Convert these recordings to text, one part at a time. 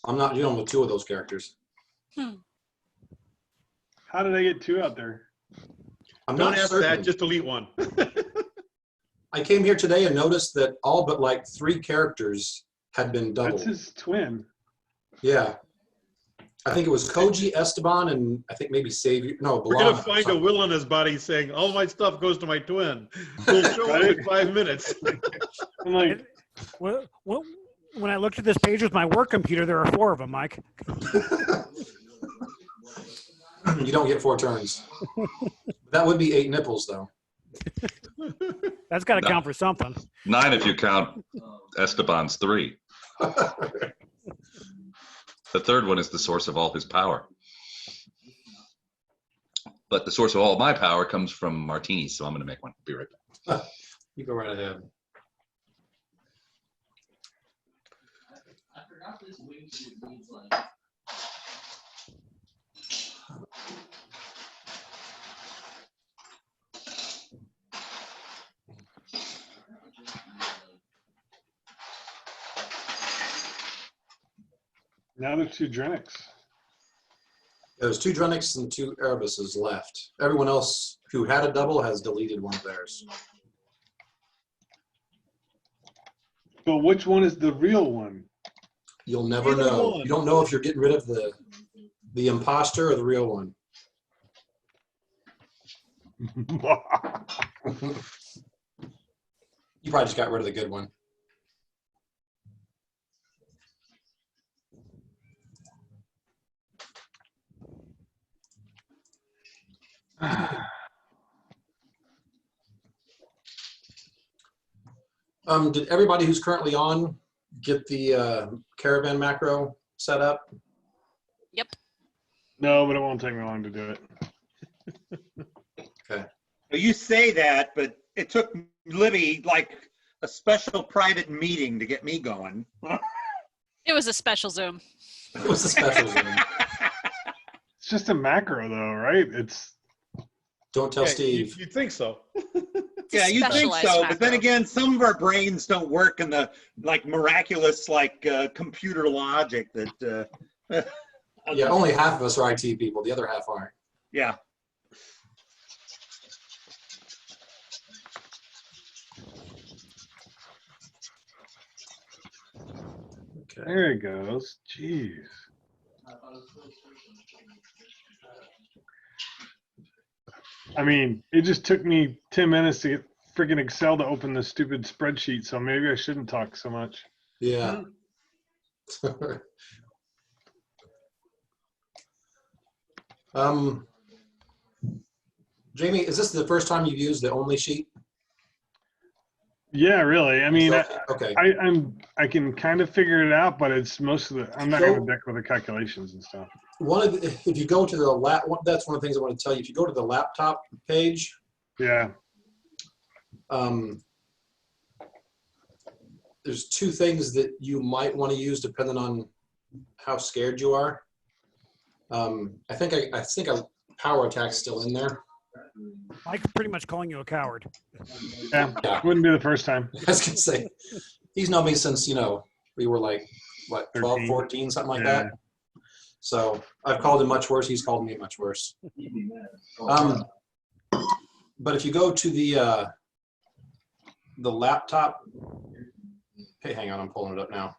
I'm not dealing with two of those characters. How did I get 2 out there? I'm Don't not ask certain. that, just delete one. I came here today and noticed that all but like 3 characters had been doubled. That's his twin. Yeah. I think it was Koji, Esteban, and I think maybe Savior. No, We're going Balana to or find a something. will on his body saying, all my stuff goes to my twin. He'll show up in 5 minutes. I'm like, Well, when I looked at this page with my work computer, there are 4 of them, Mike. You don't get 4 turns. That would be 8 nipples, though. That's got to No. count for something. 9 if you count Esteban's 3. The third one is the source of all his power. But the source of all my power comes from martinis, so I'm going to make one. Be right back. You go right ahead. I forgot this wingsuit needs like. now there's 2 Drenics. There's 2 Drenics and 2 Erebuses left. Everyone else who had a double has deleted one of theirs. But which one is the real one? You'll never Either know. one. You don't know if you're getting rid of the imposter or the real one. You probably just got rid of the good one. Did everybody who's currently on get the caravan macro set up? Yep. No, but it won't take me long to do it. Okay. Well, you say that, but it took Libby like a special private meeting to get me going. It was a special Zoom. It was a special Zoom. It's just a macro, though, right? It's Don't tell Yeah, Steve. You'd think so. It's a Yeah, you think specialized so, but then macro. again, some of our brains don't work in the like miraculous like computer logic that. Yeah, only half of us are IT people. The other half aren't. Yeah. Okay. there it goes. Jeez. I mean, it just took me 10 minutes to get freaking Excel to open this stupid spreadsheet, so maybe I shouldn't talk so much. Yeah. Jamie, is this the first time you've used the only sheet? Yeah, really. I mean, Okay. I can kind of figure it out, but it's most of the I'm not going to deck with the calculations and stuff. If you go to the that's one of the things I want to tell you. If you go to the laptop page, Yeah. There's 2 things that you might want to use depending on how scared you are. I think a power attack's still in there. Mike's pretty much calling you a coward. Yeah. Yeah. Wouldn't be the first time. I was gonna say, he's known me since we were like what 12, 13. 14, something like Yeah. that. So I've called him much worse. He's called me much worse. But if you go to the laptop, hey, hang on, I'm pulling it up now.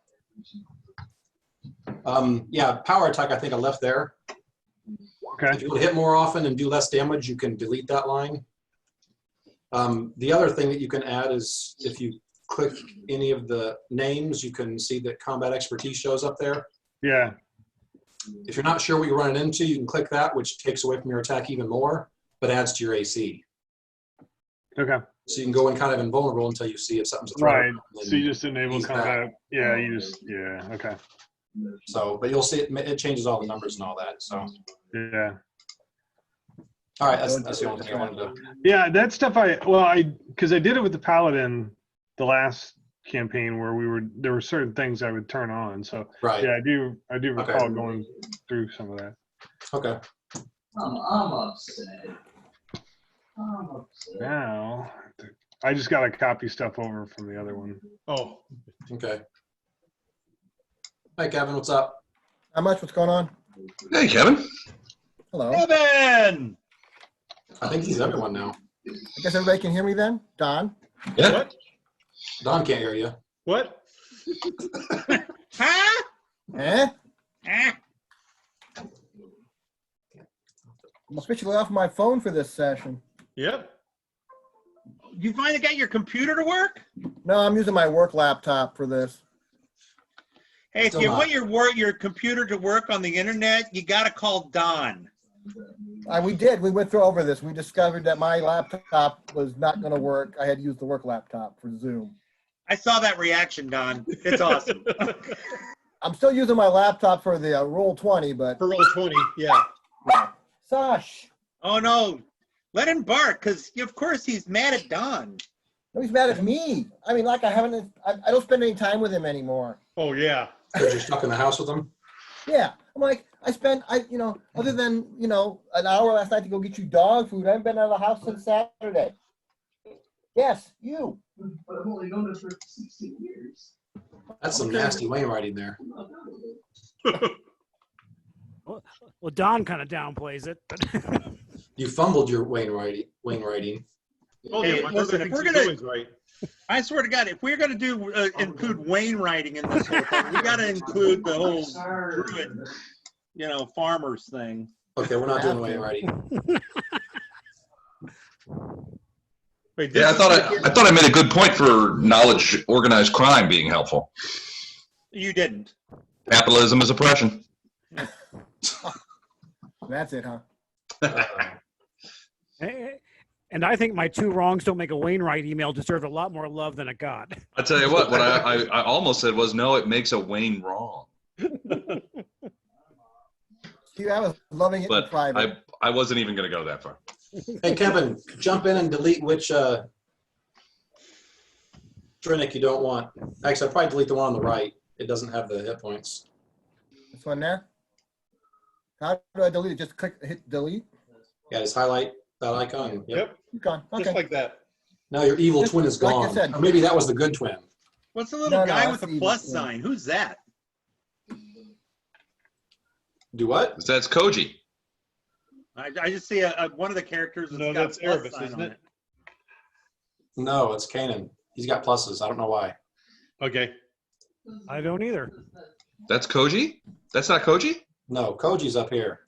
Yeah, power attack. I think I left there. Okay. If you want to hit more often and do less damage, you can delete that line. The other thing that you can add is if you click any of the names, you can see that combat expertise shows up there. Yeah. If you're not sure what you're running into, you can click that, which takes away from your attack even more, but adds to your AC. Okay. So you can go in kind of invulnerable until you see if something's a threat. Right. and So you just enable ease combat. Yeah. You just Okay. So, but you'll see it changes all the numbers and all that. So, Yeah. all right, that's the only thing I wanted to. Yeah, that stuff because I did it with the Paladin the last campaign where there were certain things I would turn on. So Right. yeah, I do recall Okay. going through some of that. Okay. I'm upset. I'm upset. Now I just got to copy stuff over from the other one. Oh, Okay. Hi, Kevin. What's up? How much? What's going on? Hey, Kevin. Hello. Kevin! I think he's everyone now. I guess everybody can hear me then? Don? Yeah. What? Don can't hear you. What? Huh? Eh? Ah. I'm officially off my phone for this session. Yep. You finally got your computer to work? No, I'm using my work laptop for this. Hey, if Still you not. want your computer to work on the internet, you got to call Don. We did. We went through over this. We discovered that my laptop was not going to work. I had to use the work laptop for Zoom. I saw that reaction, Don. It's awesome. I'm still using my laptop for the Roll20, but For roll 20, yeah. Sash. Oh, no. Let him bark, because, of course, he's mad at Don. No, he's mad at me. I mean, like I don't spend any time with him anymore. Oh, yeah. Because you're stuck in the house with him. Yeah. I'm like, other than, an hour last night to go get you dog food, I haven't been out of the house since Saturday. Yes, you. But I've only known her for 16 years. That's some nasty wainwriting there. Well, Don kind of downplays it, but You fumbled your wainwriting. Oh, Hey, yeah, my listen, brother if we're thinks he's gonna- always right. I swear to God, if we're going to do include wainwriting in this whole thing, we got to include the whole druid, farmers thing. Okay, we're not doing wainwriting. Wait, Yeah, I this thought I made a good point for knowledge, organized crime being helpful. You didn't. Capitalism is oppression. That's it, huh? and I think my two wrongs don't make a Wainwright email deserved a lot more love than it got. I tell you what I almost said was, no, it makes a Wayne wrong. See, I was loving it in But private. I wasn't even going to go that far. Hey, Kevin, jump in and delete which Drinic you don't want. Actually, I'll probably delete the one on the right. It doesn't have the hit points. This one there? How do I delete it? Just hit delete? Yeah, just highlight that icon. Yep. Yep, Gone. Okay. just like that. Now your evil Just twin is like gone. I said. Or maybe that was the good twin. What's the little No, guy that's with the the plus evil twin. sign? Who's that? Do what? That's Koji. I just see one of the characters that's No, got that's a plus Erebus, sign isn't on it? No, it's Kanan. He's got pluses. I don't know why. Okay. I don't either. That's Koji? That's not Koji? No, Koji's up here.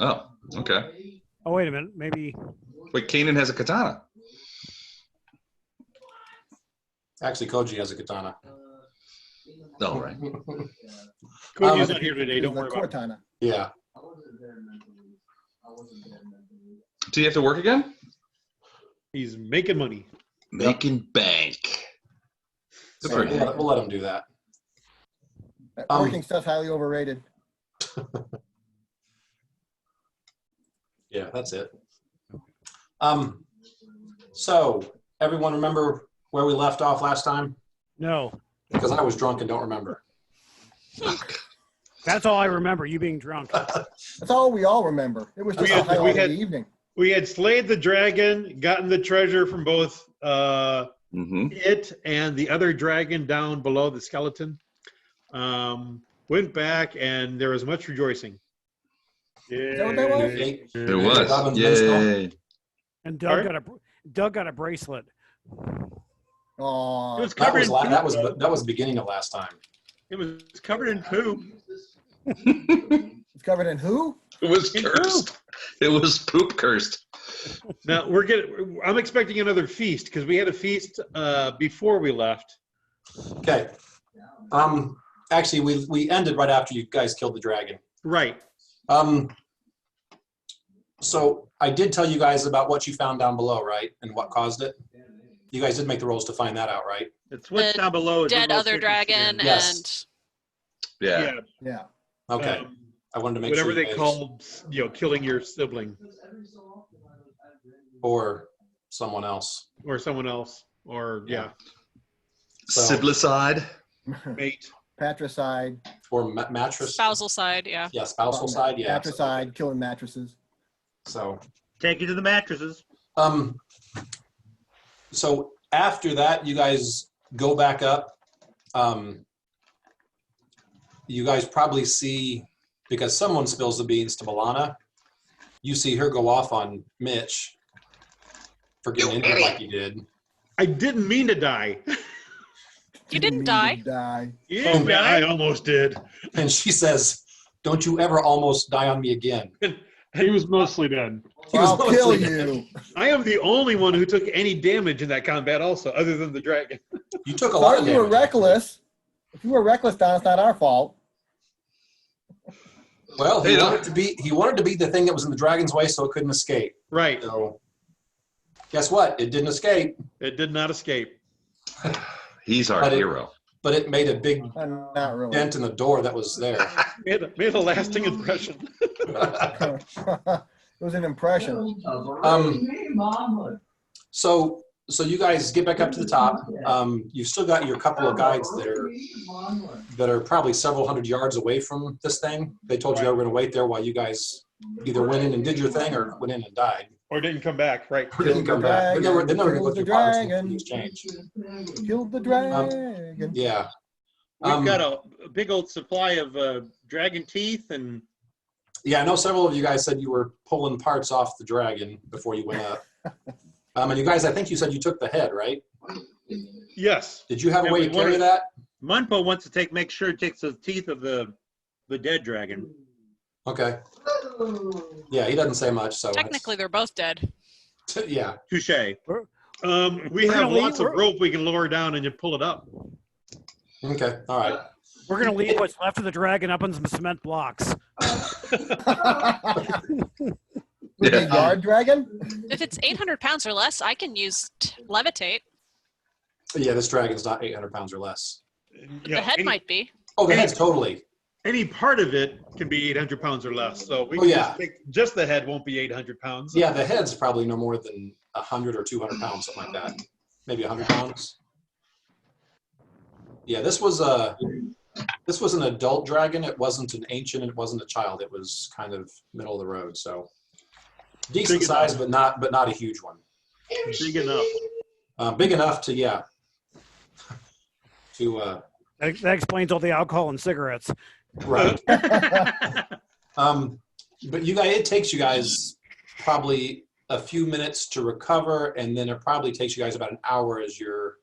Oh, okay. Oh, wait a minute. Maybe. Wait, Kanan has a katana. Actually, Koji has a katana. Oh, right. Cody's not here today. Don't The worry about it. Cortana. Yeah. Do you have to work again? He's making money. Making bank. Good So for we'll, him. we'll let him do that. Working stuff's highly overrated. Yeah, that's it. So everyone remember where we left off last time? No. Because I was drunk and don't remember. That's all I remember, you being drunk. That's all we all remember. It was just We a had- we highlight had- of the evening. We had slayed the dragon, gotten the treasure from both it and the other dragon down below the skeleton. Went back, and there was much rejoicing. Is that what that was? Okay. It was. Robin's minstrel. Yay. And Sorry? Doug got a bracelet. Aw. It was That covered was, in that was the beginning of last time. It was covered in poop. It's covered in who? It was In cursed. It was poop cursed. Now I'm expecting another feast because we had a feast before we left. Okay. Actually, we ended right after you guys killed the dragon. Right. So I did tell you guys about what you found down below, right? And what caused it? You guys did make the rolls to find that out, right? It's what's The down below. is the Dead most other interesting. dragon Yes. Yeah. Yeah. Okay. Um, I wanted to make whatever sure you they guys- called, killing your sibling or someone else. or someone else, or So- Siblicide. mate. Patricide. Or mattress. spousal side, yeah. Yeah, spousal side. Yeah. Patricide, killing mattresses. So, Take you to the mattresses. so after that, you guys go back up. you guys probably see, because someone spills the beans to Milana, you see her go off on Mitch for getting injured like he did. I didn't mean to die. You didn't mean die. to die. You Oh didn't man, I die. almost did. And she says, "Don't you ever almost die on me again." He was mostly dead. He was I'll mostly kill dead. you. I am the only one who took any damage in that combat, also, other than the dragon. You took a lot of Sorry you were damage. reckless. If you were reckless, Don, it's not our fault. Well, he Hey, wanted to be the thing that was in the dragon's way so it couldn't escape. Right. So guess what? It didn't escape, It did not escape. He's our But it- hero. but it made a big Not really. dent in the door that was there. Made a lasting impression. It was an impression. So you guys get back up to the top. You've still got your couple of guides that are probably several hundred yards away from this thing. They told you they were going to wait there while you guys either went in and did your thing or went in and died. Or didn't come back, right. Or didn't come back. They never going to go through pirates in Dragon. the exchange. Killed the dragon. Yeah. We've got a big old supply of dragon teeth and Yeah, I know several of you guys said you were pulling parts off the dragon before you went up. And you guys, I think you said you took the head, right? Yes. Did you have a Yeah, way we to carry wanted- that? Munpo wants to make sure it takes the teeth of the dead dragon. Okay. Yeah, he doesn't say much, so that's- Technically, they're both dead. yeah. Touche. We We're have gonna lots leave- of rope we can lower down and you pull it up. Okay. All right. We're gonna leave what's left of the dragon up on some cement blocks. With a yard dragon? If it's 800 pounds or less, I can use levitate. Yeah, this dragon's not 800 pounds or less. You know, The head any, might be. Oh, the Hey. head's totally. any part of it can be 800 pounds or less. So we Oh, can yeah. just take, just the head won't be 800 pounds. Yeah, the head's probably no more than 100 or 200 pounds, something like that. Maybe 100 pounds. Yeah, this was an adult dragon. It wasn't an ancient. It wasn't a child. It was kind of middle of the road. So decent Big size, enough. but not a huge one. Big enough. Big enough to to That explains all the alcohol and cigarettes. right. But you guys, it takes you guys probably a few minutes to recover, and then it probably takes you guys about an hour as you're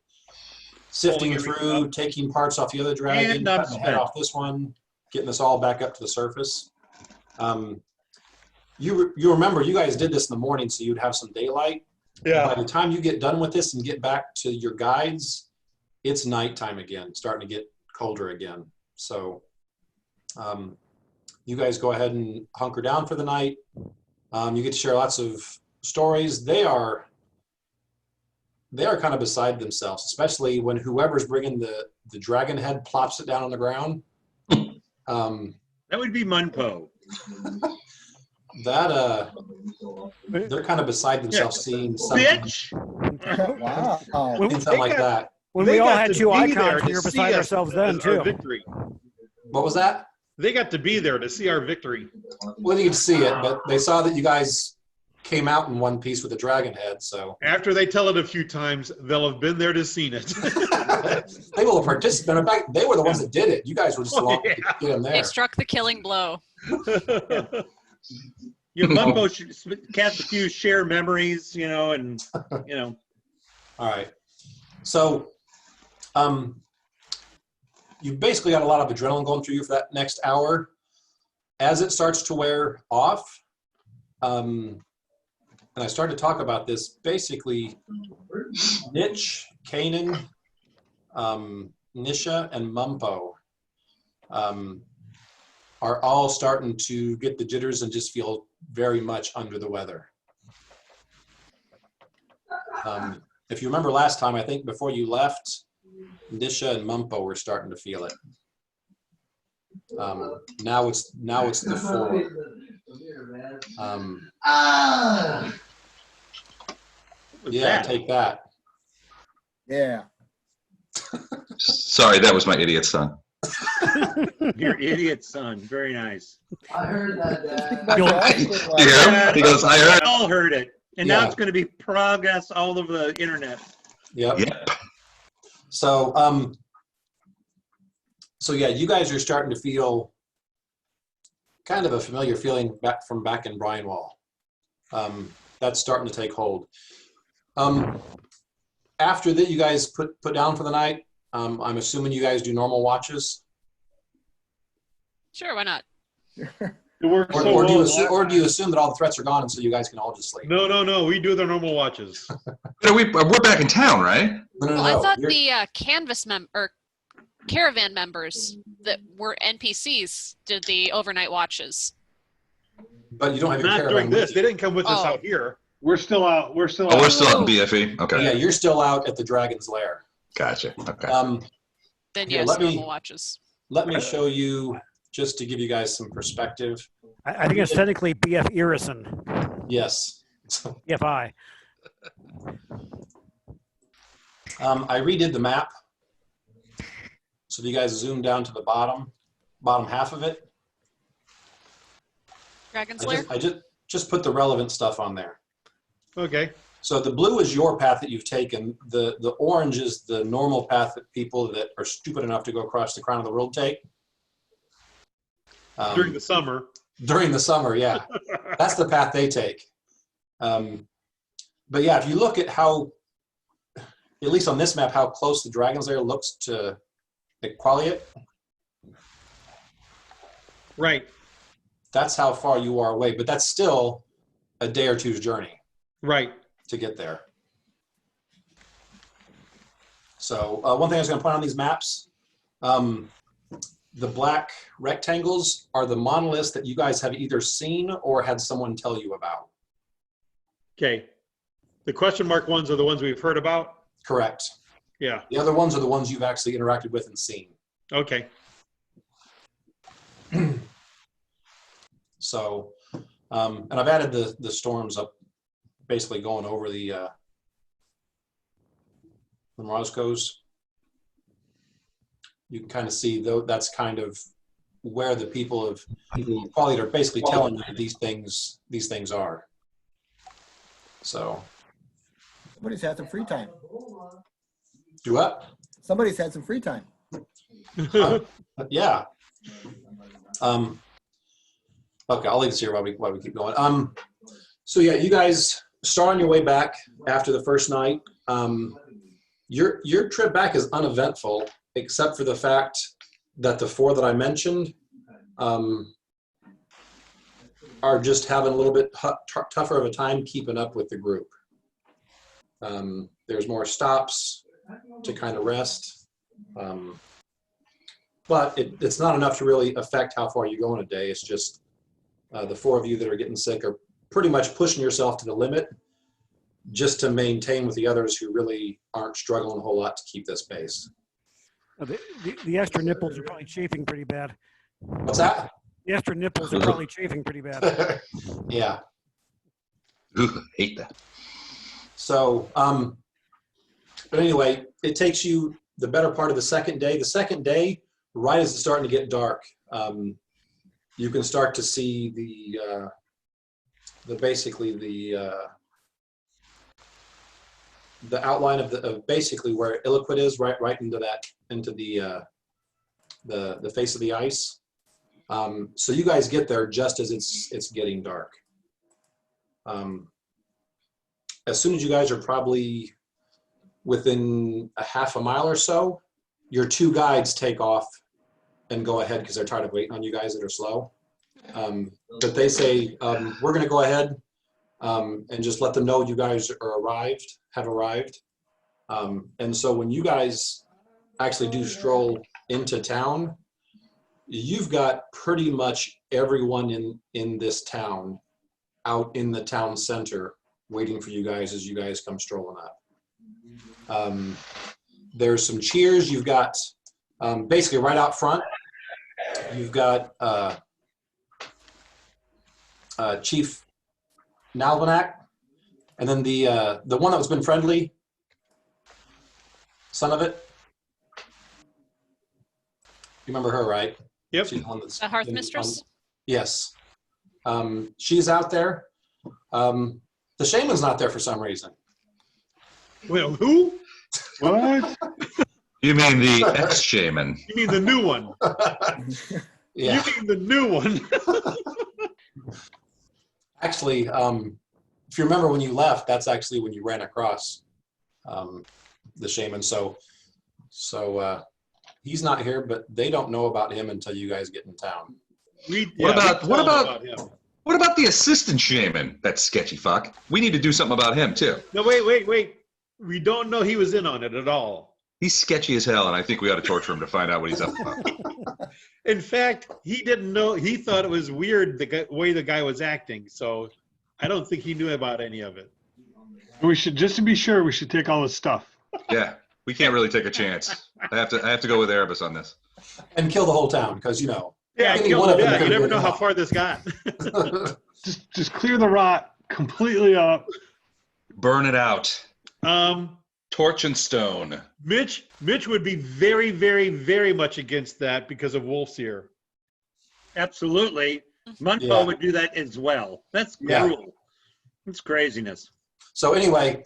sifting Pulling everything through, up. taking parts off the other dragon, And not cutting the head spent. off this one, getting this all back up to the surface. You remember you guys did this in the morning, so you'd have some daylight. Yeah. By the time you get done with this and get back to your guides, it's nighttime again, starting to get colder again. So you guys go ahead and hunker down for the night. You get to share lots of stories. They are kind of beside themselves, especially when whoever's bringing the dragon head plops it down on the ground. That would be Munpo. They're kind of beside themselves seeing something, Bitch! Wow. something like that. When They we all got had to two be there icons, to we were see beside us ourselves as then our too. Victory. What was that? They got to be there to see our victory. Well, you could see it, but they saw that you guys came out in one piece with a dragon head, so After they tell it a few times, they'll have been there to seen it. they will have participated. In fact, they were the ones that did it. You guys were just along to get them They there. struck the killing blow. Munpo should cast a few share memories, and. All right. So, you've basically got a lot of adrenaline going through you for that next hour. As it starts to wear off, and I started to talk about this, basically, Nitch, Kanan, Nisha, and Mumpo are all starting to get the jitters and just feel very much under the weather. If you remember last time, I think before you left, Nisha and Mumpo were starting to feel it. Now it's the four. Yeah, take that. Yeah. Sorry, that was my idiot son. Your idiot son. Very nice. I heard that, Dad. Yeah, he goes, I heard. We all heard it. And now Yeah. it's going to be progress all over the internet. Yep. Yep. So So yeah, you guys are starting to feel kind of a familiar feeling back in Bryanwall. That's starting to take hold. After that, you guys put down for the night. I'm assuming you guys do normal watches. Sure, why not? It works so Or do you well. or do you assume that all the threats are gone and so you guys can all just sleep? No. We do the normal watches. We're back in town, right? No. Well, I thought You're- the canvas or caravan members that were NPCs did the overnight watches. but you don't have your Not caravan during with this. you. They didn't come with us Oh. out here. We're still out. We're still Oh, out. we're still at BFE. Okay, Yeah, you're still out at the Dragon's Lair. gotcha. Okay. Then Here, yes, let me- normal watches. Let me show you, just to give you guys some perspective. I think it's technically BF Irison, Yes. BFI. I redid the map. So if you guys zoom down to the bottom half of it, Dragon's Lair? I just put the relevant stuff on there. Okay. So the blue is your path that you've taken. The orange is the normal path that people that are stupid enough to go across the crown of the world take. During the summer. During the summer, yeah. That's the path they take. But yeah, if you look at how, at least on this map, how close the Dragon's Lair looks to Iqaliat, Right. that's how far you are away. But that's still a day or two's journey Right. to get there. So one thing I was going to point out on these maps, the black rectangles are the monoliths that you guys have either seen or had someone tell you about. Okay. The question mark ones are the ones we've heard about. Correct. Yeah. The other ones are the ones you've actually interacted with and seen. Okay. So, and I've added the storms up, basically going over the Moroscos. You can kind of see, though, that's kind of where the people of Iqaliat are basically telling you these things are. So, Somebody's had some free time. do what? Somebody's had some free time. Yeah. Okay, I'll leave this here while we keep going. So yeah, you guys start on your way back after the first night. Your trip back is uneventful, except for the fact that the four that I mentioned are just having a little bit tougher of a time keeping up with the group. There's more stops to kind of rest. But it's not enough to really affect how far you go in a day. It's just the four of you that are getting sick are pretty much pushing yourself to the limit just to maintain with the others who really aren't struggling a whole lot to keep this pace. The extra nipples are probably chafing pretty bad. What's that? The extra nipples are probably chafing pretty bad. Yeah. Ugh, hate that. So, but anyway, it takes you the better part of the second day. The second day, right as it's starting to get dark, you can start to see the outline of basically where Iqaliat is, right into the face of the ice. So you guys get there just as it's getting dark. As soon as you guys are probably within a half a mile or so, your two guides take off and go ahead because they're tired of waiting on you guys that are slow. But they say, we're going to go ahead and just let them know you guys have arrived. And so when you guys actually do stroll into town, you've got pretty much everyone in this town out in the town center waiting for you guys as you guys come strolling up. There's some cheers. You've got basically right out front, you've got Chief Nalvanak, and then the one that's been friendly, son of it. You remember her, right? Yep. She's the one that's The hearth been mistress? Yes. She's out there. The shaman's not there for some reason. Well, who? What? You mean the ex-shaman? You mean the new one? Yeah. You mean the new one? Actually, if you remember when you left, that's actually when you ran across the shaman. So he's not here, but they don't know about him until you guys get in town. What about the assistant shaman? That sketchy fuck. We need to do something about him too. No, wait. We don't know he was in on it at all. He's sketchy as hell, and I think we ought to torture him to find out what he's up to. In fact, he didn't know. He thought it was weird the way the guy was acting. So I don't think he knew about any of it. We should, just to be sure, we should take all his stuff. Yeah, we can't really take a chance. I have to go with Erebus on this. And kill the whole town, because, you know. Yeah, any one of them could you never have know been how off. far this got. Just clear the rot completely up. Burn it out. Torch and stone. Mitch would be very, very, very much against that because of Wolfseer. Absolutely. Munpo Yeah. would do that as well. That's Yeah. cruel. It's craziness. So anyway,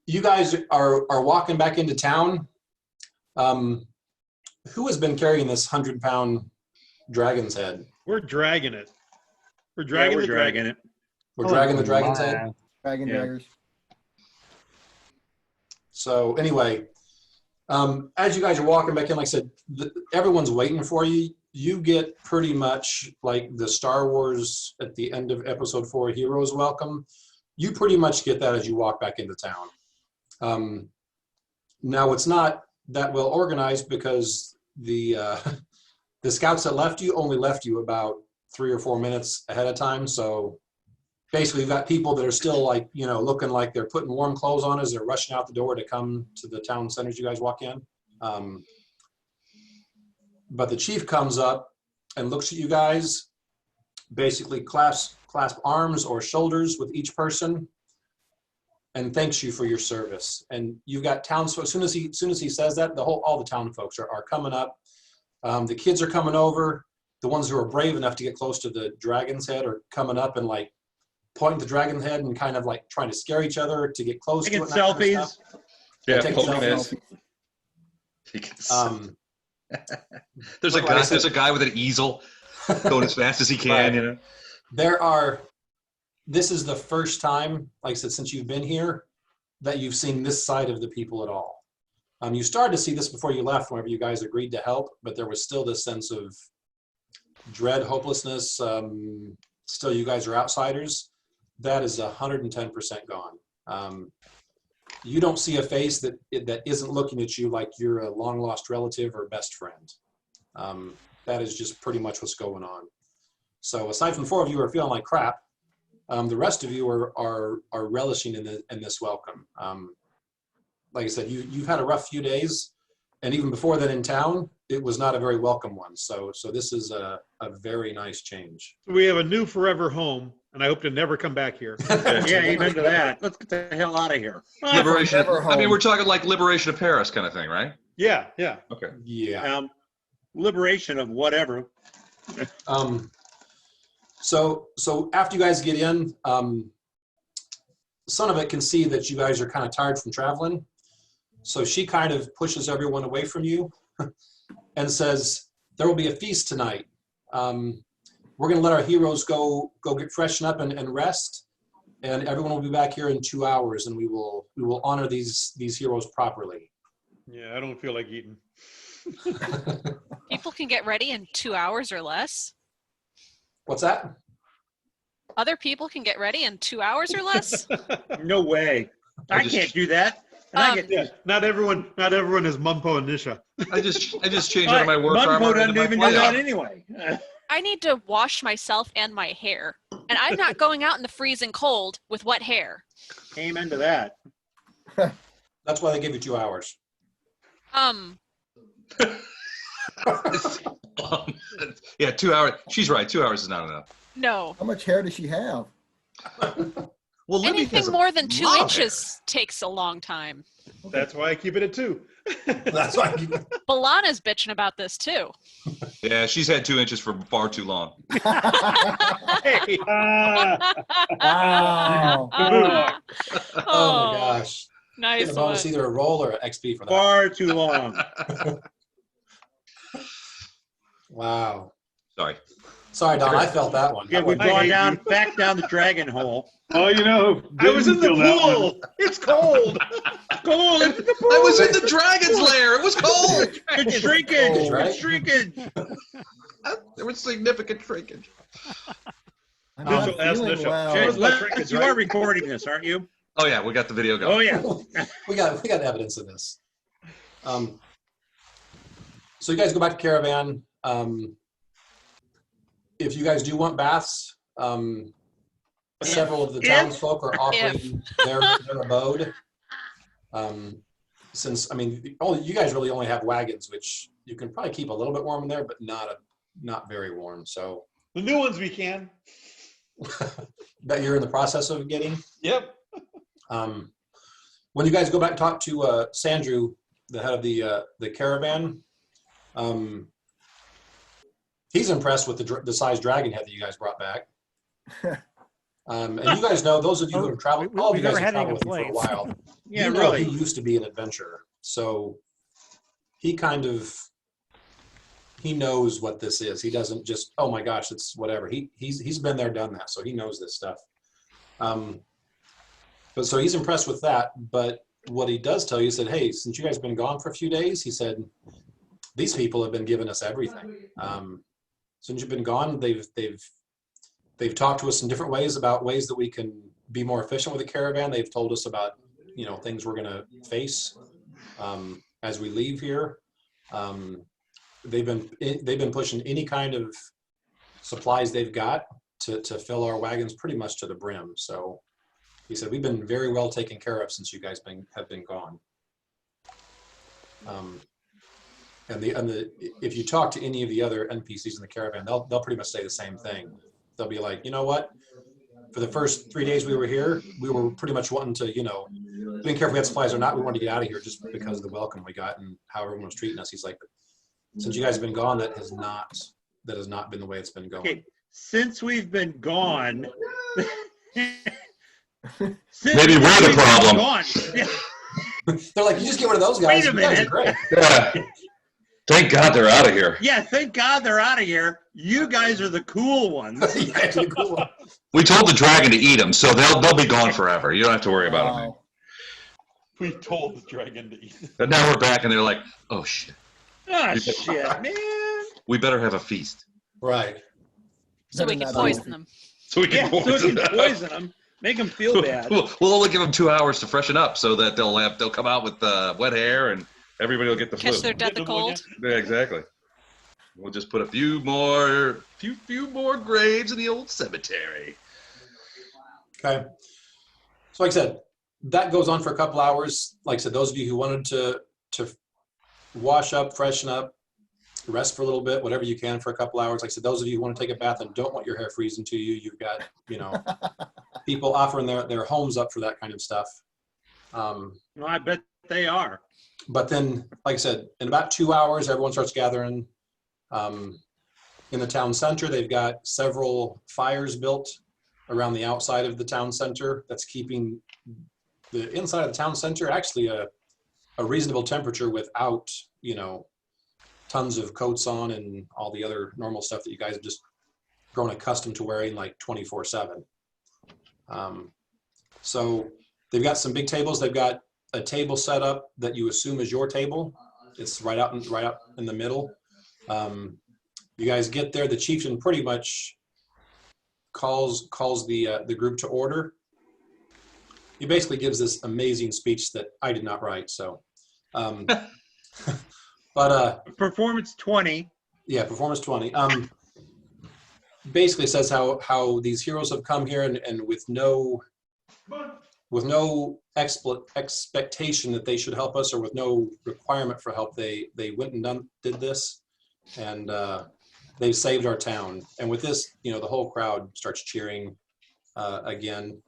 you guys are walking back into town. Who has been carrying this 100-pound dragon's head? We're dragging it. We're Yeah, dragging we're the dragon. dragging it. We're dragging the dragon's head. Dragon Yeah. daggers. So anyway, as you guys are walking back in, like I said, everyone's waiting for you. You get pretty much like the Star Wars at the end of Episode 4 Heroes Welcome. You pretty much get that as you walk back into town. Now it's not that well organized because the scouts that left you only left you about 3 or 4 minutes ahead of time. So basically, you've got people that are still like, you know, looking like they're putting warm clothes on as they're rushing out the door to come to the town centers you guys walk in. But the chief comes up and looks at you guys, basically clasp arms or shoulders with each person, and thanks you for your service. And you've got townsfolk. As soon as he says that, all the town folks are coming up. The kids are coming over. The ones who are brave enough to get close to the dragon's head are coming up and like pointing the dragon's head and kind of like trying to scare each other to get close Taking to it. and that kind of selfies. stuff. Yeah, taking poking selfies. There's like I said- a guy with an easel going as fast as he can. Right. You know. This is the first time, like I said, since you've been here, that you've seen this side of the people at all. You started to see this before you left, whenever you guys agreed to help, but there was still this sense of dread, hopelessness. Still, you guys are outsiders. That is 110% gone. You don't see a face that isn't looking at you like you're a long lost relative or best friend. That is just pretty much what's going on. So aside from 4 of you who are feeling like crap, the rest of you are relishing in this welcome. Like I said, you've had a rough few days, and even before that in town, it was not a very welcome one. So this is a very nice change. We have a new forever home, and I hope to never come back here. Yeah, amen to that. Let's get the hell out of here. Liberation. Never I mean, home. we're talking like liberation of Paris kind of thing, right? Yeah. Okay. Yeah. Liberation of whatever. So after you guys get in, Son of It can see that you guys are kind of tired from traveling. So she kind of pushes everyone away from you and says, there will be a feast tonight. We're going to let our heroes go get freshen up and rest. And everyone will be back here in 2 hours, and we will honor these heroes properly. Yeah, I don't feel like eating. People can get ready in 2 hours or less. What's that? Other people can get ready in 2 hours or less. No way. I can't do that. And I get Yeah, not everyone is Mumpo and Nisha. I just changed out of my work Munpo armor doesn't into my even plate do that armor. anyway. I need to wash myself and my hair, and I'm not going out in the freezing cold with wet hair. Amen to that. That's why they give you 2 hours. Yeah, 2 hours. She's right. 2 hours is not enough. No. How much hair does she have? Well, Libby has Anything a more than 2 lot of inches takes a long time. That's why I keep it at 2. That's why. Balana's bitching about this too. hair. Yeah, she's had 2 inches for far too long. Hey. Wow. Oh my gosh. Nice Get a bonus, one. either a roll or an XP for that. Far too long. Wow. Sorry. Sorry, Don, I felt that one. Yeah, That we've one- gone hate down, you. back down the dragon hole. Oh, you know, I was in the didn't feel that one. pool. It's cold. Cold. It's the pool. I was in the dragon's lair. It was cold. It's shrinkage. cold, right? It's shrinkage. There was significant shrinkage. I'm This not will ask feeling Nisha. well. Sure. Les, you are recording this, aren't you? Oh yeah, we got the video going. Oh, yeah. we got evidence of this. So you guys go back to caravan. If you guys do want baths, several of the townsfolk are offering their abode. Since I mean, you guys really only have wagons, which you can probably keep a little bit warm in there, but not very warm. So The new ones we can. that you're in the process of getting. Yep. When you guys go back and talk to Sandrew, the head of the caravan, he's impressed with the size dragon head that you guys brought back. And you guys know, those of you who have traveled, all of you guys have traveled with me for a while. Yeah, You know really. he used to be an adventurer, so he knows what this is. He doesn't just, oh my gosh, it's whatever. He's been there, done that, so he knows this stuff. But so he's impressed with that. But what he does tell you, he said, hey, since you guys have been gone for a few days, he said, these people have been giving us everything. Since you've been gone, they've talked to us in different ways about ways that we can be more efficient with the caravan. They've told us about, things we're going to face as we leave here. They've been pushing any kind of supplies they've got to fill our wagons pretty much to the brim. So he said, we've been very well taken care of since you guys have been gone. If you talk to any of the other NPCs in the caravan, they'll pretty much say the same thing. They'll be like, you know what? For the first 3 days we were here, we were pretty much wanting to, didn't care if we had supplies or not. We wanted to get out of here just because of the welcome we got and how everyone was treating us. He's like, since you guys have been gone, that has not been the way it's been going. Okay, since we've been gone. Maybe we're the problem. Gone. Yeah. They're like, you just get rid of those guys. Wait a You guys are minute. great. Yeah. Thank God they're out of here. Yeah, thank God they're out of here. You guys are the cool ones. You guys are the cool ones. We told the dragon to eat them, so they'll be gone forever. You don't have to worry about them. Wow. We told the dragon to eat. But now we're back, and they're like, "Oh shit, Ah, shit, man. we better have a feast." Right. So we can poison them. So we Yeah, can so we poison can them. poison them. Make them feel bad. We'll only give them 2 hours to freshen up, so that they'll come out with wet hair, and everybody will get the Catch flu. their death of cold. Yeah, exactly. We'll just put a few more graves in the old cemetery. Okay. So like I said, that goes on for a couple hours. Like I said, those of you who wanted to wash up, freshen up, rest for a little bit, whatever you can for a couple hours. Like I said, those of you who want to take a bath and don't want your hair freezing to you, you've got, people offering their homes up for that kind of stuff. Well, I bet they are. But then, like I said, in about 2 hours, everyone starts gathering. In the town center, they've got several fires built around the outside of the town center. That's keeping the inside of the town center actually a reasonable temperature without, tons of coats on and all the other normal stuff that you guys have just grown accustomed to wearing like 24/7. So they've got some big tables. They've got a table set up that you assume is your table. It's right out in the middle. You guys get there. The chieftain pretty much calls the group to order. He basically gives this amazing speech that I did not write. So, but Performance 20. yeah, performance 20. Basically says how these heroes have come here and with no expectation that they should help us, or with no requirement for help, they went and did this, and they've saved our town. And with this, the whole crowd starts cheering again.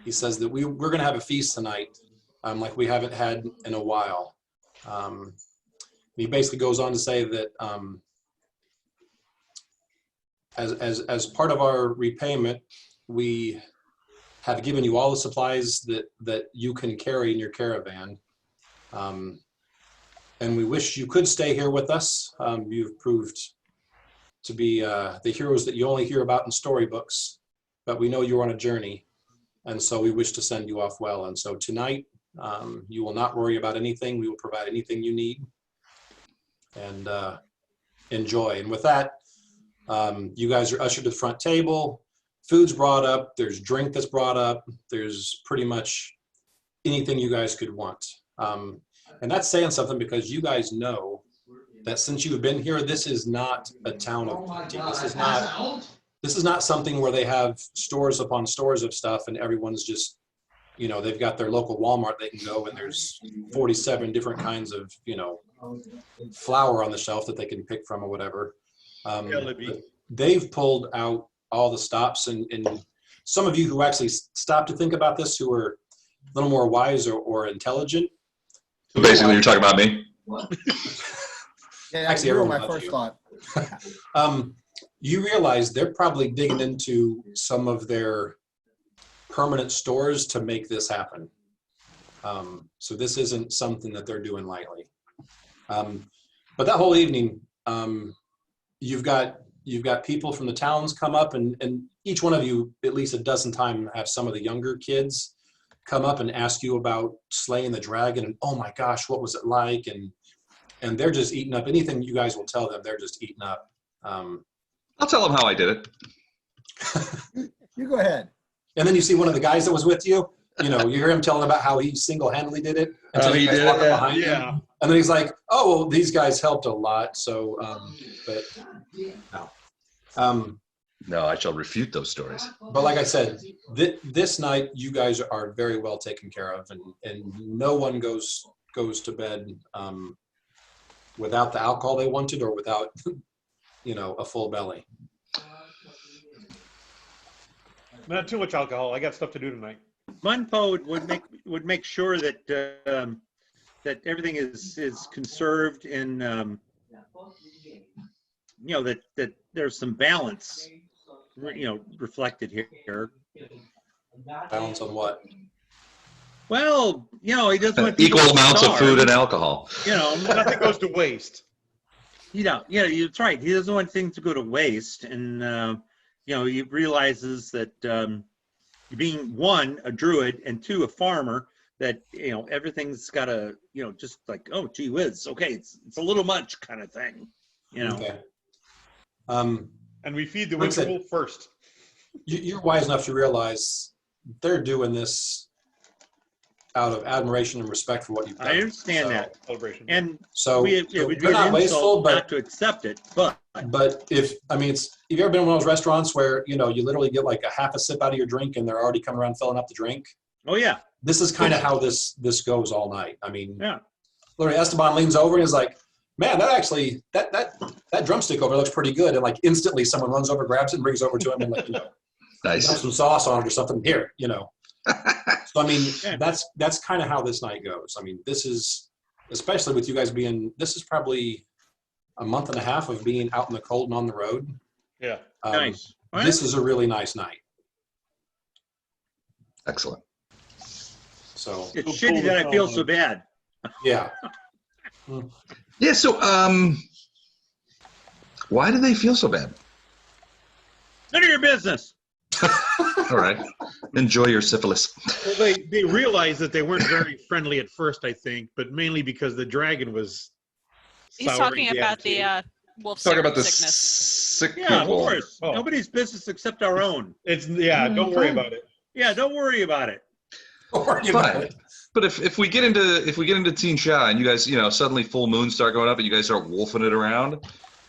He says that we're going to have a feast tonight, like we haven't had in a while. He basically goes on to say that as part of our repayment, we have given you all the supplies that you can carry in your caravan. And we wish you could stay here with us. You've proved to be the heroes that you only hear about in storybooks, but we know you're on a journey, and so we wish to send you off well. And so tonight, you will not worry about anything. We will provide anything you need, and enjoy. And with that, you guys are ushered to the front table. Food's brought up. There's drink that's brought up. There's pretty much anything you guys could want. And that's saying something, because you guys know that since you've been here, this is not a town of plenty. This is not something where they have stores upon stores of stuff and everyone's just, you know, they've got their local Walmart they can go and there's 47 different kinds of, you know, flour on the shelf that they can pick from or whatever. They've pulled out all the stops, and some of you who actually stop to think about this, who are a little more wise or intelligent. So basically, you're talking about me. Yeah, Actually, you were everyone my but first you. thought. You realize they're probably digging into some of their permanent stores to make this happen. So this isn't something that they're doing lightly. But that whole evening, you've got people from the towns come up, and each one of you, at least a dozen times, have some of the younger kids come up and ask you about slaying the dragon, and oh my gosh, what was it like? And they're just eating up anything you guys will tell them. They're just eating up. I'll tell them how I did it. You go ahead. And then you see one of the guys that was with you. You know, you hear him telling about how he single-handedly did it. Oh, he you guys did walk it? up behind him. And then he's like, "Oh, well, these guys helped a lot." So, but no. No, I shall refute those stories. But like I said, this night you guys are very well taken care of, and no one goes to bed without the alcohol they wanted or without, you know, a full belly. Not too much alcohol. I got stuff to do tonight. Munpo would make sure that that everything is conserved in you know, that there's some balance, you know, reflected here. Balance on what? Well, you know, he doesn't want people Equal to amounts of starve, food and alcohol. You know, Nothing goes to waste. you know, yeah, that's right. He doesn't want things to go to waste, and you know, he realizes that being one, a druid, and two, a farmer, that, you know, everything's got to, you know, just like, oh, gee whiz, okay, it's a little much kind of thing, you know. Okay. And we feed the Like I said, winter wolf first. You're wise enough to realize they're doing this out of admiration and respect for what you've done. I understand that. Celebration. And So we'd be they're not an wasteful, insult not but to accept it, but if, I mean, have you ever been in one of those restaurants where, you know, you literally get like a half a sip out of your drink and they're already coming around filling up the drink? oh yeah, This is kind of how this goes all night. I mean, yeah. literally Esteban leans over and is like, "Man, that actually, that drumstick over looks pretty good." And like instantly someone runs over, grabs it and brings it over to him and like, you know, Nice. dump some sauce on it or something. Here, you know. So I mean, that's kind of how this night goes. I mean, this is, especially with you guys being, this is probably a month and a half of being out in the cold and on the road. Yeah. Nice. This is a really nice night. Excellent. So It's shitty that I feel so bad. yeah. Yeah, so why do they feel so bad? None of your business. All right. Enjoy your syphilis. Well, they realized that they weren't very friendly at first, I think, but mainly because the dragon was. He's souring talking about attitude. the wolf Talk about the sickness. sick Yeah, of people. course. Oh. Nobody's business except our own. It's Don't worry about it. Yeah, don't worry about it. Don't worry about But, it. but if we get into Tien Xha and you guys, you know, suddenly full moons start going up and you guys start wolfing it around,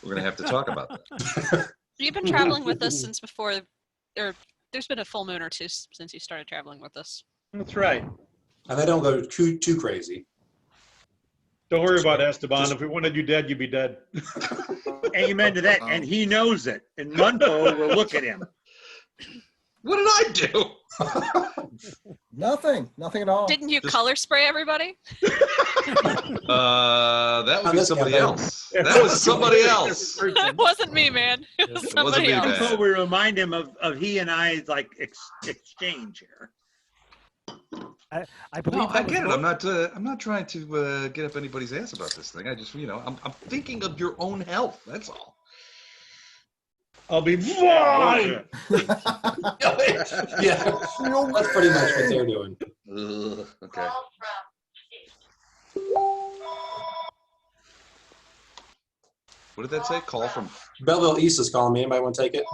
we're gonna have to talk about that. You've been traveling with us since before, or there's been a full moon or two since you started traveling with us. That's right. And they don't go too crazy. Don't worry about Esteban. If we wanted you dead, you'd be dead. Amen to that. And he knows it. And Munpo will look at him. What did I do? Nothing at all. Didn't you Just- color spray everybody? That would On be this somebody campaign. else. That was somebody else. It wasn't me, man. It was wasn't somebody me, else. man. So we remind him of he and I's like exchange here. I believe No, I that was get it. Lo- I'm not trying to get up anybody's ass about this thing. I just, I'm thinking of your own health. That's all. I'll be fine. Yeah, that's pretty much what they're doing. Ugh, okay. What did that say? Call from? Belleville East is calling me. Anybody want to take it?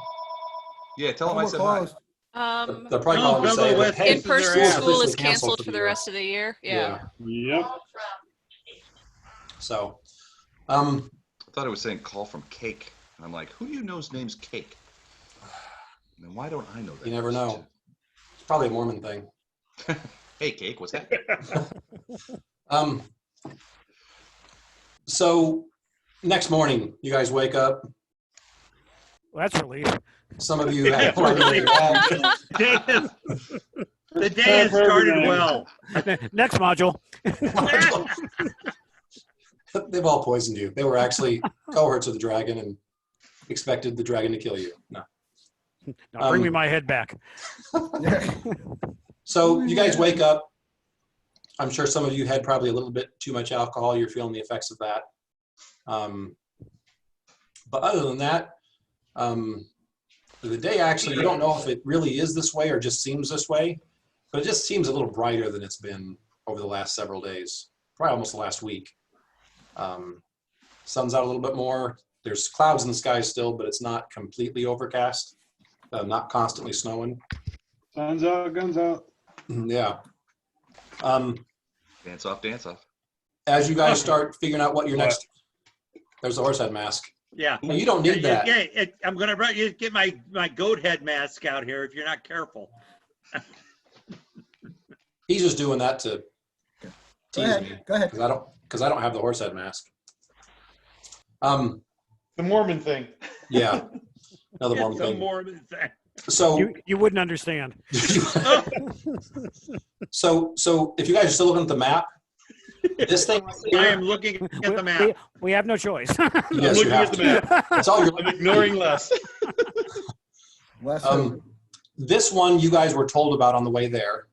Yeah, tell them Oh, I we're said hi. closed. They're probably calling to say Belleville that, West hey, is their In-person ass. school is officially canceled for the year. rest of the year. Yeah. Yep. So, I thought it was saying call from Cake. And I'm like, who do you know's name's Cake? And then why don't I know that? you never know. It's probably a Mormon thing. Hey, Cake, what's that? So next morning, you guys wake up. Well, that's a relief. Some of you have no idea where you're at. The day has started well. Next module. They've all poisoned you. They were actually cohorts of the dragon and expected the dragon to kill you. No. Now bring me my head back. So you guys wake up. I'm sure some of you had probably a little bit too much alcohol. You're feeling the effects of that. But other than that, the day actually, you don't know if it really is this way or just seems this way, but it just seems a little brighter than it's been over the last several days, probably almost the last week. Sun's out a little bit more. There's clouds in the sky still, but it's not completely overcast, not constantly snowing. Sun's out, guns out. Yeah. Dance off, dance off. As you guys start figuring out what your next, there's a horse head mask. Yeah. Well, you don't need that. Yeah, I'm gonna get my goat head mask out here if you're not careful. He's just doing that to Go tease ahead. me Go ahead. because I don't have the horse head mask. The Mormon thing. Yeah, another Mormon It's a thing. Mormon thing. So, You wouldn't understand. so if you guys are still looking at the map, this thing right I here, am looking at the map. We have no choice. yes, I'm you looking have at the to. map. That's all you're I'm ignoring Les. West This one you guys were told about on the way there.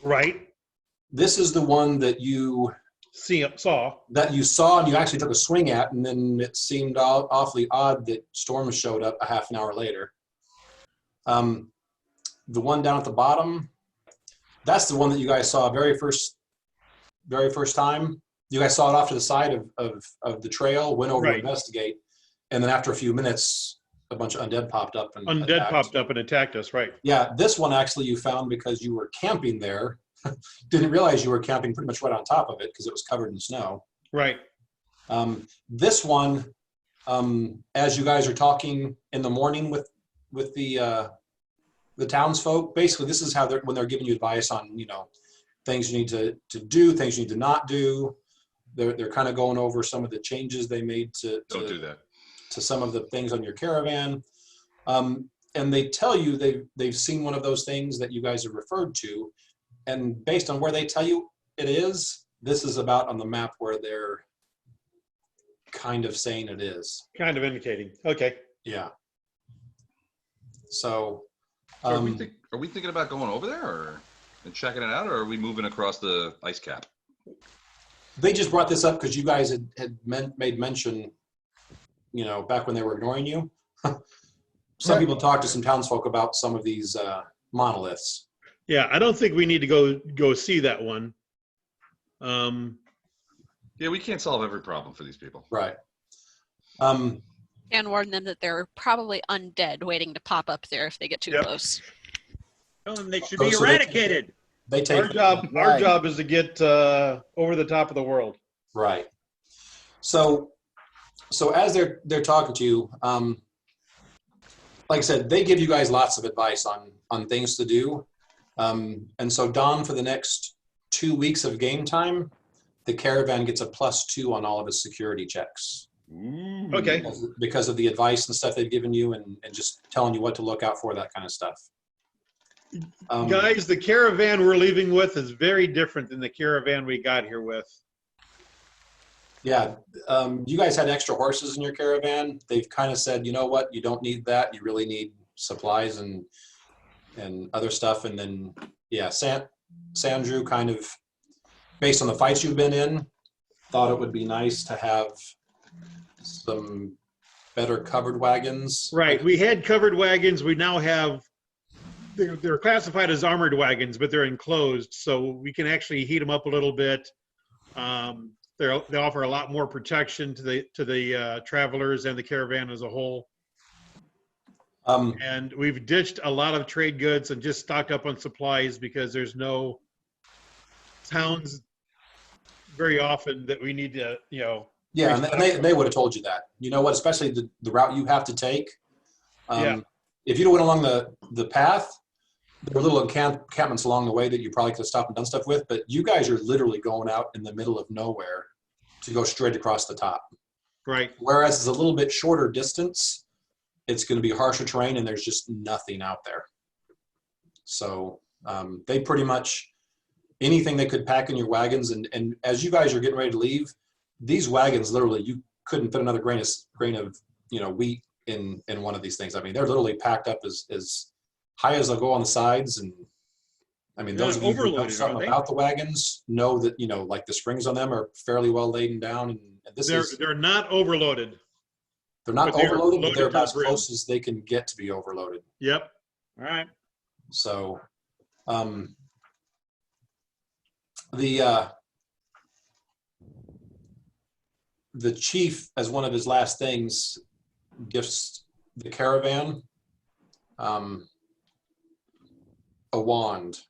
Right. This is the one that you Saw. saw and you actually took a swing at, and then it seemed awfully odd that Storm showed up a half an hour later. The one down at the bottom, that's the one that you guys saw very first time. You guys saw it off to the side of the trail, went over to Right. investigate, and then after a few minutes, a bunch of undead popped up. And Undead attacked. popped up and attacked us. Right. Yeah, this one actually you found because you were camping there. Didn't realize you were camping pretty much right on top of it because it was covered in snow. Right. This one, as you guys are talking in the morning with the townsfolk, basically this is how when they're giving you advice on things you need to do, things you need to not do. They're kind of going over some of the changes they made Don't do that. to some of the things on your caravan. And they tell you they've seen one of those things that you guys have referred to. And based on where they tell you it is, this is about on the map where they're kind of saying it is. Kind of indicating. Okay. Yeah. So, So are we thinking about going over there and checking it out, or are we moving across the ice cap? they just brought this up because you guys had made mention, back when they were ignoring you. Some people talked to some townsfolk about some of these monoliths. Yeah, I don't think we need to go see that one. Yeah, we can't solve every problem for these people. Right. And warn them that they're probably undead waiting to pop up there if they get too Yep. close. Tell them they should Oh, be so they- eradicated. They take Our Right. job is to get over the top of the world. Right. So as they're talking to you, like I said, they give you guys lots of advice on things to do. And so Don, for the next 2 weeks of game time, the caravan gets a +2 on all of its security checks Okay. because of the advice and stuff they've given you and just telling you what to look out for, that kind of stuff. Guys, the caravan we're leaving with is very different than the caravan we got here with. Yeah, you guys had extra horses in your caravan. They've kind of said, you know what, you don't need that. You really need supplies and other stuff. And then, yeah, Sandrew kind of, based on the fights you've been in, thought it would be nice to have some better covered wagons. Right. We had covered wagons. We now have, they're classified as armored wagons, but they're enclosed. So we can actually heat them up a little bit. They offer a lot more protection to the travelers and the caravan as a whole. And we've ditched a lot of trade goods and just stocked up on supplies because there's no towns very often that we need to, Yeah, and they would have told you that. You know what, especially the route you have to take. If you went along the path, there were little encampments along the way that you probably could have stopped and done stuff with, but you guys are literally going out in the middle of nowhere to go straight across the top. Right. Whereas it's a little bit shorter distance, it's going to be harsher terrain and there's just nothing out there. So they pretty much, anything they could pack in your wagons, and as you guys are getting ready to leave, these wagons, literally, you couldn't fit another grain of wheat in one of these things. I mean, they're literally packed up as high as they'll go on the sides. And I mean, those of you who know something about the wagons know that, like the springs on them are fairly well laden down. And they're not overloaded. They're not overloaded, but they're about as close as they can get to be overloaded. Yep. All right. So, the chief, as one of his last things, gifts the caravan a wand.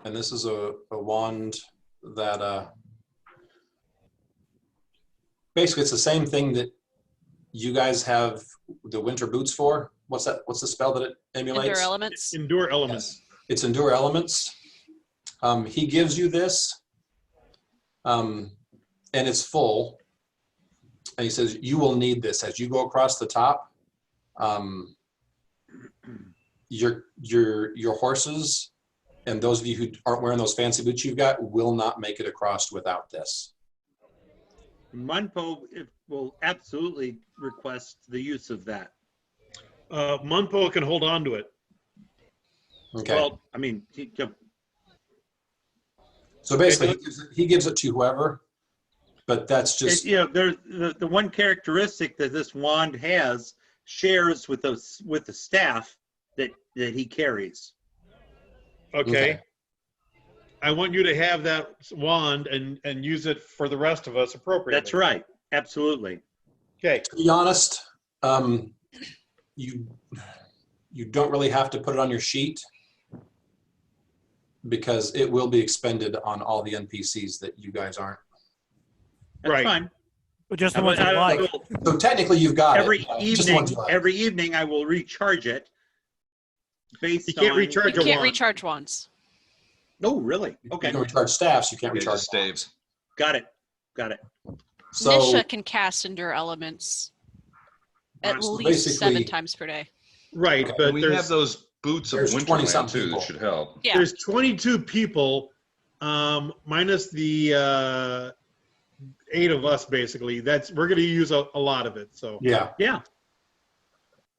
And this is a wand that basically it's the same thing that you guys have the winter boots for. What's that? What's the spell that it emulates? Endure elements. Endure elements. Yes. It's endure elements. He gives you this, and it's full. And he says, you will need this as you go across the top. Your horses and those of you who aren't wearing those fancy boots you've got will not make it across without this. Munpo will absolutely request the use of that. Munpo can hold on to it. Okay. Well, I mean, so basically, he gives it to whoever, but that's just there's the one characteristic that this wand has shares with the staff that he carries. Okay. I want you to have that wand and use it for the rest of us appropriately. That's right. Absolutely. Okay. To be honest, you don't really have to put it on your sheet because it will be expended on all the NPCs that you guys aren't. That's right. Fine. But just the ones I like. So technically, you've got every evening I will recharge it. You can't recharge wands. Oh, really? Okay. You can recharge staffs. You can't recharge staves. Got it. So Nisha can cast endure elements at least 7 times per day. Right, okay, but we have those boots of Winterland too that should help. Yeah. There's 22 people, minus the 8 of us basically. We're going to use a lot of it. So yeah.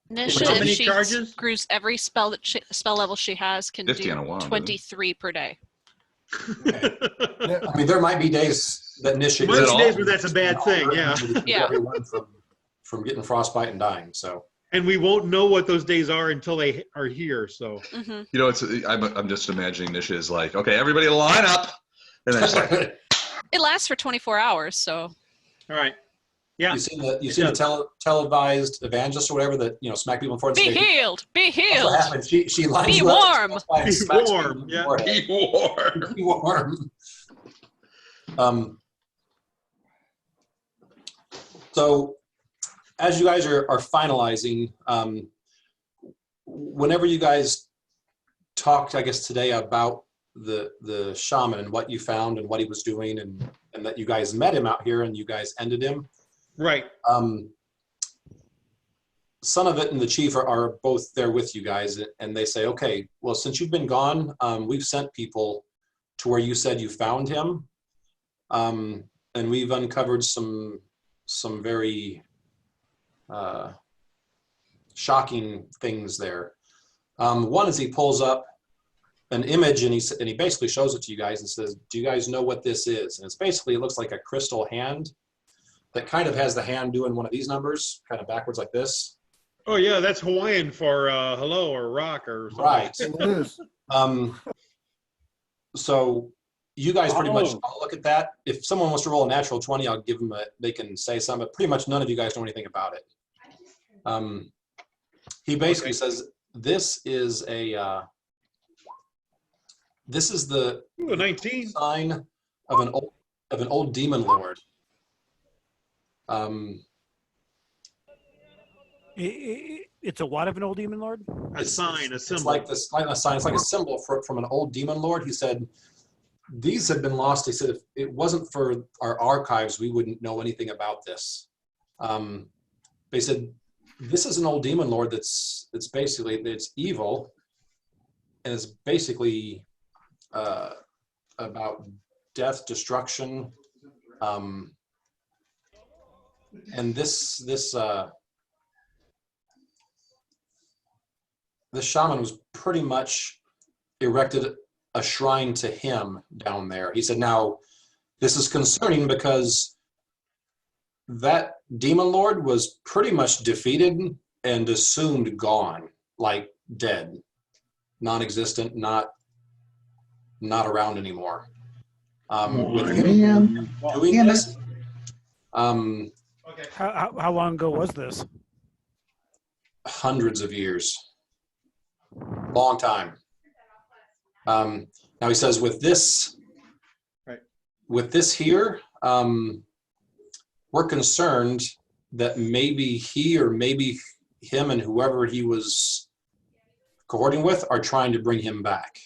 Nisha, How many if she charges? screws every spell level she has, can 50 do on a wand, 23 per day. I mean, there might be days that Nisha. There might be days where that's a bad thing. Yeah. Yeah. Everyone from getting frostbite and dying. So. And we won't know what those days are until they are here. So. Mm-hmm. I'm just imagining Nisha is like, okay, everybody line up, and then it's like, it lasts for 24 hours. So. All right. Yeah. You seen the televised evangelist or whatever that smack people in front of the Be healed. Be That's healed. what happens. She lines Be you up, warm. and smacks you in the Yeah. forehead. be warm. Be warm. So as you guys are finalizing, whenever you guys talked, I guess today, about the shaman and what you found and what he was doing, and that you guys met him out here and you guys ended him. Right. Son of It and the chief are both there with you guys, and they say, okay, well, since you've been gone, we've sent people to where you said you found him, and we've uncovered some very shocking things there. One is he pulls up an image and he basically shows it to you guys and says, do you guys know what this is? And it's basically, it looks like a crystal hand that kind of has the hand doing one of these numbers, kind of backwards like this. Oh yeah, that's Hawaiian for hello or rock or something. Right. It is. So you guys pretty much all look at that. If someone wants to roll a natural 20, I'll give them they can say something, but pretty much none of you guys know anything about it. He basically says, this is the Ooh, a 19. sign of an old demon lord. It's a what of an old demon lord? A sign, a symbol. It's like this, like a sign. It's like a symbol from an old demon lord. He said, these have been lost. He said, if it wasn't for our archives, we wouldn't know anything about this. They said, this is an old demon lord that's basically, it's evil, and it's basically about death, destruction, and this shaman was pretty much erected a shrine to him down there. He said, now, this is concerning because that demon lord was pretty much defeated and assumed gone, like dead, non-existent, not around anymore. With him doing this, How long ago was this? hundreds of years. Long time. Now he says with this here, we're concerned that maybe he or maybe him and whoever he was cohorting with are trying to bring him back.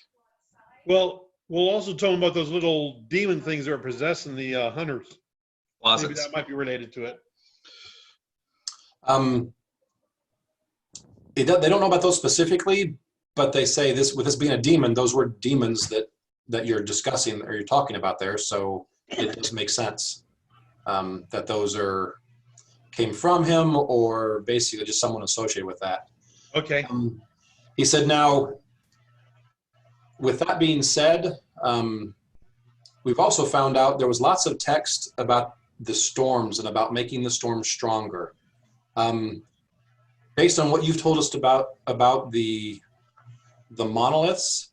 Well, we'll also tell them about those little demon things that are possessing the hunters. Closets. Maybe that might be related to it. They don't know about those specifically, but they say this, with this being a demon, those were demons that you're discussing or you're talking about there. So it does make sense that those came from him or basically just someone associated with that. Okay. He said, now, with that being said, we've also found out there was lots of text about the storms and about making the storms stronger. Based on what you've told us about the monoliths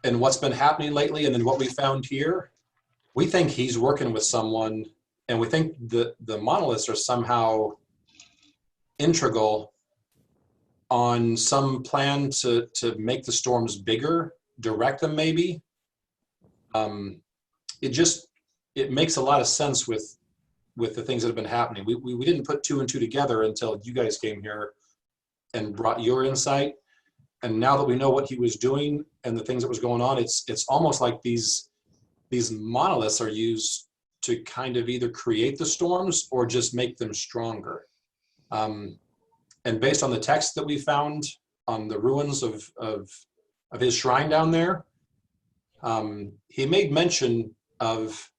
and what's been happening lately, and then what we found here, we think he's working with someone, and we think the monoliths are somehow integral on some plan to make the storms bigger, direct them maybe. It makes a lot of sense with the things that have been happening. We didn't put two and two together until you guys came here and brought your insight. And now that we know what he was doing and the things that was going on, it's almost like these monoliths are used to kind of either create the storms or just make them stronger. And based on the text that we found on the ruins of his shrine down there, he made mention of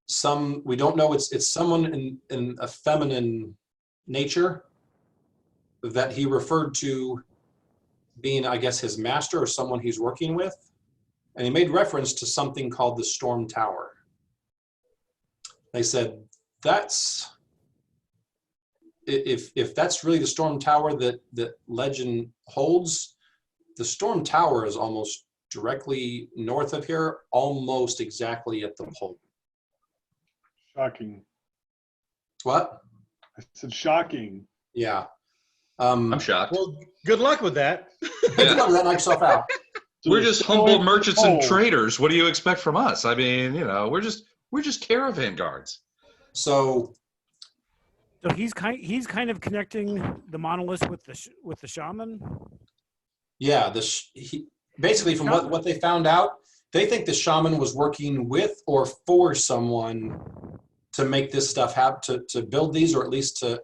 some, we don't know, it's someone in a feminine nature that he referred to being, I guess, his master or someone he's working with. And he made reference to something called the Storm Tower. They said, if that's really the Storm Tower that legend holds, the Storm Tower is almost directly north of here, almost exactly at the pole. Shocking. What? I said shocking. Yeah. I'm shocked. Well, good luck with that. Good luck with that, knock yourself out. We're just humble merchants and traders. What do you expect from us? I mean, we're just caravan guards. So he's kind of connecting the monolith with the shaman. yeah, basically from what they found out, they think the shaman was working with or for someone to make this stuff happen, to build these, or at least to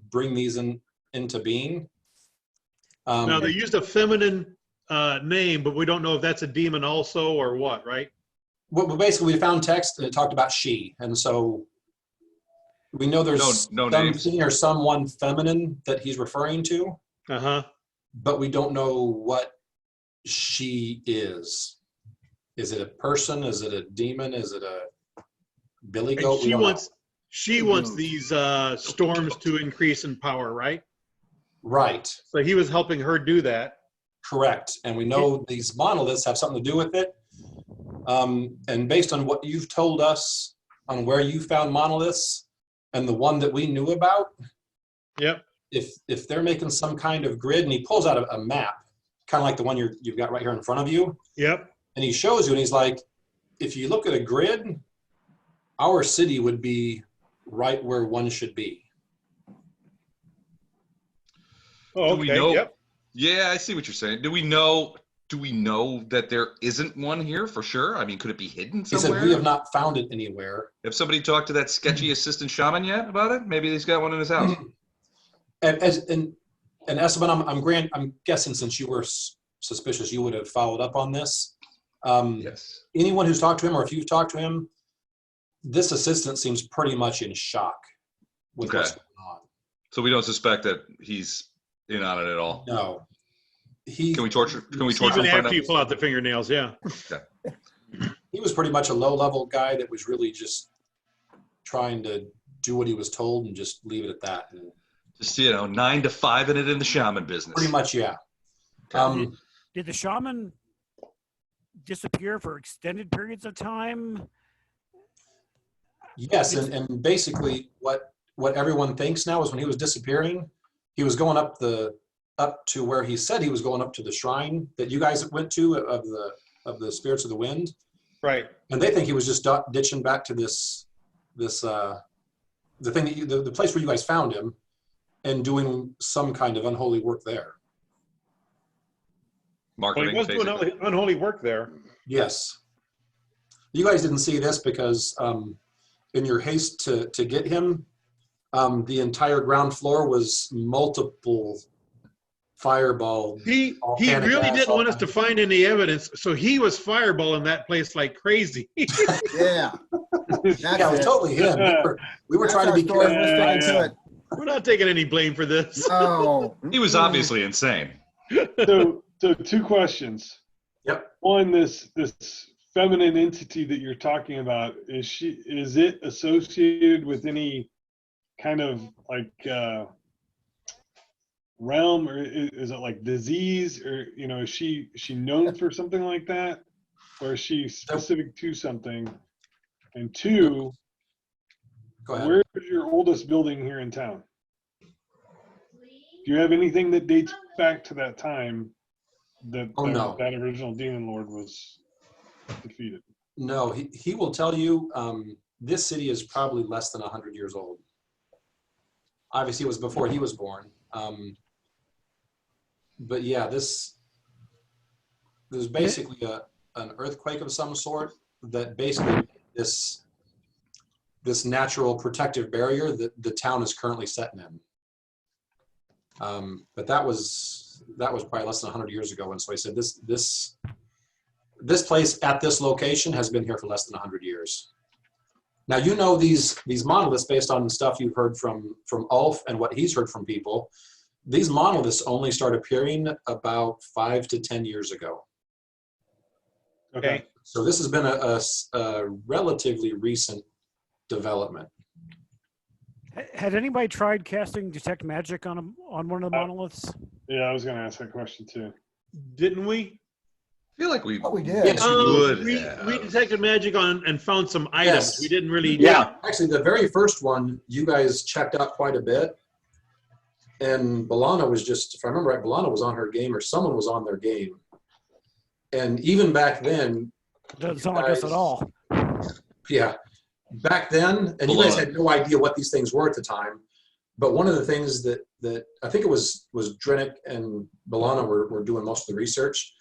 bring these into being. Now they used a feminine name, but we don't know if that's a demon also or what, right? Well, basically, we found text and it talked about she, and so we know there's No names. something or someone feminine that he's referring to, Uh-huh. but we don't know what she is. Is it a person? Is it a demon? Is it a billy And goat? We don't know. she wants these storms to increase in power, right? Right. So he was helping her do that. Correct. And we know these monoliths have something to do with it. And based on what you've told us on where you found monoliths and the one that we knew about, Yep. if they're making some kind of grid, and he pulls out a map, kind of like the one you've got right here in front of you, Yep. and he shows you, and he's like, if you look at a grid, our city would be right where one should be. Oh, Do we okay. know- Yep. Yeah, I see what you're saying. Do we know that there isn't one here for sure? I mean, could it be hidden He somewhere? said, we have not found it anywhere. Have somebody talked to that sketchy assistant shaman yet about it? Maybe he's got one in his house. And Esteban, I'm guessing since you were suspicious, you would have followed up on this. Yes. Anyone who's talked to him, or if you've talked to him, this assistant seems pretty much in shock with Okay. what's going on. So we don't suspect that he's in on it at all. No. Can we torture? Can we torture Even him? Find after you out? pull out the fingernails, yeah. He was pretty much a low-level guy that was really just trying to do what he was told and just leave it at that. And Just 9 to 5 in it in the shaman business. pretty much, yeah. Did the shaman disappear for extended periods of time? Yes, and basically what everyone thinks now is when he was disappearing, he was going up to where he said he was going up to the shrine that you guys went to of the spirits of the wind, Right. and they think he was just ditching back to this the thing that the place where you guys found him and doing some kind of unholy work there. Well, Marketing, he was doing basically. unholy work there. Yes. You guys didn't see this because in your haste to get him, the entire ground floor was multiple fireball. He Volcanic really ash, didn't all want us to find any evidence, so he was fireballing that place like crazy. Yeah. That's Yeah, it was it. totally him. We were That's trying to our be story. careful. We're sticking to it. We're not taking any blame for this. No. He was obviously insane. So two questions. Yep. One, this feminine entity that you're talking about, is it associated with any kind of like realm, or is it like disease, or is she known for something like that, or is she specific to something? And two, Go ahead. where's your oldest building here in town? Do you have anything that dates back to that time that No. that original demon lord was defeated? No, he will tell you this city is probably less than 100 years old. Obviously, it was before he was born. But yeah, there's basically an earthquake of some sort that basically this natural protective barrier that the town is currently setting in. But that was probably less than 100 years ago. And so he said this place at this location has been here for less than 100 years. Now, these monoliths, based on stuff you've heard from Ulf and what he's heard from people, these monoliths only start appearing about 5 to 10 years ago. Okay. So this has been a relatively recent development. Had anybody tried casting detect magic on one of the monoliths? Yeah, I was going to ask that question too. Didn't we? I feel like we Oh, we did. Yes, you would we have. detected magic on and found some items. Yes. We didn't really. Yeah. Actually, the very first one, you guys checked out quite a bit. And Balana was just, if I remember right, Balana was on her game, or someone was on their game. And even back then, Doesn't sound like us at all. yeah, back then, and you guys had no idea what these things were at the time. But one of the things that I think it was Drennick and Balana were doing most of the research.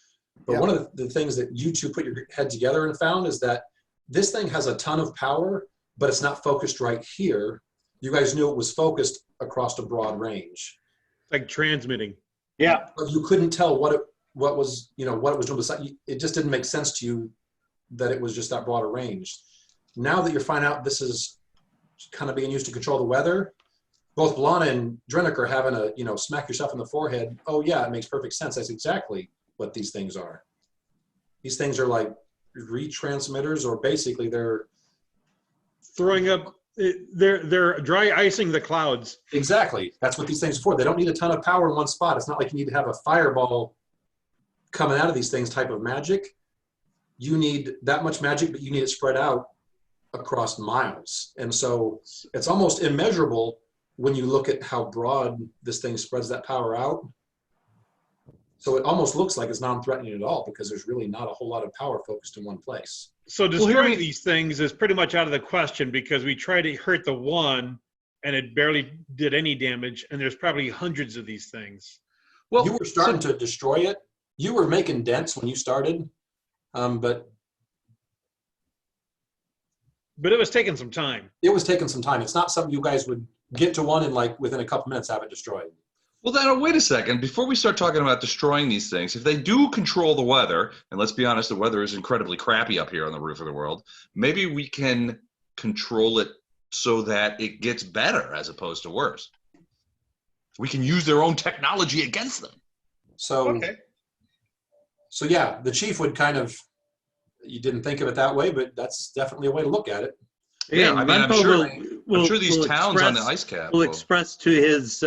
But one of the things that you two put your head together and found is that this thing has a ton of power, but it's not focused right here. You guys knew it was focused across a broad range. like transmitting. Yeah. But you couldn't tell what it was doing. It just didn't make sense to you that it was just that broad a range. Now that you're finding out this is kind of being used to control the weather, both Blana and Drennick are having a, smack yourself in the forehead. Oh yeah, it makes perfect sense. That's exactly what these things are. These things are like retransmitters, or basically they're Throwing up, they're dry icing the clouds. exactly. That's what these things are for. They don't need a ton of power in one spot. It's not like you need to have a fireball coming out of these things type of magic. You need that much magic, but you need it spread out across miles. And so it's almost immeasurable when you look at how broad this thing spreads that power out. So it almost looks like it's non-threatening at all, because there's really not a whole lot of power focused in one place. So destroying these things is pretty much out of the question, because we tried to hurt the one and it barely did any damage, and there's probably hundreds of these things. Well, You were starting to destroy it. You were making dents when you started, but it was taking some time. it was taking some time. It's not something you guys would get to one and like within a couple minutes have it destroyed. Well, then, wait a second. Before we start talking about destroying these things, if they do control the weather, and let's be honest, the weather is incredibly crappy up here on the roof of the world, maybe we can control it so that it gets better as opposed to worse. We can use their own technology against them. So, Okay. so yeah, the chief would kind of, you didn't think of it that way, but that's definitely a way to look at it. Yeah, I mean, I'm Runpo sure will these towns on the express- ice cap will will- express to his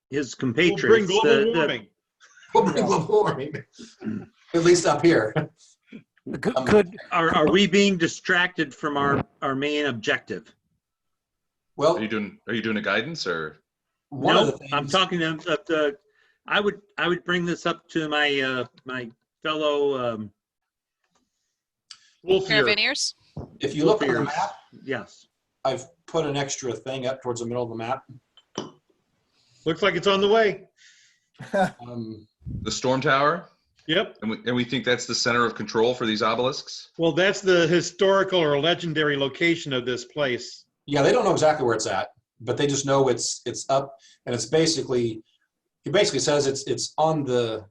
We'll bring compatriots global warming. We'll bring global warming, at least up here. Could are we being distracted from our main objective? Well, Are you doing a guidance or? one of the No, things, I'm talking to I would bring this up to my my fellow Wolf here. Caravaners? if you look on the Wolfiers. map, Yes. I've put an extra thing up towards the middle of the map. Looks like it's on the way. The storm tower, Yep. and we think that's the center of control for these obelisks. Well, that's the historical or legendary location of this place. Yeah, they don't know exactly where it's at, but they just know it's up, and it's basically, he basically says it's on the,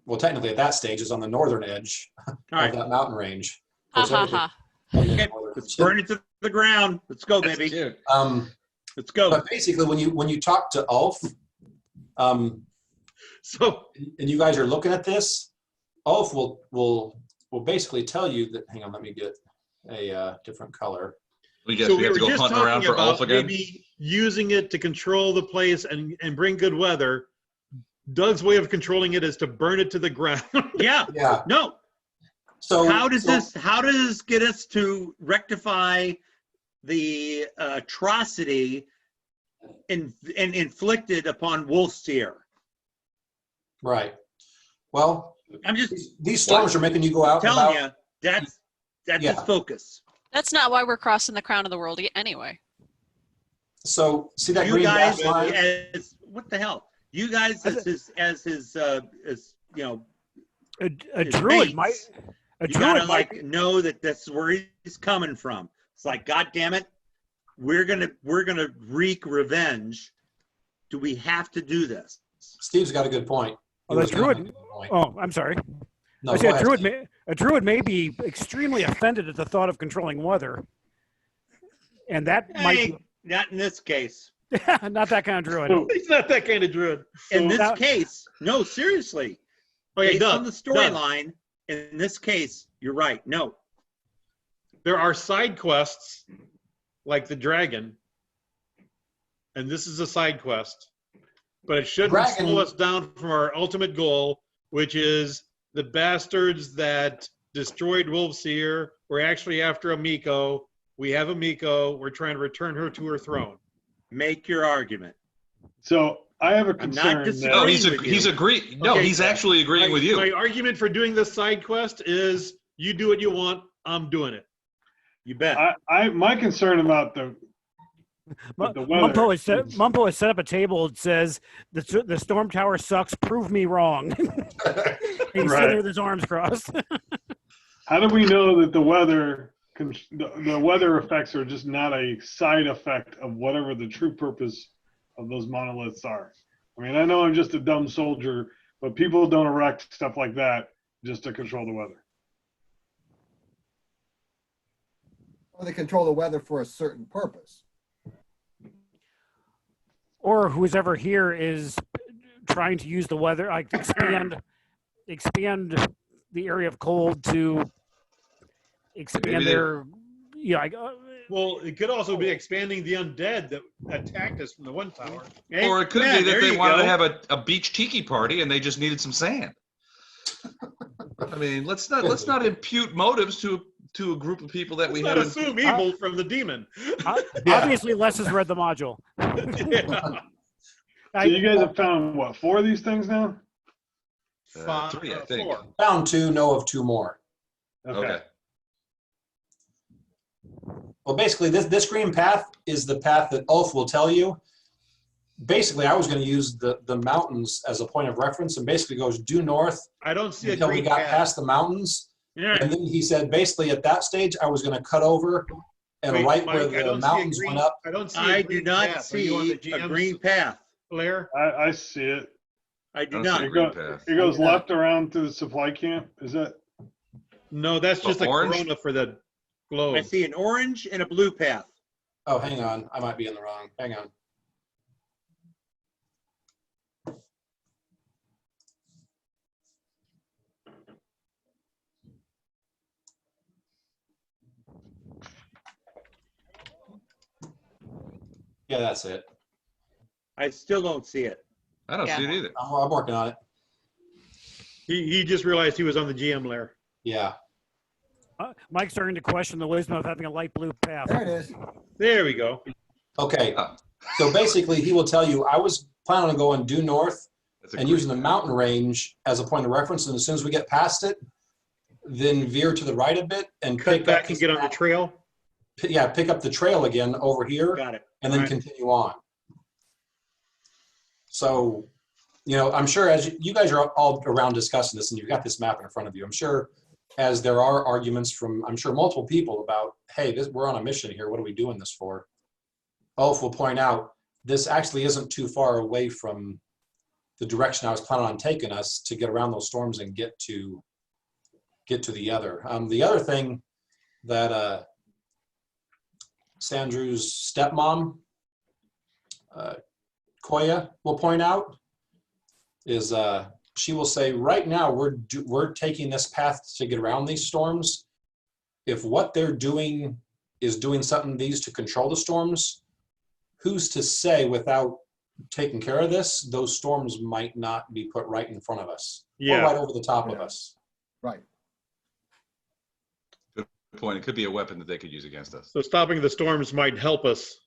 well, technically at that stage it's on the northern edge All of right. that mountain range. Ha Of course, ha ha. Okay, let's burn it to the ground. Let's go, baby. Let's go. But basically, when you talk to Ulf, So and you guys are looking at this, Ulf will basically tell you that. Hang on, let me get a different color. We guess So we have to were go just hunting around talking for Ulf about again. maybe using it to control the place and bring good weather. Doug's way of controlling it is to burn it to the ground. Yeah. Yeah. No. So How does this get us to rectify the atrocity inflicted upon Wolfsteer? Right. Well, I'm just these storms are making you go out. and telling about. you that's Yeah. his focus. That's not why we're crossing the crown of the world anyway. So see that You green guys, dash line? as what the hell? You guys, as his you know, a his druid mates, might a you gotta druid might like know that that's where he's coming from. It's like, God damn it, we're gonna wreak revenge. Do we have to do this? Steve's got a good point. Oh, He the was gonna make druid- a good point. Oh, I'm sorry. No, I go said ahead, a druid may be extremely offended at the thought of controlling weather, and that might Hey, not in this case. be, not that kind of druid. He's not that kind of druid. In this now- case, no, seriously. Okay, Based Doug, on the storyline, in this case, you're right. No. there are side quests like the dragon, and this is a side quest, but it shouldn't Dragon- slow us down from our ultimate goal, which is the bastards that destroyed Wolfseer. We're actually after a Miko. We have a Miko. We're trying to return her to her throne. Make your argument. So I have a I'm concern not that No, disagreeing with you. he's agreeing. No, Okay, he's actually agreeing with you. My argument for doing this side quest is you do what you want. I'm doing it. You bet. my concern about the weather. Mumpo has set up a table that says the storm tower sucks. Prove me wrong. He's Right. sitting with his arms crossed. How do we know that the weather effects are just not a side effect of whatever the true purpose of those monoliths are? I mean, I know I'm just a dumb soldier, but people don't erect stuff like that just to control the weather. Or they control the weather for a certain purpose. Or who's ever here is trying to use the weather, like expand the area of cold to expand their, Well, it could also be expanding the undead that attacked us from the one tower. Or it could be that they wanted to have a beach tiki party and they just needed some sand. I mean, let's not impute motives to a group of people that we Let's not haven't. assume evil from the demon. Obviously, Les has read the module. Yeah. So you guys have found, what, 4 of these things now? 3, I think. 4. Found 2, know of 2 more. Okay. Well, basically, this green path is the path that Ulf will tell you. Basically, I was going to use the mountains as a point of reference, and basically goes due north I don't see a until we green got path. past the mountains. Yeah. And then he said, basically, at that stage, I was going to cut over and Wait, right Mike, where I the don't see a mountains green- went up. I don't see. I a do green not path. Are you on see the a GM's green path. Blair? I see it. I do I don't not. see a It, green go, path. it goes left around to the supply camp. Is that? No, that's just a orange? corona for the globe. I see an orange and a blue path. Oh, hang on. I might be in the wrong. Hang on. Yeah, that's it. I still don't see it. I don't see it either. I'm working on it. He just realized he was on the GM layer. Yeah. Mike's starting to question the wisdom of having a light blue path. There it is. There we go. Okay. So basically, he will tell you, I was planning on going due north That's a and green using the mountain range as a point of reference. And as soon as we get past it, then veer to the right a bit and Cut pick back up and this get on the map. trail. Yeah, pick up the trail again over here Got it. and then All right. continue on. So, I'm sure as you guys are all around discussing this and you've got this map in front of you, I'm sure as there are arguments from, I'm sure, multiple people about, hey, we're on a mission here. What are we doing this for? Ulf will point out, this actually isn't too far away from the direction I was planning on taking us to get around those storms and get to the other. The other thing that Sandrew's stepmom, Koya, will point out is she will say, right now we're taking this path to get around these storms. If what they're doing is doing something these to control the storms, who's to say without taking care of this, those storms might not be put right in front of us or right over the top of us. Right. Good point. It could be a weapon that they could use against us. So stopping the storms might help us.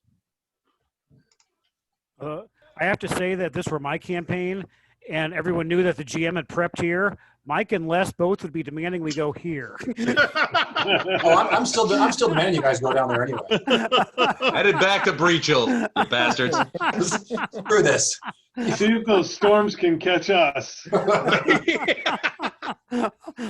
I have to say that this were my campaign, and everyone knew that the GM had prepped here. Mike and Les both would be demanding we go here. Oh, I'm still demanding you guys go down there anyway. Headed back to Breachill, you bastards. Screw this. See if those storms can catch us.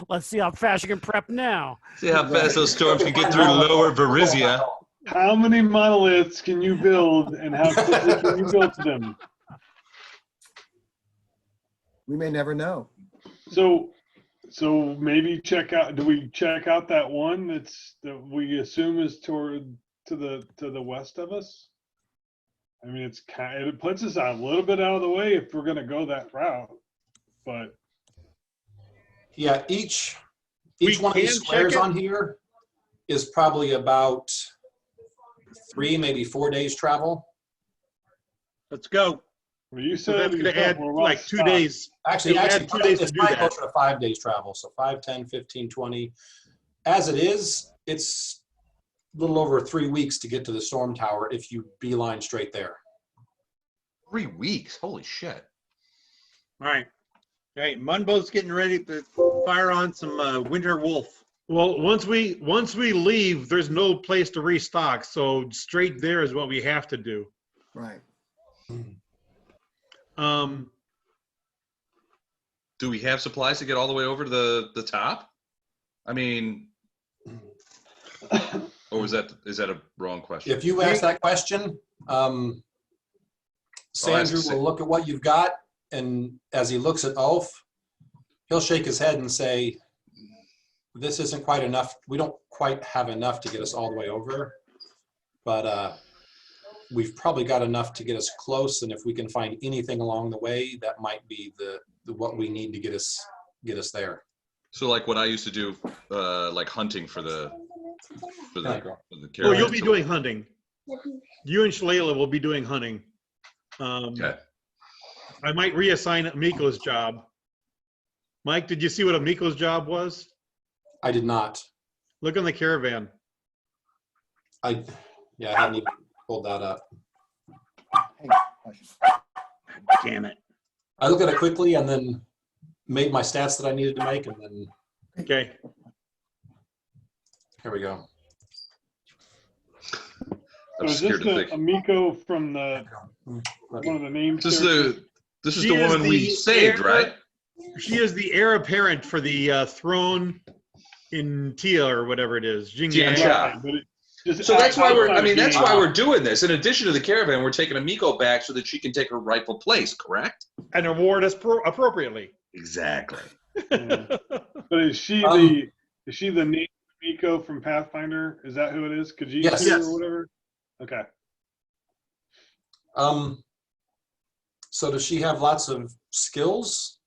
Let's see how fast you can prep now. See how fast those storms can get through lower Varizia. How many monoliths can you build and how quickly can you build them? We may never know. So maybe do we check out that one that we assume is to the west of us? I mean, it puts us out a little bit out of the way if we're going to go that route, but Yeah, each We one of these can check squares it. on here is probably about 3, maybe 4 days travel. Let's go. well, you So said that's going to yourself add we're well like 2 stocked. days. Actually, It'll add 2 days to it's do probably that. closer to 5 days travel. So 5, 10, 15, 20. As it is, it's a little over 3 weeks to get to the storm tower if you beeline straight there. 3 weeks. Holy shit. All right. All right. Munbo's getting ready to fire on some Winter Wolf. Well, once we leave, there's no place to restock. So straight there is what we have to do. Right. Do we have supplies to get all the way over to the top? I mean, or is that a wrong question? If you ask that question, Sandra will look at what you've got, and as he looks at Ulf, he'll shake his head and say, this isn't quite enough. We don't quite have enough to get us all the way over, but we've probably got enough to get us close, and if we can find anything along the way, that might be the what we need to get us there. So like what I used to do, like hunting for the caravan. Oh, you'll be doing hunting. You and Shalala will be doing hunting. Okay. I might reassign Miko's job. Mike, did you see what Miko's job was? I did not. Look on the caravan. I hadn't even pulled that up. Damn it. I looked at it quickly and then made my stats that I needed to make, and then Okay. here we go. So is this the Amico from the one of the names? This is the woman we saved, right? She is the heir apparent for the throne in Tia or whatever it is. Tien Xha. So that's why that's why we're doing this. In addition to the caravan, we're taking Amico back so that she can take her rightful place, correct? And reward us appropriately. Exactly. Yeah. But is she the named Amico from Pathfinder? Is that who it is? Could you see her or whatever? Okay. So does she have lots of skills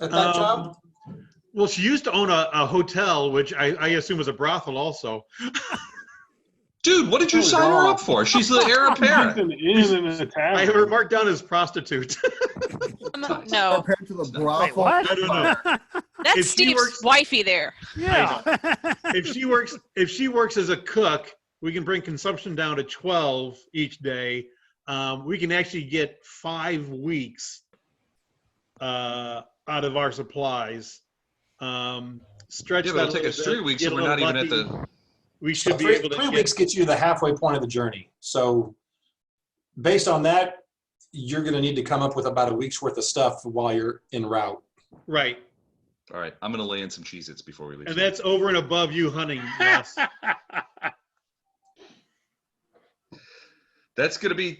at that job? Well, she used to own a hotel, which I assume was a brothel also. Dude, what did you sign her up for? She's the heir apparent. I have her marked down as prostitute. No. Compared to the brothel. I don't know. That's Steve's wifey there. Yeah. If she works as a cook, we can bring consumption down to 12 each day. We can actually get 5 weeks out of our supplies. Stretch yeah, that it'll take us 3 weeks, and we're not even at the. We should be able to. 3 weeks gets you to the halfway point of the journey. So, based on that, you're going to need to come up with about a week's worth of stuff while you're en route. Right. All right, I'm going to lay in some Cheez-Its before we leave. And that's over and above you hunting. Yes. That's gonna be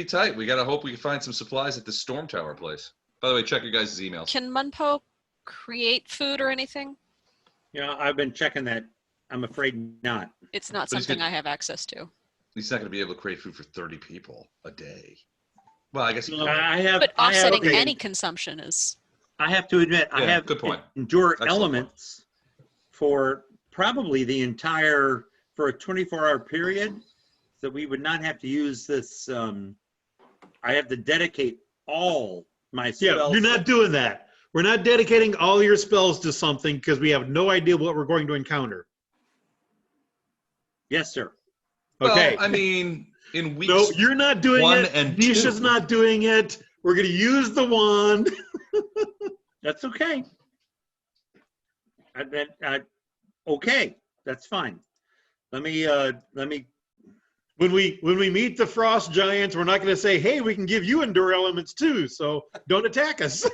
tight. We gotta hope we can find some supplies at the Storm Tower place. By the way, check your guys' emails. Can Munpo create food or anything? Yeah, I've been checking that. I'm afraid not. It's not something I have access to. He's not gonna be able to create food for 30 people a day. Well, I guess he But offsetting any consumption is. I have to admit, I have good point. Endure Excellent elements for probably the entire for a 24-hour period. So we would not have to use this. I have to dedicate all my spells. Yeah, you're not doing that. We're not dedicating all your spells to something because we have no idea what we're going to encounter. Yes, sir. Okay. Well, I mean, in weeks. No, you're not doing 1 it. and Nisha's 2. not doing it. We're going to use the wand. That's okay. Okay, that's fine. Let me. When we meet the frost giants, we're not going to say, "Hey, we can give you endure elements too." So don't attack us.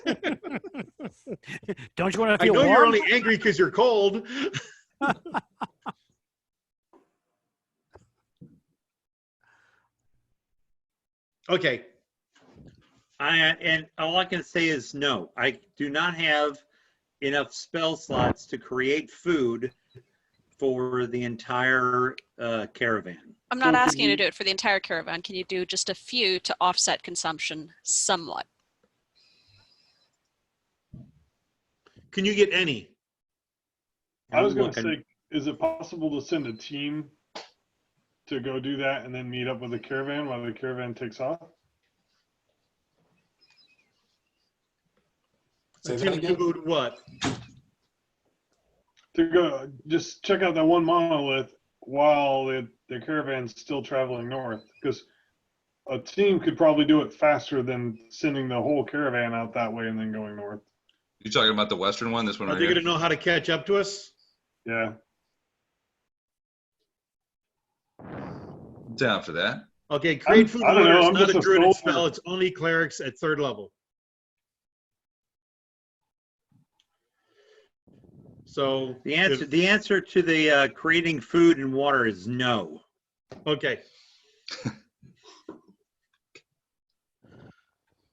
Don't you want to I feel know warm? you're only angry because you're cold. Okay. And all I can say is no. I do not have enough spell slots to create food for the entire caravan. I'm not asking you to do it for the entire caravan. Can you do just a few to offset consumption somewhat? Can you get any? I was going to say, is it possible to send a team to go do that and then meet up with the caravan while the caravan takes off? What? To go just check out that one monolith while the caravan's still traveling north, because a team could probably do it faster than sending the whole caravan out that way and then going north. You talking about the western one? This one Are right they here? going to know how to catch up to us? Yeah. Down for that. Okay, create food I don't water know, is I'm not just a a druid soldier. spell. It's only clerics at 3rd level. So The answer to the creating food and water is no. Okay.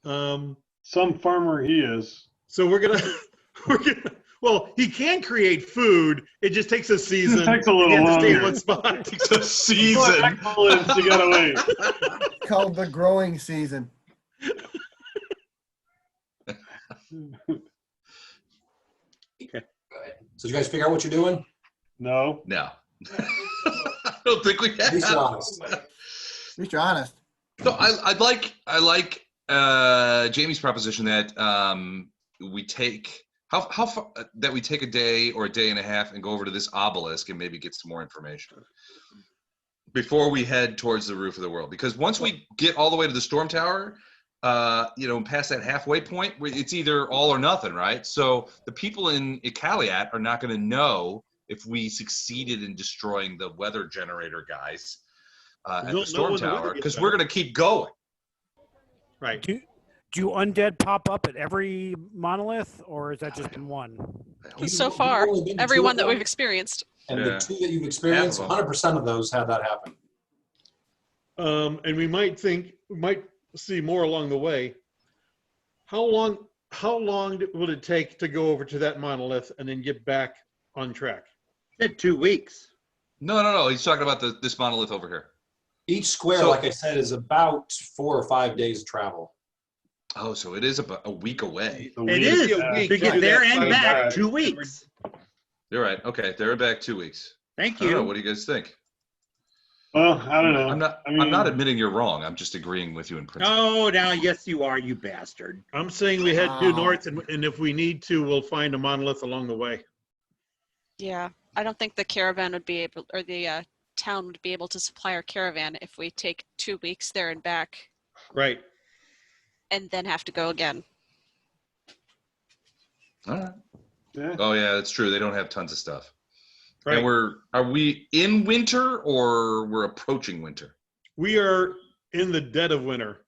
Some farmer he is. So we're gonna well, he can create food. It just takes a season. It takes a and little you have to stay in longer. one spot. It's a season. You gotta wait. Called the growing season. So did you guys figure out what you're doing? No. No. I don't think we At least you're have. honest. At least you're honest. So I like Jamie's proposition that we take how far that we take a day or a day and a half and go over to this obelisk and maybe get some more information before we head towards the roof of the world. Because once we get all the way to the storm tower, past that halfway point, it's either all or nothing, right? So the people in Iqaliat are not going to know if we succeeded in destroying the weather generator guys at the storm tower, because we're going to keep going. Right. Do undead pop up at every monolith, or is that just in one? So far, every one that we've experienced. And Yeah. the two that you've experienced, Half of them. 100% of those had that happen. And we might see more along the way. How long will it take to go over to that monolith and then get back on track? Said 2 weeks. No. He's talking about this monolith over here. Each square, So- like I said, is about 4 or 5 days of travel. Oh, so it is about a week away. It is. To get there and back, 2 weeks. You're right. Okay, they're back 2 weeks. Thank I don't know. you. What do you guys think? Well, I don't know. I'm not admitting you're wrong. I'm just agreeing with you in principle. Oh, now, yes, you are, you bastard. I'm saying we head due Wow. north, and if we need to, we'll find a monolith along the way. Yeah, I don't think the caravan would be able, or the town would be able to supply our caravan if we take 2 weeks there and back Right. and then have to go again. All right. Yeah. Oh yeah, that's true. They don't have tons of stuff. Right. And are we in winter or we're approaching winter? We are in the dead of winter.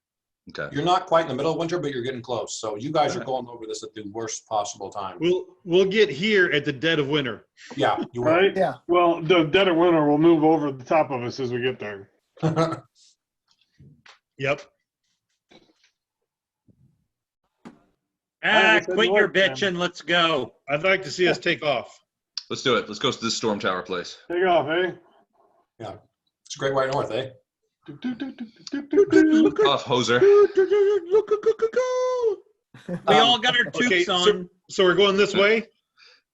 Okay. You're not quite in the middle of winter, but you're getting close. So you guys are going over this at the worst possible time. We'll get here at the dead of winter. Yeah, you will. Right? Yeah. Well, the dead of winter will move over the top of us as we get there. Yep. I said Quit your what, man? bitching. Let's go. I'd like to see us take off. Let's do it. Let's go to this storm tower place. Take off, eh? Yeah. It's a great white north, eh? Off, hoser. We all got our toques Okay, on. so we're going this way?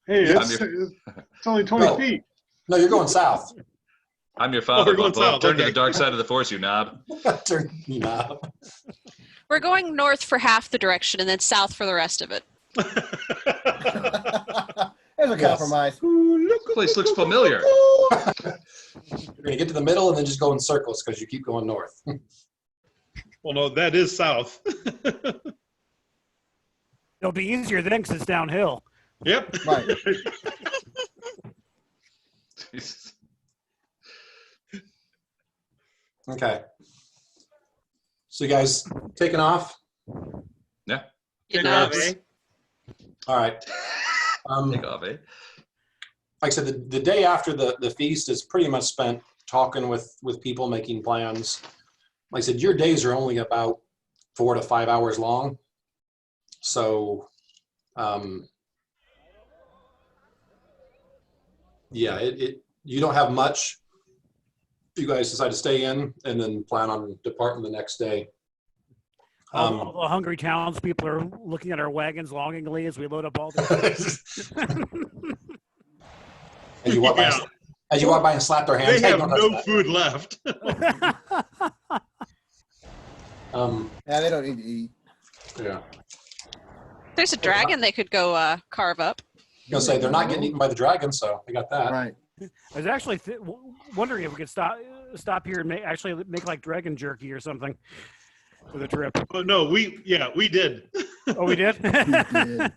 Hey, Yes. it's only 20 No. feet. No, you're going south. I'm your father. we're going Bobo. south, Turn to okay. the dark side of the force, you knob. Turn me knob. We're going north for half the direction and then south for the rest of it. There's a Yes. compromise. This place looks familiar. You're going to get to the middle and then just go in circles because you keep going north. Well, no, that is south. It'll be easier then because it's downhill. Yep. Right. Jesus. Okay. So you guys taking off? You Take know, off, eh? All right. Take off, eh? Like I said, the day after the feast is pretty much spent talking with people, making plans. Like I said, your days are only about 4 to 5 hours long. So, yeah, you don't have much. You guys decide to stay in and then plan on departing the next day. All the hungry townspeople are looking at our wagons longingly as we load up all the. As you walk by, as you walk by and slap their hands. They "Hey, have don't touch no that." food left. Yeah, they don't need to eat. Yeah. there's a dragon they could go carve up. I was gonna say they're not getting eaten by the dragon, so they got that. Right. I was actually wondering if we could stop here and actually make like dragon jerky or something for the trip. Oh, no, we did. Oh, we did? Yeah.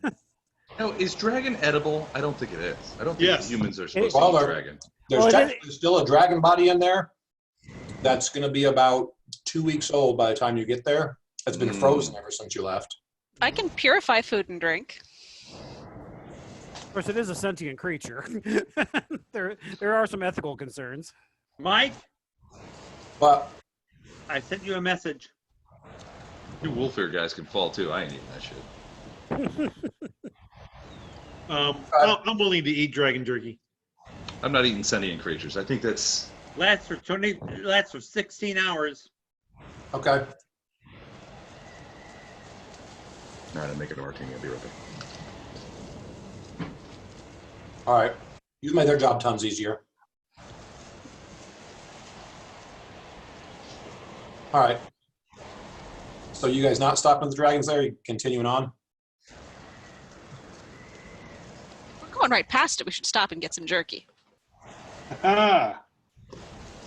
No, is dragon edible? I don't think it is. I don't think Yes. humans are supposed Well, to eat they're- dragon. There's Well, technically still a dragon body in there that's going to be about 2 weeks old by the time you get there. It's been frozen ever since you left. I can purify food and drink. Of course, it is a sentient creature. there are some ethical concerns. Mike, But I sent you a message. You wolf ear guys can fall too. I ain't eating that shit. I'm willing to eat dragon jerky. I'm not eating sentient creatures. I think that's Lasts for 16 hours. Okay. all right. I'm making a martini. I'll be right back. All right. You've made their job tons easier. All right. So you guys not stopping at the dragons there? You continuing on? We're going right past it. We should stop and get some jerky. Ah,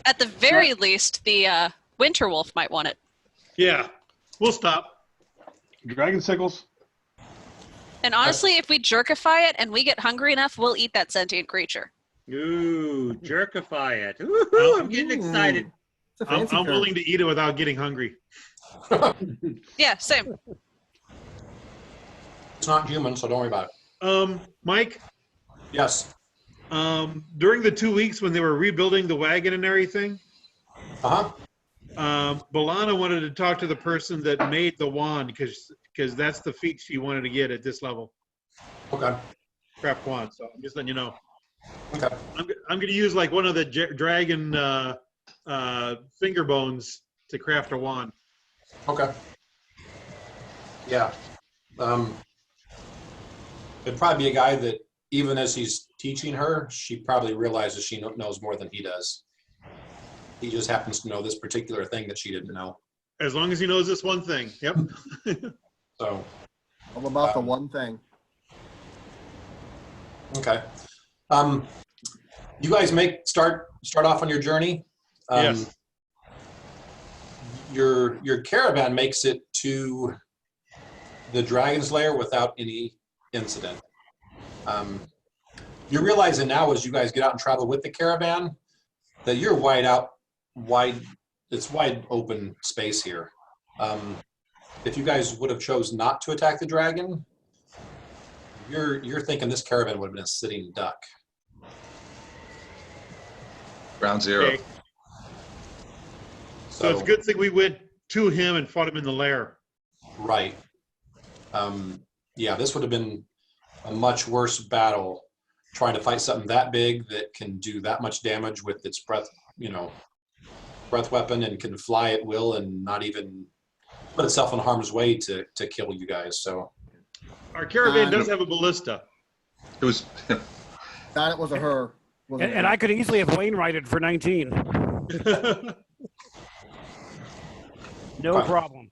At the very least, the winter wolf might want it. Yeah, we'll stop. dragon sickles. And honestly, if we jerkify it and we get hungry enough, we'll eat that sentient creature. Ooh, jerkify it. Ooh, I'm getting excited. It's a I'm fancy term. willing to eat it without getting hungry. Yeah, same. It's not human, so don't worry about it. Mike, Yes. during the 2 weeks when they were rebuilding the wagon and everything, Uh-huh. Balana wanted to talk to the person that made the wand because that's the feat she wanted to get at this level. Okay. Craft wand. So I'm just letting you know. Okay. I'm going to use like one of the dragon finger bones to craft a wand. Okay. Yeah. It'd probably be a guy that even as he's teaching her, she probably realizes she knows more than he does. He just happens to know this particular thing that she didn't know. As long as he knows this one thing. Yep. So, All about the one thing. okay. You guys start off on your journey. Yes. Your caravan makes it to the dragon's lair without any incident. You're realizing now as you guys get out and travel with the caravan that you're it's wide open space here. If you guys would have chose not to attack the dragon, you're thinking this caravan would have been a sitting duck. Ground zero. Okay. So it's a good thing we went to him and fought him in the lair. Right. Yeah, this would have been a much worse battle trying to fight something that big that can do that much damage with its breath weapon and can fly at will and not even put itself in harm's way to kill you guys. So Our caravan does have a ballista. It was. Thought it was a her. Wasn't And it? I could easily have Wainwrighted for 19. No Okay. problem.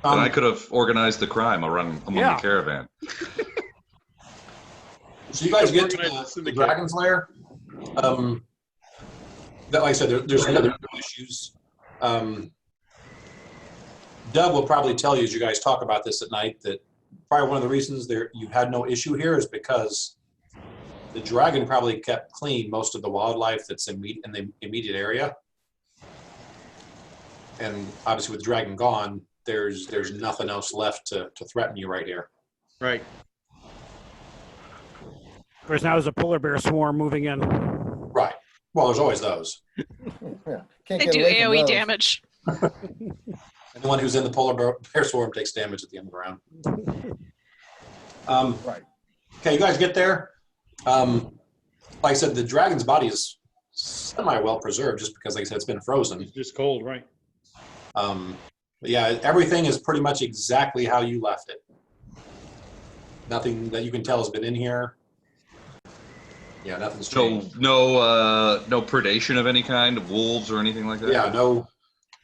And I could have organized the crime among Yeah. the caravan. So you guys get to Organize the the syndicate. dragon's lair. That, like I said, there's other issues. Doug will probably tell you as you guys talk about this at night that probably one of the reasons you had no issue here is because the dragon probably kept clean most of the wildlife that's in the immediate area. And obviously with the dragon gone, there's nothing else left to threaten you right here. Right. Of course, now there's a polar bear swarm moving in. Right. Well, there's always those. Yeah. Can't They get do away from AoE those. damage. Anyone who's in the polar bear swarm takes damage at the end of the round. Right. Okay, you guys get there. Like I said, the dragon's body is semi-well preserved just because, like I said, it's been frozen. It's just cold, right? But yeah, everything is pretty much exactly how you left it. Nothing that you can tell has been in here. Yeah, nothing's So changed. no predation of any kind, wolves or anything like that. Yeah, no.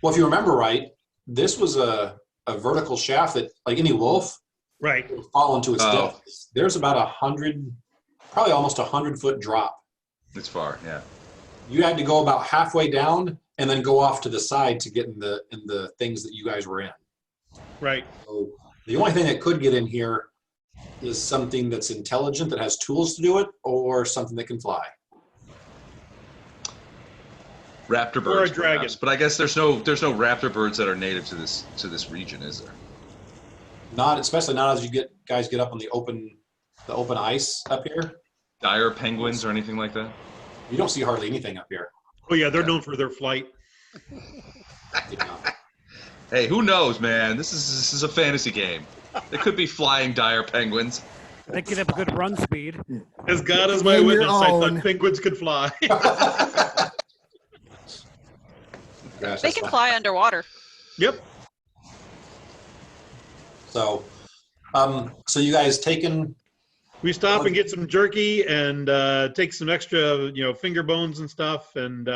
Well, if you remember right, this was a vertical shaft that, like any wolf, Right. would fall into its Oh. death. There's about 100, probably almost 100-foot drop. It's far. Yeah. You had to go about halfway down and then go off to the side to get in the things that you guys were in. Right. So the only thing that could get in here is something that's intelligent that has tools to do it, or something that can fly. Raptor Or a birds, dragon. perhaps. But I guess there's no raptor birds that are native to this region, is there? Especially not as you guys get up on the open ice up here. Dire penguins or anything like that? You don't see hardly anything up here. Oh yeah, they're known for their flight. You know. Hey, who knows, man? This is a fantasy game. It could be flying dire penguins. They could have a good run speed. As God is my Name your witness, I own. thought penguins could fly. Gosh, They that's can fine. fly underwater. Yep. So, so you guys taking? We stop and get some jerky and take some extra, finger bones and stuff, and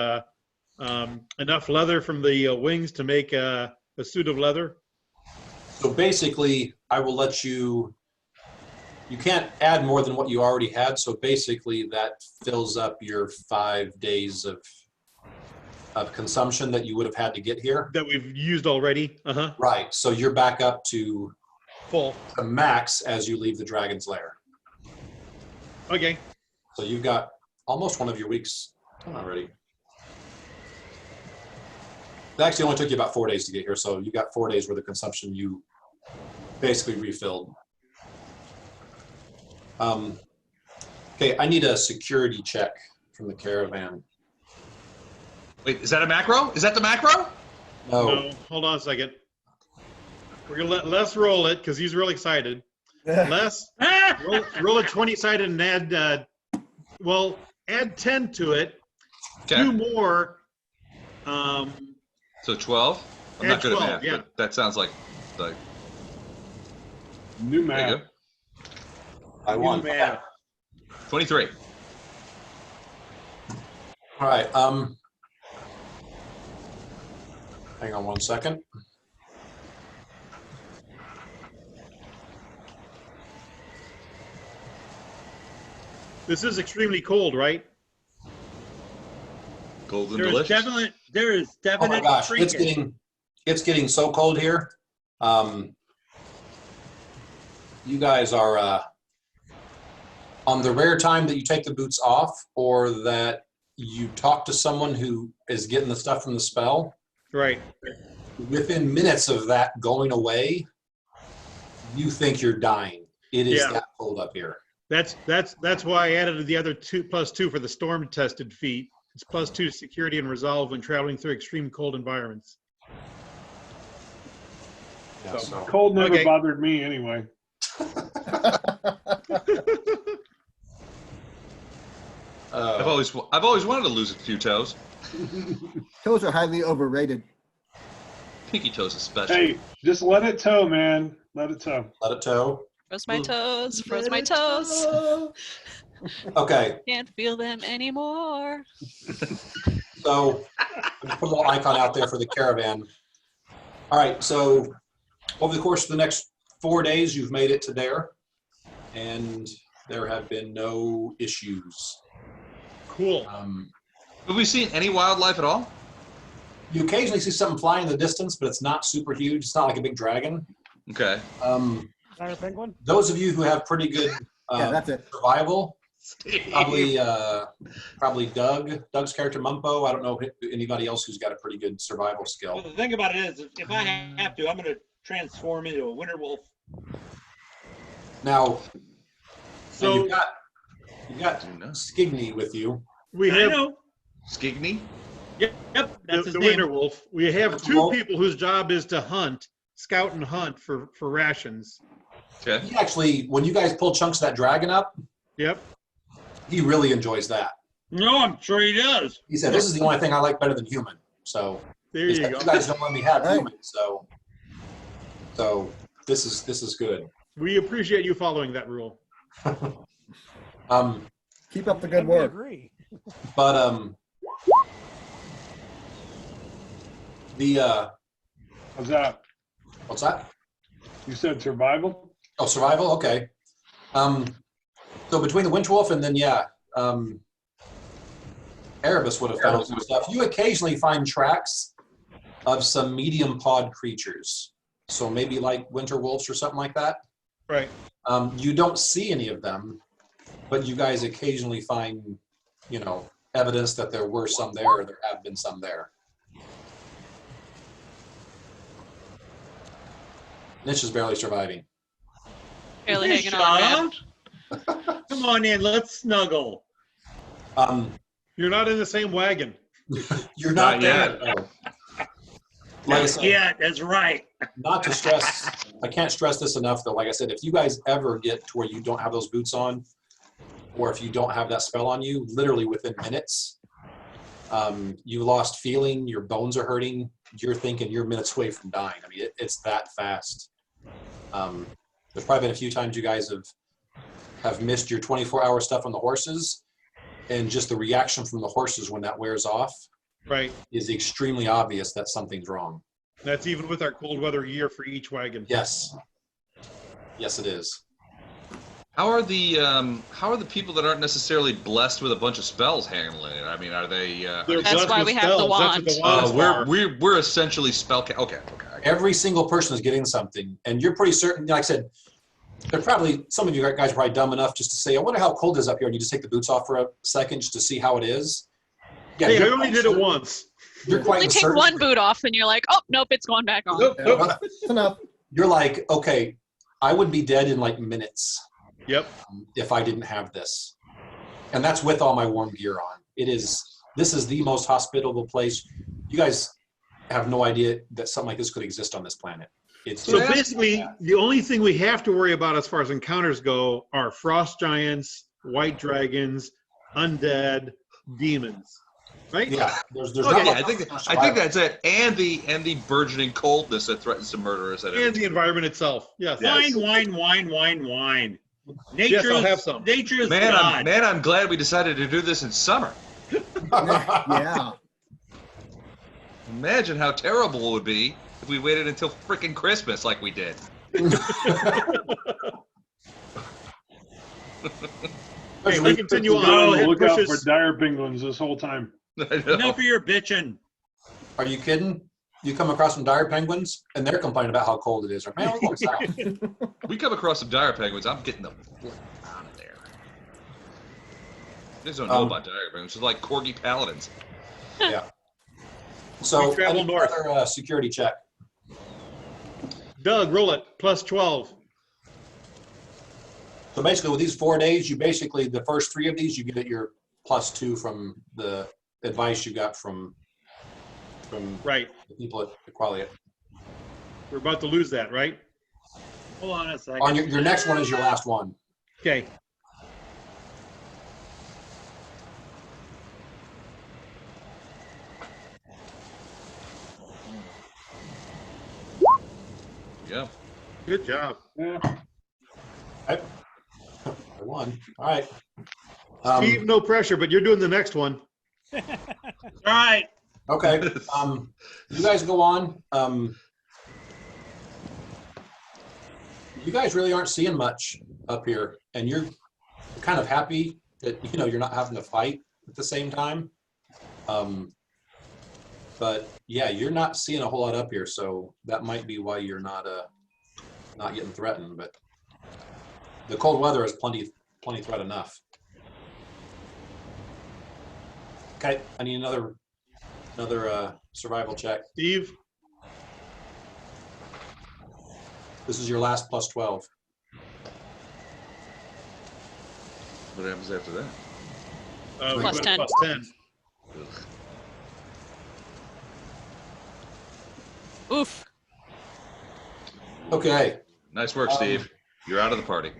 enough leather from the wings to make a suit of leather. So basically, I will let you. You can't add more than what you already had. So basically, that fills up your 5 days of consumption that you would have had to get here. That we've used already. Uh-huh. Right. So you're back up to Full. the max as you leave the dragon's lair. Okay. So you've got almost one of your weeks done already. It actually only took you about 4 days to get here, so you got 4 days worth of consumption you basically refilled. Okay, I need a security check from the caravan. Wait, is that a macro? Is that the macro? No. Hold on a second. We're going to let Les roll it because he's real excited. Les, roll a 20-sided and add, add 10 to it. Okay. 2 more. So 12? I'm Add not good 12, at math, yeah. but that sounds like New there you map. go. I won. Man. 23. All right. Hang on 1 second. This is extremely cold, right? Golden There is delicious. Oh my gosh, freaking. it's getting so cold here. You guys are on the rare time that you take the boots off or that you talk to someone who is getting the stuff from the spell. Right. Within minutes of that going away, you think you're dying. It is Yeah. that cold up here. That's why I added the other +2 for the storm-tested feat. It's +2 to security and resolve when traveling through extreme cold environments. Yeah, so- Cold never Okay. bothered me anyway. I've always wanted to lose a few toes. Toes are highly overrated. Pinky toes especially. Hey, just let it tow, man. Let it tow. Let it tow. Froze my toes. Froze my toes. Okay, Can't feel them anymore. so I'm gonna put a little icon out there for the caravan. All right, so over the course of the next 4 days, you've made it to there, and there have been no issues. Cool. Have we seen any wildlife at all? You occasionally see something flying in the distance, but it's not super huge. It's not like a big dragon. Okay. Fire penguin? Those of you who have pretty good Yeah, that's it. survival, probably Doug's character Mumpo. I don't know anybody else who's got a pretty good survival Well, skill. the thing about it is, if I have to, I'm going to transform into a winter wolf. Now, So you've got Skigny with you. we I have know. Skigny? Yep, that's his the name. winter wolf. We have That's 2 wolf. people whose job is to scout and hunt for rations. Okay. He actually, when you guys pull chunks of that dragon up, Yep. he really enjoys that. No, I'm sure he does. He said, "This is the only thing I like better than human." So There he you said, go. you guys don't let me have Right. human, so this is good. We appreciate you following that rule. Keep up the I good would work. agree. But How's that? what's that? You said survival? Oh, survival. Okay. So between the winch wolf and then Erebus would have found some stuff. You occasionally find tracks of some medium pawed creatures. So maybe like winter wolves or something like that. Right. You don't see any of them, but you guys occasionally find, evidence that there were some there or there have been some there. Niche is barely surviving. Barely Hey, hanging on, man. Sean. Come on in, let's snuggle. Um, You're not in the same wagon. you're not Not yet. there. like I said, Yeah, that's right. not to stress, I can't stress this enough though. Like I said, if you guys ever get to where you don't have those boots on, or if you don't have that spell on you, literally within minutes, you lost feeling, your bones are hurting, you're thinking you're minutes away from dying. I mean, it's that fast. There's probably been a few times you guys have missed your 24-hour stuff on the horses, and just the reaction from the horses when that wears off Right. is extremely obvious that something's wrong. That's even with our cold weather gear for each wagon. Yes. Yes, it is. How are the people that aren't necessarily blessed with a bunch of spells handling it? I mean, are they? They're That's blessed why with we have the spells. That's what the wand. wands are. We're essentially okay. Every single person is getting something, and you're pretty certain. Like I said, they're probably, some of you guys are probably dumb enough just to say, "I wonder how cold it is up here," and you just take the boots off for a second just to see how it is. Yeah, Hey, I you're only quite did it certain- once. You're quite Only take certain. one boot off and you're like, oh, nope, it's going back on. Nope, nope. That's enough. You're like, okay, I would be dead in like minutes Yep. if I didn't have this, and that's with all my warm gear on. This is the most hospitable place. You guys have no idea that something like this could exist on this planet. It's So Yeah. basically, the only thing we have to worry about as far as encounters go are frost giants, white dragons, undead, demons. Right? yeah. There's Okay, not I think that's it, and the burgeoning coldness that threatens to murder us. And the environment itself. Yes. Wine, wine, wine, wine, wine. Yes, I'll have some. Nature is Man, God. I'm glad we decided to do this in summer. Yeah. Imagine how terrible it would be if we waited until freaking Christmas like we did. Okay, we continue on. Oh, Head look out for pushes. dire penguins this whole time. I know. Enough of your bitching. Are you kidding? You come across some dire penguins, and they're complaining about how cold it is. Like, man, we're going south. We come across some dire penguins, I'm getting the flip out of there. You guys don't know about dire penguins. They're like corgi paladins. Yeah. So, We travel I need north. another security check. Doug, roll it. Plus 12. So basically, with these 4 days, you basically, the first 3 of these, you get your +2 from the advice you got from Right. the people at Iqaliat. We're about to lose that, right? Hold on a second. On your next one is your last one. Okay. Yeah. Good job. Yeah. I won. All right. Steve, no pressure, but you're doing the next one. All right. Okay. You guys go on. You guys really aren't seeing much up here, and you're kind of happy that you're not having to fight at the same time. But yeah, you're not seeing a whole lot up here, so that might be why you're not getting threatened. But the cold weather is plenty threat enough. Okay, I need another survival check. Steve, This is your last +12. What happens after that? we Plus got 10. plus 10. Ugh. Oof. Okay. Nice work, Steve. You're out of the party.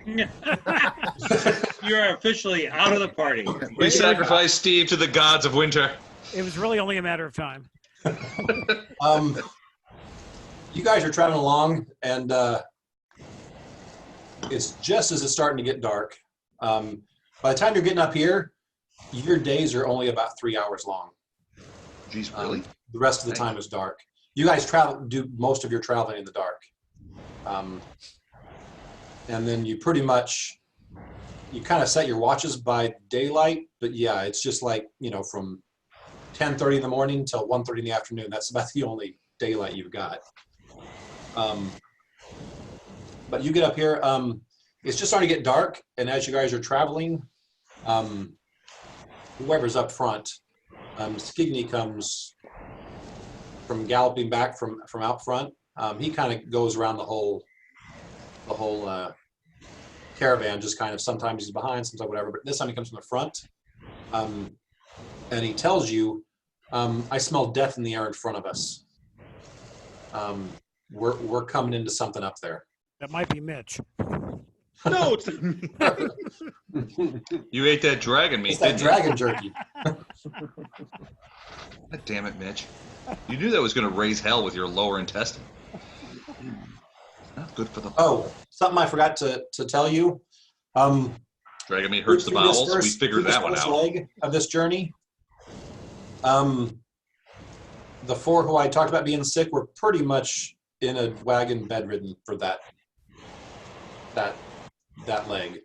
You're officially out of the party. We sacrifice Steve to the gods of winter. It was really only a matter of time. You guys are traveling along, and it's just as it's starting to get dark. By the time you're getting up here, your days are only about 3 hours long. Jeez, really? The rest of the time is dark. You guys do most of your traveling in the dark. And then you pretty much, you kind of set your watches by daylight, but yeah, it's just like, from 10:30 in the morning till 1:30 in the afternoon. That's about the only daylight you've got. But you get up here, it's just starting to get dark, and as you guys are traveling, whoever's up front, Skigny comes from galloping back from out front. He kind of goes around the whole caravan, just kind of, sometimes he's behind, sometimes whatever, but this time he comes from the front, and he tells you, I smell death in the air in front of us. we're coming into something up there. That might be Mitch. No, it's You ate that dragon meat, It's that didn't you? dragon jerky. God damn it, Mitch. You knew that was going to raise hell with your lower intestine. Not good for the... Oh, something I forgot to tell you. Dragon meat hurts the Through this bowels. We first- figured through this that one first out. leg of this journey, the 4 who I talked about being sick were pretty much in a wagon bedridden for that leg.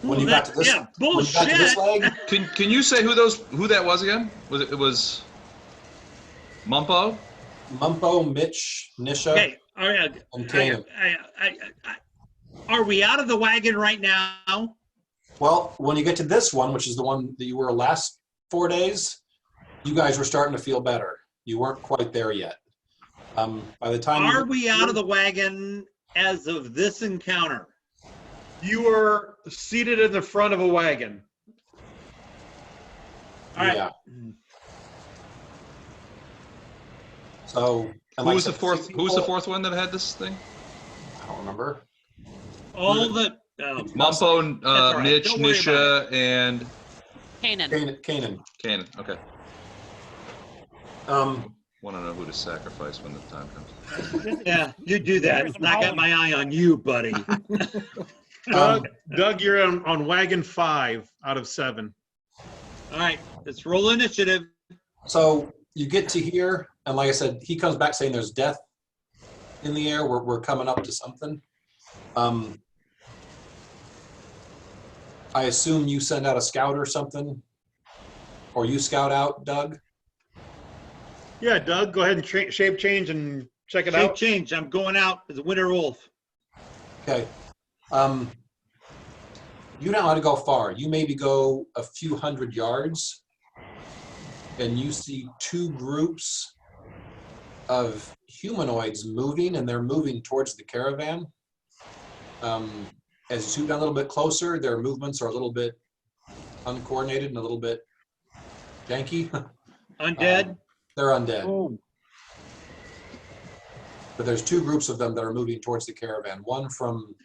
When you got to this, yeah, when you got to this bullshit. leg, Can you say who that was again? It was Mumpo? Mumpo, Mitch, Nisha, Okay, all right. and Kanan. Are we out of the wagon right now? Well, when you get to this one, which is the one that you were last 4 days, you guys were starting to feel better. You weren't quite there yet. By the time Are we out of the wagon as of this encounter? you are seated in the front of a wagon. All right. Yeah. So, and Who like I was the said, fourth? six Who was the people- fourth one that had this thing? I don't remember. All the Mumpo, all right. Mitch, Don't worry Nisha, and Kanan. Kanan. Kanan. Okay. Want to know who to sacrifice when the time comes. yeah, you do that. I got my eye on you, buddy. Doug, you're on wagon 5 out of 7. All right, let's roll initiative. So you get to here, and like I said, he comes back saying there's death in the air. We're coming up to something. I assume you send out a scout or something, or you scout out, Doug. Yeah, Doug, go ahead and shape change and check it Shape out. change. I'm going out as a winter wolf. Okay. You know how to go far. You maybe go a few hundred yards, and you see 2 groups of humanoids moving, and they're moving towards the caravan. As you zoom down a little bit closer, their movements are a little bit uncoordinated and a little bit janky. Undead. They're undead. Oh. But there's 2 groups of them that are moving towards the caravan. One from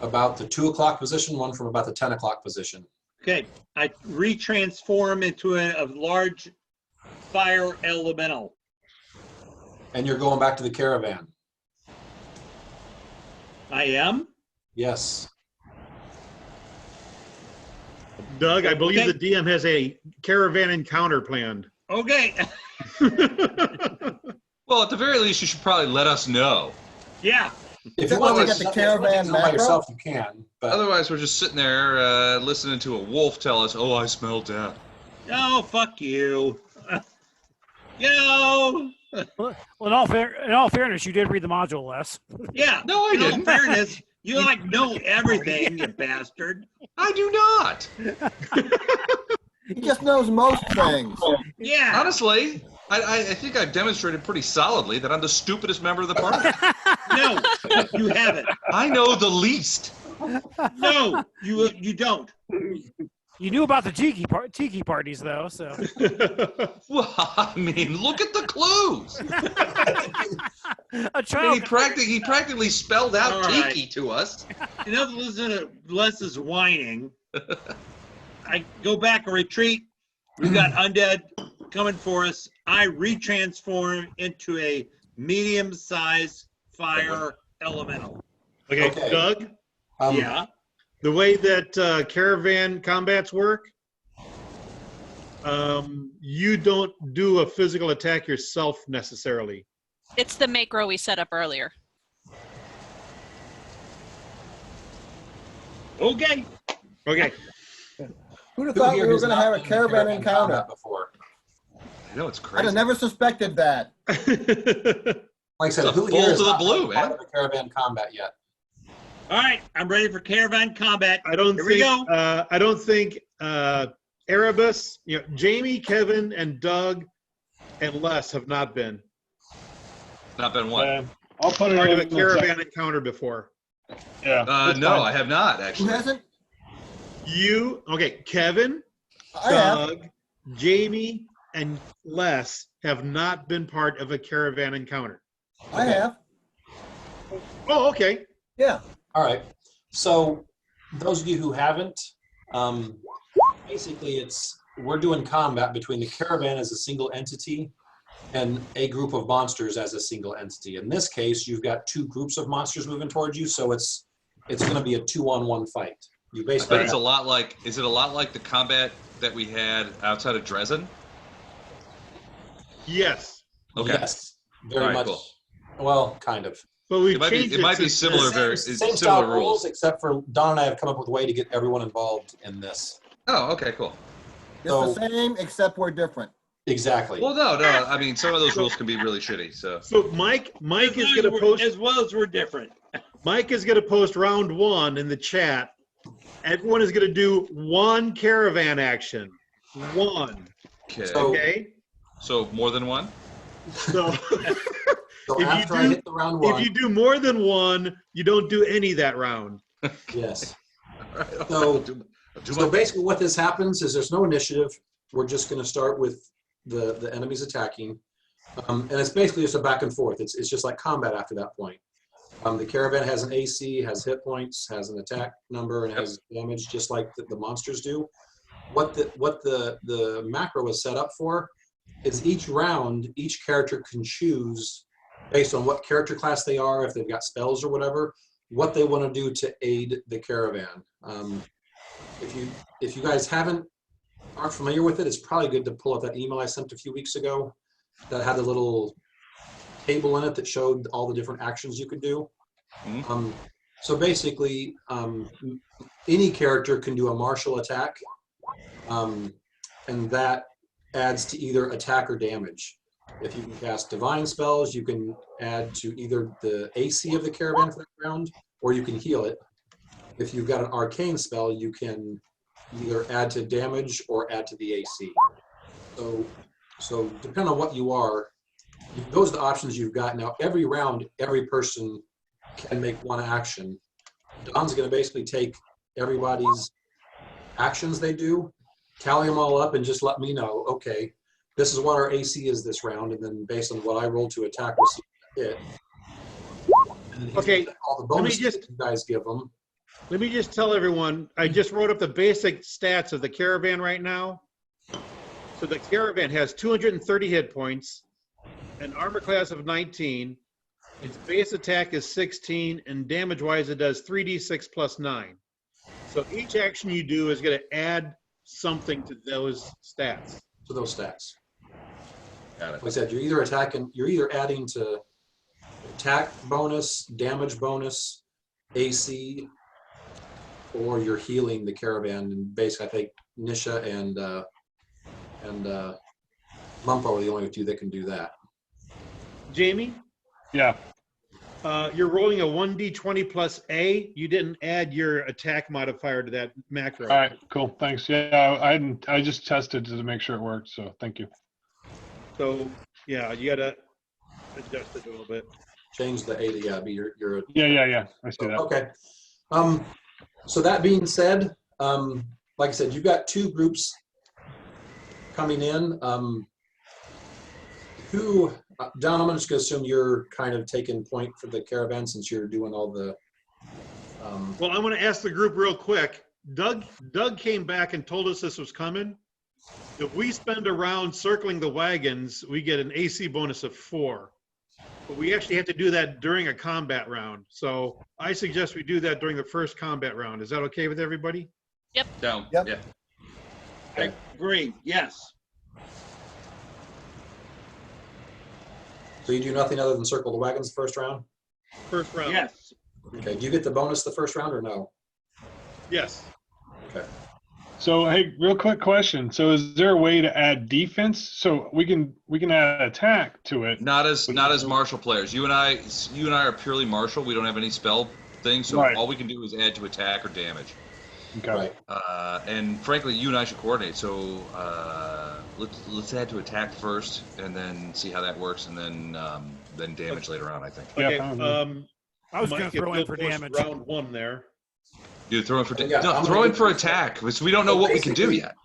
about the 2 o'clock position, one from about the 10 o'clock position. Okay, I retransform into a large fire elemental. And you're going back to the caravan. I am? Yes. Doug, I believe Okay. the DM has a caravan encounter planned. Okay. Well, at the very least, you should probably let us know. Yeah. If that you want why to we got the caravan by macro? yourself, you can. But Otherwise, we're just sitting there listening to a wolf tell us, "Oh, I smell death." Oh, fuck you. Yo. Well, in all fairness, you did read the module, Les. Yeah. No, I In all didn't. fairness, you like know everything, you bastard. I do not. He just knows most things. Yeah. Honestly, I think I've demonstrated pretty solidly that I'm the stupidest member of the party. No, you haven't. I know the least. No, you don't. You knew about the tiki parties, though, so. Well, I mean, look at the clues. A I child. mean, he practically spelled out All right. tiki to us. Enough to listen to Les's whining. I go back and retreat. We've got undead coming for us. I retransform into a medium-sized fire elemental. Okay, Okay. Doug, Yeah. the way that caravan combats work, you don't do a physical attack yourself necessarily. It's the macro we set up earlier. Okay. Okay. Who'd have who thought we here were has going to not have a been in caravan encounter? combat before? I know it's I'd crazy. have never suspected that. Like I said, It's a who full here has to the not blue, been part man. of the caravan combat yet? All right. I'm ready for caravan combat. I don't Here we think go. I don't think Erebus, Jamie, Kevin, and Doug and Les have not been Not been one. I'll put it part of in a the caravan encounter before. Yeah. that's No, fine. I have not Who actually. hasn't? Okay, Kevin, I have. Doug, Jamie, and less have not been part of a caravan encounter. I have. Oh, okay. Yeah. All right. So those of you who haven't, basically we're doing combat between the caravan as a single entity and a group of monsters as a single entity. In this case, you've got two groups of monsters moving towards you, so it's going to be a 2-on-1 fight. You I basically bet it's a lot like. Is it a lot like the combat that we had outside of Dresden? Yes. Okay. Yes, very All right, much. cool. Well, kind of. But we've It might be. changed It might be since similar. then. Very Same similar style rules, rules. except for Don and I have come up with a way to get everyone involved in this. Oh, okay, cool. It's So- the same, except we're different. Exactly. Well, no. I mean, some of those rules can be really shitty. So So Mike is going to post. As well as we're different. Mike is going to post round 1 in the chat. Everyone is going to do 1 caravan action. 1. okay. So- Okay. So more than one. So So if you after I do- hit the round one, if you do more than 1, you don't do any that round. yes. All right, So- I'll do So my- basically what this happens is there's no initiative. We're just going to start with the enemies attacking. And it's basically just a back and forth. It's just like combat after that point. The caravan has an AC, has hit points, has an attack number, and has damage just like the monsters do. What the macro is set up for is each round, each character can choose based on what character class they are, if they've got spells or whatever, what they want to do to aid the caravan. If you guys aren't familiar with it, it's probably good to pull up that email I sent a few weeks ago that had a little table in it that showed all the different actions you could do. Mhm. So basically, any character can do a martial attack, and that adds to either attack or damage. If you can cast divine spells, you can add to either the AC of the caravan for that round, or you can heal it. If you've got an arcane spell, you can either add to damage or add to the AC. So depending on what you are, those are the options you've got. Now, every round, every person can make one action. Don's going to basically take everybody's actions they do, tally them all up, and just let me know, okay, this is what our AC is this round, and then based on what I roll to attack, we'll see it. And then he's Okay, gonna take all the let me bonuses just- that you guys give them. Let me just tell everyone, I just wrote up the basic stats of the caravan right now. So the caravan has 230 hit points, an armor class of 19, its base attack is 16, and damage-wise it does 3d6 plus 9. So each action you do is going to add something to those stats. To those stats. Got it. Like I said, you're either adding to attack bonus, damage bonus, AC, or you're healing the caravan. And basically, I think Nisha and Mumpo are the only two that can do that. Jamie, Yeah. you're rolling a 1d20 plus A. You didn't add your attack modifier to that macro. All right. Cool. Thanks. Yeah. I just tested to make sure it worked. So thank you. So, yeah, you got to adjust it a little bit. Change the A to be your Yeah. I see that. Okay. So that being said, like I said, you've got two groups coming in. Don, I'm just going to assume you're kind of taking point for the caravan since you're doing all the. Well, I'm going to ask the group real quick. Doug came back and told us this was coming. If we spend a round circling the wagons, we get an AC bonus of 4. But we actually have to do that during a combat round. So I suggest we do that during the first combat round. Is that okay with everybody? Down. Yep. Yeah. I agree. Yes. So you do nothing other than circle the wagons the first round? First round. Yes. Okay. Do you get the bonus the first round or no? Yes. Okay. So hey, real quick question. So is there a way to add defense? So we can add attack to it. Not as martial players. You and I are purely martial. We don't have any spell things, so Right. all we can do is add to attack or damage. Okay. Right. And frankly, you and I should coordinate. So let's add to attack first, and then see how that works, and then damage later on. I think. Yeah, Okay. fine. I was Mike, going to if throw in you'll for post damage. Round 1 there. You throw in for Yeah, I'm throw in gonna for do- attack, because we don't know what we can do basically- yet.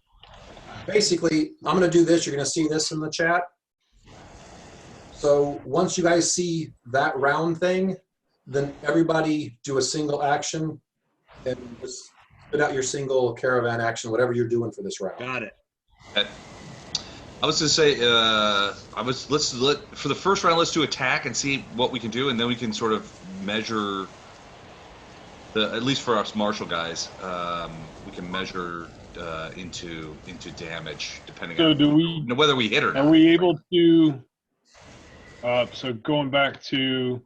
basically, I'm going to do this. You're going to see this in the chat. So once you guys see that round thing, then everybody do a single action and just put out your single caravan action, whatever you're doing for this round. Got it. Okay. I was going to say, for the first round, let's do attack and see what we can do, and then we can sort of measure at least for us martial guys, we can measure into damage depending on whether we hit or not. Are we able to? So going back to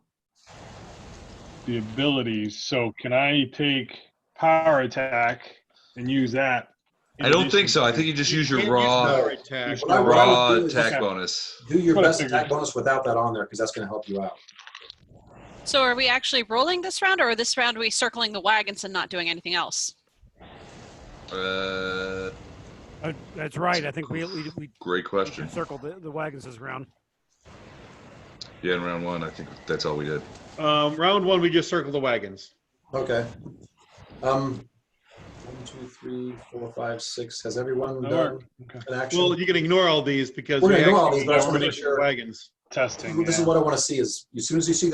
the abilities, so can I take power attack and use that? I don't think so. I think you just use your raw attack bonus. Do your best attack bonus without that on there, because that's going to help you out. So are we actually rolling this round, or this round are we circling the wagons and not doing anything else? That's right. I think we great question. Circle the wagons this round. Yeah, in round one, I think that's all we did. Round one, we just circled the wagons. Okay. 1, 2, 3, 4, 5, 6. Has everyone done an action? Well, you can ignore all these because we're going to ignore all these, but I want to make sure. Wagons. Testing. This is what I want to see: is as soon as you see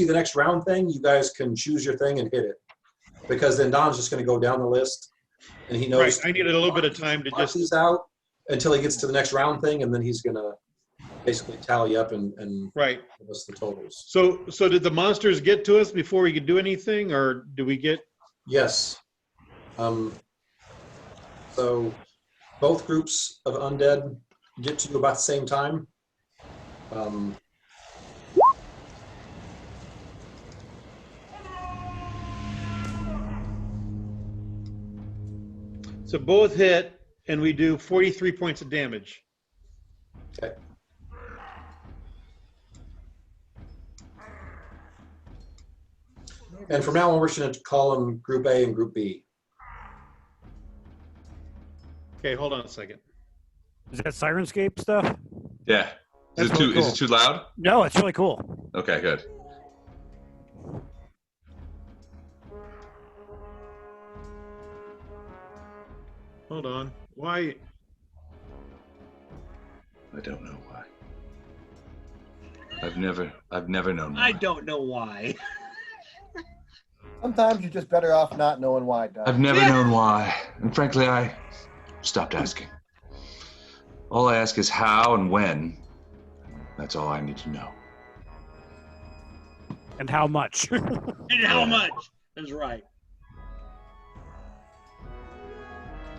the next round thing, you guys can choose your thing and hit it, because then Don's just going to go down the list, and he knows. Right. I needed a little bit of time to just. He's out until he gets to the next round thing, and then he's going to basically tally up and right. give us the totals. So did the monsters get to us before we could do anything, or do we get? Yes. So both groups of undead get to you about the same time. So both hit, and we do 43 points of damage. Okay. And from now on, we're going to call them Group A and Group B. Okay, hold on a second. Is that Sirenscape stuff? Yeah. Is it too loud? No, it's really cool. Okay, good. Hold on. Why? I don't know why. I've never known why. I don't know why. Sometimes you're just better off not knowing why, Doc. I've never known why. And frankly, I stopped asking. All I ask is how and when. That's all I need to know. And how much. And how much. That's right.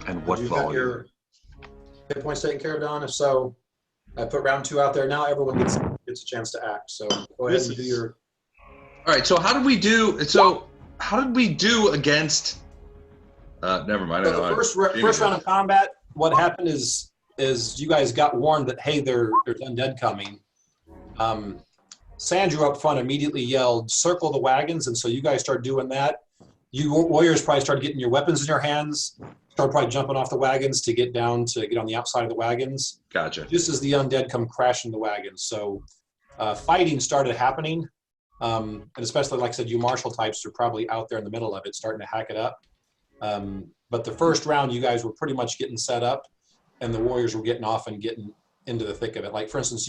And what You got your hit points taken care of, Don? If so, I put round 2 out there. Now everyone gets a chance to act. So go ahead and do your... All right, so how did we do against... never mind. So the first round of combat, what happened is you guys got warned that, hey, there's undead coming. Sandrew up front immediately yelled, circle the wagons, and so you guys start doing that. You warriors probably started getting your weapons in your hands, started probably jumping off the wagons to get on the outside of the wagons. Gotcha. Just as the undead come crashing the wagons. So fighting started happening, and especially, like I said, you martial types are probably out there in the middle of it, starting to hack it up. But the first round, you guys were pretty much getting set up, and the warriors were getting off and getting into the thick of it. Like, for instance,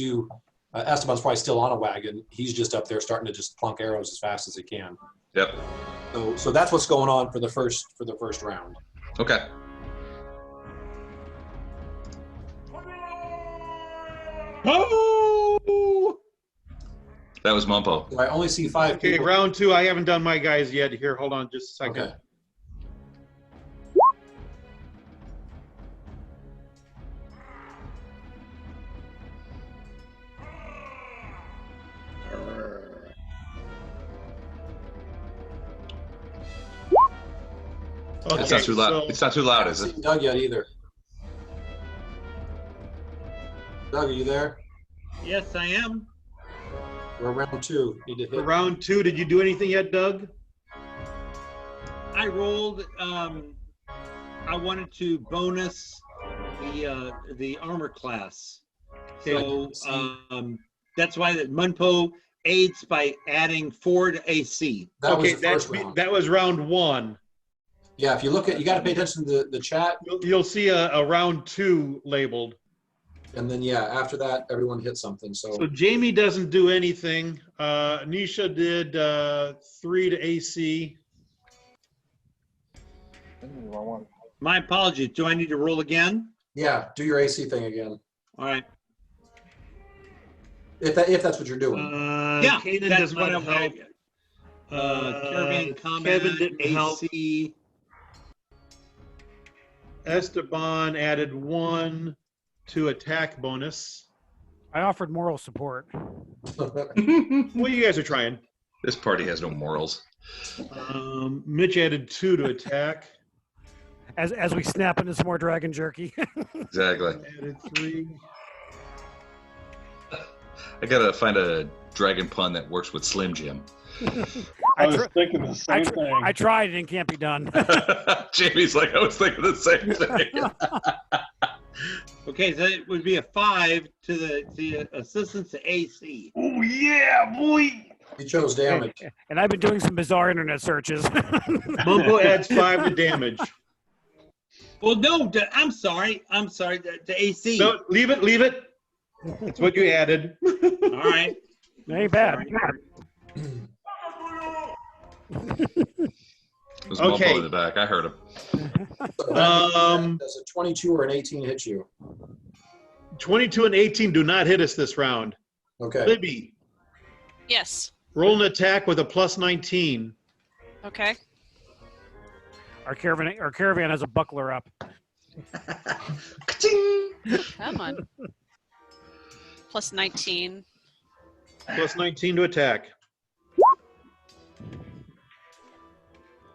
Esteban's probably still on a wagon. He's just up there starting to just plunk arrows as fast as he can. Yep. So that's what's going on for the first round. Okay. Oh! That was Mumpo. So I only see 5 Okay, people. round 2. I haven't done my guys yet. Here, hold on just a second. Okay. Okay, It's not too loud. so- It's not too loud, I is haven't it? seen Doug yet either. Doug, are you there? Yes, I am. We're round 2. Need to For hit. round 2, did you do anything yet, Doug? I rolled. I wanted to bonus the armor class. So that's why that Munpo aids by adding 4 to AC. That was Okay, the first round. that was round 1. Yeah, if you look at, you got to pay attention to the chat, You'll see a round 2 labeled. and then yeah, after that, everyone hit something. So Jamie doesn't do anything. Nisha did 3 to AC. My apologies. Do I need to roll again? Yeah, do your AC thing again. All right. If that's what you're doing. Yeah, Kanan that's does what not help. Caravan combat, Kevin didn't help. AC. Esteban added 1 to attack bonus. I offered moral support. Well, you guys are trying. This party has no morals. Mitch added 2 to attack. As we snap into some more dragon jerky. Exactly. Added 3. I gotta find a dragon pun that works with Slim Jim. I was thinking the same thing. I tried and it can't be done. Jamie's like, I was thinking the same thing. Okay, so it would be a 5 to the assistance to AC. Oh yeah, boy. You chose damage. And I've been doing some bizarre internet searches. Mumbo adds 5 to damage. Well, no, I'm sorry. The AC. No, leave it. That's what you added. All right. Ain't bad. There's Okay. Mumbo in the back. I heard him. Does a 22 or an 18 hit you? 22 and 18 do not hit us this round. Okay. Libby, Yes. roll an attack with a plus 19. Okay. Our caravan has a buckler up. Come on. Plus 19. Plus 19 to attack.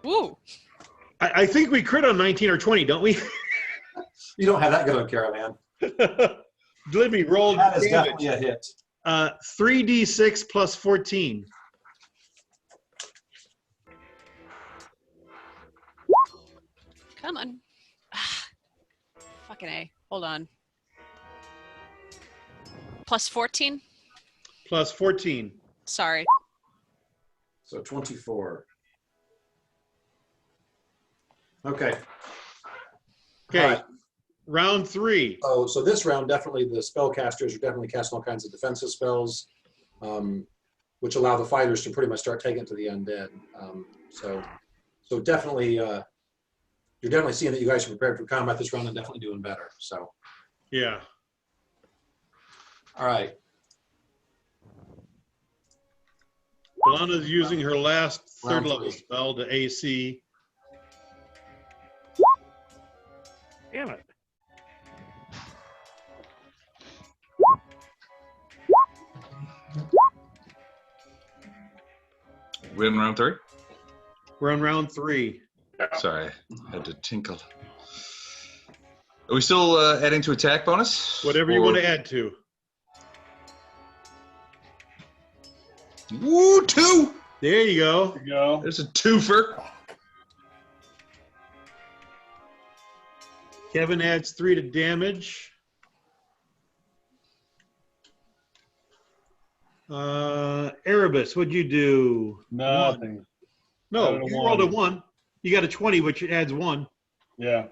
Woo. I think we crit on 19 or 20, don't we? You don't have that good on caravan. Libby rolled That is damage. definitely a hit. 3d6 plus 14. Come on. Fucking A. Hold on. Plus 14? Plus 14. Sorry. So 24. Okay. Okay. All right. Round 3. So this round, definitely the spellcasters are definitely casting all kinds of defensive spells, which allow the fighters to pretty much start taking it to the undead. So definitely, you're definitely seeing that you guys are prepared for combat this round and definitely doing better. So, Yeah. all right. Alana's using her last Round 3rd level 3. spell to AC. Damn it. We in round 3? We're on round 3. Sorry, had to tinkle. Are we still adding to attack bonus? Whatever you Or- want to add to. Woo, 2! There you go. There you go. There's a twofer. Kevin adds 3 to damage. Erebus, what'd you do? Nothing. No, Added a you rolled a 1. 1. You got a 20, which adds 1. Yeah.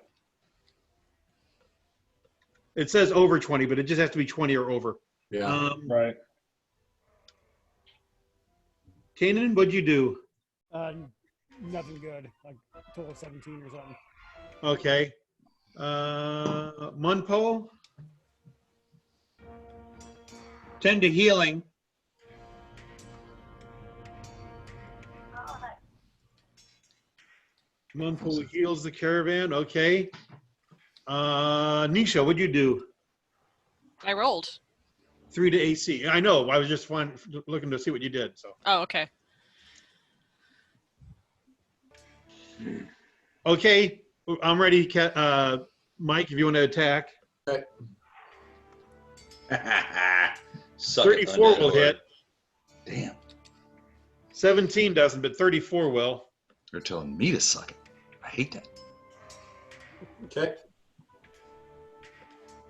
It says over 20, but it just has to be 20 or over. Yeah. Right. Kanan, what'd you do? Nothing good. Like total of 17 or something. Okay. Munpo? 10 to healing. Munpo heals the caravan. Okay. Nisha, what'd you do? I rolled. 3 to AC. I know. I was just looking to see what you did. So. Oh, okay. Okay. I'm ready. Mike, if you want to attack. Okay. Suck it, 34 will undead. hit. Damn. 17 doesn't, but 34 will. You're telling me to suck it. I hate that. Okay.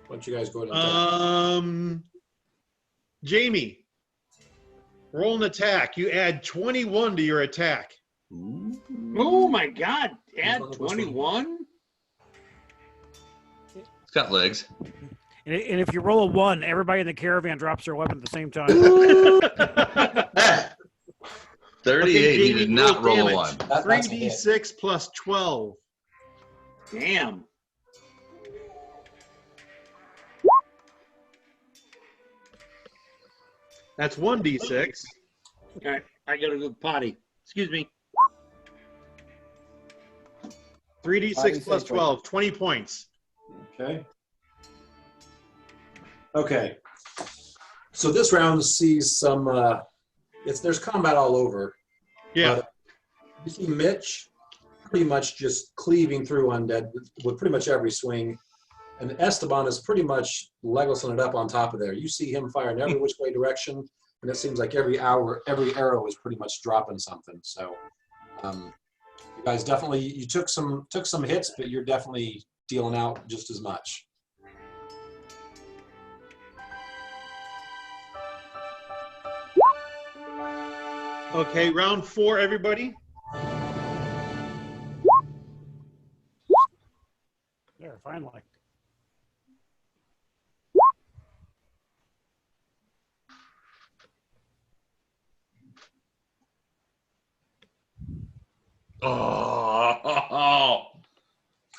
Why don't you guys go ahead and attack? Jamie, roll an attack. You add 21 to your attack. Oh my God. Add 21? It's got legs. And if you roll a 1, everybody in the caravan drops their weapon at the same time. 38. He did not roll a 1. That's a hit. 3d6 plus 12. Damn. That's 1d6. All right, I gotta go potty. Excuse me. 3d6 plus 12, 20 points. Okay. Okay. So this round sees some. There's combat all over. Yeah. You see Mitch pretty much just cleaving through undead with pretty much every swing, and Esteban is pretty much Legolasing it up on top of there. You see him firing every which way direction, and it seems like every arrow is pretty much dropping something. So, you guys definitely you took some hits, but you're definitely dealing out just as much. Okay, round 4, everybody. There, finally. Oh,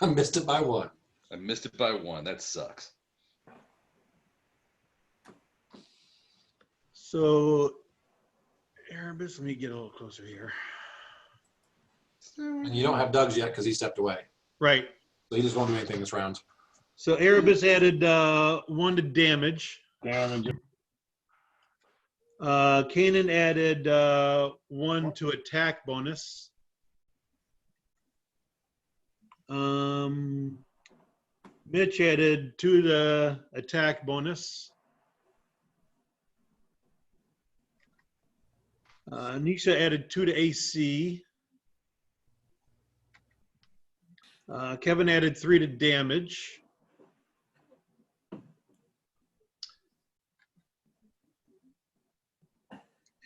I missed it by 1. I missed it by 1. That sucks. So, Erebus, let me get a little closer here. And you don't have Doug's yet because he stepped away. Right. So he just won't do anything this round. So Erebus added 1 to damage. Damage. Kanan added 1 to attack bonus. Mitch added 2 to attack bonus. Nisha added 2 to AC. Kevin added 3 to damage.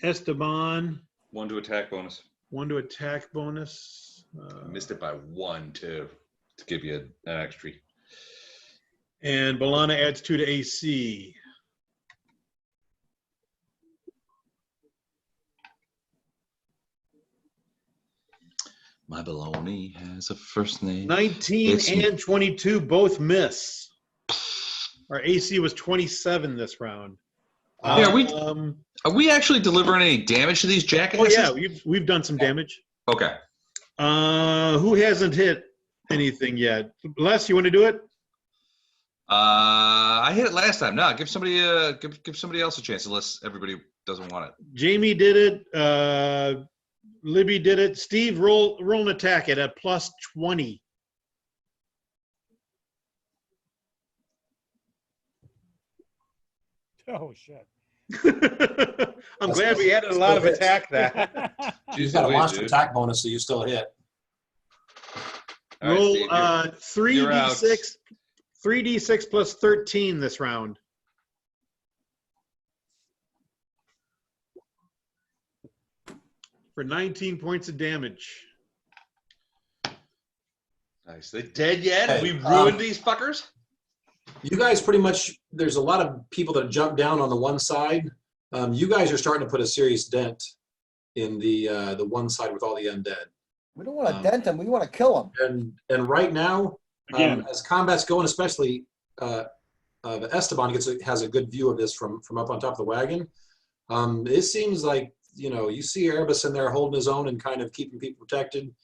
Esteban, 1 to attack bonus. 1 to attack bonus. Missed it by 1 too, to give you an extra. And Balana adds 2 to AC. My baloney has a first name. 19 It's- and 22 both miss. Our AC was 27 this round. Yeah, are we actually delivering any damage to these Oh jackasses? yeah, we've done some damage. Okay. Who hasn't hit anything yet? Les, you want to do it? I hit it last time. No, give somebody give somebody else a chance unless everybody doesn't want it. Jamie did it. Libby did it. Steve, roll an attack at a plus 20. Oh, shit. I'm glad we added a lot of attack that. You've got a monster attack bonus, so you still hit. All right, Roll Steve, you're 3d6, 3d6 plus 13 this round. For 19 points of damage. nice. They dead yet? Hey, we ruined these fuckers? You guys pretty much, there's a lot of people that jump down on the one side. You guys are starting to put a serious dent in the one side with all the undead. We don't want to dent him. We want to kill him. And right now, Again. as combat's going, especially Esteban has a good view of this from up on top of the wagon. It seems like, you see Erebus in there holding his own and kind of keeping people protected.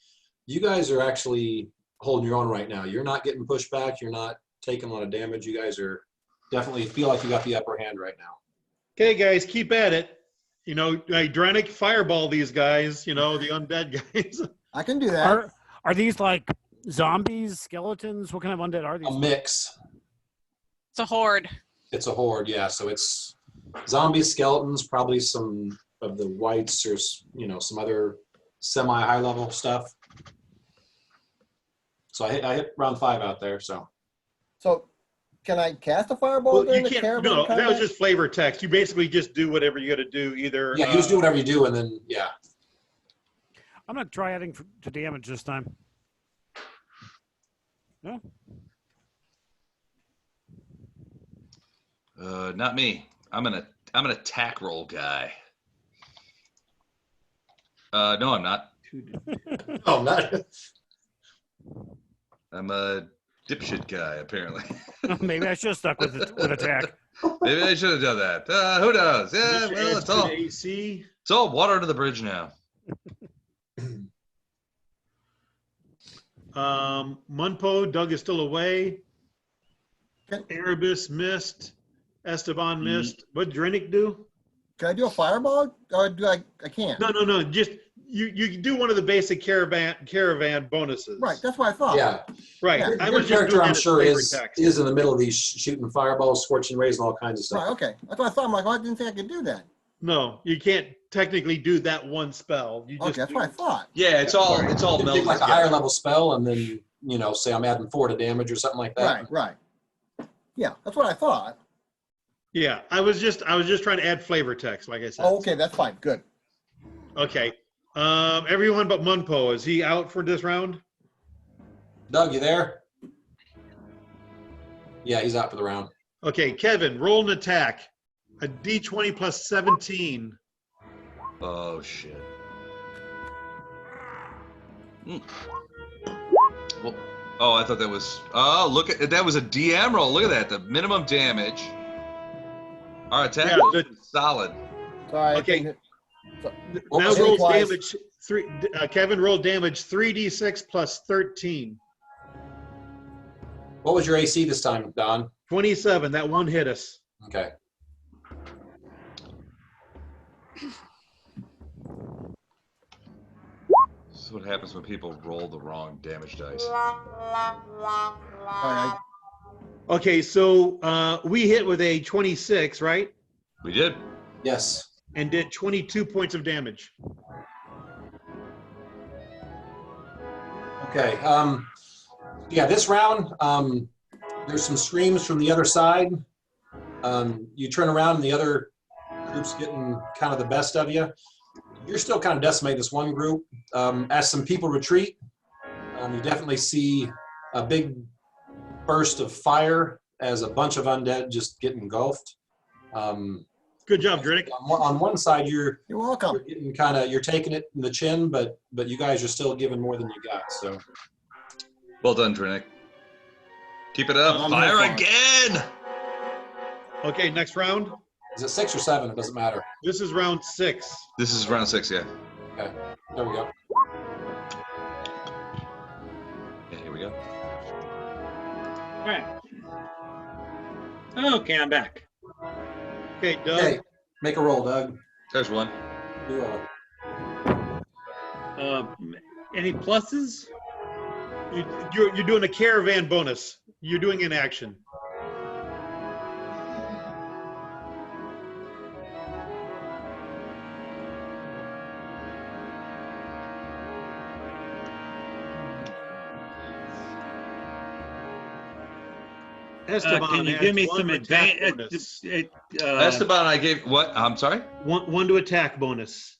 You guys are actually holding your own right now. You're not getting pushed back. You're not taking a lot of damage. You guys are definitely feel like you got the upper hand right now. Okay, guys, keep at it. Hydronic fireball these guys, the undead guys. I can do that. Are these like zombies, skeletons? What kind of undead are these? A mix. It's a horde. It's a horde, yeah. So it's zombies, skeletons, probably some of the whites or some other semi-high level stuff. So I hit round 5 out there. So Can I cast a fireball during the caravan? No, that was combat? just flavor text. You basically just do whatever you got to do. Either yeah, you just do whatever you do, and then yeah. I'm going to try adding to damage this time. Not me. I'm an attack roll guy. No, I'm not. Oh, not. I'm a dipshit guy, apparently. Maybe I should have stuck with attack. Maybe I should have done that. Who knows? Yeah, well, Adds 2 to AC. it's all water under the bridge now. Munpo, Doug is still away. Okay. Erebus missed. Esteban missed. What did Drinick do? Can I do a fireball? Or do I can't. No. Just you do one of the basic caravan bonuses. Right, that's what I thought. Yeah. Right. Your I was just character, doing I'm that as sure, flavor is text. in the middle of these shooting fireballs, scorching rays, and all kinds of stuff. Right, okay. That's what I thought. I'm like, oh, I didn't think I could do that. No, you can't technically do that one spell. You Okay, just that's what I thought. Yeah, it's all You can melded take like a together. higher level spell, and then say I'm adding 4 to damage or something like that. Right. Yeah, that's what I thought. Yeah, I was just trying to add flavor text, like I said. Oh, okay, that's fine. Good. Okay. Everyone but Munpo, is he out for this round? Doug, you there? Yeah, he's out for the round. Okay, Kevin, roll an attack. A D20 plus 17. Oh shit. Well, oh, I thought that was. Oh, look at that was a DM roll. Look at that. The minimum damage. Our attack Yeah, was solid. Sorry. I Okay. couldn't- What Now was it? roll twice. damage. Kevin, roll damage 3d6 plus 13. What was your AC this time, Don? 27. That one hit us. Okay. This is what happens when people roll the wrong damage dice. All right. Okay, so we hit with a 26, right? We did. Yes. And did 22 points of damage. Okay. Yeah, this round, there's some screams from the other side. You turn around and the other group's getting kind of the best of you. You're still kind of decimating this one group. As some people retreat, you definitely see a big burst of fire as a bunch of undead just get engulfed. Good job, Drinick. On one side, you're welcome. getting you're taking it in the chin, but you guys are still giving more than you got. So Well done, Drinick. Keep it up. I'm Fire here for it. again. Okay, next round. is it 6 or 7? It doesn't matter. This is round 6. This is round 6, yeah. Okay, there we go. Yeah, here we go. All right. Okay, I'm back. Okay, Doug. Okay, make a roll, Doug. There's one. Do Any pluses? You're doing a caravan bonus. You're doing an action. Esteban, Can you adds give me one some attack advantage? bonus. Esteban, I gave what? I'm sorry? One to attack bonus.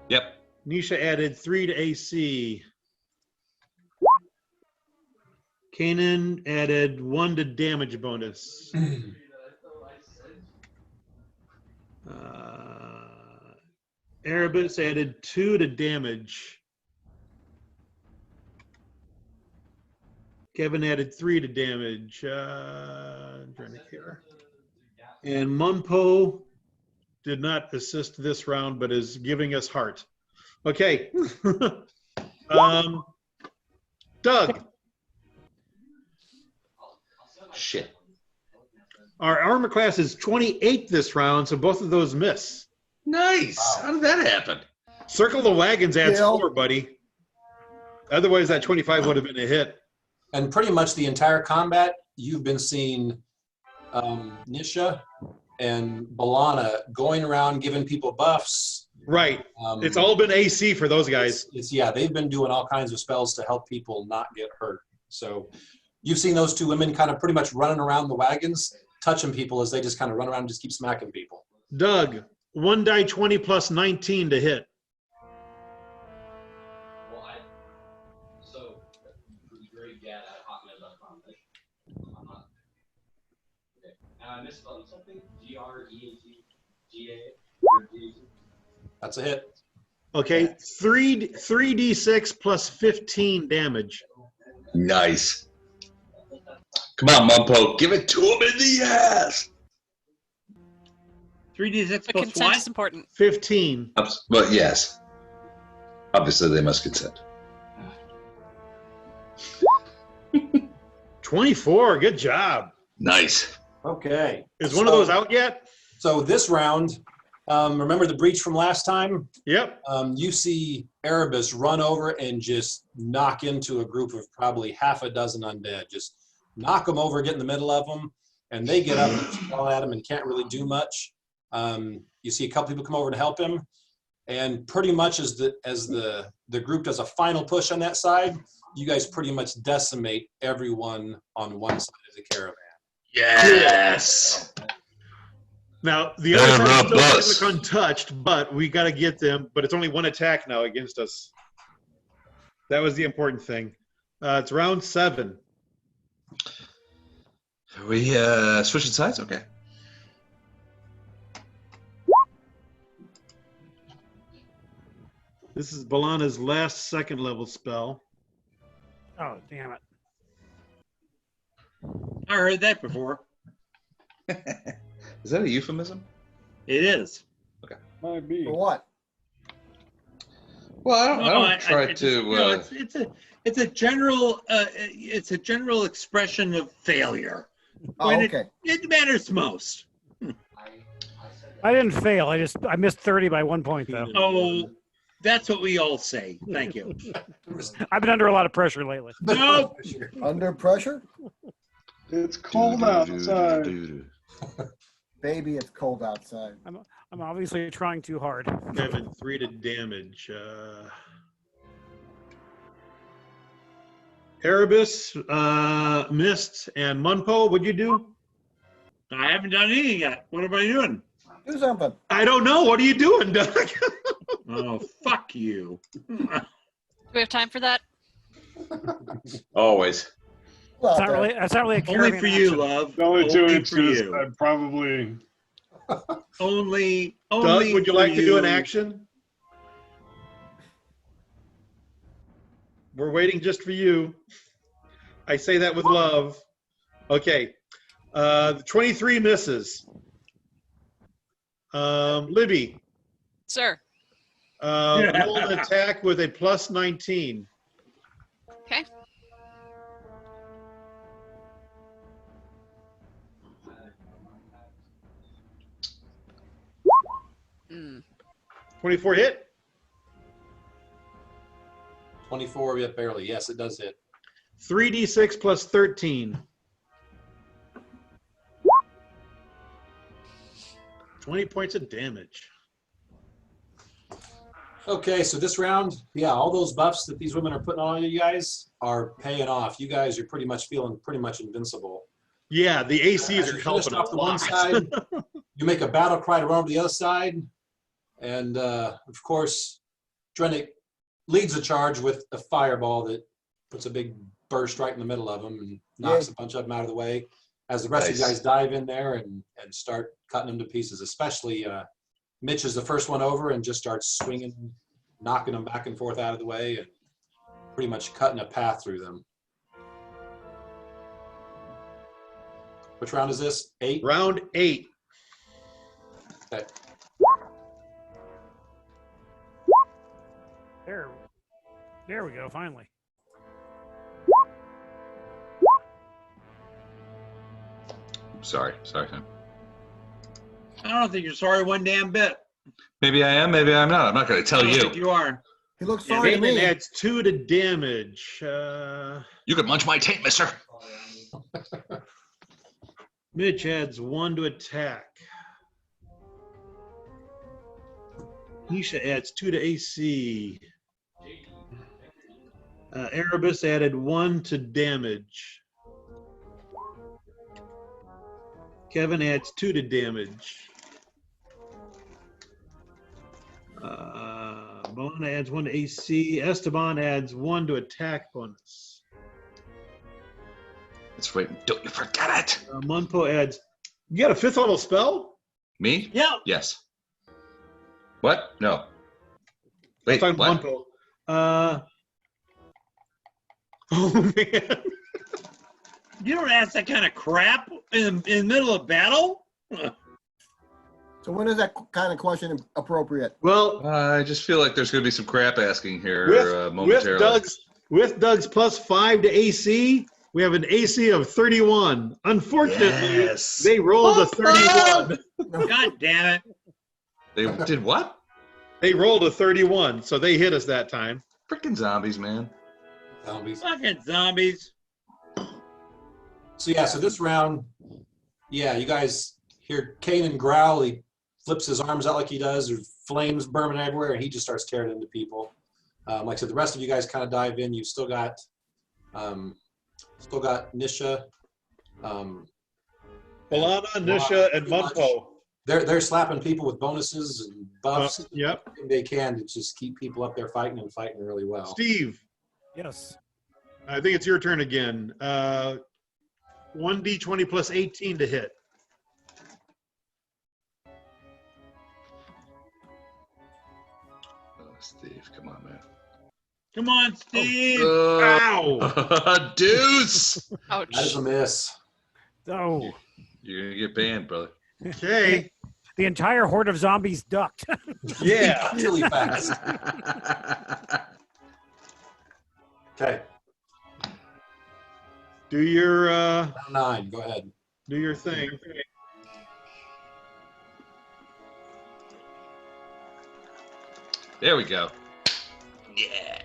Yep. Nisha added 3 to AC. Kanan added 1 to damage bonus. Erebus added 2 to damage. Kevin added 3 to damage. I'm trying to care. And Munpo did not assist this round, but is giving us heart. Okay. Doug, Shit. our armor class is 28 this round, so both of those miss. Nice. How did that happen? Circle the wagons adds Gil. 4, buddy. Otherwise, that 25 would have been a hit. And pretty much the entire combat, you've been seeing Nisha and Balana going around giving people buffs. Right. It's all been AC for those guys. Yeah, they've been doing all kinds of spells to help people not get hurt. So you've seen those two women kind of pretty much running around the wagons, touching people as they just kind of run around and just keep smacking people. Doug, 1 die 20 plus 19 to hit. So, great dad at hotmail.com. misspelled something. G-R-E-A-T-G-A. That's a hit. Okay, 3d6 plus 15 damage. Nice. Come on, Mumpo. Give it to him in the ass. 3d6 The plus consent what? is important. 15. Well, yes. Obviously, they must consent. 24. Good job. Nice. Okay. Is one of those out yet? So this round, remember the breach from last time? Yep. You see Erebus run over and just knock into a group of probably half a dozen undead. Just knock them over, get in the middle of them, and they get up and yell at him and can't really do much. You see a couple people come over to help him, and pretty much as the group does a final push on that side, you guys pretty much decimate everyone on one side of the caravan. Yes. Now, the other side is still Erebus. pretty much untouched, but we got to get them. But it's only one attack now against us. That was the important thing. It's round 7. Are we switching sides? Okay. This is Balana's last second level spell. Oh, damn it. I heard that before. Is that a euphemism? It is. Might be. For what? Well, I don't try just, to. you know, it's a general expression of failure. Oh, When okay. it matters most. I didn't fail. I missed 30 by 1 point, though. Oh, that's what we all say. Thank you. I've been under a lot of pressure lately. No, Under pressure? It's cold outside. Baby, it's cold outside. I'm obviously trying too hard. Kevin, 3 to damage. Erebus missed, and Munpo, what'd you do? I haven't done anything yet. What am I doing? Do something. I don't know. What are you doing, Doug? Oh, fuck you. Do we have time for that? Always. Well, That's not really a Only caravan for you, action. love. The only 2 Only inches. for you. I'd probably. Only Doug, would you for like to do an you. action? We're waiting just for you. I say that with love. Okay. The 23 misses. Libby, Sir. roll an attack with a plus 19. Okay. Mm. 24 hit. 24, yeah, barely. Yes, it does hit. 3d6 plus 13. 20 points of damage. Okay, so this round, yeah, all those buffs that these women are putting on you guys are paying off. You guys are pretty much feeling pretty much invincible. Yeah, the ACs As are you finish helping off us the a one lot. side, you make a battle cry to run over to the other side, and of course, Drennick leads the charge with a fireball that puts a big burst right in the middle of them and knocks a bunch of them out of the way. As the rest of you guys dive in there and start cutting them to pieces, especially Mitch is the first one over and just starts swinging, knocking them back and forth out of the way and pretty much cutting a path through them. Which round is this? 8? Round 8. Okay. There we go, finally. Sorry, Sam. I don't think you're sorry one damn bit. Maybe I am, maybe I'm not. I'm not going to tell I don't you. think you are. He looks sorry to Damon me. adds 2 to damage. You can munch my taint, mister. Mitch adds 1 to attack. Nisha adds 2 to AC. Erebus added 1 to damage. Kevin adds 2 to damage. Bona adds 1 to AC. Esteban adds 1 to attack bonus. That's right. Don't you forget it. Munpo adds You got a 5th level spell? Me? Yeah. Yes. What? No. Wait, Talking what? Monpo. Oh man. You don't ask that kind of crap in the middle of battle. So when is that kind of question appropriate? Well, I just feel like there's going to be some crap asking here with momentarily. Doug's +5 to AC, we have an AC of 31. Unfortunately, Yes. they rolled a 31. God damn it. They did what? They rolled a 31, so they hit us that time. Freaking zombies, man. Zombies. Fucking zombies. So yeah, so this round, yeah, you guys hear Kanan growl. He flips his arms out like he does. There's flames burning everywhere, and he just starts tearing into people. Like I said, the rest of you guys kind of dive in. You've still got Nisha. Balana, Nisha, and Munpo. They're slapping people with bonuses and buffs. Yep. Everything they can to just keep people up there fighting and fighting really well. Steve, Yes. I think it's your turn again. 1d20 plus 18 to hit. Oh, Steve, come on, man. Come on, Steve. Ow! Deuce! Ouch. That is a miss. Oh, You're going to get banned, brother. Okay. the entire horde of zombies ducked. Yeah. Really fast. Okay, Do your round 9. Go ahead. do your thing. There we go. Yeah.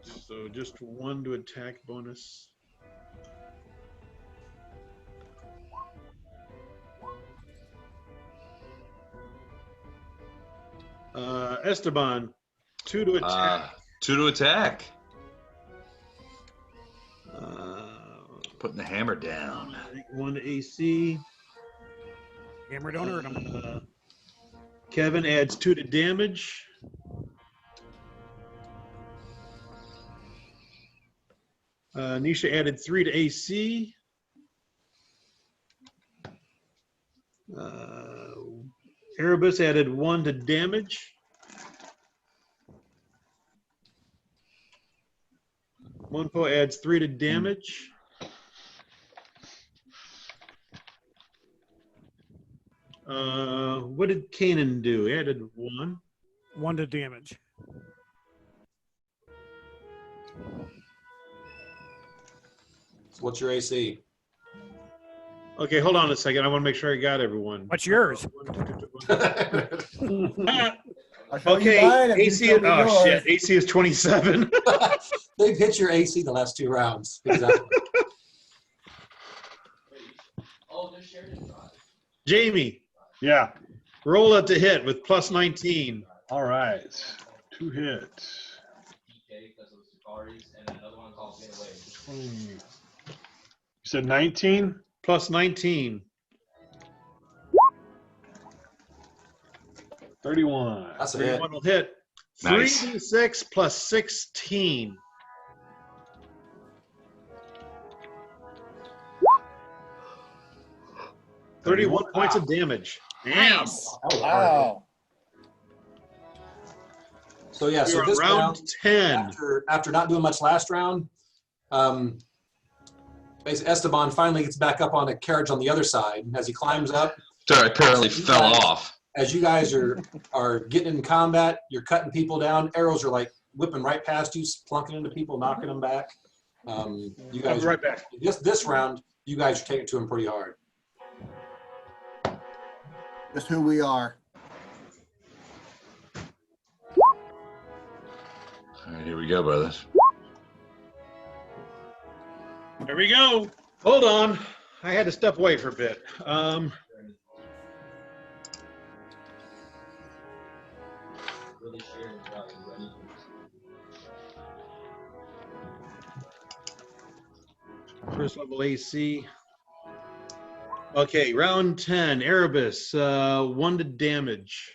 So just 1 to attack bonus. Esteban, 2 to attack. 2 to attack. Putting the hammer down. 1 to AC. Hammer don't hurt him. Kevin adds 2 to damage. Nisha added 3 to AC. Erebus added 1 to damage. Monpo adds 3 to damage. What did Kanan do? He added 1. 1 to damage. So what's your AC? Okay, hold on a second. I want to make sure I got everyone. What's yours? I'll show you Okay, mine if you AC. show me Oh yours. shit, AC is 27. They've hit your AC the last 2 rounds. Exactly. Oh, there's Sheridan Drive. Jamie, Yeah. roll it to hit with plus 19. All right. 2 hits. PK because of Safari's, and another one called Get Away. 20. You said 19? Plus 19. 31. That's a hit. 31 will hit. Nice. 3d6 plus 16. Thirty-one points of damage. Damn. Oh, Wow. So yeah, so You're on this round round, 10. after not doing much last round, basically Esteban finally gets back up on a carriage on the other side. As he climbs up, Sorry, apparently fell off. as you guys are getting in combat, you're cutting people down. Arrows are like whipping right past you, plunking into people, knocking them back. You I'll guys be right back. this round, you guys are taking it to him pretty hard. Just who we are. All right, here we go, brothers. Here we go. Hold on. I had to step away for a bit. Really Sheridan Drive. Ready? First level AC. Okay, round 10. Erebus, 1 to damage.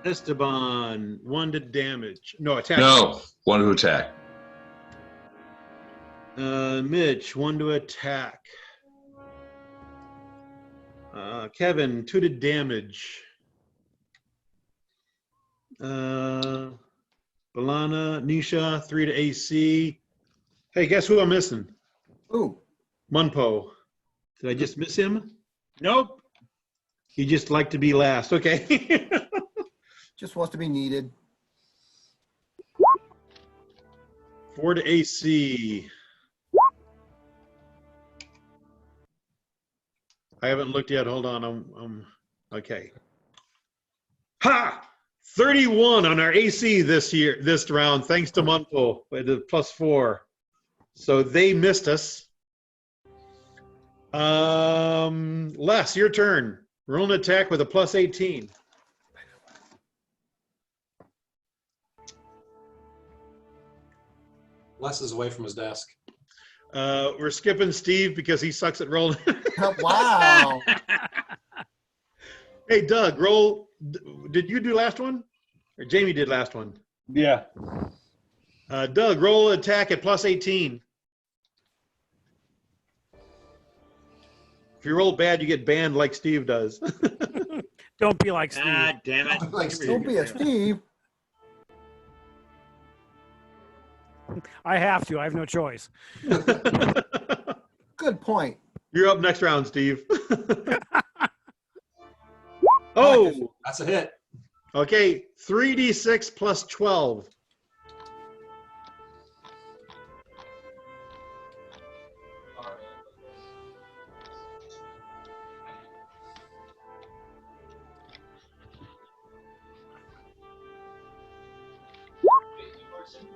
Esteban, 1 to damage. No, attack. No, 1 to attack. Mitch, 1 to attack. Kevin, 2 to damage. Balana, Nisha, 3 to AC. Hey, guess who I'm missing? Ooh, Munpo. Did I just miss him? Nope. He just liked to be last. Okay. just wants to be needed. 4 to AC. I haven't looked yet. Hold on. I'm okay. Ha! 31 on our AC this round, thanks to Munpo with the +4. So they missed us. Les, your turn. Roll an attack with a +18. Les is away from his desk. We're skipping Steve because he sucks at rolling. Wow. Hey, Doug, roll. Did you do last one? Or Jamie did last one? Yeah. Doug, roll attack at +18. If you roll bad, you get banned like Steve does. Don't be like Steve. Ah, damn it. Like Steve. Don't be a Steve. I have to. I have no choice. Good point. You're up next round, Steve. Oh, That's a hit. okay. 3d6 plus 12.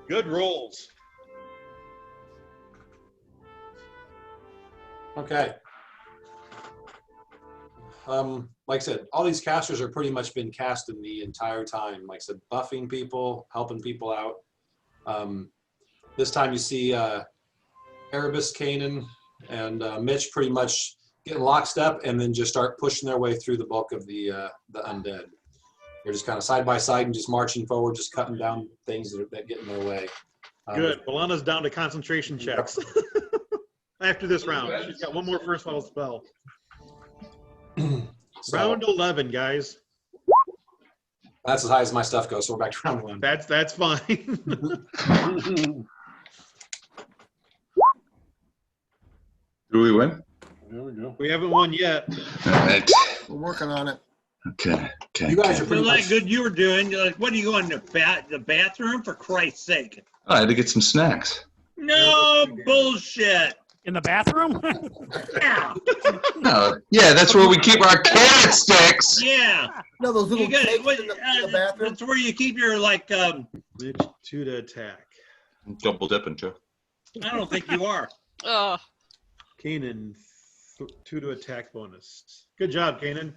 Good rolls. Okay. Like I said, all these casters are pretty much been casted the entire time. Like I said, buffing people, helping people out. This time you see Erebus, Kanan, and Mitch pretty much getting lockstep and then just start pushing their way through the bulk of the undead. They're just kind of side by side and just marching forward, just cutting down things that get in their way. Good. Balana's down to concentration checks. After this round, she's got one more first level spell. So Round 11, guys. that's as high as my stuff goes. So we're back to round 1. That's fine. Do we win? There we go. We haven't won yet. All right. We're working on it. Okay. You guys are Feel pretty like much, good you were doing. You're like, what are you going to the bathroom for Christ's sake? I had to get some snacks. No bullshit. In the bathroom? Yeah. Oh, yeah, that's where we keep our carrot sticks. Yeah. No, those little You got cakes it. in the bathroom. That's where you keep your Mitch, 2 to attack. Double dipping too. I don't think you are. Oh, Kanan, 2 to attack bonus. Good job, Kanan.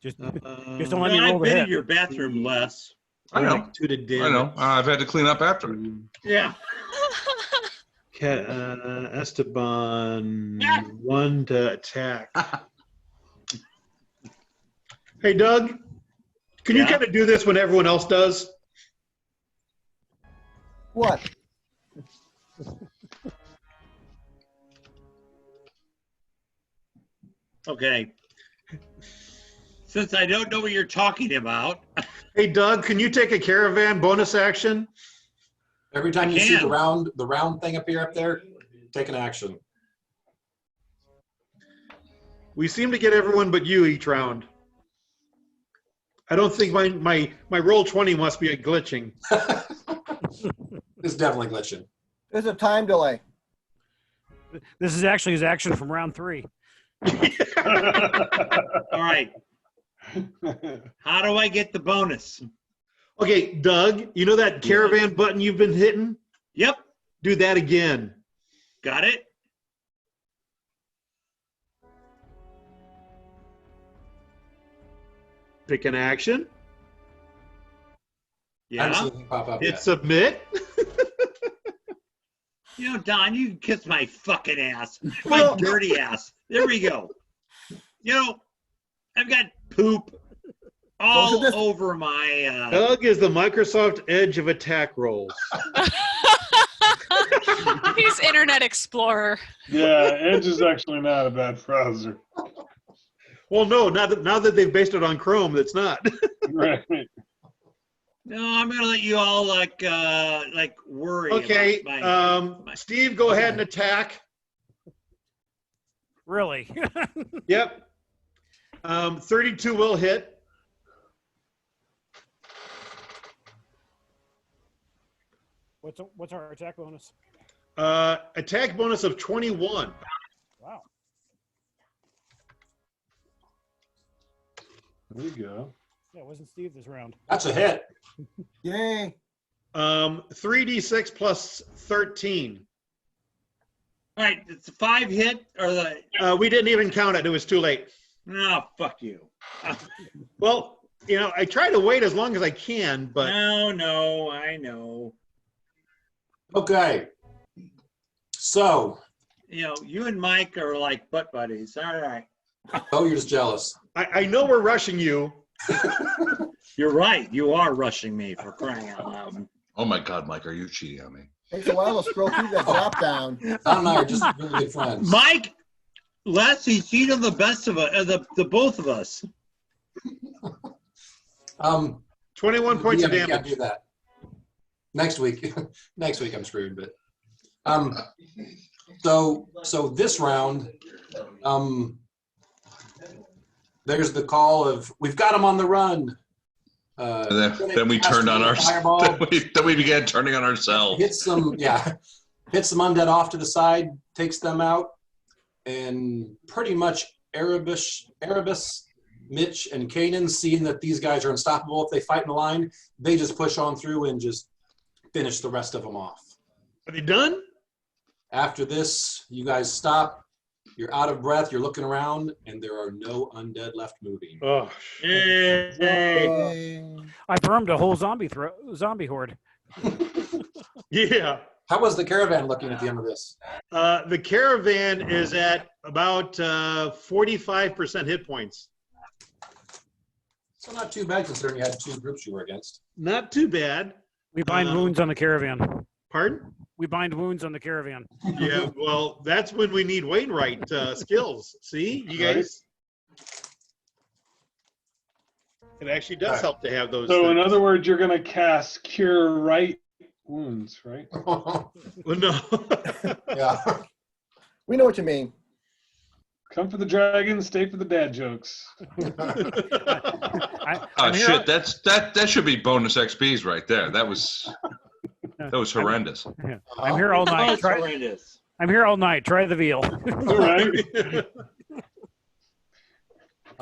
Just Uh, don't let me roll I've the been hit. in your bathroom less. I know. 2 to damage. I know. I've had to clean up after. Yeah. Esteban, 1 to attack. Hey, Doug, can you Yeah? kind of do this when everyone else does? What? Okay. Since I don't know what you're talking about, Hey, Doug, can you take a caravan bonus action? every time I you see can. the round thing appear up there, take an action. We seem to get everyone but you each round. I don't think my roll 20 must be glitching. It's definitely glitching. There's a time delay. This is actually his action from round 3. all right. How do I get the bonus? Okay, Doug, you know that caravan button you've been hitting? Yep. Do that again. Got it. Pick an action. I haven't Yeah. seen anything pop up Hit yet. submit. You know, Don, you can kiss my fucking ass. Well- My dirty ass. There we go. You know, I've got poop all this- over my Doug is the Microsoft Edge of attack rolls. Internet Explorer. Yeah, Edge is actually not a bad browser. Well, no, now that they've based it on Chrome, that's not. Right. No, I'm gonna let you all like worry. Okay, about my Steve, go ahead and attack. Really? Yep. 32 will hit. What's our attack bonus? Attack bonus of 21. Wow. There you go. Yeah, it wasn't Steve this round. That's a hit. Yay. 3d6 plus 13. All right, it's a 5 hit or the. We didn't even count it. It was too late. No, fuck you. Well, I try to wait as long as I can, but No, I know. Okay. So, You and Mike are like butt buddies. All right. oh, you're just jealous. I know we're rushing you. You're right. You are rushing me, for crying out loud. Oh my God, Mike, are you cheating on me? Takes a while to scroll through that drop down. Don and I are just really good friends. Mike, Leslie's cheated the best of us, the both of us. 21 points of yeah, you can't damage. do that. Next week, I'm screwed. But so this round, there's the call of we've got him on the run. Then we turned on our. Then we began turning on ourselves. Hit some undead off to the side, takes them out, and pretty much Erebus, Mitch, and Kanan, seeing that these guys are unstoppable if they fight in a line, they just push on through and just finish the rest of them off. Are they done? After this, you guys stop. You're out of breath. You're looking around, and there are no undead left moving. Oh, Yay. I farmed a whole zombie horde. yeah. How was the caravan looking at the end of this? The caravan is at about 45% hit points. So not too bad considering you had two groups you were against. Not too bad. We bind wounds on the caravan. Pardon? We bind wounds on the caravan. Yeah, well, that's when we need Wainwright skills. See, you guys? It actually does help to have those. So, in things. other words, you're going to cast Cure Right Wounds, right? Well, no. Yeah. We know what you mean. Come for the dragon, stay for the dad jokes. Oh shit! That should be bonus XPs right there. That was horrendous. I'm here all night. I'm here all night. Try the veal. All right.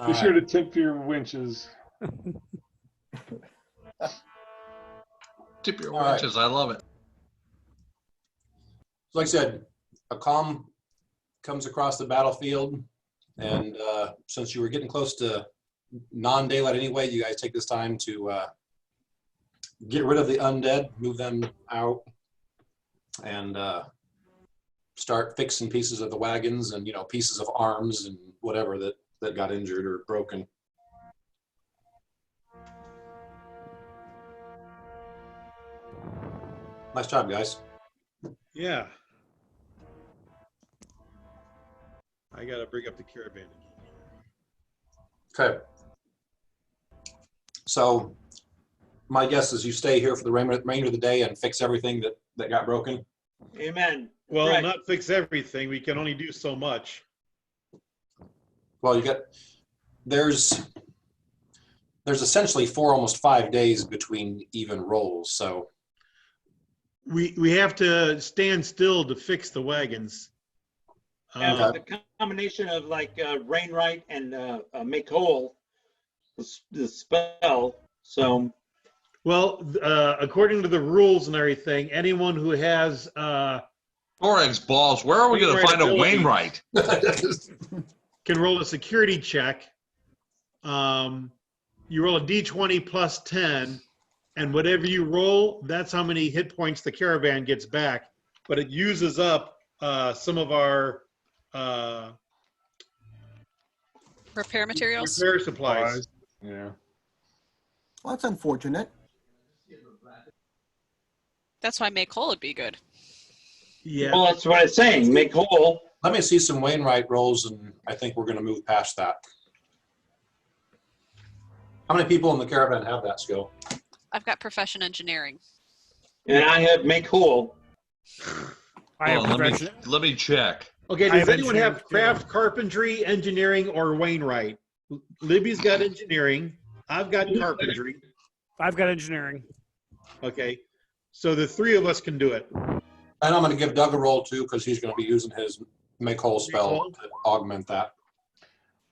Be sure to tip your winches. Tip your All right. winches. I love it. Like I said, a calm comes across the battlefield, and since you were getting close to non-daylight anyway, you guys take this time to get rid of the undead, move them out, and start fixing pieces of the wagons and pieces of arms and whatever that got injured or broken. Nice job, guys. Yeah. I gotta bring up the caravan. Okay. So my guess is you stay here for the remainder of the day and fix everything that got broken. Amen. Well, Right. not fix everything. We can only do so much. Well, there's essentially almost 5 days between even rolls. So We have to stand still to fix the wagons. And the combination of like Rainwright and Make Whole, the spell. So, well, according to the rules and everything, anyone who has Thorax balls. Where are we going to find a Wainwright? can roll a security check. You roll a d20 plus 10, and whatever you roll, that's how many hit points the caravan gets back. But it uses up some of our Repair materials. repair supplies. Yeah. Well, that's unfortunate. That's why Make Whole would be good. Yeah. Well, that's what I'm saying. Make whole. Let me see some Wainwright rolls, and I think we're going to move past that. How many people in the caravan have that skill? I've got profession engineering. And I have make whole. I have Hold on, profession. let me check. Okay, I does have anyone have engineering, too. craft, carpentry, engineering, or Wainwright? Libby's got engineering. I've got carpentry. I've got engineering. Okay, so the three of us can do it. And I'm going to give Doug a roll too, because he's going to be using his make whole spell whole? to augment that.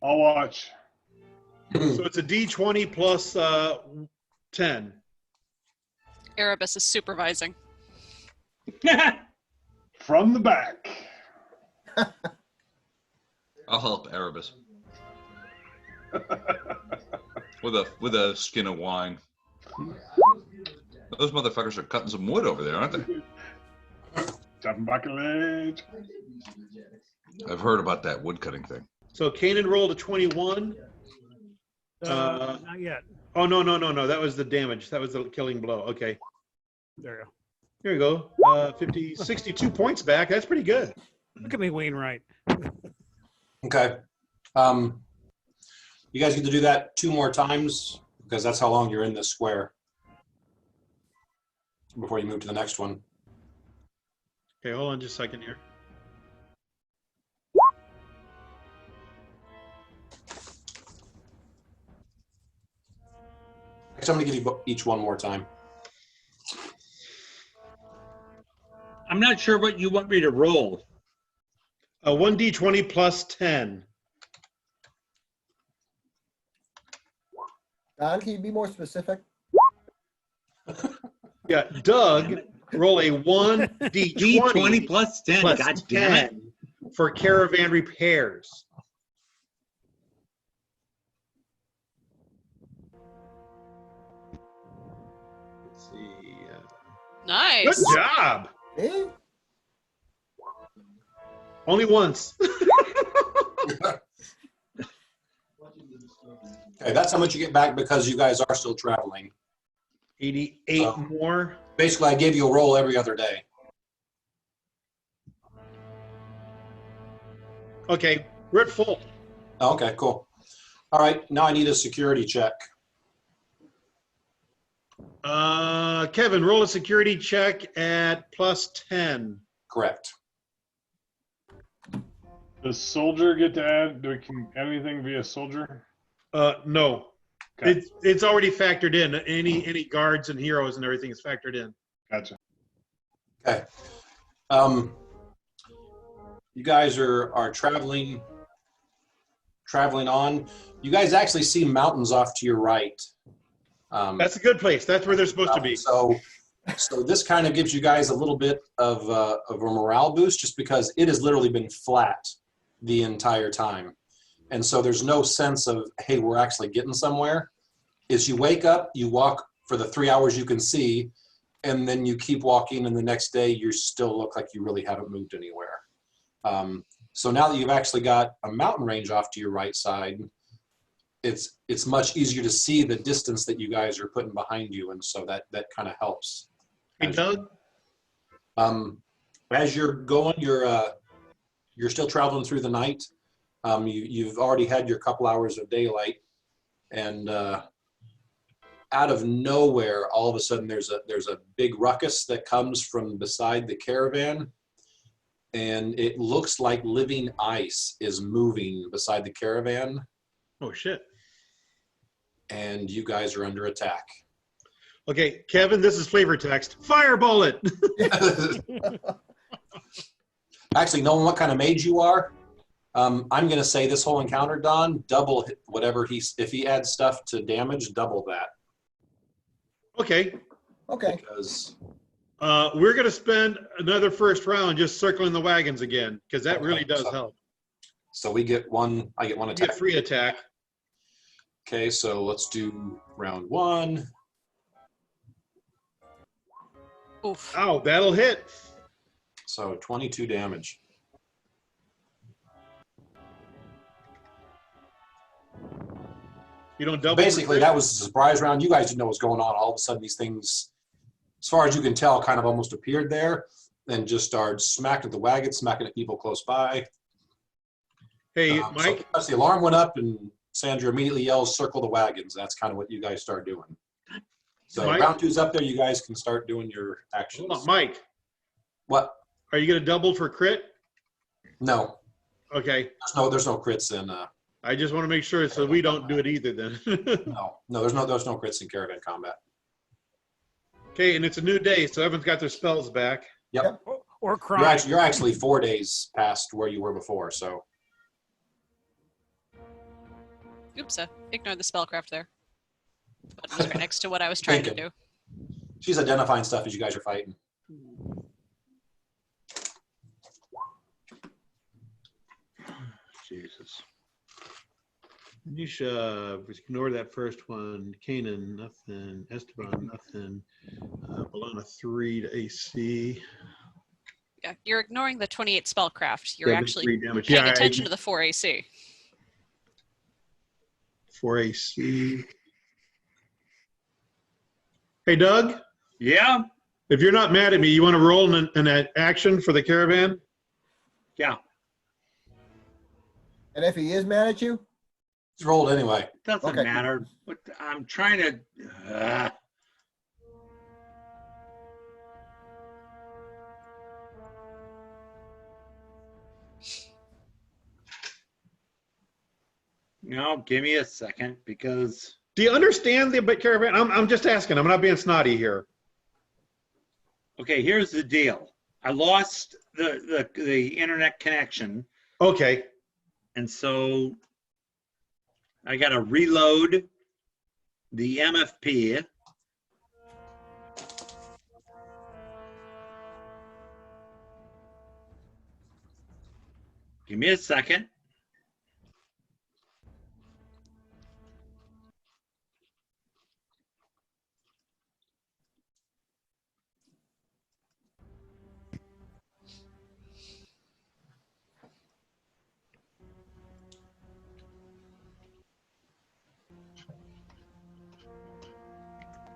I'll watch. So it's a D20 plus 10. Erebus is supervising. From the back. I'll help Erebus with a skin of wine. Those motherfuckers are cutting some wood over there, aren't they? Jumping back a ledge. I've heard about that wood cutting thing. So Kanan rolled a 21. Not yet. Oh, no. That was the damage. That was the killing blow. Okay. There you go. Here we go. 62 points back. That's pretty good. Look at me, Wainwright. Okay. You guys get to do that 2 more times, because that's how long you're in this square before you move to the next one. Okay, hold on just a second here. Next, I'm going to give you each one more time. I'm not sure what you want me to roll. 1d20 plus 10. Don, can you be more specific? Yeah, Doug, roll a 1d20 D20 plus 10. plus God damn it. 10 for caravan repairs. Let's see. Nice. Good job. Eh? Only once. Okay, that's how much you get back because you guys are still traveling. 88 more. Basically, I gave you a roll every other day. Okay, we're at full. Okay, cool. All right, now I need a security check. Kevin, roll a security check at plus 10. Correct. Does soldier get to add? Do we can add anything via soldier? No. Okay. It's already factored in. Any guards and heroes and everything is factored in. Gotcha. Okay. You guys are traveling on. You guys actually see mountains off to your right. That's a good place. That's where they're supposed to be. So this kind of gives you guys a little bit of a morale boost, just because it has literally been flat the entire time. And so there's no sense of, hey, we're actually getting somewhere. Is you wake up, you walk for the 3 hours you can see, and then you keep walking, and the next day you still look like you really haven't moved anywhere. So now that you've actually got a mountain range off to your right side, it's much easier to see the distance that you guys are putting behind you, and so that kind of helps. Hey, Doug? As you're going, you're still traveling through the night. You've already had your couple hours of daylight, and out of nowhere, all of a sudden there's a big ruckus that comes from beside the caravan, and it looks like living ice is moving beside the caravan, Oh, shit. and you guys are under attack. Okay, Kevin, this is flavor text. Fire bullet. Actually, knowing what kind of mage you are, I'm going to say this whole encounter, Don, double whatever if he adds stuff to damage, double that. Okay. Okay. Because We're going to spend another first round just circling the wagons again, because that Okay, really does so- help. so I get one You attack. get free attack. Okay, so let's do round 1. Oof. Ow, that'll hit. So 22 damage. You don't double. Basically, that was a surprise round. You guys didn't know what was going on. All of a sudden, these things, as far as you can tell, kind of almost appeared there. and just start smacking at the wagon, smacking at people close by. Hey, So Mike. as the alarm went up and Sandra immediately yells, circle the wagons. That's kind of what you guys start doing. So Mike? round 2's up there. You guys can start doing your actions. Hold on, Mike. What? Are you going to double for crit? No, Okay. there's no crits in, I just want to make sure so we don't do it either then. no, there's no crits in caravan combat. Okay, and it's a new day, so everyone's got their spells back. Yep. Or cry. You're actually 4 days past where you were before, so. Oops, ignore the spellcraft there. But it was right next to what I was trying to do. She's identifying stuff as you guys are fighting. Jesus. Nisha, ignore that first one. Kanan, nothing. Esteban, nothing. Bologna, 3 to AC. Yeah, you're ignoring the 28 spellcraft. You're Yeah, the actually 3 damage. paying Yeah, attention to the 4 AC. 4 AC. Hey, Doug, Yeah, if you're not mad at me, you want to roll an action for the caravan? yeah. And if he is mad at you, It's rolled anyway. Doesn't Okay. matter. What I'm trying to. No, give me a second because Do you understand the caravan? I'm just asking. I'm not being snotty here. okay, here's the deal. I lost the internet connection, Okay. and so I got to reload the MFP. Give me a second.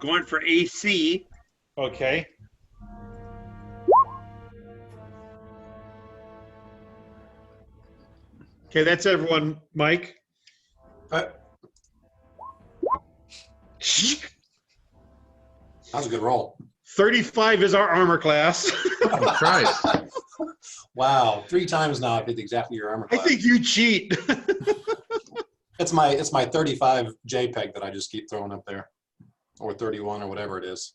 Going for AC. Okay. Okay, that's everyone, Mike. That was a good roll. 35 is our armor class. Oh, Christ. Wow, 3 times now I picked exactly your armor I class. think you cheat. It's my 35 JPEG that I just keep throwing up there, or 31 or whatever it is.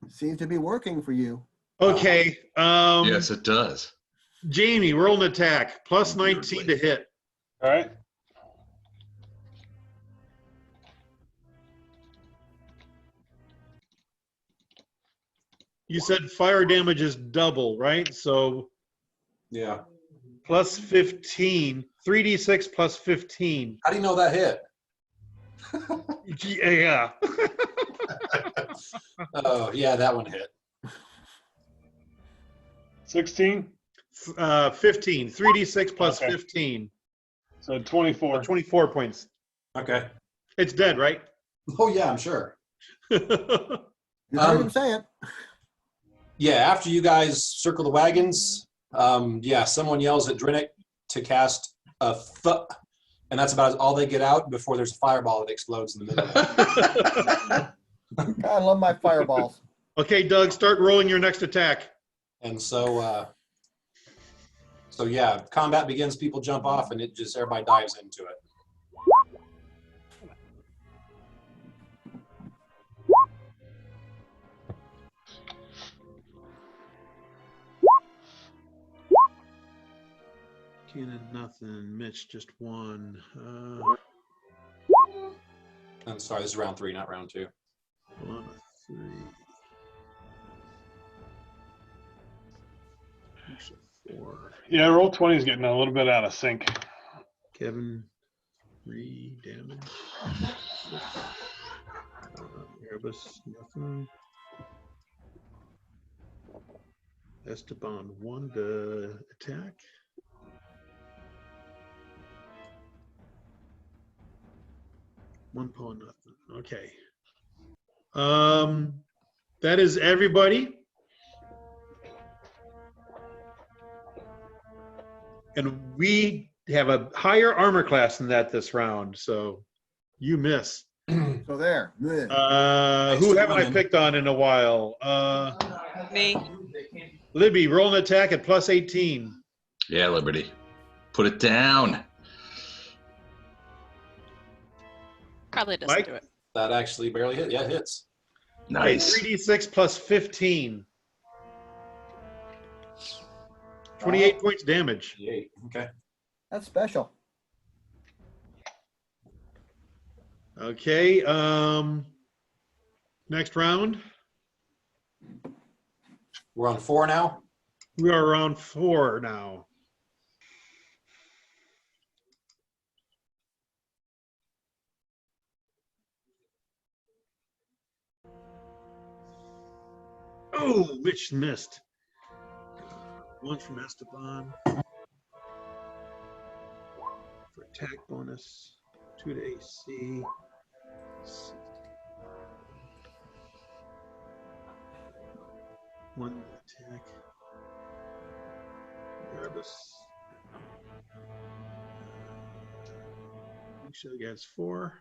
seems to be working for you. Okay. Yes, it does. Jamie, roll an attack. Plus 19 to hit. All right. You said fire damage is double, right? So Yeah. plus 15. 3d6 plus 15. How do you know that hit? Yeah. Oh, yeah, that one hit. 16. 15. 3d6 plus Okay. 15. So 24. 24 points. Okay. It's dead, right? Oh, yeah, I'm sure. You heard him say it. Yeah, after you guys circle the wagons, yeah, someone yells at Drinnick to cast a and that's about all they get out before there's a fireball that explodes in the middle. God, I love my fireballs. Okay, Doug, start rolling your next attack. And so, so yeah, combat begins, people jump off, and it just, everybody dives into it. Kenan, nothing. Mitch, just 1. I'm sorry, this is round 3, not round 2. Bologna, 3. Misha, 4. Yeah, roll 20 is getting a little bit out of sync. Kevin, 3 damage. 6. Erebus, nothing. Esteban, 1 to attack. One paw, nothing. Okay. That is everybody. And we have a higher armor class than that this round, so you miss. So there. Who to haven't I women. picked on in a while? Me. Libby, roll an attack at plus 18. Yeah, Liberty. Put it down. Probably doesn't Mike? do it. That actually barely hit. Yeah, it hits. Nice. 3d6 plus 15. 28 points damage. 8. Okay. That's special. Okay, next round. We're on 4 now. We are around 4 now. Oh, Mitch missed. One from Esteban. For attack bonus. 2 to AC. One attack. Regardless. Show gets 4.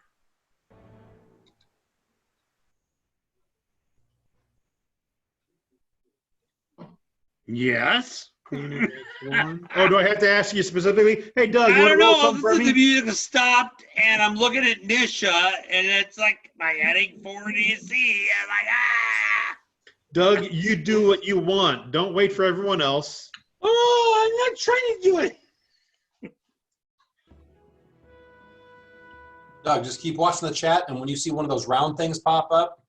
Yes. Queen gets 1. Oh, do I have to ask you specifically? Hey, Doug, I you want don't to roll know. something for The me? music stopped, and I'm looking at Nisha, and it's like my heading for DC. I'm like, ah! Doug, you do what you want. Don't wait for everyone else. Oh, I'm not trying to do it. Doug, just keep watching the chat, and when you see one of those round things pop up,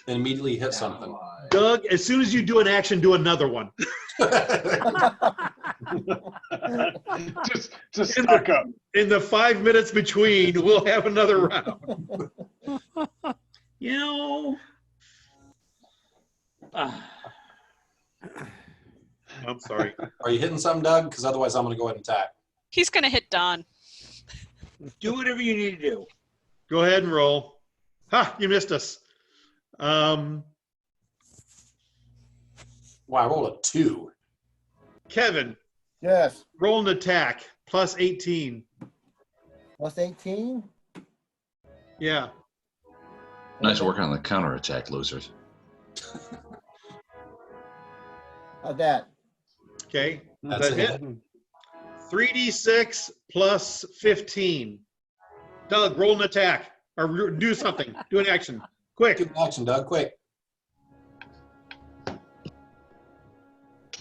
then immediately hit something. Doug, as soon as you do an action, do another one. Just stuck up. In the 5 minutes between, we'll have another round. You know. I'm sorry. Are you hitting something, Doug? Because otherwise I'm going to go ahead and attack. He's going to hit Don. Do whatever you need to do. Go ahead and roll. Ha! You missed us. Wow, I rolled a 2. Kevin, Yes. roll an attack. Plus 18. Plus 18. Yeah. Nice work on the counterattack, losers. How's that? Okay. That's That it. hit. 3d6 plus 15. Doug, roll an attack. Or do something. Do an action. Quick. Give action, Doug, quick.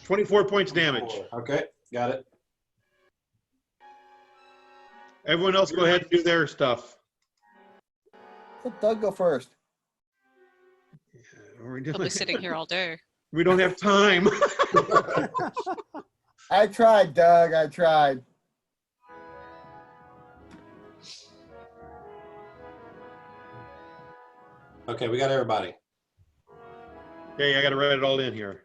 24 points damage. Okay, got it. Everyone else go ahead and do their stuff. Let Doug go first. He'll be sitting here all day. We don't have time. I tried, Doug. I tried. Okay, we got everybody. Okay, I got to write it all in here.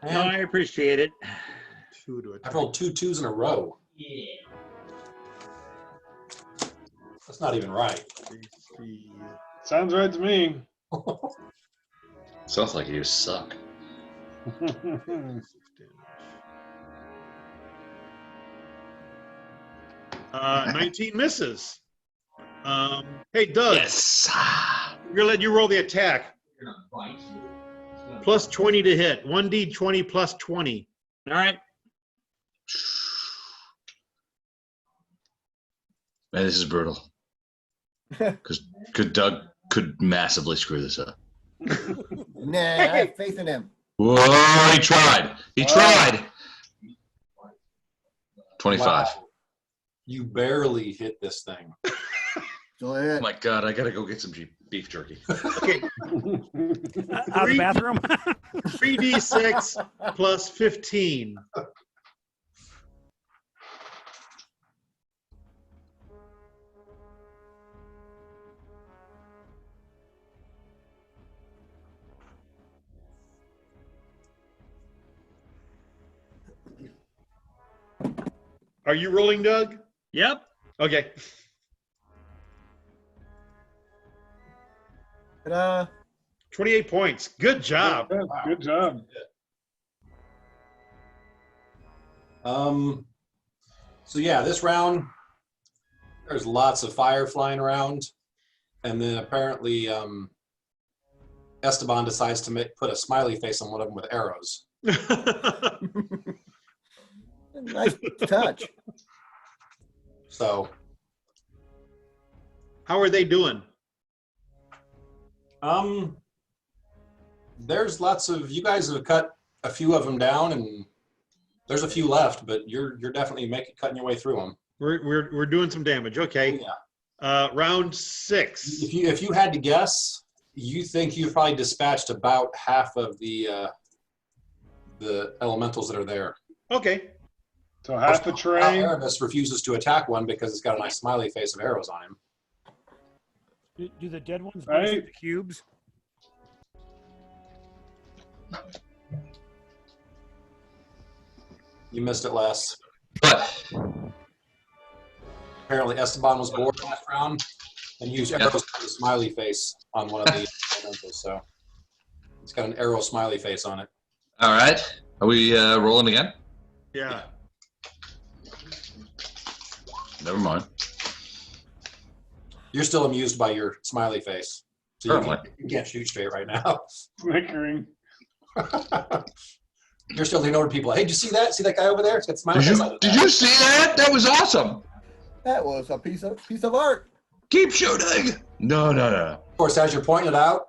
No, I appreciate it. 2 to I've attack. rolled 2 2s in a row. Yeah. That's not even right. 3. Sounds right to me. Sounds like you suck. 6 damage. 19 misses. Hey, Doug, Yes. we're going to let you roll the attack. Plus 20 to hit. 1d20 plus 20. All right. Man, this is brutal. Because Doug could massively screw this up. Nah, I have faith in him. Whoa, he tried. He tried. 25. Wow. You barely hit this thing. Go Oh ahead. my God, I gotta go get some beef jerky. Okay, Out of the bathroom. 3d6 plus 15. Are you rolling, Doug? Yep. Okay. Ta-da. 28 points. Good job. Yeah, good job. So yeah, this round, there's lots of fire flying around. And then apparently Esteban decides to put a smiley face on one of them with arrows. Nice touch. So How are they doing? there's lots of, you guys have cut a few of them down, and there's a few left, but you're definitely cutting your way through them. We're doing some damage. Okay. Yeah. Round 6. If you had to guess, you think you've probably dispatched about half of the elementals that are there. Okay. So half the train. Aramis refuses to attack one because it's got a nice smiley face of arrows on him. Do the dead ones Right. burst into cubes? You missed it, Les. But Apparently Esteban was bored last round and used arrows to put a smiley face on one of the elementals. So it's got an arrow smiley face on it. all right, are we rolling again? Yeah. Never mind. You're still amused by your smiley face. So you can't shoot straight right now. Flickering. You're still leaning over to people. Hey, did you see that? See that guy over there? It's got a smiley face on it. Did you see that? That was awesome. That was a piece of art. Keep shooting. No. Of course, as you're pointing it out,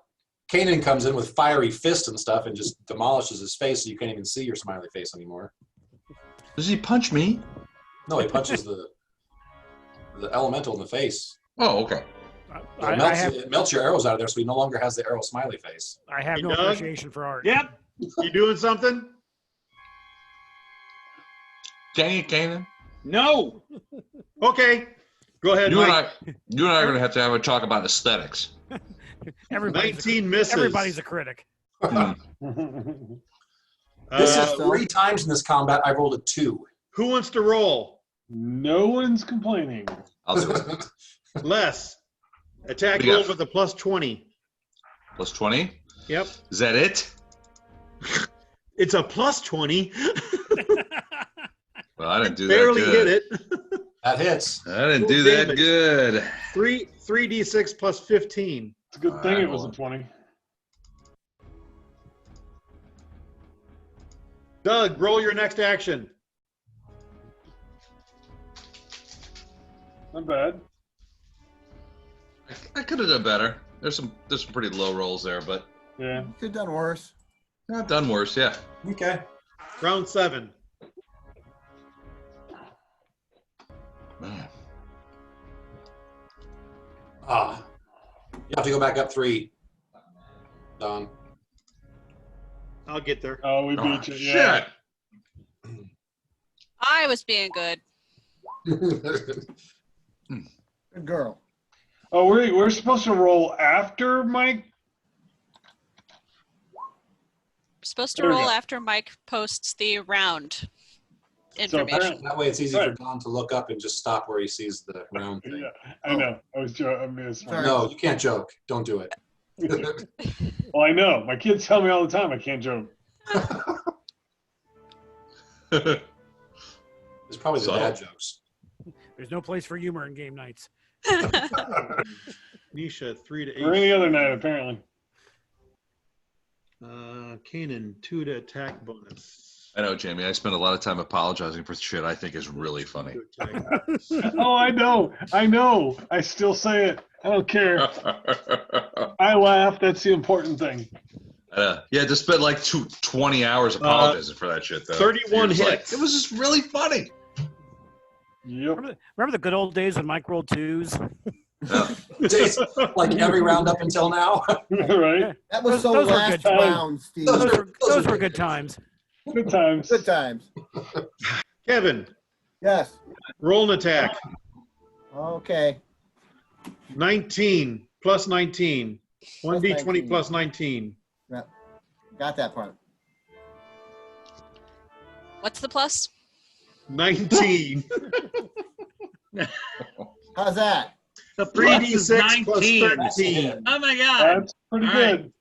Kanan comes in with fiery fist and stuff and just demolishes his face, so you can't even see your smiley face anymore. Does he punch me? No, he punches the elemental in the face. Oh, okay. It melts your arrows out of there, so he no longer has the arrow smiley face. I have Hey, no Doug? appreciation for art. Yep. You doing something? Dang it, Kanan. No. Okay. Go ahead, You and Mike. I are going to have a talk about aesthetics. Everybody's 19 misses. Everybody's a critic. This is Uh, 3 times in this combat I rolled a 2. who wants to roll? No one's complaining. I'll do it. Les. Attack What do you roll got? with a plus 20. Plus 20. Yep. Is that it? It's a plus 20. Well, I didn't do Barely that good. hit it. That hits. I didn't do Full that damage. good. 3d6 plus 15. It's a good thing Alright, it was a well. 20. Doug, roll your next action. Not bad. I could have done better. There's some pretty low rolls there, but Yeah. Could have done worse. I've done worse. Yeah. Okay. Round 7. Man. You have to go back up 3. Don. I'll get there. Oh, we Oh, beat you. Yeah. shit. I was being good. Good girl. Oh, we're supposed to roll after Mike. We're supposed to There we roll go. after Mike posts the round So information. apparently, That way it's easy Right. for Don to look up and just stop where he sees the round thing. yeah, I know. I was joking. I mean, it's funny. No, you can't joke. Don't do it. Well, I know. My kids tell me all the time I can't joke. It's probably the Subtle. dad jokes. There's no place for humor in game nights. Nisha, 3 to 8. Or any other night, apparently. Kanan, 2 to attack bonus. I know, Jamie. I spend a lot of time apologizing for shit I think is really funny. 2 attack bonus. Oh, I know. I know. I still say it. I don't care. I laugh. That's the important thing. Yeah, just spent like 20 hours apologizing for that shit, though. 31 It was hits. it was just really funny. Yep. Remember the good old days when Mike rolled 2s? Days, like every round up until now. Right. That was Those were last good round, Steve. Those were good times. Good times. Good times. Kevin, Yes. roll an attack. Okay. 19 plus 19. 1d20 19. plus 19. Got that part. What's the plus? 19. How's that? The plus is 3d6 plus 19. 13. Oh my god. That's pretty All right. good.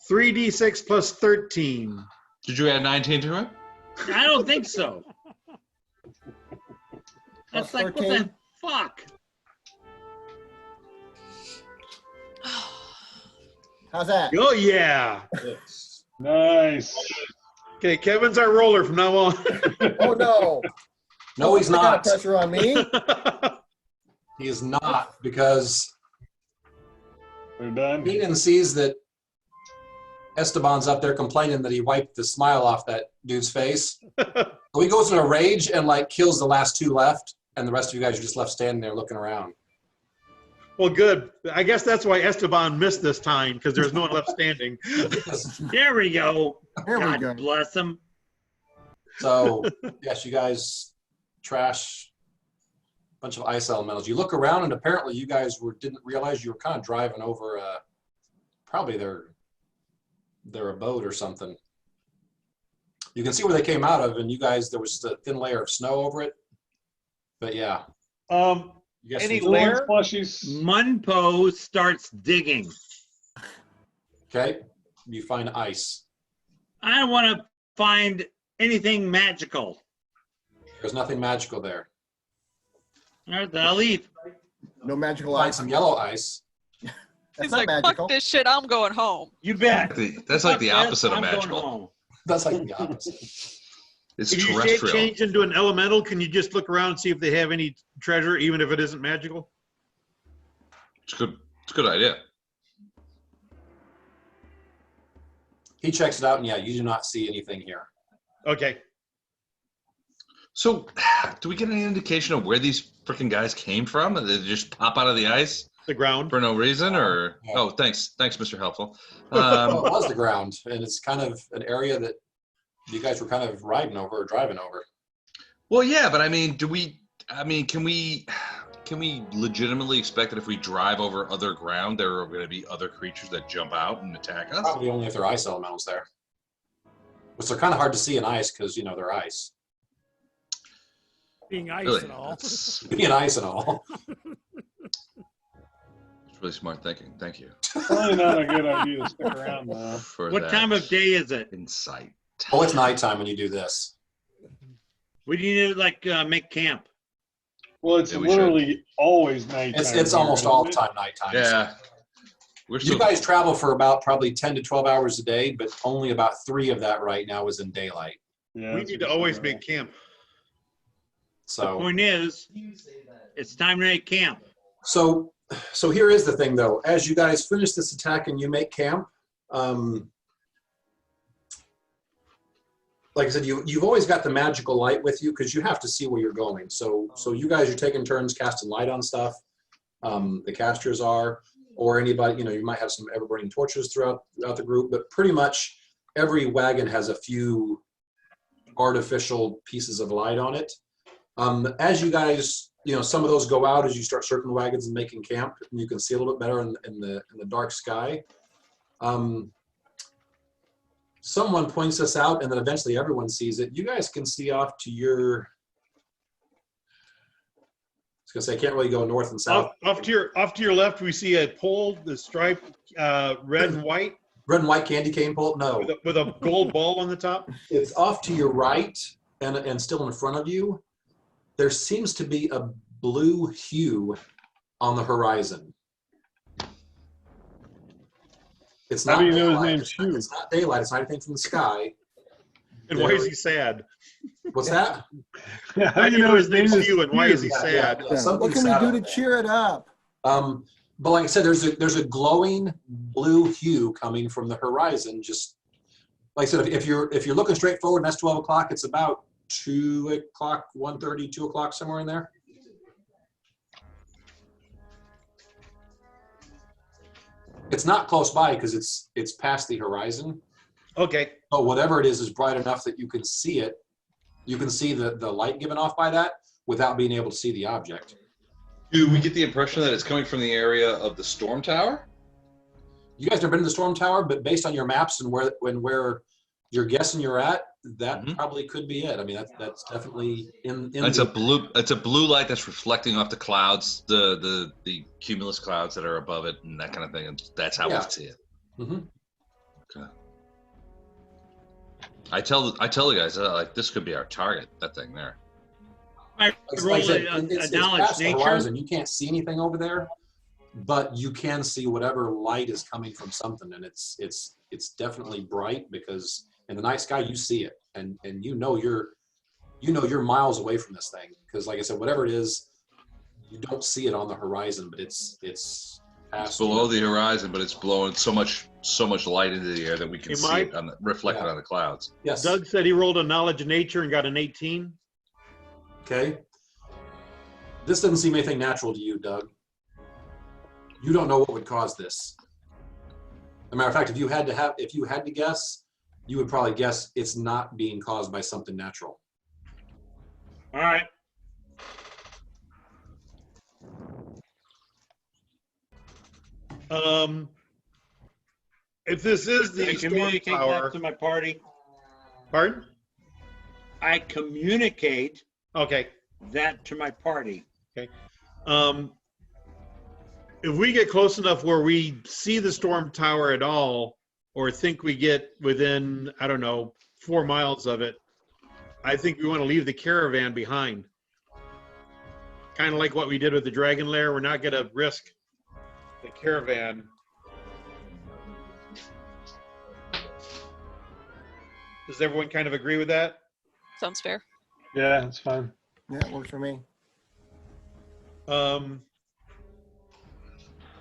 3d6 plus 13. Did you add 19 to it? I don't think so. That's Plus like, what 13? the fuck? How's that? Oh, yeah. Nice. Okay, Kevin's our roller from now on. Oh no. No, he's That kind of not. pressure on me. He is not, because We're done. Keenan sees that Esteban's up there complaining that he wiped the smile off that dude's face. So he goes in a rage and like kills the last two left, and the rest of you guys are just left standing there looking around. Well, good. I guess that's why Esteban missed this time, because there's no one left standing. There we go. There we God go. bless him. So yes, you guys trash a bunch of ice elementals. You look around, and apparently you guys didn't realize you were kind of driving over probably their abode or something. You can see where they came out of, and you guys, there was a thin layer of snow over it. But yeah. Yes, Any you- layer? Plushies. Munpo starts digging. Okay, you find ice. I don't want to find anything magical. There's nothing magical there. All right, then I'll leave. No magical Find ice. some yellow ice. That's He's not like, magical. fuck this shit, I'm going home. You bet. That's like the Fuck this, opposite of I'm going magical. home. That's like the opposite. It's If you terrestrial. change into an elemental, can you just look around and see if they have any treasure, even if it isn't magical? It's good. It's a good idea. He checks it out, and yeah, you do not see anything here. Okay. So, do we get any indication of where these freaking guys came from? Did they just pop out of the ice The ground. for no reason, or? Yeah. Oh, thanks, Mr. Helpful. Well, it was the ground, and it's kind of an area that you guys were kind of riding over or driving over. Well, yeah, but I mean, can we legitimately expect that if we drive over other ground, there are going to be other creatures that jump out and attack us? Probably only if there are ice elementals there. Which are kind of hard to see in ice because, you know, they're ice. Being ice Really, and all. that's Being ice and all. really smart thinking. Thank you Probably not a good idea to stick around though. for What that time of day is it? insight. Oh, it's nighttime when you do this. We need to like make camp. Well, it's Yeah, we literally always nighttime. It's here, almost all the isn't it? time nighttime. Yeah, we're You still. guys travel for about probably 10 to 12 hours a day, but only about 3 of that right now is in daylight. Yeah, We that's need to what always I'm make camp. So, Point is, it's time to make camp. so here is the thing though. As you guys finish this attack and you make camp, like I said, you've always got the magical light with you because you have to see where you're going. So you guys are taking turns casting light on stuff. The casters are, or anybody, you know, you might have some ever-burning torches throughout the group, but pretty much every wagon has a few artificial pieces of light on it. As you guys, you know, some of those go out as you start circling wagons and making camp, and you can see a little bit better in the dark sky. Someone points this out, and then eventually everyone sees it. You guys can see off to your. I was gonna say I can't really go north and south. Off to your left, we see a pole, the striped red and white, Red and white candy cane pole. No, with a gold ball on the top. it's off to your right and still in front of you. There seems to be a blue hue on the horizon. It's How not do you know his daylight. name's It's not- Hugh? It's not daylight. It's not anything from the sky. And why is he sad? What's that? Yeah, how I do you know his name is Hugh, and why is he Yeah, sad? yeah, Yeah. something What can we sad do on to there. cheer it up? But like I said, there's a glowing blue hue coming from the horizon. Just like I said, if you're looking straight forward and that's 12 o'clock, it's about 2 o'clock, 1:30, 2 o'clock, somewhere in there. It's not close by because it's past the horizon. Okay. But whatever it is bright enough that you can see it. You can see the light given off by that without being able to see the object. Do we get the impression that it's coming from the area of the storm tower? You guys never been to the storm tower, but based on your maps and where you're guessing you're at, that probably could be it. I mean, that's definitely in It's a blue light that's reflecting off the clouds, the cumulus clouds that are above it, and that kind of thing. And that's how Yeah. we see it. Mhm. Okay. I tell the guys like this could be our target. That thing there. I roll Like I said, a it's knowledge past the nature. horizon. You can't see anything over there, but you can see whatever light is coming from something, and it's definitely bright because in the night sky you see it, and you're miles away from this thing because, like I said, whatever it is, you don't see it on the horizon, but it's past Below the horizon, but it's blowing so much light into the air that we can Hey, see Mike? it reflected Yeah. on the clouds. Yes. Doug said he rolled a knowledge of nature and got an 18. Okay. This doesn't seem anything natural to you, Doug. You don't know what would cause this. As a matter of fact, if you had to guess, you would probably guess it's not being caused by something natural. All right. If this is I the storm communicate tower, that to my party. pardon? I communicate Okay. that to my party. If we get close enough where we see the storm tower at all, or think we get within, I don't know, 4 miles of it, I think we want to leave the caravan behind. Kind of like what we did with the dragon lair. We're not going to risk the caravan. Does everyone kind of agree with that? Sounds fair. Yeah, it's fine. Yeah, it works for me.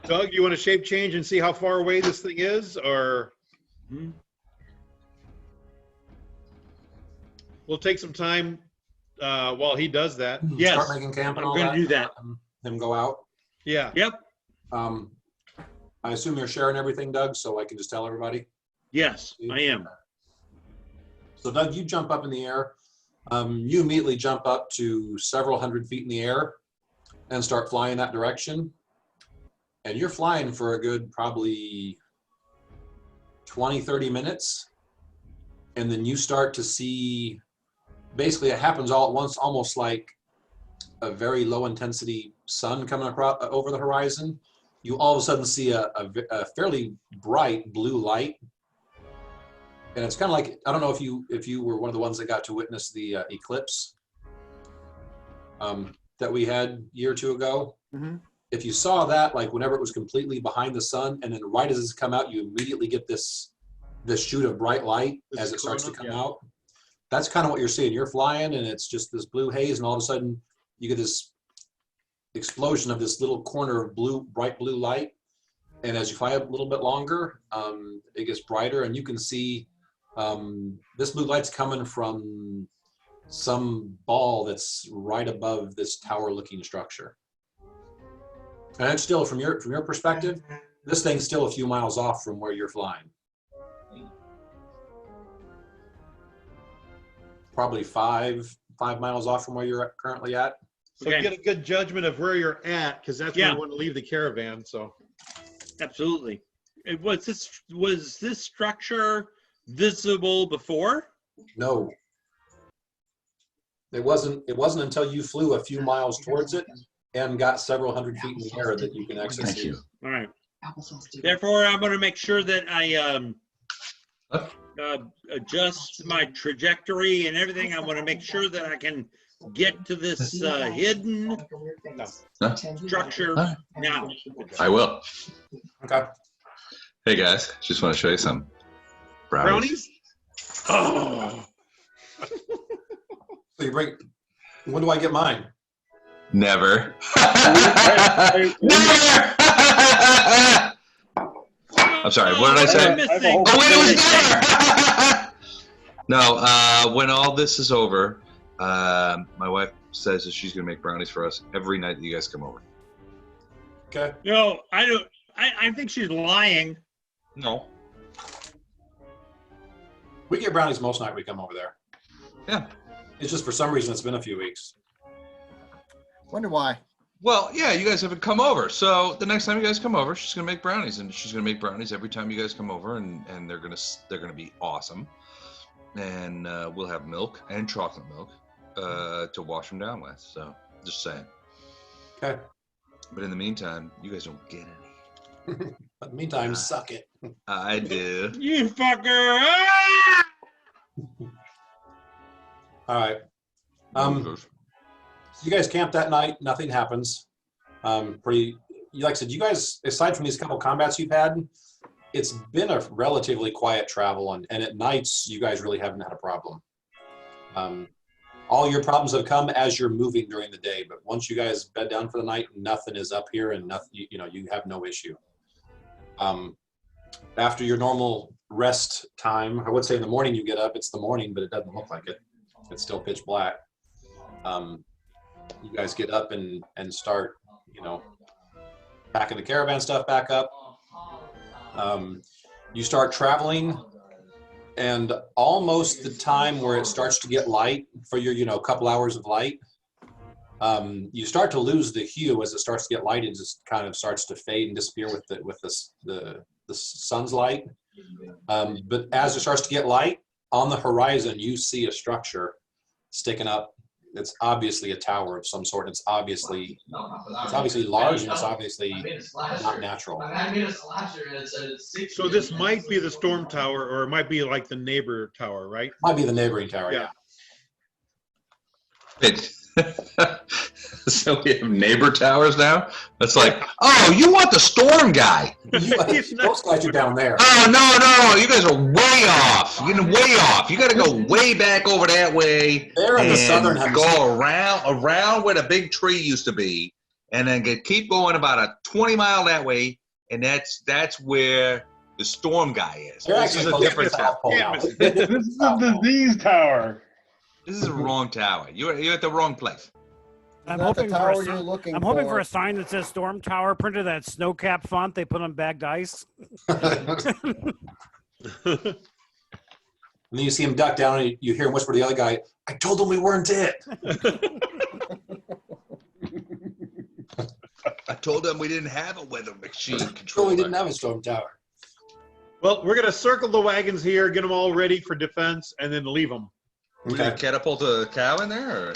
Doug, you want to shape change and see how far away this thing is, or we'll take some time while he does that. Yes, Start making camp and I'm all gonna that. do that. Him go out. Yeah. Yep. I assume you're sharing everything, Doug, so I can just tell everybody. Yes, I am. So Doug, you jump up in the air. You immediately jump up to several hundred feet in the air and start flying that direction. And you're flying for a good probably 20, 30 minutes. And then you start to see, basically it happens all at once, almost like a very low intensity sun coming across over the horizon. You all of a sudden see a fairly bright blue light. And it's kind of like, I don't know if you were one of the ones that got to witness the eclipse that we had a year or two ago. Mm-hmm. If you saw that, like whenever it was completely behind the sun, and then right as it's come out, you immediately get this shoot of bright light as it starts to come out. That's kind of what you're seeing. You're flying, and it's just this blue haze, and all of a sudden you get this explosion of this little corner of bright blue light. And as you fly a little bit longer, it gets brighter, and you can see this blue light's coming from some ball that's right above this tower-looking structure. And it's still, from your perspective, this thing's still a few miles off from where you're flying. Probably five miles off from where you're currently at. So get a good judgment of where you're at, because that's where we want to leave the caravan. So absolutely. Was this structure visible before? No. It wasn't until you flew a few miles towards it and got several hundred feet in the air that you can actually see. All right. Therefore, I'm going to make sure that I adjust my trajectory and everything. I want to make sure that I can get to this hidden structure now. I will. Okay. Hey guys, just want to show you some brownies. Oh. So you bring. When do I get mine? Never. Never. I'm sorry. What did I say? Oh wait, it was never. No. When all this is over, my wife says that she's gonna make brownies for us every night that you guys come over. Okay. No, I don't. I think she's lying. No. We get brownies most night we come over there. Yeah. It's just for some reason it's been a few weeks. Wonder why. Well, yeah, you guys haven't come over. So the next time you guys come over, she's gonna make brownies, and she's gonna make brownies every time you guys come over, and they're gonna be awesome. And we'll have milk and chocolate milk to wash them down with. So just saying. Okay. But in the meantime, you guys don't get any. But in the meantime, suck it. I do. You fucker! Ah! All right. You guys camp that night. Nothing happens. Like I said, you guys, aside from these couple combats you've had, it's been a relatively quiet travel, and at nights you guys really haven't had a problem. All your problems have come as you're moving during the day, but once you guys bed down for the night, nothing is up here, and nothing, you have no issue. After your normal rest time, I would say in the morning you get up. It's the morning, but it doesn't look like it. It's still pitch black. You guys get up and start, packing the caravan stuff back up. You start traveling, and almost the time where it starts to get light for your, couple hours of light, you start to lose the hue as it starts to get light. It just kind of starts to fade and disappear with the sun's light. But as it starts to get light, on the horizon, you see a structure sticking up. It's obviously a tower of some sort. It's obviously large, and it's obviously not natural. So this might be the storm tower, or it might be like the neighbor tower, right? Might be the neighboring tower, yeah. So we have neighbor towers now? It's like, oh, you want the storm guy. Those guys are down there. Oh, no, you guys are way off. You're way off. You got to go way back over that way. They're in the southern hemisphere. Go around where the big tree used to be, and then keep going about a 20-mile that way, and that's where the storm guy is. This is a different tower. This is the disease tower. This is the wrong tower. You're at the wrong place. I'm Not the hoping tower for a you're sign. looking I'm hoping for for. a sign that says "Storm Tower" printed that snow-capped font they put on bagged ice. And then you see him duck down, and you hear him whisper to the other guy, "I told him we weren't it." I told them we didn't have a weather machine So controller. we didn't have a storm tower. Well, we're going to circle the wagons here, get them all ready for defense, and then leave them. We gonna catapult a cow in there? Or?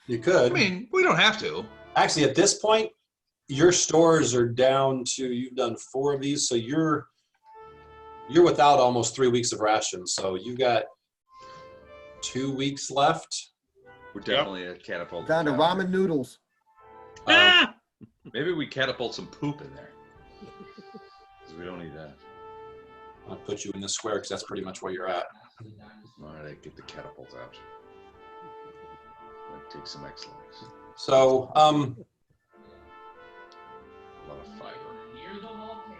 You could. I mean, we don't have to. Actually, at this point, your stores are down to, you've done 4 of these, so you're without almost 3 weeks of rations. So you've got 2 weeks left. We're definitely a catapult. Down to ramen noodles. Maybe we catapult some poop in there. Because we don't need that. I'll put you in the square because that's pretty much where you're at. All right, get the catapult out. Take some X-lays. So, A lot of fiber.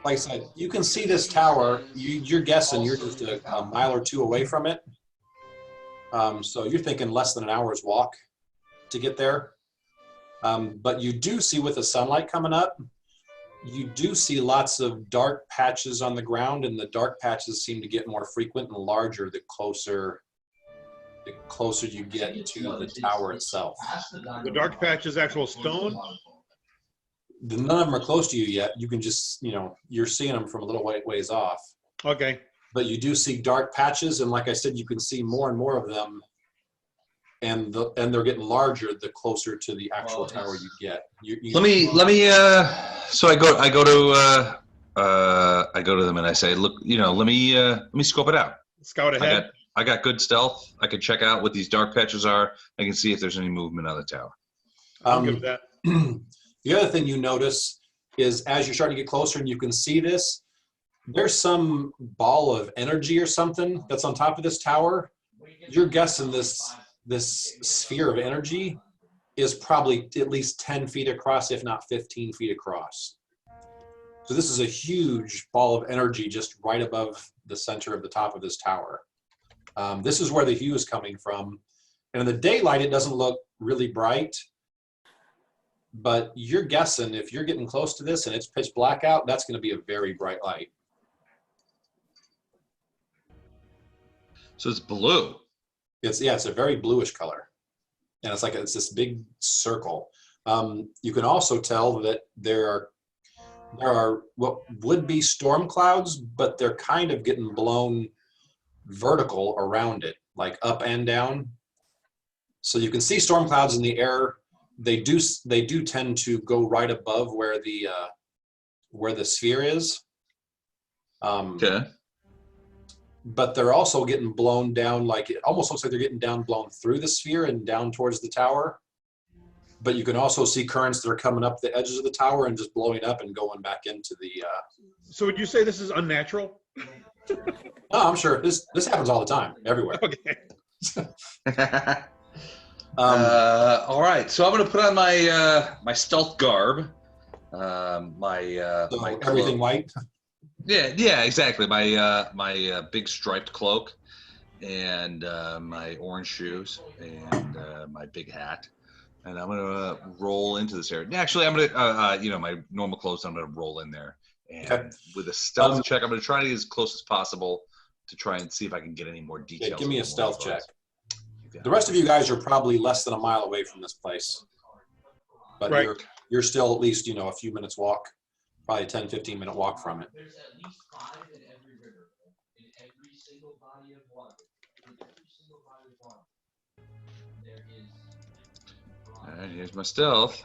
like I said, you can see this tower. You're guessing you're just a mile or 2 away from it. So you're thinking less than an hour's walk to get there. But you do see, with the sunlight coming up, you do see lots of dark patches on the ground, and the dark patches seem to get more frequent and larger the closer you get to the tower itself. The dark patch is actual stone. None of them are close to you yet. You can just, you're seeing them from a little ways off. Okay. But you do see dark patches, and like I said, you can see more and more of them, and they're getting larger the closer to the actual tower you get. Let me. So I go to them and I say, look, let me scope it out. Scout ahead. I got good stealth. I can check out what these dark patches are. I can see if there's any movement on the tower. I'll give that. The other thing you notice is, as you're starting to get closer and you can see this, there's some ball of energy or something that's on top of this tower. You're guessing this sphere of energy is probably at least 10 feet across, if not 15 feet across. So this is a huge ball of energy just right above the center of the top of this tower. This is where the hue is coming from. And in the daylight, it doesn't look really bright, but you're guessing if you're getting close to this and it's pitch black out, that's going to be a very bright light. So it's blue. It's a very bluish color, and it's this big circle. You can also tell that there are what would be storm clouds, but they're kind of getting blown vertical around it, like up and down. So you can see storm clouds in the air. They do tend to go right above where the where the sphere is. Okay. But they're also getting blown down, like it almost looks like they're getting blown through the sphere and down towards the tower. But you can also see currents that are coming up the edges of the tower and just blowing up and going back into the. So would you say this is unnatural? No, I'm sure this happens all the time, everywhere. Okay. All right, so I'm gonna put on my my stealth garb, my So my everything cloak. white. Yeah, exactly. My my big striped cloak, and my orange shoes, and my big hat, and I'm gonna roll into this area. Actually, I'm gonna you know, my normal clothes. I'm gonna roll in there, and Okay. with a stealth check, I'm gonna try to get as close as possible to try and see if I can get any more details. Yeah, give me a on stealth what it check. was. The rest of you guys are probably less than a mile away from this place, but Right. you're still at least, you know, a few minutes walk, probably a 10-15 minute walk from it. There's at least 5 in every river, in every single body of water. In every single body of water, there is. All right, here's my stealth.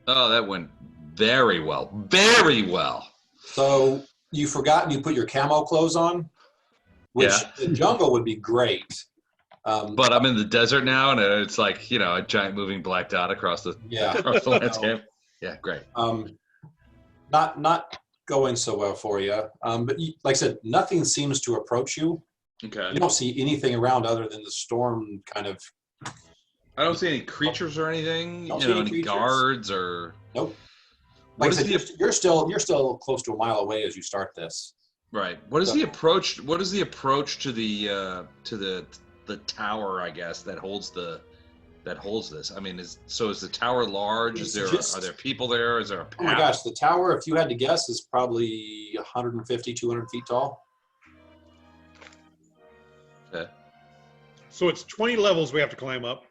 Oh, that went very well. Very well. So you forgot you put your camo clothes on, which Yeah. the jungle would be great. But I'm in the desert now, and it's like, you know, a giant moving black dot across the Yeah. across the landscape. Yeah, great. Not going so well for you. But like I said, nothing seems to approach you. Okay. You don't see anything around other than the storm kind of. I don't see any creatures or anything. Don't You see know, any any creatures. guards or. Nope. What Like I is said, the you're still close to a mile away as you start this. right? What is the approach? What is the approach to the tower? I guess that holds this. I mean, is the tower large? Is there Just- are there people there? Is there a path? Oh my gosh, the tower, if you had to guess, is probably 150, 200 feet tall. Okay, So it's 20 levels we have to climb up.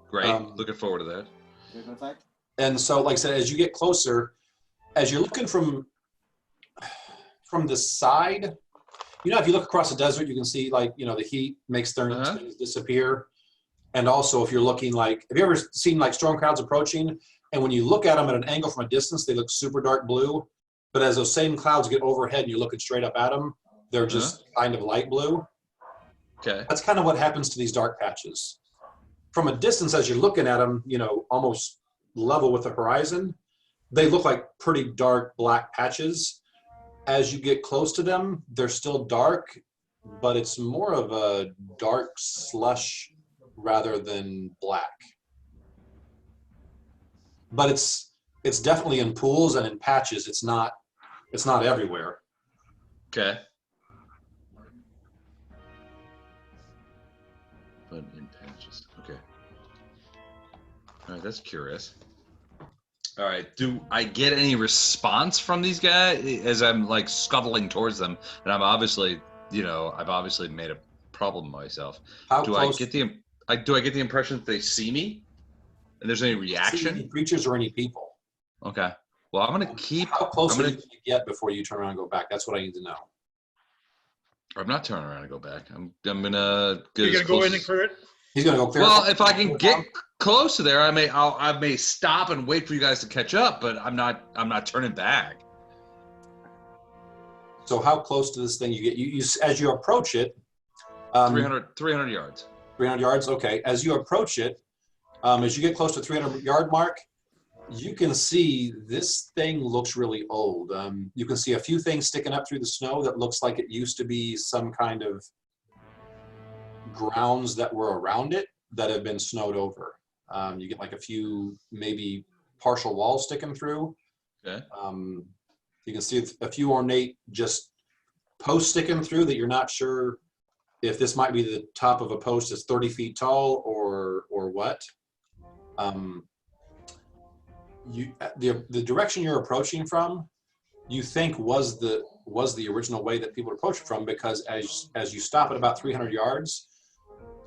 great. Looking forward to that. And so, like I said, as you get closer, as you're looking from the side, you know, if you look across the desert, you can see, like, you know, the heat makes things disappear. And also, if you're looking like, have you ever seen like storm clouds approaching? And when you look at them at an angle from a distance, they look super dark blue. But as those same clouds get overhead and you're looking straight up at them, they're just kind of light blue. Okay. That's kind of what happens to these dark patches. From a distance, as you're looking at them, you know, almost level with the horizon, they look like pretty dark black patches. As you get close to them, they're still dark, but it's more of a dark slush rather than black. But it's definitely in pools and in patches. It's not everywhere. Okay. But in patches. Okay. All right, that's curious. All right, do I get any response from these guys as I'm like scuttling towards them? And I'm obviously, you know, I've obviously made a problem of myself. Do I get the impression that they see me? And there's any reaction? See any creatures or any people? Okay. Well, I'm gonna keep. How close I'm are gonna. you to get before you turn around and go back? That's what I need to know. I'm not turning around and go back. I'm gonna get You're as going to go close in and clear it? He's gonna go clear. Well, if I can get close to there, I may stop and wait for you guys to catch up, but I'm not turning back. So how close to this thing you get? You as you approach it. 300 yards. 300 yards. Okay. As you approach it, as you get close to 300 yard mark, you can see this thing looks really old. You can see a few things sticking up through the snow that looks like it used to be some kind of grounds that were around it that have been snowed over. You get like a few maybe partial walls sticking through. Okay. You can see a few ornate just posts sticking through that you're not sure if this might be the top of a post that's 30 feet tall or what. The direction you're approaching from, you think was the original way that people approached from, because as you stop at about 300 yards,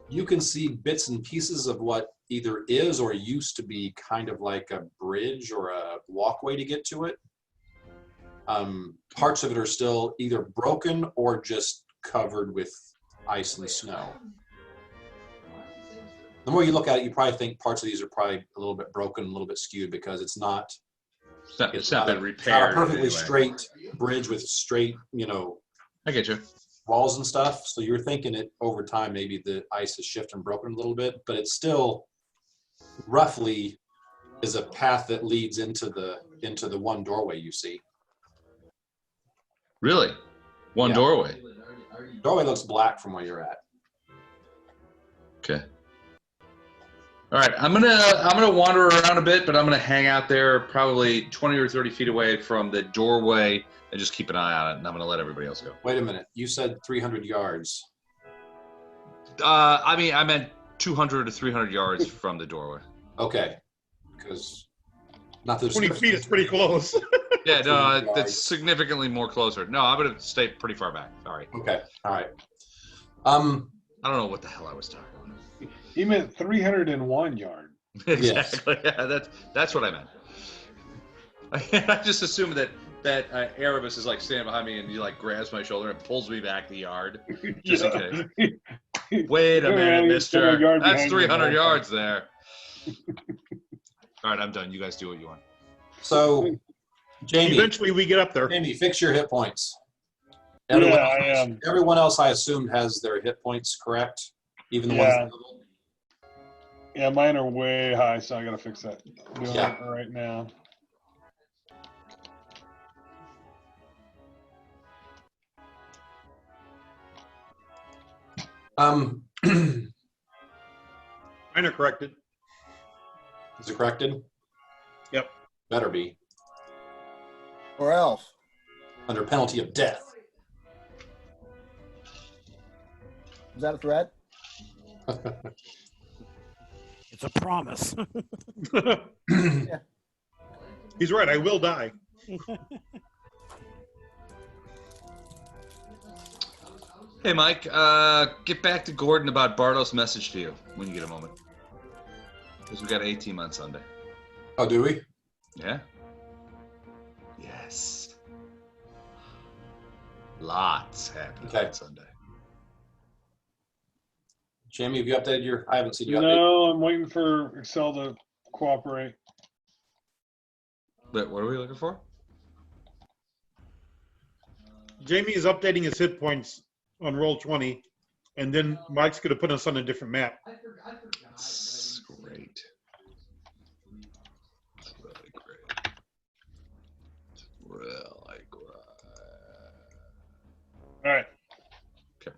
you can see bits and pieces of what either is or used to be kind of like a bridge or a walkway to get to it. Parts of it are still either broken or just covered with ice and snow. The more you look at it, you probably think parts of these are probably a little bit broken, a little bit skewed, because it's not It's not been It's not a repaired. in perfectly any way. straight bridge with straight, I get you. walls and stuff. So you're thinking it over time, maybe the ice has shifted and broken a little bit, but it's still roughly is a path that leads into the one doorway you see. Really? One Yeah. doorway. Doorway looks black from where you're at. Okay. All right, I'm gonna wander around a bit, but I'm gonna hang out there probably 20 or 30 feet away from the doorway and just keep an eye on it. And I'm gonna let everybody else go. Wait a minute. You said 300 yards. I mean, I meant 200 to 300 yards from the doorway. Okay. Because not the 20 feet is pretty close. Yeah, no, 200 yards. it's significantly more closer. No, I'm gonna stay pretty far back. Sorry. Okay. All right. I don't know what the hell I was talking about. He meant 301 yard. Exactly. Yeah, that's what I meant. I just assumed that Aramis is like standing behind me and he like grabs my shoulder and pulls me back the yard just in case. Wait a minute, mister. That's 300 yards there. All right, I'm done. You guys do what you want. So, Jamie, Eventually we get up there. Jamie, fix your hit points. Yeah, I am. Everyone else, I assumed, has their hit points correct, even the Yeah. ones. Yeah, mine are way high, so I gotta fix that. Doing Yeah. it right now. Is Mine are corrected. it corrected? Yep. Better be. Or else. Under penalty of death. Is that a threat? It's a promise. He's right. I will die. Hey, Mike, get back to Gordon about Bartow's message to you when you get a moment. Because we got an 18 on Sunday. Oh, do we? Yeah? Yes. Lots happening Okay. on Sunday. Jamie, have you updated your? I haven't seen you update. No, I'm waiting for Excel to cooperate. But what are we looking for? Jamie is updating his hit points on roll 20, and then Mike's going to put us on a different map. That's great. It's really great. It's really great. All right. Okay.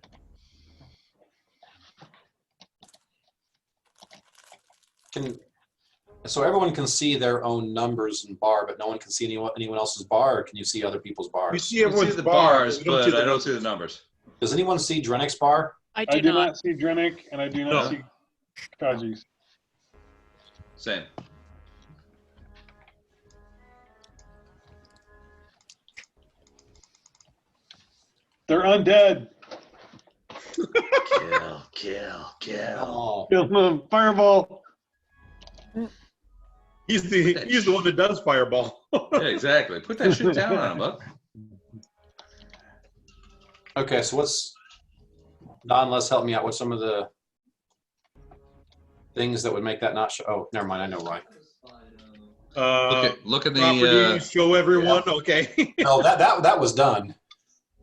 So everyone can see their own numbers and bar, but no one can see anyone else's bar. Or can you see other people's bars? We see You can everyone's see the bars, bars, but I don't see the numbers. Does anyone see Drennick's bar? I I do do not. not see Drennick, and I do not No. see Kaji's. Same. They're undead. Kill. Oh, Fireball. He's the one that does fireball. Yeah, exactly. Put that shit down on him, bud. okay. So what's Don? Let's help me out. What's some of the things that would make that not show? Oh, never mind. I know why. Look at the. Properties, show everyone. Okay. No, that was done.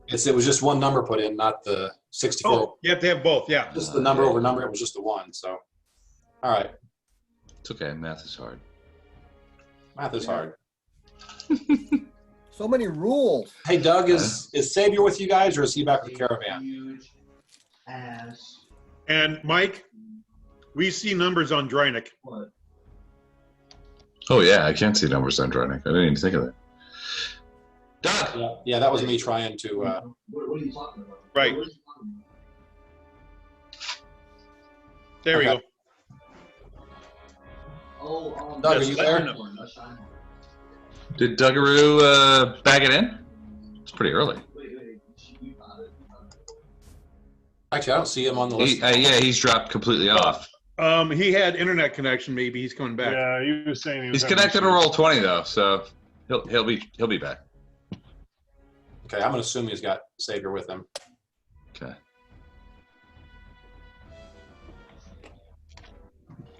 It was just one number put in, not the 64. Oh, you have to have both. Yeah. Just the number over number. It was just the one. So, all right. It's okay. Math is hard. Math is hard. So many rules. Hey, Doug, is Savior with you guys, or is he back with Caravan? Huge ass. And Mike, we see numbers on Drynick. What? Oh yeah, I can't see numbers on Drynick. I didn't even think of that. Doug. Yeah, that was me trying to. What are you talking about? Right. What are you talking There we Okay. go. about? Oh, Doug, are Yes, you that there? number. Did Duggaroo bag it in? It's pretty early. Wait. You got it. Actually, I don't see him on the list. Yeah, he's dropped completely off. He had internet connection. Maybe he's coming back. Yeah, he was saying he was He's having connected to issues. roll 20 though, so he'll be back. Okay, I'm gonna assume he's got Savior with him. Okay.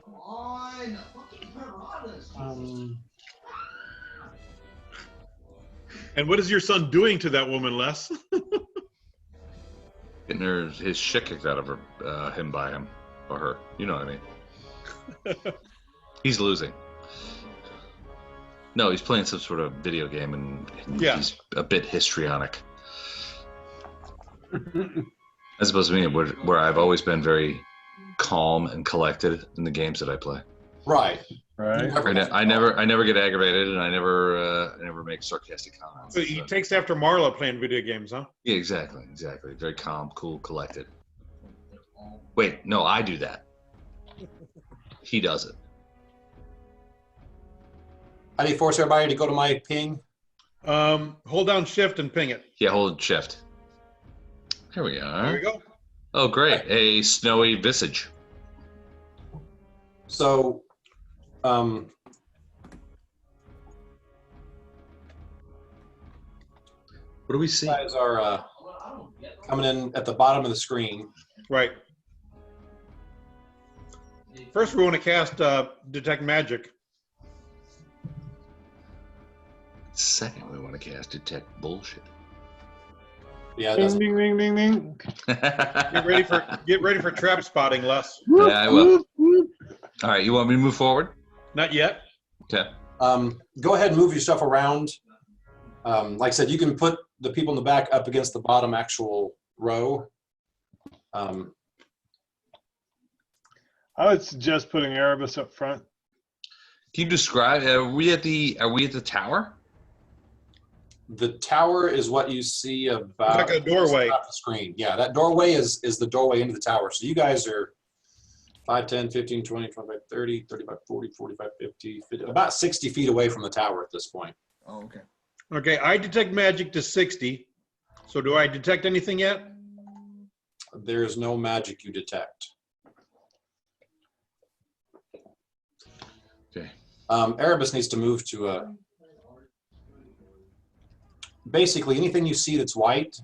Come on, fucking piranhas. And what is your son doing to that woman, Les? Getting his shit kicked out of him by him or her. You know what I mean? He's losing. No, he's playing some sort of video game, and he's a bit histrionic. As opposed to me, where I've always been very calm and collected in the games that I play. Right. I never get aggravated, and I never make sarcastic comments. So he takes after Marla playing video games, huh? Yeah, exactly. Very calm, cool, collected. Wait, no, I do that. He does it. How do you force everybody to go to my ping? Hold down shift and ping it. Yeah, hold shift. Here we are. There we go. Oh, great. A snowy visage. So, what do we see? Guys are coming in at the bottom of the screen. Right. First, we want to cast Detect Magic. Second, we want to cast Detect Bullshit. Yeah. Ding, ding, ding, ding, ding. Get ready for trap spotting, Les. Yeah, I will. All right, you want me to move forward? Not yet. Okay. Go ahead and move your stuff around. Like I said, you can put the people in the back up against the bottom actual row. I would suggest putting Erebus up front. Can you describe? Are we at the tower? The tower is what you see about like a doorway. Off the screen. Yeah, that doorway is the doorway into the tower. So you guys are 5, 10, 15, 20, 25, 30, 35, 40, 45, 50, about 60 feet away from the tower at this point. Oh, okay. Okay, I detect magic to 60. So do I detect anything yet? There's no magic you detect. Okay. Erebus needs to move to basically anything you see that's white.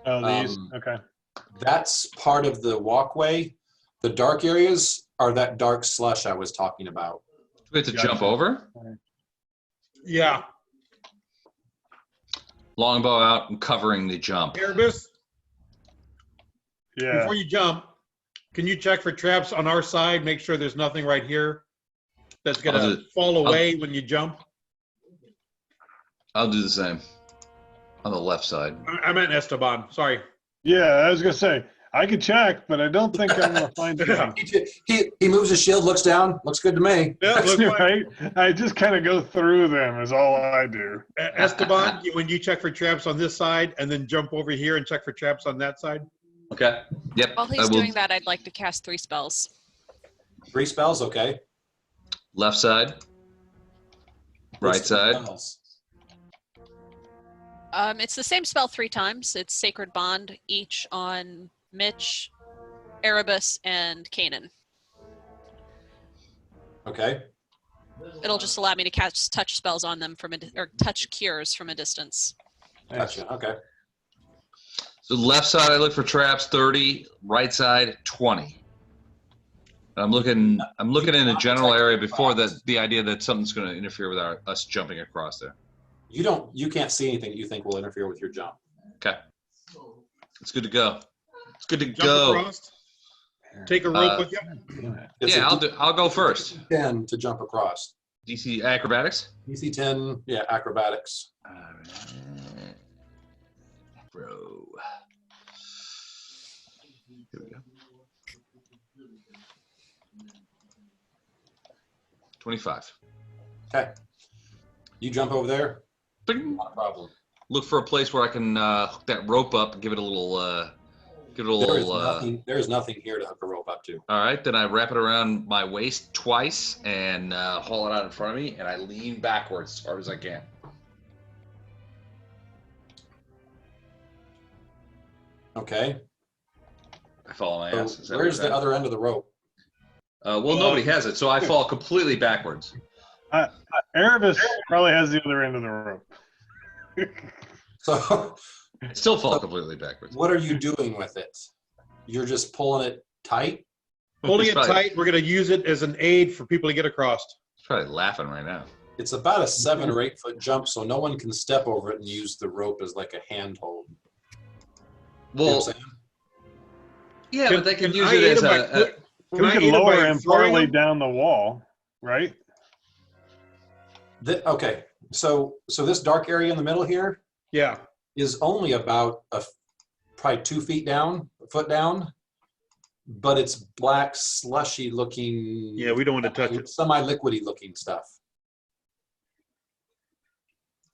Oh, these? Okay. That's part of the walkway. The dark areas are that dark slush I was talking about. Do we have to jump over? Yeah. Longbow out and covering the jump. Erebus, Yeah. before you jump, can you check for traps on our side? Make sure there's nothing right here that's going to fall away when you jump. I'll do the same. On the left side. I meant Esteban. Sorry. Yeah, I was gonna say I could check, but I don't think I'm gonna find it. He moves his shield, looks down, looks good to me. Yeah, That's right. I just kind of go through them is all I do. Esteban, when you check for traps on this side and then jump over here and check for traps on that side. Okay. Yep. While he's doing that, I'd like to cast 3 spells. 3 spells, okay. Left side. Right side. Spells? It's the same spell 3 times. It's Sacred Bond, each on Mitch, Erebus, and Kanan. Okay. It'll just allow me to cast touch spells on them or touch cures from a distance. Gotcha. Okay. So left side, I look for traps 30. Right side 20. I'm looking in a general area before the idea that something's going to interfere with us jumping across there. You can't see anything that you think will interfere with your jump. Okay. It's good to go. It's good to Jump go. across. Take a rope with you. Yeah, I'll go first. 10 to jump across. DC acrobatics? DC 10, yeah, acrobatics. All right. Bro. Here we go. 25. Okay. You jump over there. Bing. Not a problem. Look for a place where I can hook that rope up and give it a little. There is nothing here to hook a rope up to. All right, then I wrap it around my waist twice and haul it out in front of me, and I lean backwards as far as I can. Okay. I fall on my ass. So where's the other end of the rope? Well, nobody has it, so I fall completely backwards. Erebus probably has the other end of the rope. So Still fall completely backwards. what are you doing with it? You're just pulling it tight? Holding He's it probably- tight. We're going to use it as an aid for people to get across. He's probably laughing right now. It's about a 7 or 8 foot jump, so no one can step over it and use the rope as like a handhold. You know what I'm Well, saying? yeah, but they can use I it aid as him by a. put- We Can I could aid him lower by him throwing partly him? down the wall, right? Okay, so this dark area in the middle here Yeah. is only about probably 2 feet down, a foot down, but it's black, slushy looking. Yeah, we don't want to touch it. Semi-liquidy looking stuff.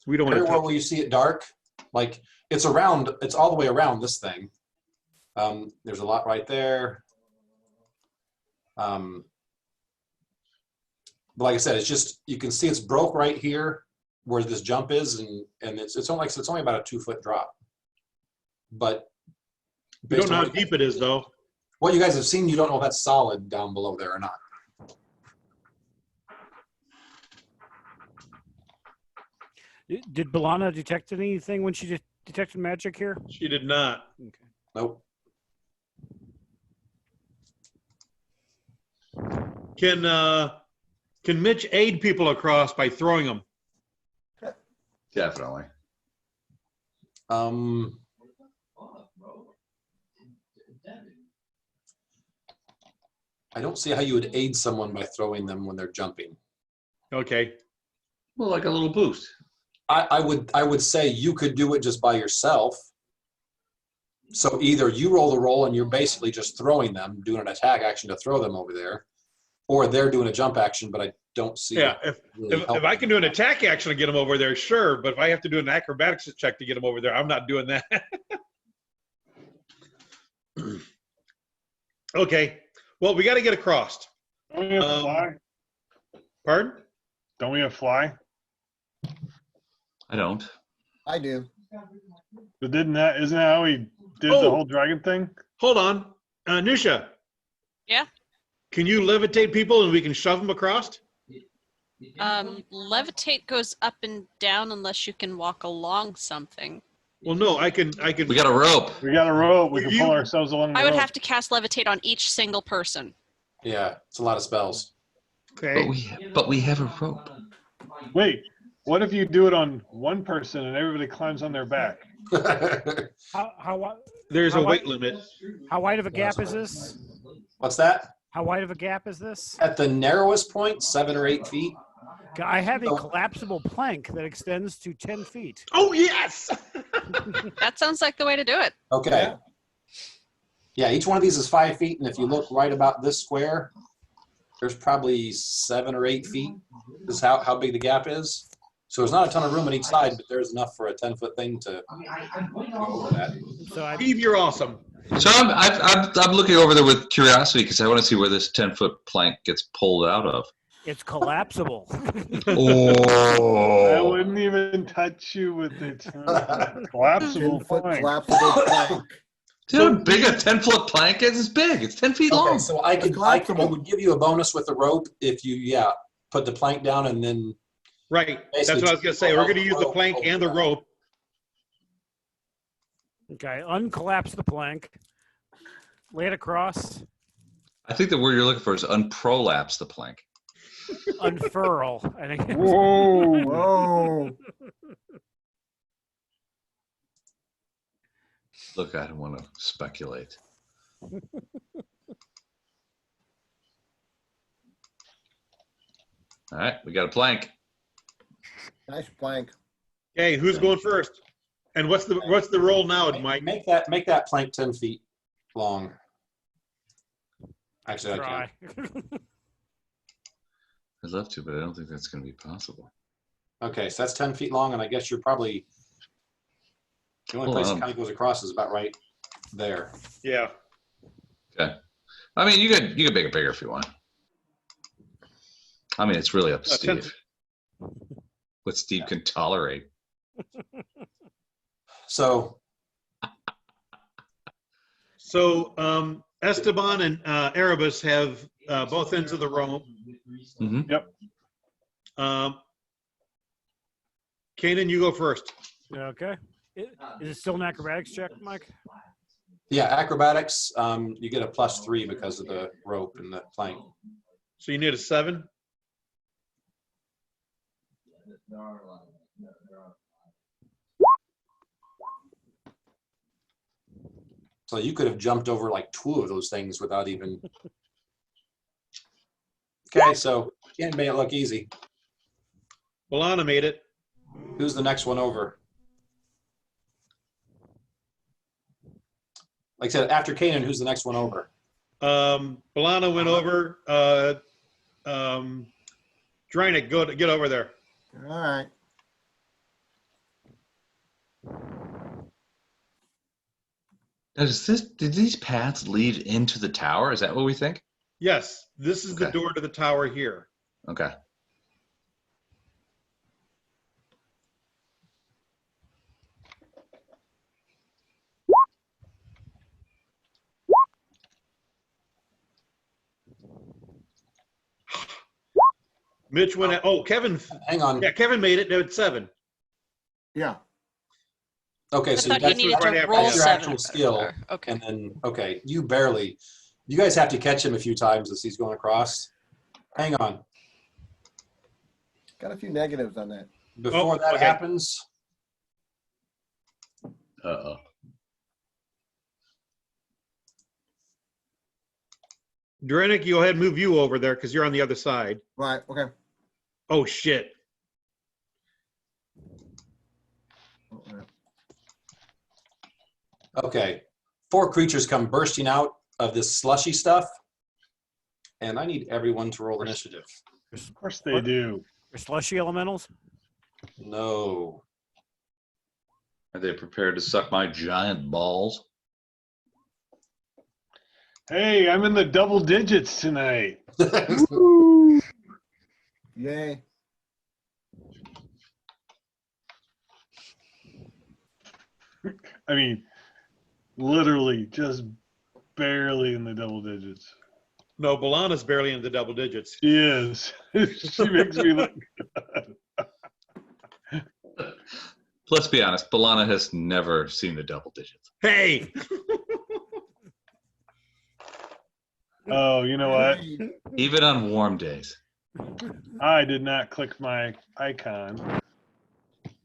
We don't want to Everywhere touch where you see it dark, like it's around, it's all the way around this thing. There's a lot right there. But like I said, it's just, you can see it's broke right here where this jump is, and it's only about a 2 foot drop. But We don't know how deep it is, though. what you guys have seen, you don't know if that's solid down below there or not. Did Balana detect anything when she detected magic here? She did not. Okay. Nope. Can Mitch aid people across by throwing them? Definitely. I don't see how you would aid someone by throwing them when they're jumping. Okay. Well, like a little boost. I would say you could do it just by yourself. So either you roll the roll and you're basically just throwing them, doing an attack action to throw them over there, or they're doing a jump action, but I don't see. Yeah, really if I can do an attack action to get them over there, sure. But if I have to do an acrobatics check to get them over there, I'm not doing that. Okay. Well, we got to get across. Don't we have fly? Pardon? Don't we have fly? I don't. I do. But isn't that how he did Oh. the whole dragon thing? Hold on. Nisha. Yeah? Can you levitate people and we can shove them across? Levitate goes up and down unless you can walk along something. Well, no, I can. We got a rope. We got a rope. We can You- pull ourselves along the I would rope. have to cast levitate on each single person. Yeah, it's a lot of spells. Okay. But we have a rope. Wait, what if you do it on one person and everybody climbs on their back? How There's How a about- weight limit. wide of a gap is this? What's that? How wide of a gap is this? At the narrowest point, 7 or 8 feet. I have a collapsible plank that extends to 10 feet. Oh, yes. That sounds like the way to do it. Okay. Yeah, each one of these is 5 feet, and if you look right about this square, there's probably 7 or 8 feet. This is how big the gap is. So there's not a ton of room on each side, but there's enough for a 10-foot thing to go over that. So Steve, you're awesome. So I'm looking over there with curiosity because I want to see where this 10-foot plank gets pulled out of. it's collapsible. I Oh. wouldn't even touch you with it. Collapsible 10-foot plank. collapsible plank. Do you know how big a 10-foot plank is? It's big. It's 10 feet long. Okay, so I would give you a bonus with the rope if you, put the plank down and then. Right. That's what I was going to say. We're going to use the plank and the rope. Okay, uncollapse the plank. Lay it across. I think the word you're looking for is unprolapse the plank. Unfurl. I think. Whoa. Whoa. Look, I don't want to speculate. All right, we got a plank. Nice plank. Okay, who's going first? And what's the roll now, Mike? Make that plank 10 feet long. Actually, I Try. I'd love to, but I don't think that's going to be possible. can. Okay, so that's 10 feet long, and I guess you're probably, the only Hold place on. it kind of goes across is about right there. Yeah. Okay. I mean, you could make it bigger if you want. I mean, it's really up to 10 Steve. What Steve can tolerate. So, So Esteban and Erebus have both ends of the rope. Mm-hmm. Kanan, you go first. Okay. Is it still an acrobatics check, Mike? yeah, acrobatics, you get a +3 because of the rope and the plank. So you need a 7. There are a lot of them. There are. So you could have jumped over like 2 of those things without even. Okay, so can't make it look easy. Balana made it. Who's the next one over? Like I said, after Canaan, who's the next one over? Balana went over. Drynick, get over there. All right. Did these paths lead into the tower? Is that what we think? Yes, this is the Okay. door to the tower here. Okay. Mitch went out. Oh, Kevin. Hang on. Yeah, Kevin made it. Now it's 7. Yeah. Okay, I so thought you that's needed right to after roll that. your 7. actual skill. Okay. And then, okay, you barely. You guys have to catch him a few times as he's going across. Hang on. Got a few negatives on that. Before that okay. happens, Uh-oh. Drynick, you go ahead and move you over there because you're on the other side. Right. Okay. Oh, shit. okay, 4 creatures come bursting out of this slushy stuff. And I need everyone to roll initiative. Of course they do. Your slushy elementals? No. Are they prepared to suck my giant balls? Hey, I'm in the double digits tonight. Yay. I mean, literally just barely in the double digits. No, Balana's barely in the double digits. She is. She makes me look good. Let's be honest, Balana has never seen the double digits. Hey! Oh, you know what? Even on warm days. I did not click my icon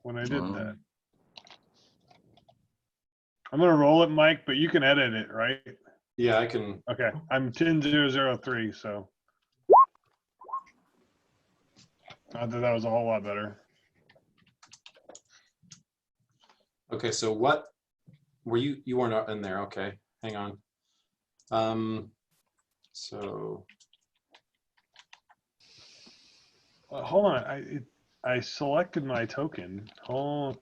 when I did Oh. that. I'm gonna roll it, Mike, but you can edit it, right? Yeah, I can. Okay, I'm 10003, so I thought that was a whole lot better. Okay, so what were you? You weren't in there. Okay, hang on. So Hold on, I selected my token. Hold.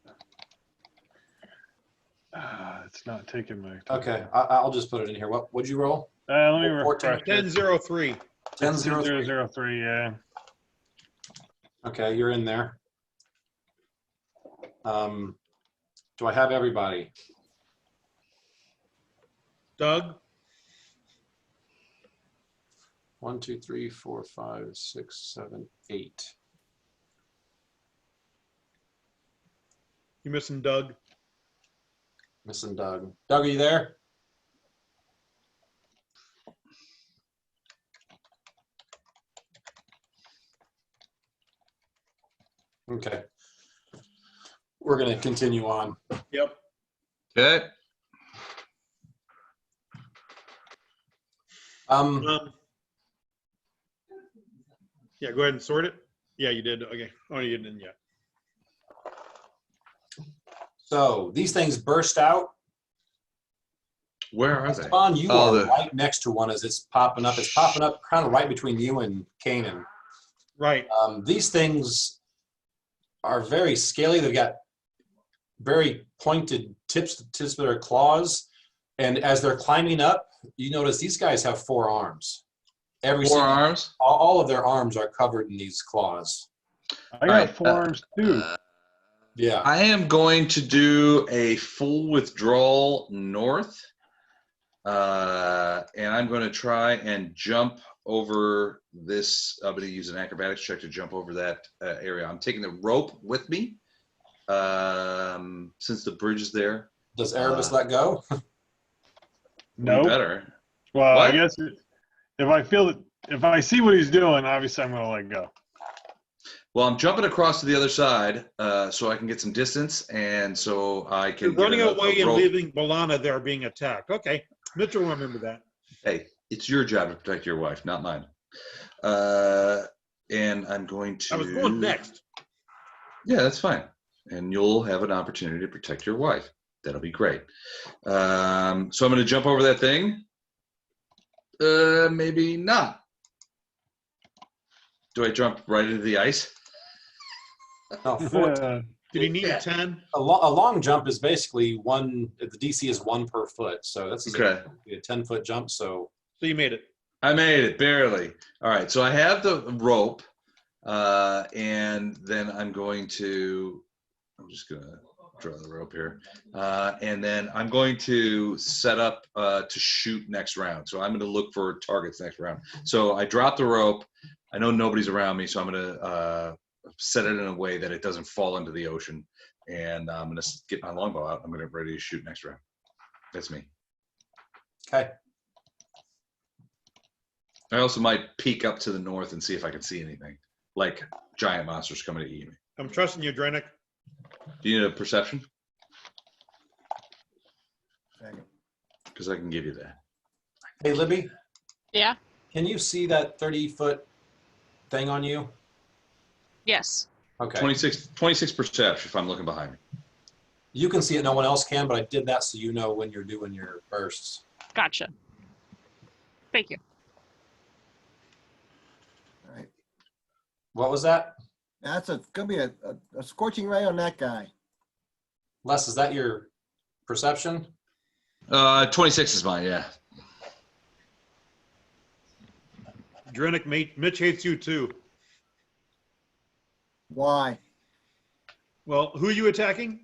It's not taking my token. okay, I'll just put it in here. What would you roll? Let me 14. refresh. it. 10-03. 10-0-3. 1003, yeah. Okay, you're in there. Do I have everybody? Doug? 1, 2, 3, 4, 5, 6, 7, 8. You missing Doug? Missing Doug. Doug, are you there? Okay. We're going to continue on. Yep. Okay. Yeah, go ahead and sort it. Yeah, you did. Okay. Oh, you didn't yet. So these things burst out. Where are they? Spawn, you Oh, are right next to one as it's popping up. It's popping up kind of right between you and Canaan. Right. These things are very scaly. They've got very pointed tips that are claws. And as they're climbing up, you notice these guys have 4 arms. Four single- arms? all of their arms are covered in these claws. I got Alright, 4 arms too. Yeah. I am going to do a full withdrawal north. And I'm going to try and jump over this. I'm going to use an acrobatics check to jump over that area. I'm taking the rope with me since the bridge is there. Does Erebus let go? No. Better. Well, What? I guess if I feel that if I see what he's doing, obviously I'm gonna let go. Well, I'm jumping across to the other side so I can get some distance, and so I can. You're running get away a and rope. leaving Balana there being attacked. Okay, Mitchell will remember that. Hey, it's your job to protect your wife, not mine. And I'm going to. I was going next. Yeah, that's fine. And you'll have an opportunity to protect your wife. That'll be great. So I'm going to jump over that thing. Maybe not. Do I jump right into the ice? No, Did he need a 10? a long jump is basically one. The DC is 1 per foot, so that's Okay. a 10-foot jump. So you made it. I made it, barely. All right, so I have the rope, and then I'm just going to draw the rope here. And then I'm going to set up to shoot next round. So I'm going to look for targets next round. So I drop the rope. I know nobody's around me, so I'm going to set it in a way that it doesn't fall into the ocean. And I'm going to get my longbow out. I'm going to get ready to shoot next round. That's me. okay. I also might peek up to the north and see if I can see anything, like giant monsters coming to eat me. I'm trusting you, Dranik. Do you need a perception? Second. Because I can give you that. Hey, Libby, Yeah. can you see that 30-foot thing on you? Yes. Okay. 26 perception if I'm looking behind me. You can see it. No one else can, but I did that so you know when you're doing your bursts. Gotcha. Thank you. All right. What was that? That's gonna be a scorching ray on that guy. Les, is that your perception? 26 is mine, yeah. Dranik, Mitch hates you too. Why? Well, who are you attacking?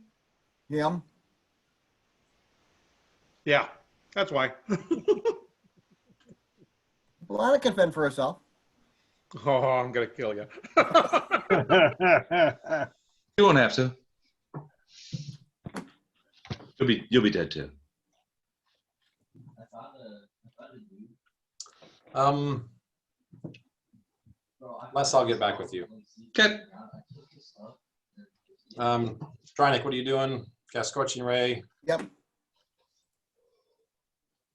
Him? Yeah, that's why. Lana can fend for herself. Oh, I'm going to kill you. You won't have to. You'll be dead too. Les, I'll get back with you. Okay. Trynic, what are you doing? Cast Scorching Ray. Yep.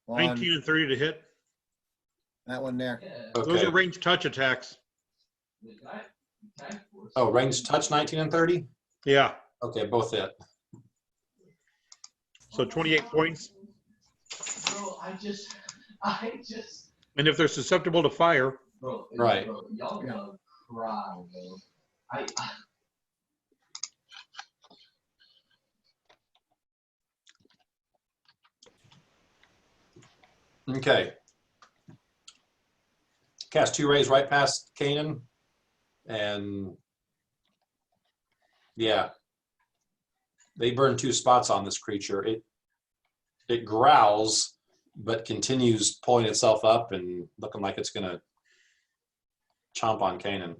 19 and 30 to hit. That one there. Okay. Those are ranged touch attacks. Oh, range touch 19 and 30? Yeah. Okay, both hit. So 28 points. Bro, I just. And if they're susceptible to fire. Bro, Right. Bro, y'all gonna cry, bro. Okay. Cast 2 rays right past Kanan. And yeah, they burn 2 spots on this creature. It growls, but continues pulling itself up and looking like it's going to chomp on Kanan.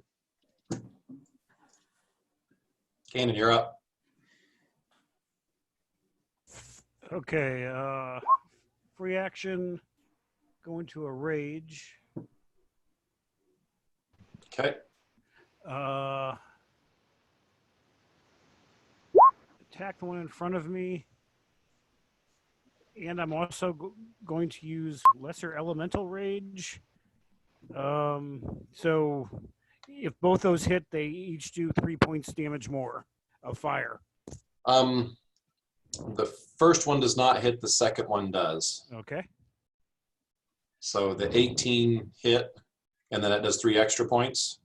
Kanan, you're up. Okay, free action, go into a rage. Okay. Attack the one in front of me. And I'm also going to use lesser elemental rage. So if both those hit, they each do 3 points damage more of fire. The first one does not hit, the second one does. Okay. So the 18 hit, and then it does 3 extra points.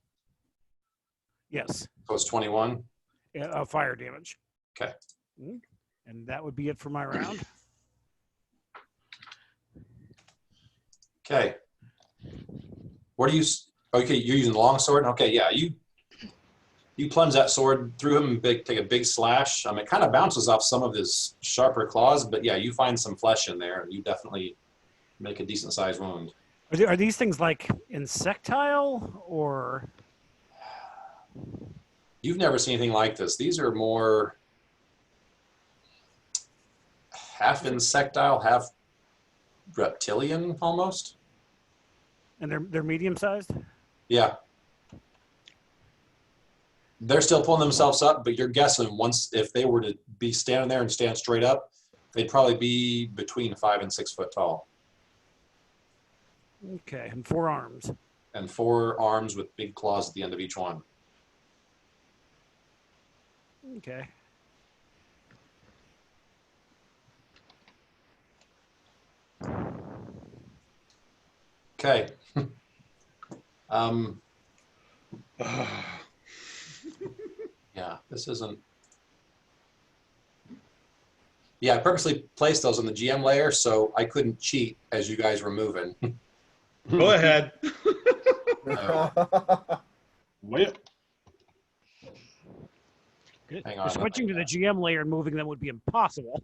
Yes. So it's 21. Fire damage. Okay. And that would be it for my round. Okay. What do you? Okay, you're using the long sword. Okay, yeah, you plunge that sword through him and take a big slash. It kind of bounces off some of his sharper claws, but yeah, you find some flesh in there, and you definitely make a decent sized wound. Are these things like insectile or? You've never seen anything like this. These are more half insectile, half reptilian almost. And they're medium sized? Yeah. They're still pulling themselves up, but you're guessing if they were to be standing there and stand straight up, they'd probably be between 5 and 6 foot tall. Okay, and 4 arms. And 4 arms with big claws at the end of each one. Okay. Okay. Yeah, this isn't. Yeah, I purposely placed those on the GM layer so I couldn't cheat as you guys were moving. Go ahead. Well, Hang on. Switching to the GM layer and moving them would be impossible.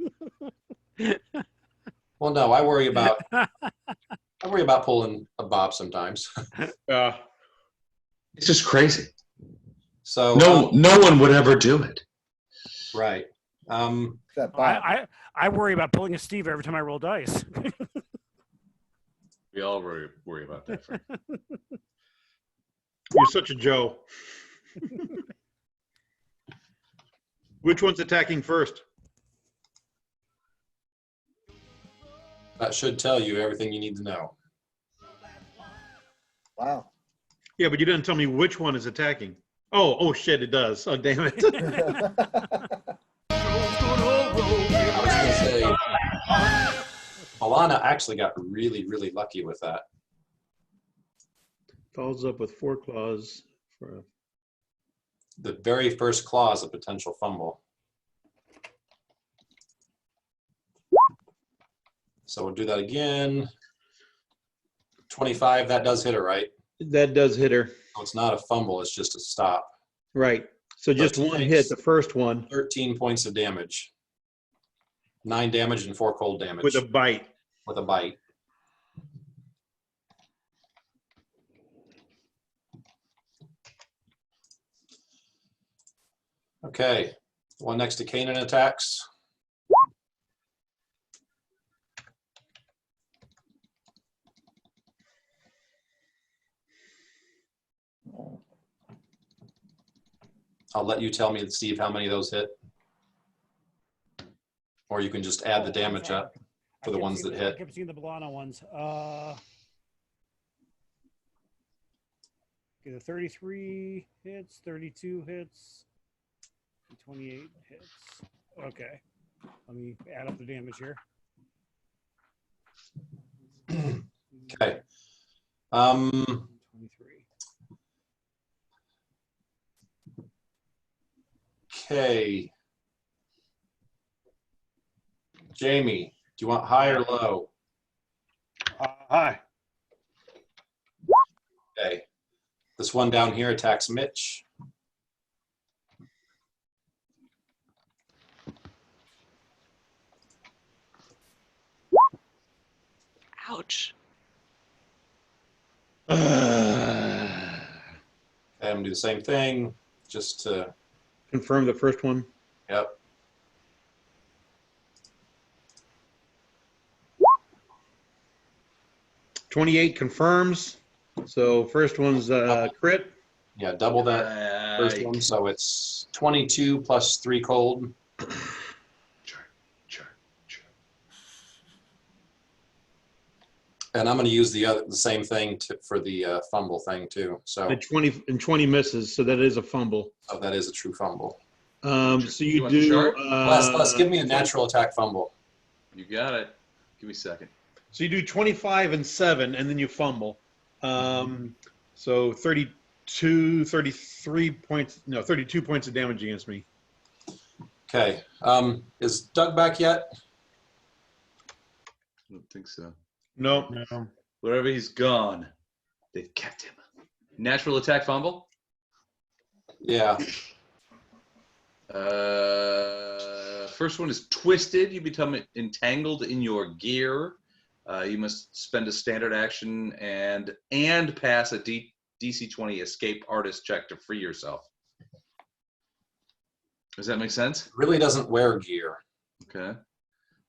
Well, no, I worry about pulling a Bob sometimes. It's just crazy. So No one would ever do it. right. Except Bob. I worry about pulling a Steve every time I roll dice. We all worry about that. Frank. You're such a Joe. Which one's attacking first? That should tell you everything you need to know. Wow. Yeah, but you didn't tell me which one is attacking. Oh shit, it does. Oh, damn it. I was going to say, Alana actually got really, really lucky with that. Follows up with 4 claws. For The very first claw is a potential fumble. So we'll do that again. 25, that does hit her, right? That does hit her. So it's not a fumble, it's just a stop. Right. So just one hit, the first one. 13 points of damage. 9 damage and 4 cold damage. With a bite. With a bite. Okay, one next to Kanan attacks. I'll let you tell me, Steve, how many of those hit. Or you can just add the damage up for the ones that hit. I kept seeing the Bolano ones. Okay, the 33 hits, 32 hits, 28 hits. Okay, let me add up the damage here. Okay. 23. Okay. Jamie, do you want high or low? Hi. Okay. This one down here attacks Mitch. Ouch. Okay, I'm gonna do the same thing, just to, Confirm the first one. yep. $28 confirms. So first one's crit. Yeah, double that first one, so it's 22 plus 3 cold. Sure. And I'm gonna use the same thing for the fumble thing too. So, And 20 misses, so that is a fumble. so that is a true fumble. So You you want the do. chart? Les, give me a natural attack fumble. You got it. Give me a second. So you do 25 and 7, and then you fumble. So 33 points, no, 32 points of damage against me. Okay. Is Doug back yet? I don't think so. No. No. Wherever he's gone, they've kept him. Natural attack fumble? Yeah. First one is twisted. You become entangled in your gear. You must spend a standard action and pass a DC 20 escape artist check to free yourself. Does that make sense? Really doesn't wear gear. Okay.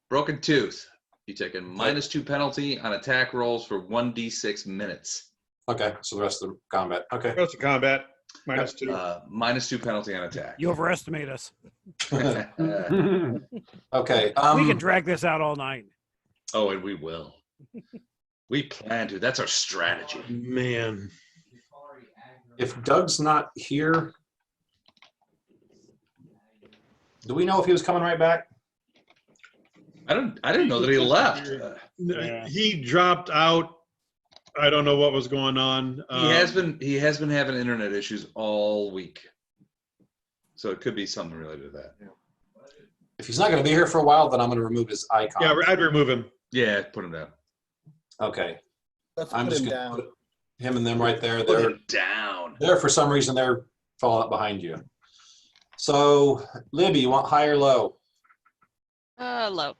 Broken tooth. You take a -2 penalty on attack rolls for 1d6 minutes. Okay, so the rest of the combat. Okay. Rest of combat. -2. -2 penalty on attack. You overestimate us. Okay. We can drag this out all night. Oh, and we will. We plan to. That's our strategy. Man. if Doug's not here, do we know if he was coming right back? I didn't know that he left. Yeah. He dropped out. I don't know what was going on. He has been having internet issues all week. So it could be something related to that. If he's not going to be here for a while, then I'm going to remove his icon. Yeah, I'd remove him. Yeah, put him down. Okay. Let's I'm put just him going to down. put him and them right there. Put They're him down. there for some reason. They're falling up behind you. So, Libby, you want high or low? Low.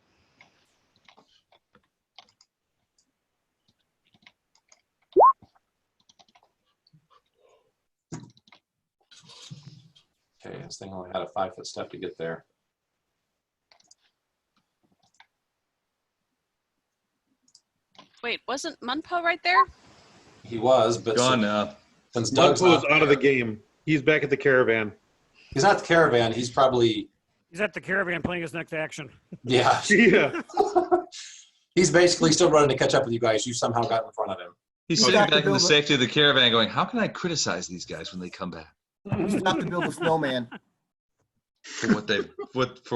Okay, this thing only had a 5-foot step to get there. Wait, wasn't Munpo right there? He was, but Gone now. since Doug's Doug's not out of the there- game. He's back at the caravan. He's not the caravan. He's probably, He's at the caravan playing his next action. yeah. Yeah. He's basically still running to catch up with you guys. You somehow got in front of him. He's Okay. sitting back in the safety of the caravan going, how can I criticize these guys when they come back We stopped to build a snowman. for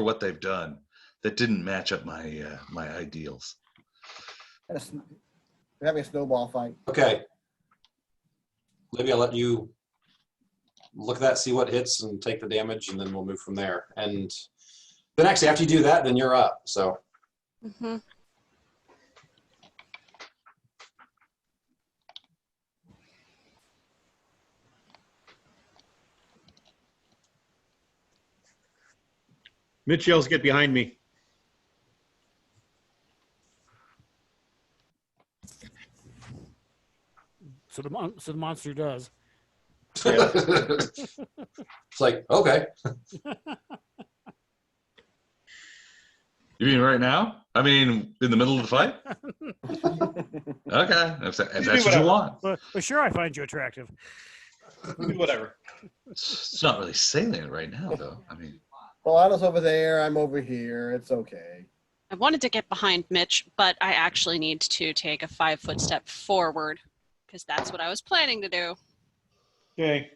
what they've done that didn't match up my my ideals? We're having a snowball fight. Okay. Libby, I'll let you look at that, see what hits, and take the damage, and then we'll move from there. And then actually, after you do that, then you're up. So, Mm-hmm. Mitch yells, get behind me. So the monster does. it's like, okay. You mean right now? I mean, in the middle of the fight? Okay, if that's what you want. Well, sure, I find you attractive. Whatever. It's not really salient right now, though. I mean, Polana's over there. I'm over here. It's okay. I wanted to get behind Mitch, but I actually need to take a 5-foot step forward because that's what I was planning to do. Okay.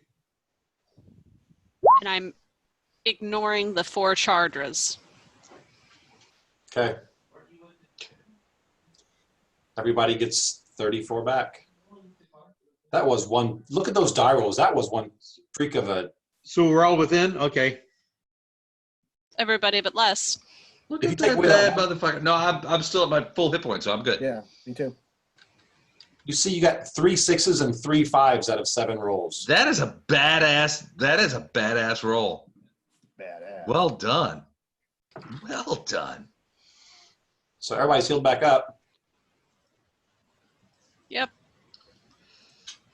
And I'm ignoring the 4 Chardras. Okay. Everybody gets 34 back. That was one. Look at those die rolls. That was one freak of a. So we're all within? Okay. Everybody but Les. look If at you take that away bad that- motherfucker. No, I'm still at my full hit point, so I'm good. Yeah, me too. You see, you got 3 6s and 3 5s out of 7 rolls. That is a badass. That is a badass roll. Badass. Well done. Well done. So everybody's healed back up. Yep.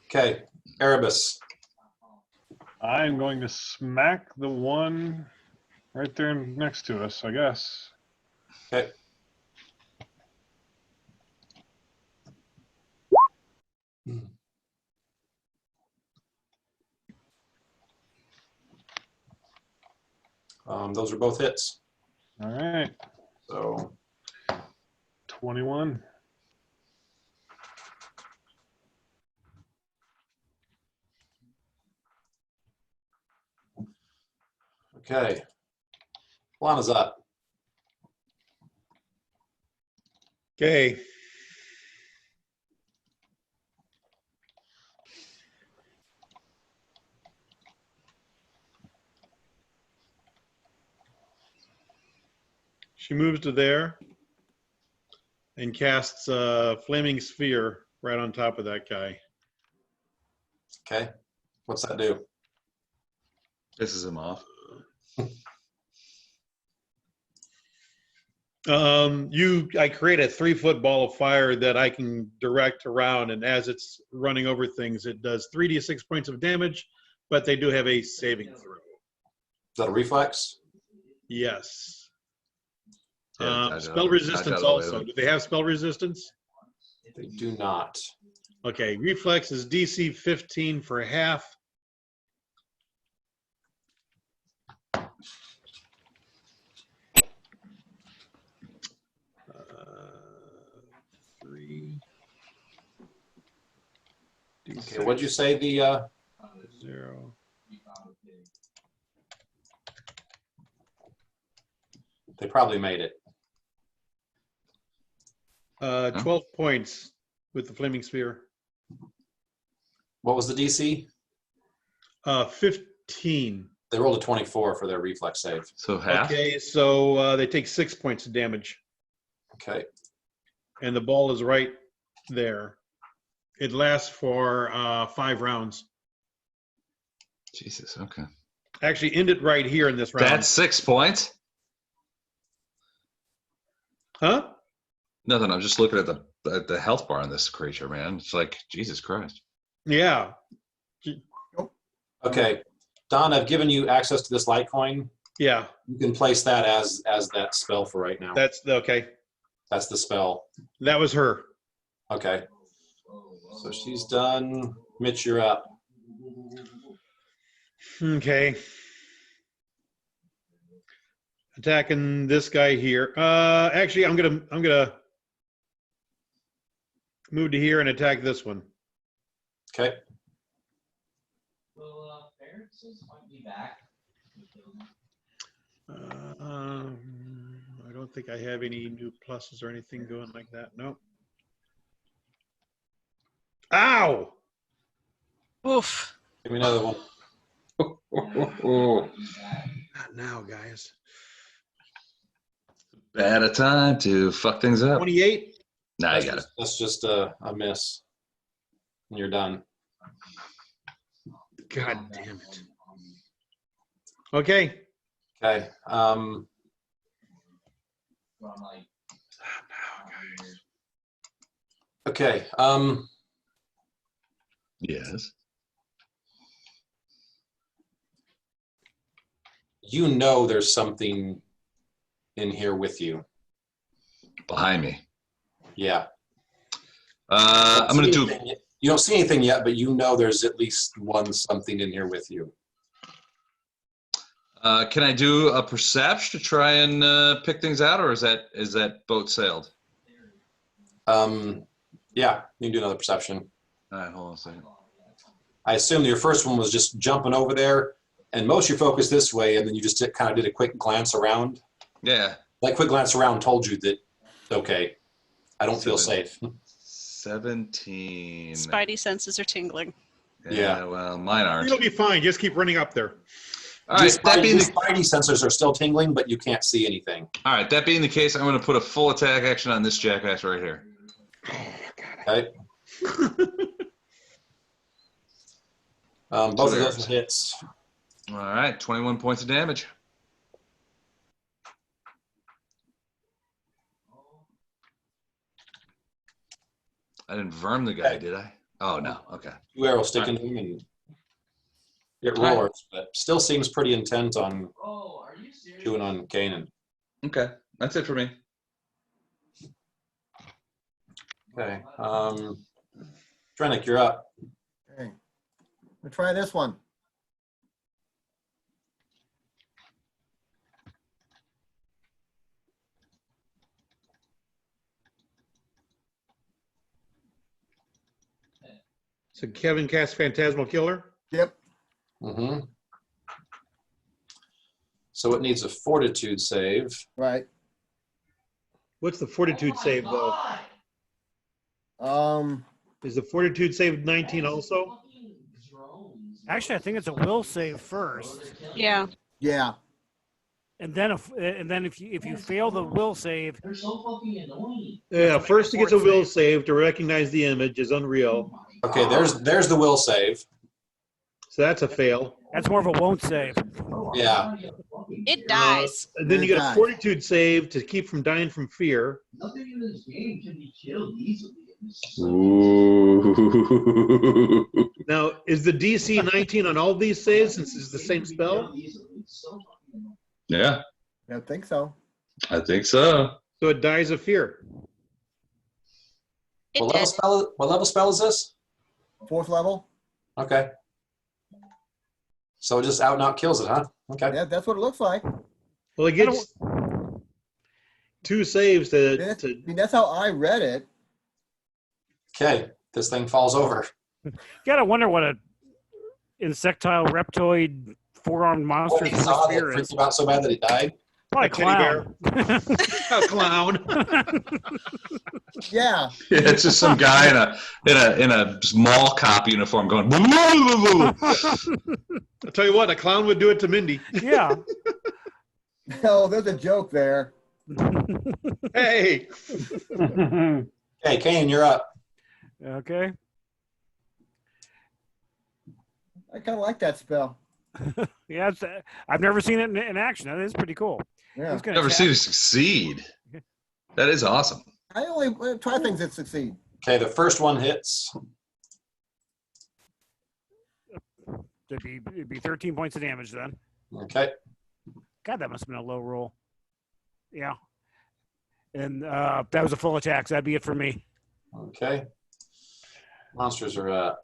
Okay, Erebus. I'm going to smack the one right there next to us, I guess. Okay. Those are both hits. All right, So 21. okay, Lana's up. Okay. She moves to there and casts a flaming sphere right on top of that guy. Okay, what's that do? Pisses him off. I create a 3-foot ball of fire that I can direct around, and as it's running over things, it does 3d6 points of damage, but they do have a saving throw. Is that a reflex? Yes. Yeah, Spell resistance also. Do they have spell resistance? They do not. Okay, reflex is DC 15 for half, Okay, what'd you say the, 0. they probably made it. 12 points with the flaming spear. What was the DC? 15. They rolled a 24 for their reflex save. So half. Okay, so they take 6 points of damage. Okay. And the ball is right there. It lasts for 5 rounds. Jesus. Okay. Actually, end it right here in this round. That's 6 points. Huh? Nothing. I'm just looking at the health bar on this creature, man. It's like Jesus Christ. Yeah. Okay. Don, I've given you access to this light coin. Yeah. You can place that as that spell for right now. That's okay. That's the spell. That was her. Okay. So she's done. Mitch, you're up. Okay. Attacking this guy here. Actually, I'm gonna move to here and attack this one. Okay. Well, parents might be back. I don't think I have any new pluses or anything going like that. Nope. Ow! Oof. Give me another one. Not now, guys. Bad a time to fuck things up. 28. Nah, I got it. That's just a miss. And you're done. God damn it. Okay. Okay. Okay. Yes. You know there's something in here with you. Behind me. Yeah. I'm gonna do. You don't see anything yet, but you know there's at least something in here with you. Can I do a perception to try and pick things out, or is that boat sailed? Yeah, you can do another perception. All right, hold on a second. I assume your first one was just jumping over there, and most of your focus this way, and then you just kind of did a quick glance around. Yeah. That quick glance around told you that, okay, I don't feel safe. 17. Spidey senses are tingling. Yeah. Well, mine aren't. You'll be fine. Just keep running up there. All right. That being Your the, Spidey sensors are still tingling, but you can't see anything. all right. That being the case, I'm going to put a full attack action on this jackass right here. Okay. Both of those are hits. All right. 21 points of damage. I didn't verm the guy, did I? Oh, no. Okay. 2 arrows sticking to him, and it roars, but still seems pretty intent on chewing on Kanan. Okay. That's it for me. Okay. Trennick, you're up. Okay. We'll try this one. So Kevin casts Phantasmal Killer. Yep. Mm-hmm. So it needs a fortitude save. Right. What's the Fortitude save, though? Is the Fortitude save 19 also? Actually, I think it's a will save first, Yeah. Yeah. and then if you fail the will save, They're so fucking annoying. Yeah, first it gets a will save to recognize the image is unreal. Okay, there's the will save. So that's a fail. that's more of a won't save. Yeah. It dies. And then you get a Nice. Fortitude save to keep from dying from fear. Nothing in this game can be killed easily. Ooh. Now, is the DC 19 on all these saves since it's the same spell? Yeah, I don't think so. I think so. So it dies of fear. It What did. level spell is this? 4th level. Okay. So it just out and out kills it, huh? Okay. Yeah, that's what it looks like. Well, it gets 2 saves to I mean, that's how I read it. Okay. This thing falls over. You gotta wonder what a insectile reptoid four-armed monster What he from saw the that sphere is. freaked him out so bad that he died. Probably A teddy bear. clown. A clown. Yeah. Yeah, it's just some guy in a mall cop uniform going. "Boo, boo, boo, boo." I'll tell you what, a clown would do it to Mindy. Yeah. Oh, there's a joke there. Hey. Okay, Kane, you're up. Okay. I kind of like that spell. Yeah, it's, I've never seen it in action. That is pretty cool. Yeah. He's gonna Never attack- seen it succeed. That is awesome. I only try things that succeed. Okay, the first one hits. It'd be 13 points of damage then. Okay. God, that must have been a low roll. Yeah. And that was a full attack, so that'd be it for me. Okay. Monsters are up.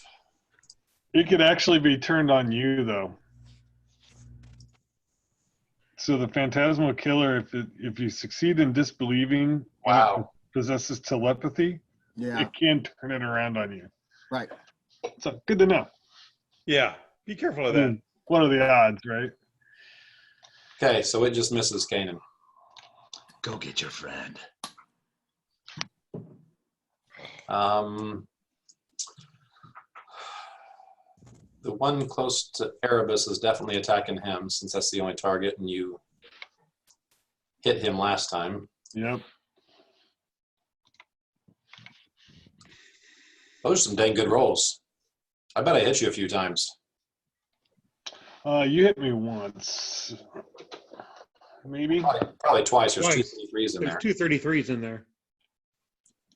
It could actually be turned on you, though. So the phantasmal killer, if you succeed in disbelieving, Wow. and it possesses telepathy, Yeah. it can turn it around on you. Right. So good to know. Yeah. Be careful of I that. mean, what are the odds, right? Okay, so it just misses Kanan. Go get your friend. The one close to Erebus is definitely attacking him since that's the only target and you hit him last time. Yep. Those are some dang good rolls. I bet I hit you a few times. You hit me once. Maybe. Probably twice. There's Twice. 2 33s in There's there. 233s in there.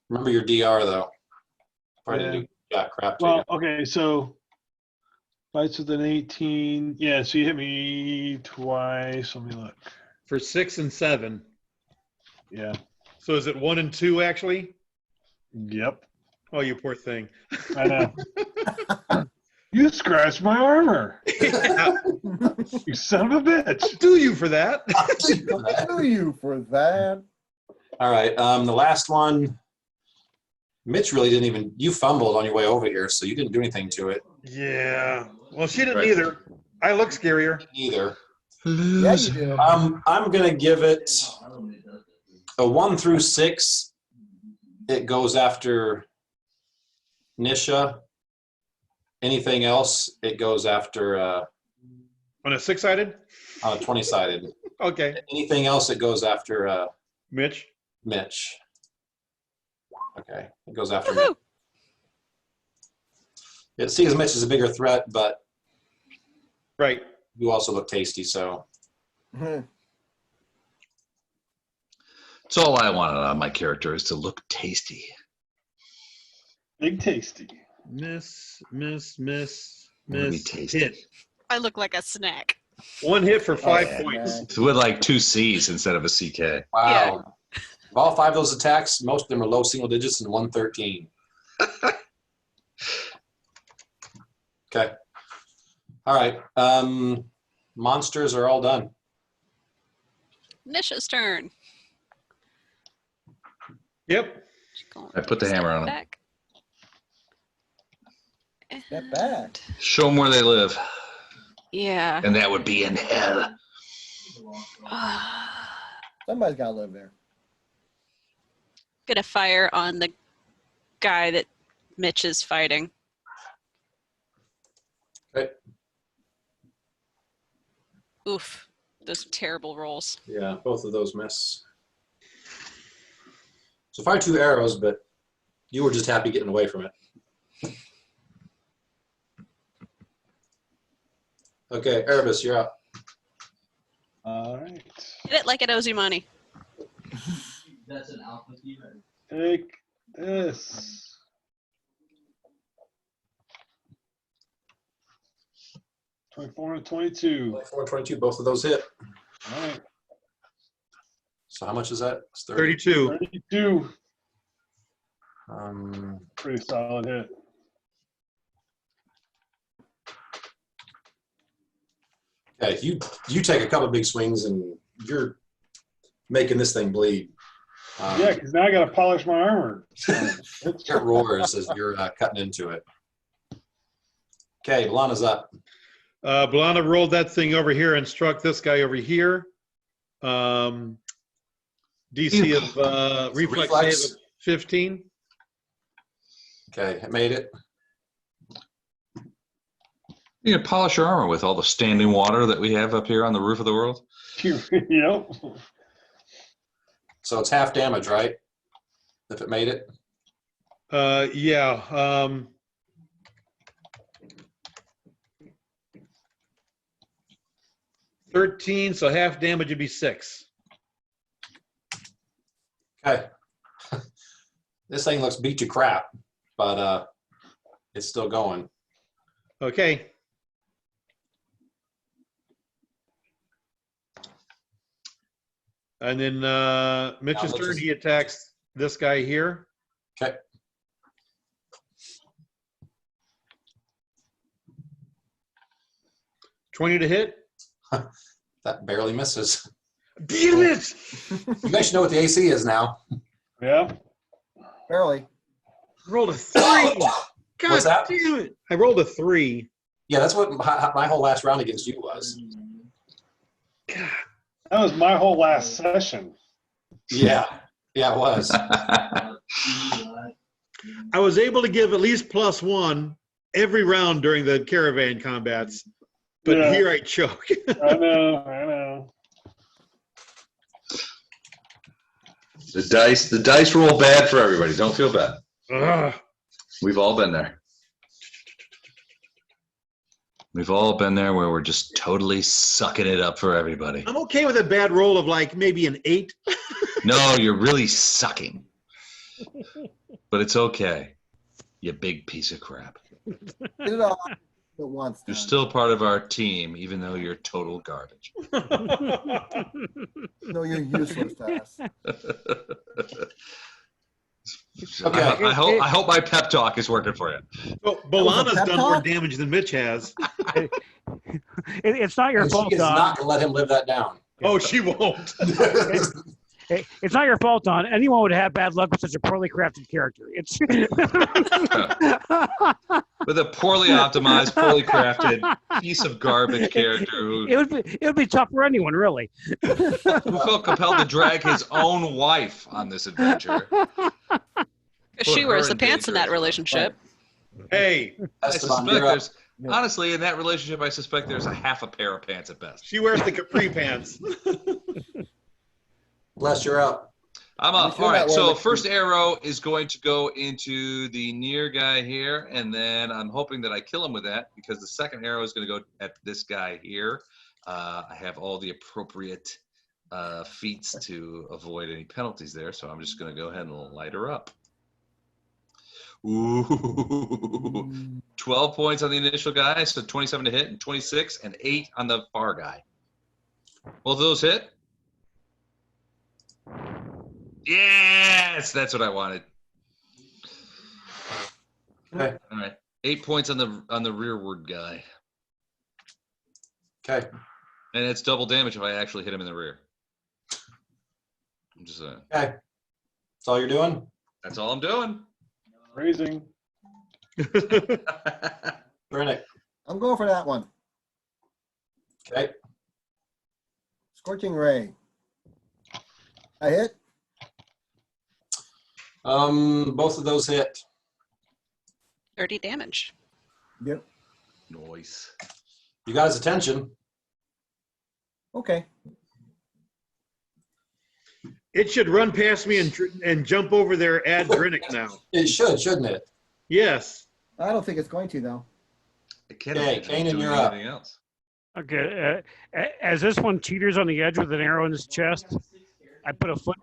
Remember your DR though. Probably didn't do jack crap to Well, okay, so fights with an 18. Yeah, so you hit me twice. Let me look. For 6 and 7. Yeah. So is it 1 and 2 actually? Yep. Oh, you poor thing. I know. You scratched my armor. Yeah. You son of a bitch. I'll do you for that. Do you for that? All right. The last one, Mitch really didn't even. You fumbled on your way over here, so you didn't do anything to it Yeah. Well, she didn't Right. either. I look scarier. either. Yeah, you do. I'm gonna give it a 1 through 6. It goes after Nisha. Anything else, it goes after On a 6-sided? 20-sided. Okay. Anything else, it goes after Mitch? Mitch. Okay, it goes after Mitch. Woohoo! It sees Mitch as a bigger threat, but Right. you also look tasty, so. Mhm. It's all I wanted on my character is to look tasty. Big tasty. Miss, Wanna be tasty. hit. I look like a snack. 1 hit for 5 yeah. points. It's with like 2 C's instead of a CK. Wow. Of all 5 of those attacks, most of them are low single digits and 113. Okay. All right. Monsters are all done. Nisha's turn. Yep. She's going I put the step hammer on 'em. back. Step back. Show them where they live, Yeah. and that would be in hell. Somebody's got to live there. Gonna fire on the guy that Mitch is fighting. Okay. Oof. Those terrible rolls. Yeah, both of those miss. So fire 2 arrows, but you were just happy getting away from it. Okay, Erebus, you're up. All right. Hit it like it owes you money. That's an alpha key, right? Take this. $24 and $22. 24 and 22, both of those hit. All right. So how much is that? It's 30. 32. 32. Pretty solid hit. Okay, you take a couple of big swings and you're making this thing bleed. Yeah, because now I got to polish my armor. It roars as you're cutting into it. Okay, Lana's up. Balana rolled that thing over here and struck this guy over here. DC of reflex save of 15. Okay, I made it. You can polish your armor with all the standing water that we have up here on the roof of the world. Yep. So it's half damage, right? If it made it. Yeah. 13, so half damage would be 6. Okay. This thing looks beat to crap, but it's still going. Okay. And then Mitch's turn, he attacks this guy here. Okay. $20 to hit. That barely misses. Damn it! You guys should know what the AC is now. Yeah. Barely. Rolled a 3. God What's that? damn it. I rolled a 3. Yeah, that's what my whole last round against you was. God. That was my whole last session. Yeah. Yeah, it was. I was able to give at least +1 every round during the caravan combats, but Yeah. here I choke. I know. The dice roll bad for everybody. Don't feel bad. Ugh. We've all been there. We've all been there where we're just totally sucking it up for everybody. I'm okay with a bad roll of like maybe an 8. No, you're really sucking. But it's okay. You big piece of crap. Get it all at once. You're Don. still part of our team, even though you're total garbage. No, you're useless to us. Okay. I hope my pep talk is working for you. Well, Balana's pep done more talk? damage than Mitch has. It's not your And fault, she is Don. not going to let him live that down. Oh, she won't. It's not your fault, Don. Anyone would have bad luck with such a poorly crafted character. It's With a poorly optimized, poorly crafted piece of garbage character who it would be tough for anyone, really. felt compelled to drag his own wife on this adventure. She Put wears her the pants in danger. that relationship. Hey, I Esteban, suspect you're up. there's honestly in that relationship. I suspect there's a half a pair of pants at best. she wears the capri pants. Bless, you're up. I'm You up. sure All right. that So one- first arrow is going to go into the near guy here, and then I'm hoping that I kill him with that because the second arrow is going to go at this guy here. I have all the appropriate feats to avoid any penalties there, so I'm just going to go ahead and light her up. Ooh, 12 points on the initial guy, so 27 to hit, and 26 and 8 on the far guy. Both of those hit. Yes, that's what I wanted. Okay. All right, 8 points on the rearward guy, Okay. and it's double damage if I actually hit him in the rear. I'm just saying. Okay. That's all you're doing? That's all I'm doing. Raising. Brennick. I'm going for that one. Okay. Scorching ray. I hit. Both of those hit. 30 damage. Yep. Noise. You got his attention. Okay. It should run past me and jump over there at Drinnick now. It should, shouldn't it? Yes. I don't think it's going to though. I can't Okay, imagine Kanan, doing you're up. anything else. Okay. As this one teeters on the edge with an arrow in his chest, I put a foot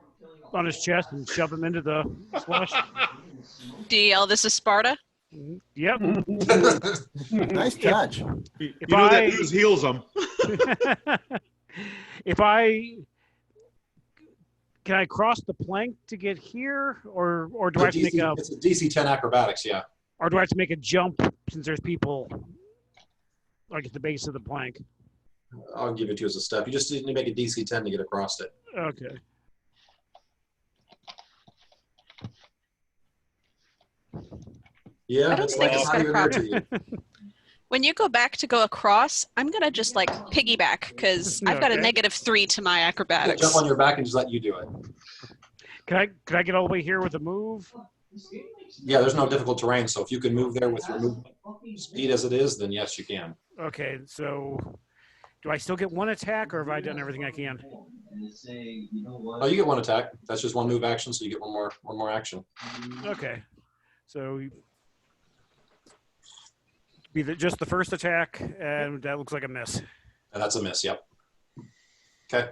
on his chest and shove him into the slush. DL, this is Sparta. Yep. Nice touch. You If know that I- ooze heals them. Can I cross the plank to get here, or do I have to make a, It's a DC 10 acrobatics, yeah. or do I have to make a jump since there's people like at the base of the plank? I'll give it to you as a step. You just need to make a DC 10 to get across it. Okay. Yeah, I don't it's think like it's it's not gonna even there to you. When you go back to go across, I'm gonna just like piggyback because I've got a Okay. -3 to my I'll acrobatics. jump on your back and just let you do it. Can I get all the way here with a move? Yeah, there's no difficult terrain, so if you can move there with your movement speed as it is, then yes, you can. Okay, so do I still get one attack, or have I done everything I can? Oh, you get one attack. That's just one move action, so you get one more action. Okay, so be just the first attack, and that looks like a miss. And that's a miss. Yep. Okay.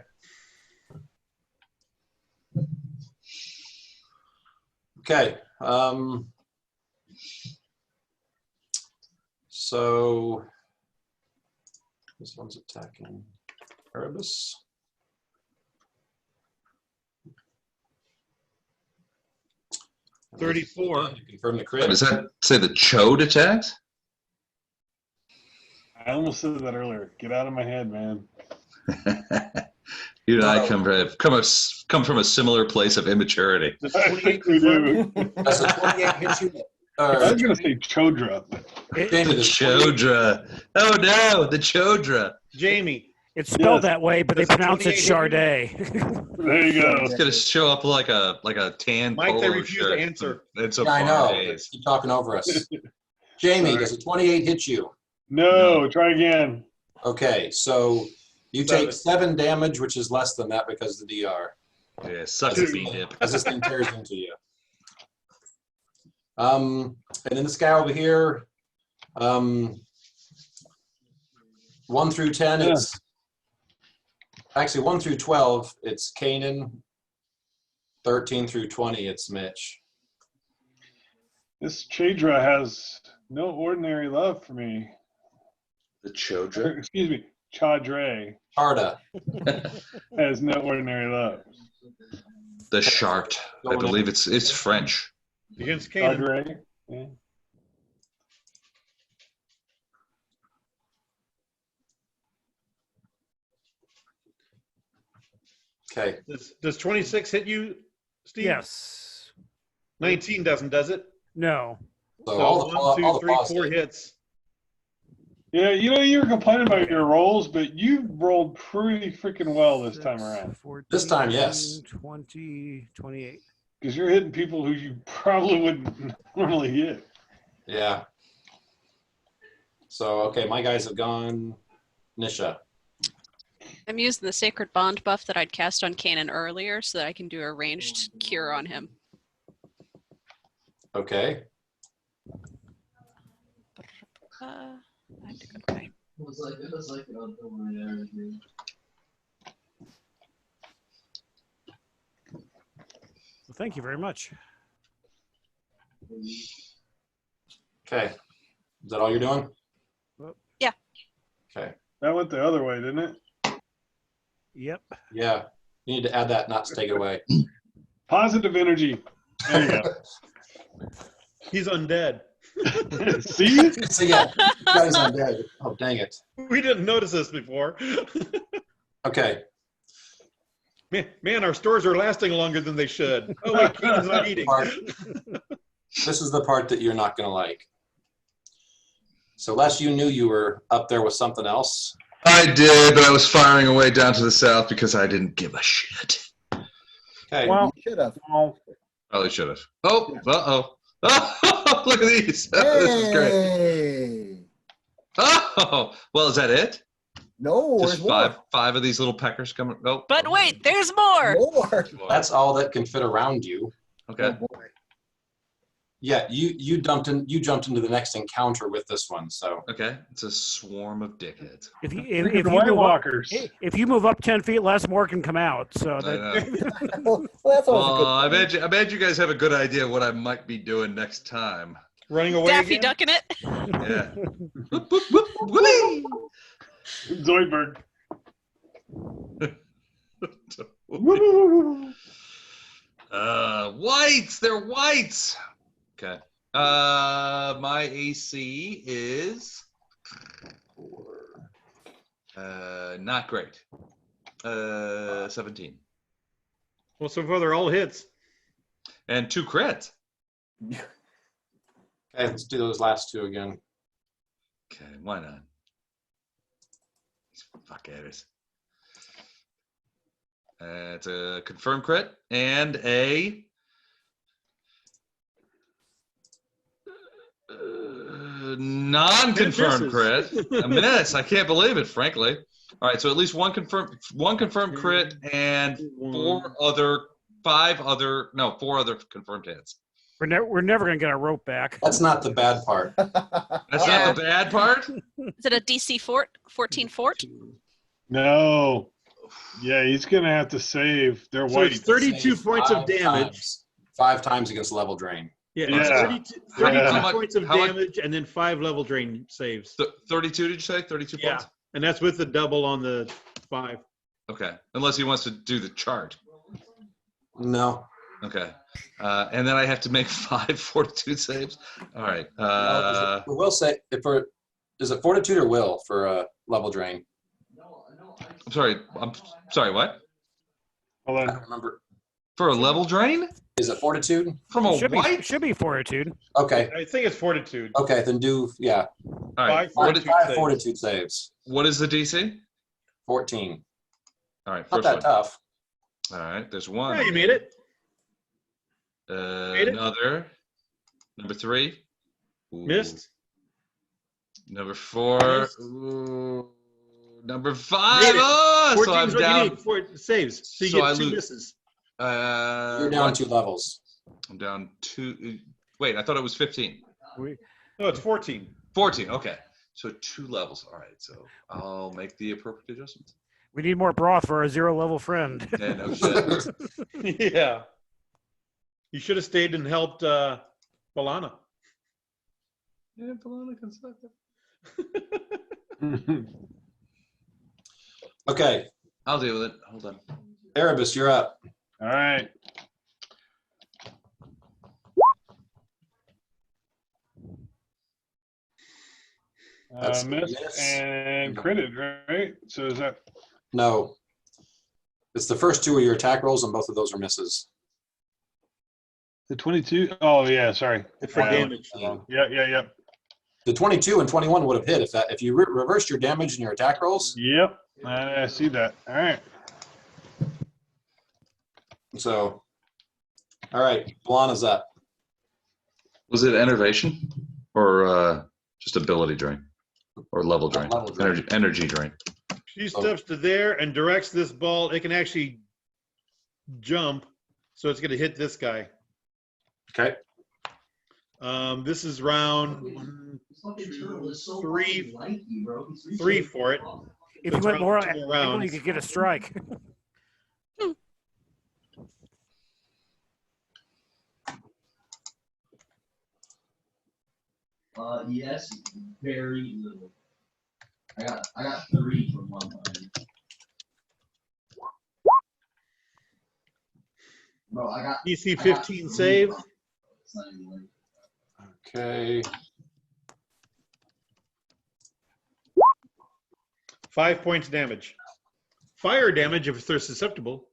Okay. So this one's attacking Erebus. $34. Confirm the Wait, crit. does that say the chode attacked? I almost said that earlier. Get out of my head, man. You and I come from a similar place of immaturity. I think we do. That's a 28 hit you. I was gonna say Chodra. Jamie, The chodra. Oh no, the chodra. Jamie. It's spelled Yes. that way, but they Does a pronounce it 28 Charday. There you go. It's gonna show up like a tan Mike, they polo refuse to shirt. answer. It's a Yeah, I know. days. Keep talking over us. Jamie, Sorry. does a 28 hit you? No, try again. Okay, so you take 7 damage, which is less than that because of the DR. Yeah, suck it, B-dip. As this thing tears into you. And then this guy over here, 1 through 10, Yeah. it's actually 1 through 12, it's Kanan. 13 through 20, it's Mitch. This Chadra has no ordinary love for me. The chodra. Excuse me, Chadre Arda. has no ordinary love. The chart. I believe it's French. Against Canaan. Chadre. Yeah. Okay. Does 26 hit you, Steve? Yes. 19 doesn't, does it? No. So So all the, 1, 2, all the 3, boss 4 hit. hits. Yeah, you know, you were complaining about your rolls, but you rolled pretty freaking well this time 6, around. 14, This time, yes. 20, 28. Because you're hitting people who you probably wouldn't normally hit. Yeah. So, okay, my guys have gone. Nisha. I'm using the Sacred Bond buff that I'd cast on Kanan earlier so that I can do a ranged cure on him. Okay. I have to go to my... It was like on the one I already. Well, thank you very much. Okay. Is that all you're doing? Yeah. Okay. That went the other way, didn't it? Yep. Yeah. You need to add that, not to take it away. Positive energy. There you He's undead. go. See? So, yeah, you guys are dead. Oh, dang it. We didn't notice this before. Okay. Man, our stores are lasting longer than they should. Oh, wait, Keenan's not eating. This is the part that you're not going to like. So, Les, you knew you were up there with something else. I did, but I was firing away down to the south because I didn't give a shit. Okay. Well, You should have. Probably should have. Oh, uh-oh. Oh, look at these. This is great. Hey. Oh, well, is that it? No, Just there's five of these little peckers coming. Oh, But wait, there's more! more. That's all that can fit around you. Okay. Oh, boy. Yeah, you jumped into the next encounter with this one. So Okay. It's a swarm of dickheads. if you Look at if the you White move up, Walkers. if you move up 10 feet, less more can come out. So I that, know. Well, that's always Well, a good I thing. bet you guys have a good idea of what I might be doing next time. Running away Daffy again? ducking it? Yeah. Whoop, whoop, whoop, whoopee. Zoidberg. Whites. They're whites. Okay. My AC is not great. 17 Well, so far they're all hits. and 2 crits. okay, let's do those last two again. Okay, why not? Fuck it. It's a confirmed crit and a non-confirmed crit. A miss. I can't believe it, frankly. All right, so at least one confirmed crit and four other confirmed hits. We're never gonna get our rope back. That's not the bad part. That's not the bad part? Is it a DC 14 fort? No. Yeah, he's gonna have to save. They're So white. it's 32 points of 5 damage. times. 5 times against level drain. Yeah, Yeah. it's 32 Yeah. points of How much- damage and then 5 level drain saves. 32, did you say? 32 Yeah, points? and that's with the double on the 5. Okay, unless he wants to do the chart. No. Okay, and then I have to make 5 fortitude saves. All right. We will say, is it fortitude or will for level drain? I'm sorry. What? Hold I on. don't remember. For a level drain? Is it fortitude? From a Should white? should be fortitude. Okay. I think it's fortitude. Okay, then do, yeah. All right. 5 fortitude 5 saves. fortitude saves. What is the DC? 14. All right. Not First that one. tough. All right. There's one. Yeah, you made it. Made it. Another. Number 3. Ooh. Missed. Number 4. Missed. Ooh. Number 5. Made it. Oh, 14 so I'm is what you down. need for saves. So you So I get 2 lose- misses. You're down 2 levels. I'm down 2. Wait, I thought it was 15. No, it's 14. 14. Okay. So 2 levels. All right. So I'll make the appropriate adjustments. We need more broth for our 0 level friend. Yeah, no shit. Yeah. You should have stayed and helped Balana. Yeah, Balana can suck it. Okay. I'll deal with it. Hold on. Erebus, you're up. All right. That's Missed miss. and critted, right? So is that No. It's the first 2 of your attack rolls, and both of those are misses. the 22? Oh yeah, sorry. For damage. Yeah. The 22 and 21 would have hit if you reversed your damage and your attack rolls. Yep. I see that. All right. So, all right, Blana's up. Was it enervation or just ability drain or level drain? Level drain. Energy drain. She steps to there and directs this ball. It can actually jump, so it's going to hit this guy. Okay. This is round 1, 2, 3 for it. If It's you went more, round 2 rounds. you could get a strike. Yes, very little. I got 3 from one time. Bro, I got DC 15 save. It's not even like, Okay. 5 points damage. Fire damage if they're susceptible.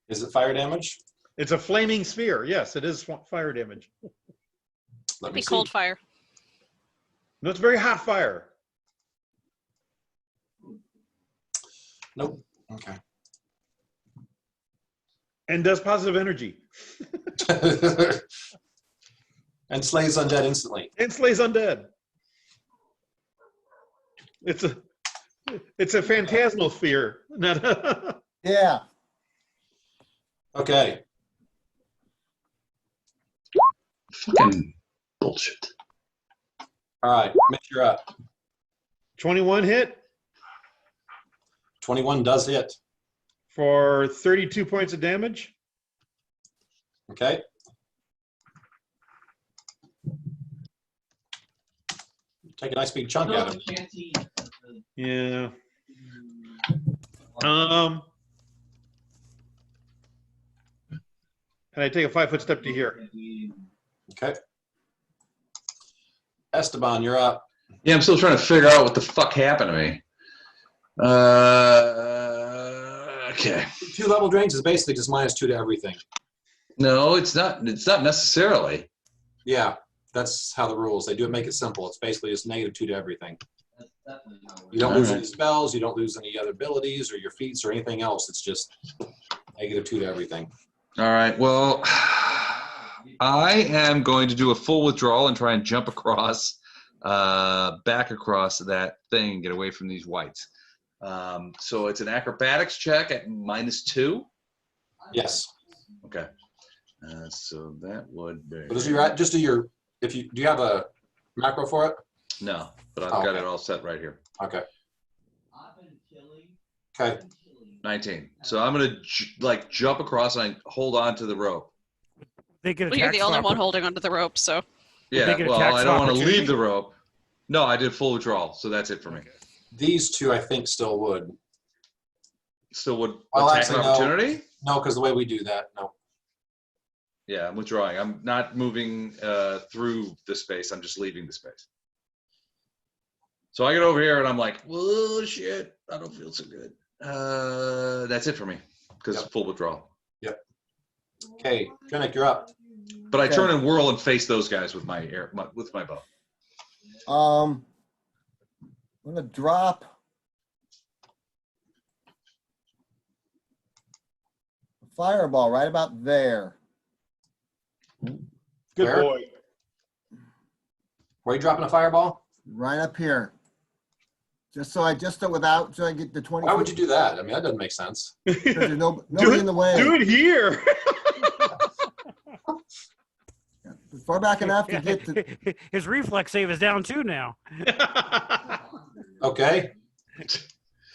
Is it fire damage? It's a flaming sphere. Yes, it is fire damage. Let Be me see. cold fire. No, it's very hot fire. Nope. Okay. And does positive energy. And slays undead instantly. And slays undead. It's a phantasmal sphere. Not a Yeah. Okay. Fucking bullshit. All right, Mitch, you're up. 21 hit 21 does hit. for 32 points of damage. Okay. Take a nice big chunk out of him. canteen. Yeah. And I take a 5-foot step to here. Okay. Esteban, you're up. Yeah, I'm still trying to figure out what the fuck happened to me. Okay. 2 level drains is basically just -2 to everything. No, it's not. It's not necessarily. Yeah, That's how the rules. They do make it simple. It's basically just -2 to everything. That's definitely not You don't lose any Alright. spells. You don't lose any other abilities or your feats or anything else. It's just -2 to everything. All right. Well, I am going to do a full withdrawal and try and jump across, back across that thing and get away from these whites. So it's an acrobatics check at -2. Yes. Okay. So that would be. But just do your. Do you have a macro for it? No, but I've Oh, got okay. it all set right here. Okay. I've been killing. Okay. 19. So I'm gonna jump across and I hold on to the rope. They get Well, you're attack the only swap. one holding onto the rope, so. they Yeah. get Well, attack I don't want to opportunity? leave the rope. No, I did full withdrawal, so that's it for me. These two, I think, still would. So would Well, attack actually, of no. opportunity? No, because the way we do that, no. Yeah, I'm withdrawing. I'm not moving through the space. I'm just leaving the space. So I get over here and I'm like, whoa, shit, I don't feel so good. That's it for me because Yep. full withdrawal. Okay, Finnick, you're up. But I Okay. turn and whirl and face those guys with my bow. I'm gonna drop a fireball right about there. Good Where? boy. Where are you dropping a fireball? Right up here. So I get the 20. Why would you do that? I mean, that doesn't make sense. Because there's nobody in the way. Do it here. Far back enough to get to. His reflex save is down 2 now. Okay.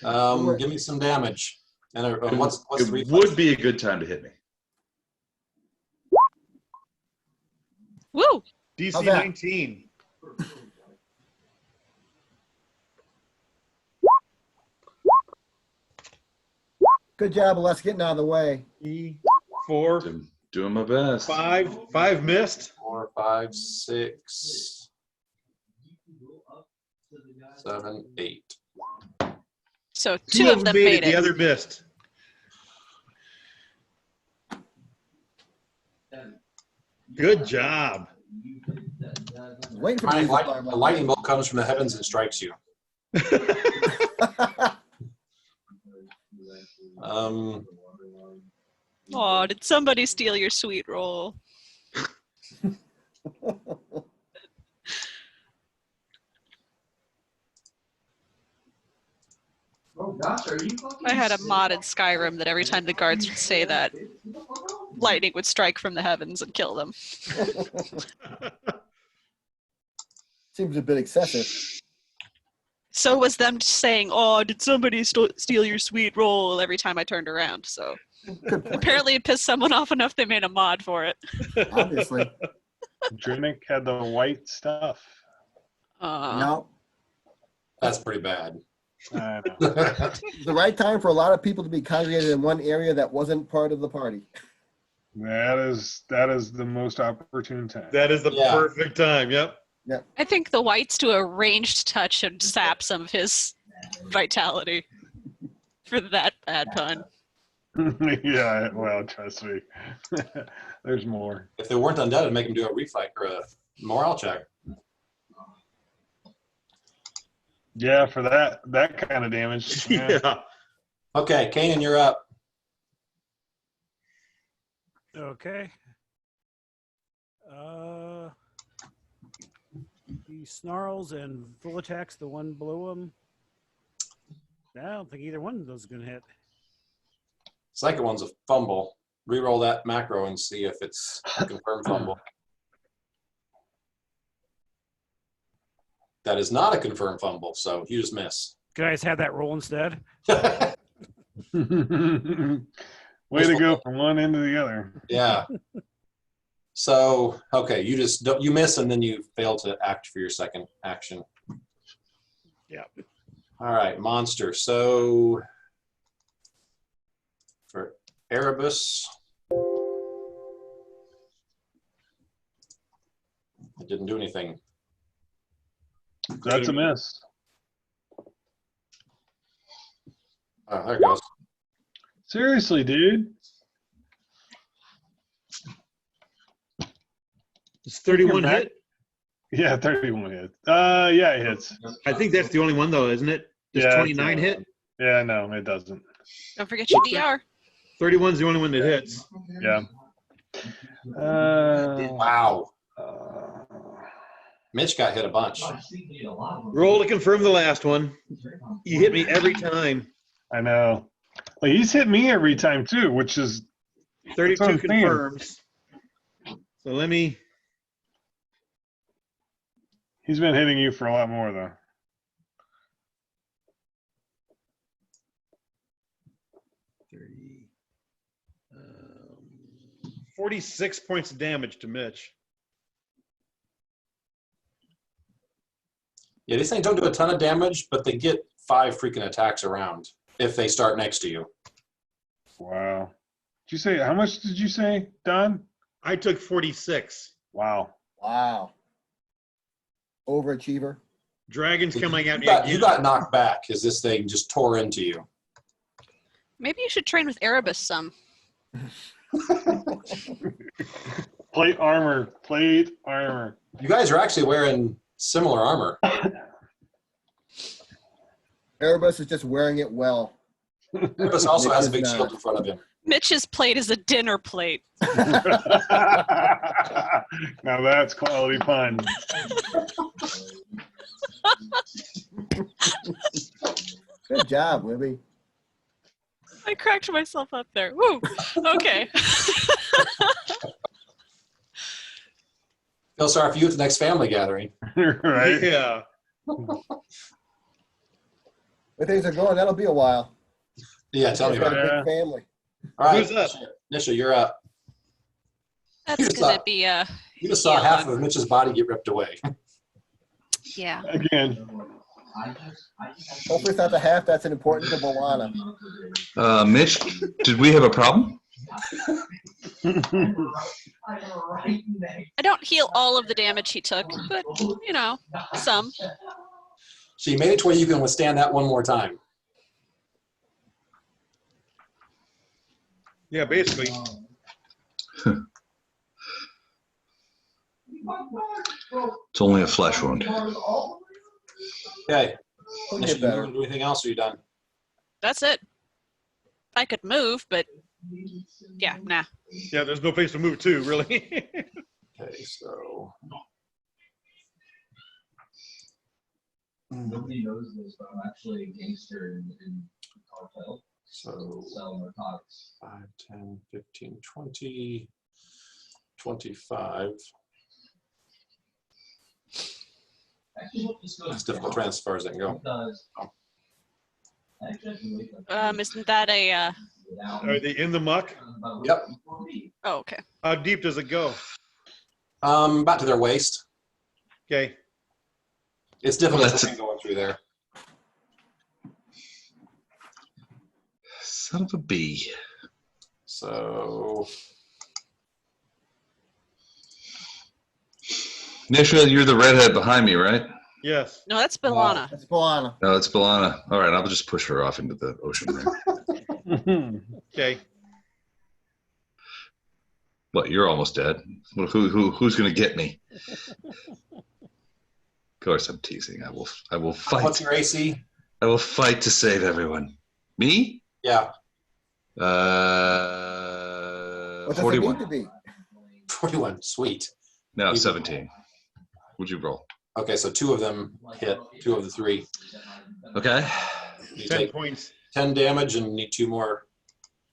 Give me some damage. And what's the It reflex? would be a good time to hit me. Woo! DC How's that? 19. Good job of us getting out of the way. 4, Doing my best. 5 missed. 4, 5, 6, 7, 8. So 2 two of them made The it. other missed. Good job. I was waiting for me to use the A fireball. lightning bolt comes from the heavens and strikes you. Oh, did somebody steal your sweet roll? Oh gosh, are you fucking I had a sick? mod in Skyrim that every time the guards would say that, lightning would strike from the heavens and kill them. Seems a bit excessive. So was them saying, "Oh, did somebody steal your sweet roll?" every time I turned around. So Good point. apparently it pissed someone off enough they made a mod for it. Obviously. Drinick had the white stuff. No. That's pretty bad. I know. The right time for a lot of people to be congregated in one area that wasn't part of the party. That is the most opportune time. That is the Yeah. perfect time. Yep. I think the whites do a ranged touch and sap some of his vitality for that bad pun. Yeah, well, trust me. There's more. If they weren't undead, I'd make them do a reflex or a morale check. Yeah, for that kind of damage. Yeah. Okay, Kanan, you're up. Okay. He snarls and full attacks the one below him. I don't think either one of those is going to hit. Second one's a fumble. Reroll that macro and see if it's a confirmed fumble. That is not a confirmed fumble, so you just miss. Can I just have that roll instead? Way to go from one end to the other. Yeah. So, okay, you miss and then you fail to act for your second action. Yeah. All right, monster. So for Erebus, it didn't do anything. That's a miss. Oh, there it goes. Seriously, dude. It's 31 Back- hit. Yeah, 31 hits. Yeah, it hits. I think that's the only one though, isn't it? Does Yeah, 29 hit? Yeah, no, it doesn't. Don't forget your DR. 31's the only one that hits. Yeah. Wow. Mitch got hit a bunch. Roll to confirm the last one. You hit me every time. I know. Well, he's hit me every time too, which is 32 I'm saying. confirms. So let me. He's been hitting you for a lot more though. 46 points of damage to Mitch. Yeah, these things don't do a ton of damage, but they get 5 freaking attacks around if they start next to you. Wow. Did you say how much did you say, Don? I took 46. Wow. Wow. Overachiever. Dragons coming at me You again. got knocked back as this thing just tore into you. Maybe you should train with Erebus some. Plate armor. Plate armor. You guys are actually wearing similar armor. Erebus is just wearing it well. Erebus also Mitch has a is big not. shield in front of him. Mitch's plate is a dinner plate. Now that's quality pun. Good job, Libby. I cracked myself up there. Woo! Okay. Feel sorry for you at the next family gathering. Right? Yeah. Where things are going, that'll be a while. Yeah, tell me He's got about it. a big family. All right, Who's up? Nisha, you're up. That's You just gonna saw- be You just saw half of Mitch's body get ripped away. yeah. Again. Hopefully it's not the half that's an important to Bolana. Mitch, did we have a problem? I don't heal all of the damage he took, but you know, some. So you made it to where you can withstand that one more time. Yeah, basically. It's only a flesh wound. Okay. He'll Nisha, get you better. moving to anything else, or are you done? That's it. I could move, but yeah, nah. Yeah, there's no place to move to, really. Okay, so Nobody knows this, but I'm actually a gangster in cartel. So Sell narcotics. 5, 10, 15, 20, 25. Actually, hope this goes It's difficult to transfer as far as I can go. because actually, I can wake up Isn't that a without Are they in the muck? Yep. oh, okay. How deep does it go? About to their waist. Okay. It's difficult That's- going through there. Son of a bee. So Nisha, you're the redhead behind me, right? Yes. No, that's Bilana. That's Bolana. No, it's Balana. All right, I'll just push her off into the ocean there. Okay. What? You're almost dead. Well, who's going to get me? Of course, I'm teasing. I will what's fight. your AC? I will fight to save everyone. Me? Yeah, What does it 41. need to be? 41. Sweet. No, 17. Would you roll? Okay, so 2 of them hit. 2 of the 3. Okay. You 10 take points. 10 damage and need 2 more.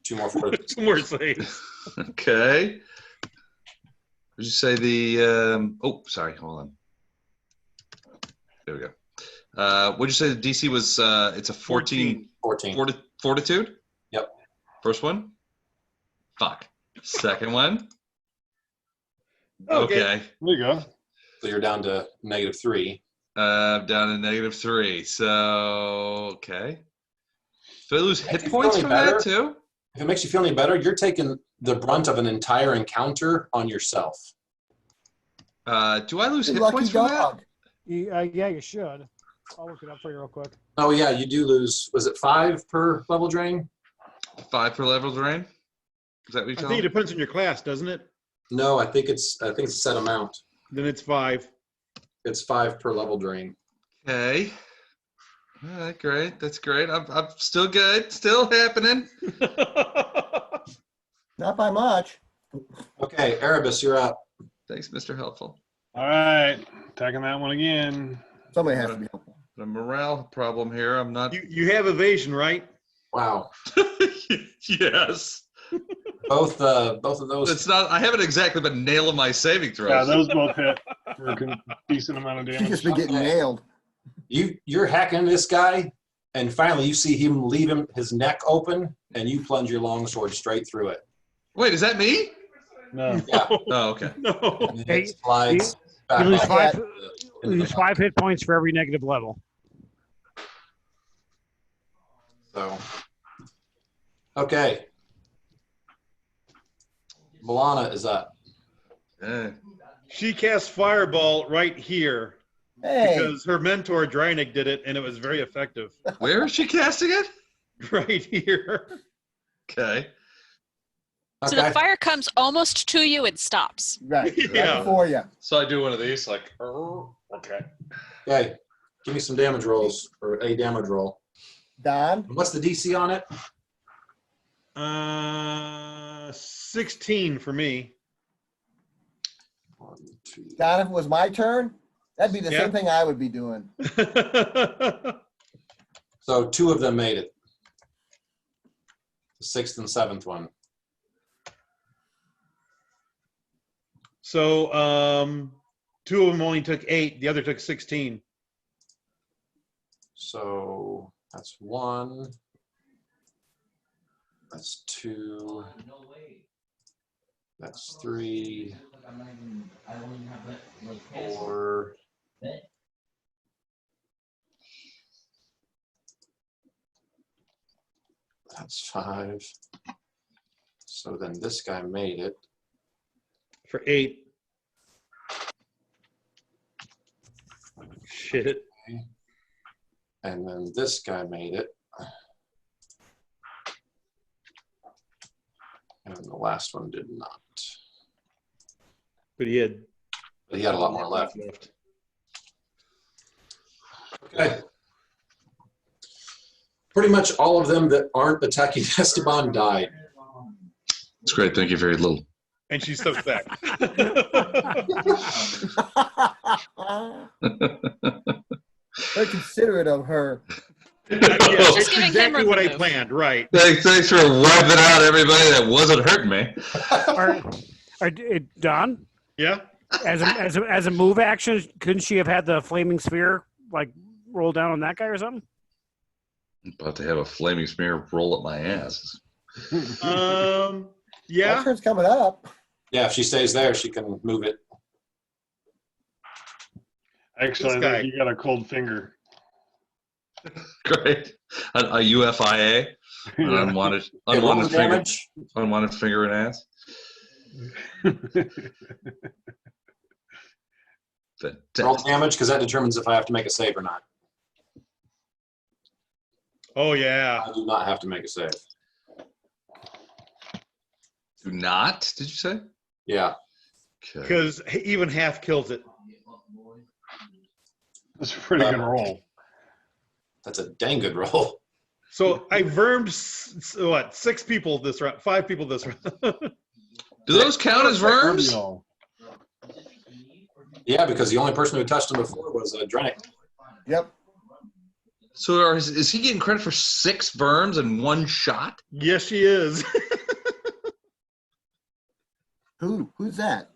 2 more for it. Two more saves. Okay. Did you say the? Oh, sorry. Hold on. There we go. What'd you say the DC was? It's a 14. 14. Fortitude. Yep. First one. Fuck. Second one. Okay. Okay. There you go. So you're down to -3. Down to -3. So okay. Do I lose hit you points feeling from that better? too? If it makes you feel any better, you're taking the brunt of an entire encounter on yourself. Do I lose You hit lucky points from that? dog. Yeah, you should. I'll look it up for you real quick. Oh yeah, you do lose. Was it 5 per level drain? 5 per level drain. Is that what you I tell think it me? depends on your class, doesn't it? No, I think it's a set amount. Then it's 5. It's 5 per level drain. Okay. All right, great. That's great. I'm still good. Still happening. Not by much. Okay, Erebus, you're up. Thanks, Mr. Helpful. All right, attacking that one again. Somebody has to be helpful. The morale problem here. I'm not. You have evasion, right? Wow. Yes. Both of those. It's not. I haven't exactly been nailing my saving throws. Yeah, those both hit for a decent amount of She's damage. just been getting nailed. You're hacking this guy, and finally you see him leave his neck open, and you plunge your longsword straight through it. Wait, is that me? No. Yeah. Oh, okay. No. And Hey, it slides back You lose up five. into You the lose 5 hit points for every negative level. So, okay. Milana is up. Eh. She cast Fireball right here Hey, because her mentor Drynick did it, and it was very effective. Where is she casting it? Right here. Okay. So Okay. the fire comes almost to you and stops. right. Yeah. Right before you. So I do one of these, like, okay. Okay. Give me some damage rolls, or a damage roll. Don, What's the DC on it? 16 for me. 1, 2. Don, if it was my turn, that'd be the Yeah. same thing I would be doing. So 2 of them made it. The 6th and 7th one. So 2 of them only took 8. The other took 16. So that's 1. That's 2. That's 3. 4. That's 5. So then this guy made it. For 8. Shit. And then this guy made it. And the last one did not. But he had But he had a lot more left. Okay. Pretty much all of them that aren't attacking Esteban died. It's great. Thank you very little. And she's so sick. Very considerate of her. Yeah, Just it's giving him exactly room what to I move. planned, right? Thanks for wiping out everybody that wasn't hurting me. Don, Yeah. as a move action, couldn't she have had the flaming sphere like roll down on that guy or something? I'm about to have a flaming smear roll up my ass. My Yeah. turn's coming up. Yeah, if she stays there, she can move it. Actually, I This guy. think you got a cold finger. Great. A UFIA, an Yeah. unwanted, Okay, roll unwanted the finger, damage. unwanted finger and ass. Roll Fantastic. damage because that determines if I have to make a save or not. Oh yeah. I do not have to make a save. Do not, did you say? Yeah. Okay. Because even half kills it. That's a pretty good roll. That's a dang good roll. So I vermed 6 people this round, 5 people this round. Do those count as worms? Ordeal. Yeah, because the only person who touched him before was Drennick. Yep. So is he getting credit for 6 worms in one shot? Yes, she is. Who's that?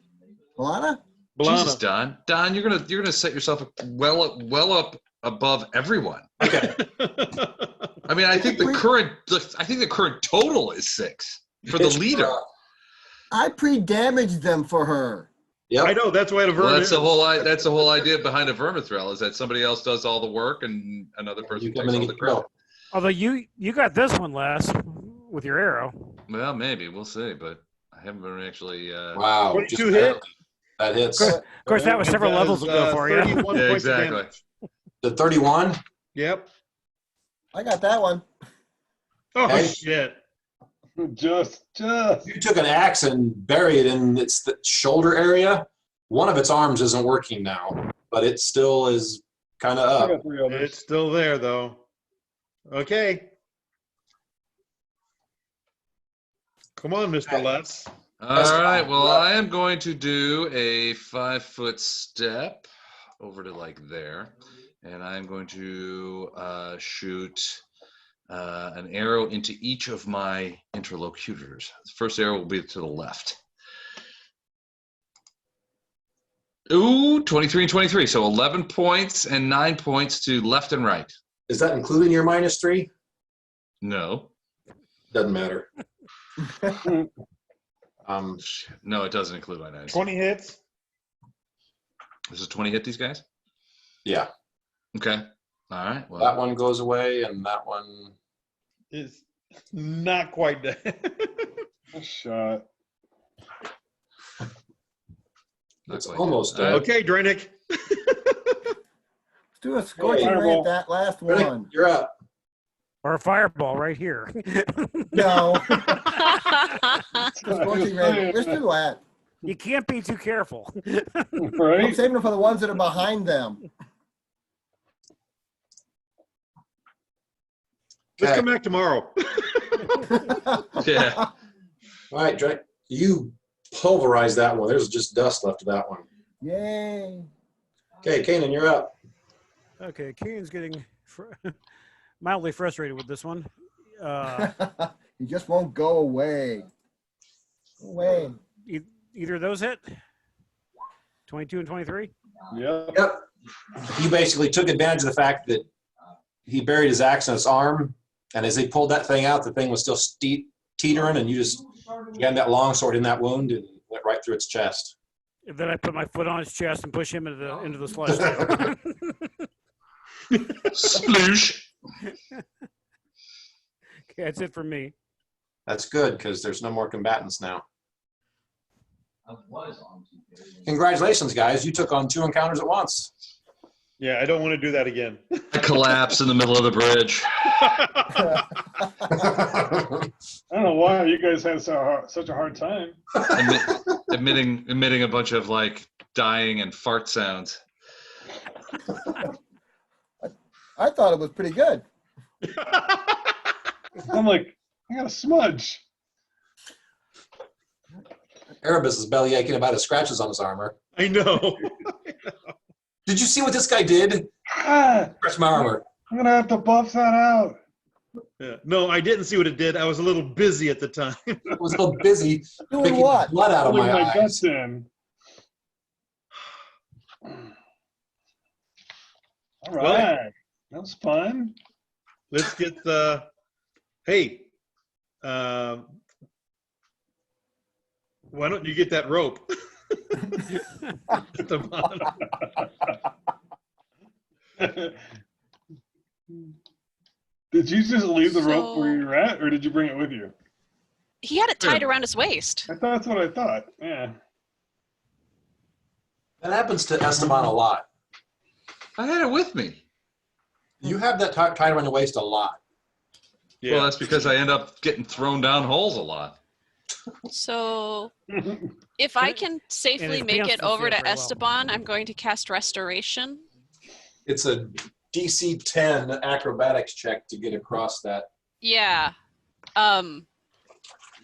Milana? Jesus, Balana. Don, you're gonna set yourself up well up above everyone. Okay. I mean, I think the current total is 6 for the leader. I pre-damaged them for her. Yep. I know, that's why the verm Well, is. that's the whole idea behind a vermithrall is that somebody else does all the work and another person You come takes in all and the get credit. killed. Although you got this one, Les, with your arrow. Well, maybe we'll see, but I haven't been actually. Wow. 22 just hit? barely. That hits. Of course, that was several Does, levels ago for you. 31 Yeah, points of exactly. damage. The 31. Yep. I got that one. Oh Okay. shit. Just. You took an axe and buried it in its shoulder area. One of its arms isn't working now. but it still is kind of I up. got 3 others. It's still there, though. Okay. Come on, Mr. Les. All right. Well, I am going to do a 5-foot step over to like there, and I'm going to shoot an arrow into each of my interlocutors. The first arrow will be to the left. Ooh, 23 and 23. So 11 points and 9 points to left and right. Is that including your -3? No. Doesn't matter. No, it doesn't include my 9. 20 hits. This is 20 hit these guys? Yeah. Okay. All right. Well, That one goes away, and that one. Is not quite dead. A shot. That's like almost it. dead. Okay, Drenick. Let's do a scorching ray Fireball. at that last one. You're up. Or a fireball right here. No. Scorching ray. Let's do that. You can't be too careful. I'm Right? saving them for the ones that are behind them. Let's Okay. come back tomorrow. Yeah. All right, Drake. You pulverize that one. There's just dust left of that one. Yay. Okay, Kanan, you're up. Okay, Kane's getting mildly frustrated with this one. He just won't go away. Go away. Either of those hit? 22 and 23? Yep. Yep. You basically took advantage of the fact that he buried his axe in his arm, and as he pulled that thing out, the thing was still teetering, and you just jammed that longsword in that wound and went right through its chest. And then I put my foot on his chest and push him into the celestial. Sploosh. Okay, that's it for me. That's good, because there's no more combatants now. I was on 2 days. Congratulations, guys. You took on 2 encounters at once. Yeah, I don't want to do that again. I collapse in the middle of the bridge. I don't know why you guys had such a hard time. Emitting a bunch of like dying and fart sounds. I thought it was pretty good. I'm like, I got a smudge. Erebus is belly aching about his scratches on his armor. I know. Did you see what this guy did? Ah, Scratch my armor. I'm gonna have to buff that out. Yeah. No, I didn't see what it did. I was a little busy at the time. I was a little busy Doing picking what? blood out of Pulling my my eyes. guts in. All right, that was fun. Let's get the. Hey, why don't you get that rope? At the bottom. Did you just leave the rope So- where you're at, or did you bring it with you? He had it tied around his waist. I thought that's what I thought. Yeah. That happens to Esteban a lot. I had it with me. You have that tied around your waist a lot. Yeah. Well, that's because I end up getting thrown down holes a lot. So if I can safely his make pants it don't over fit to very well. Esteban, I'm going to cast Restoration. It's a DC 10 acrobatics check to get across that. Yeah.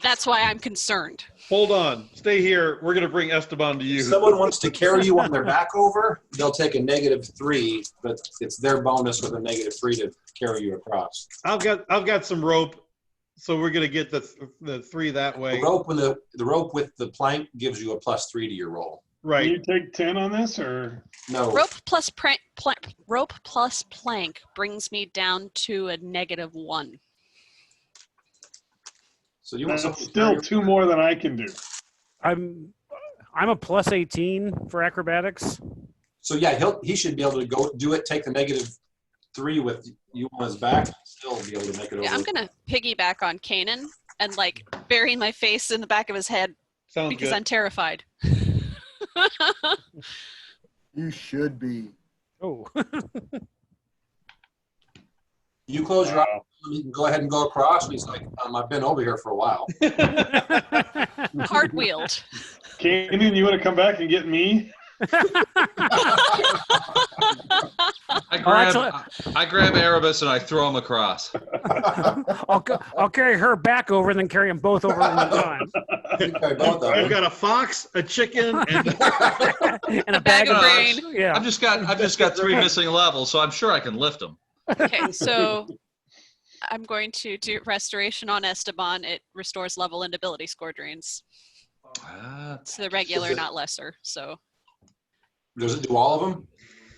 That's why I'm concerned. Hold on. Stay here. We're going to bring Esteban to you. If someone wants to carry you on their back over, they'll take a -3, but it's their bonus with a -3 to carry you across. I've got some rope, so we're going to get the 3 that way. The rope with the plank gives you a +3 to your roll. Can Right. you take 10 on this, or? No. Rope plus plank brings me down to a -1. So you want That's something to still carry 2 more than I can do. I'm a +18 for acrobatics. So yeah, he should be able to go do it, take the -3 with you on his back, still be able to make it over. Yeah, I'm gonna piggyback on Kanan and like bury my face in the back of his head Sounds because good. I'm terrified. You should be. Oh. You close your eyes, you can go ahead and go across, and he's like, I've been over here for a while. Cartwheeled. Kanan, you want to come back and get me? I grab Erebus and I throw him across. I'll carry her back over and then carry them both over at one time. I've got a fox, a chicken, and And a bag of brain. Yeah. I've just got 3 missing levels, so I'm sure I can lift them. Okay, so I'm going to do restoration on Esteban. It restores level and ability score drains. It's the regular, not lesser. So. Does it do all of them?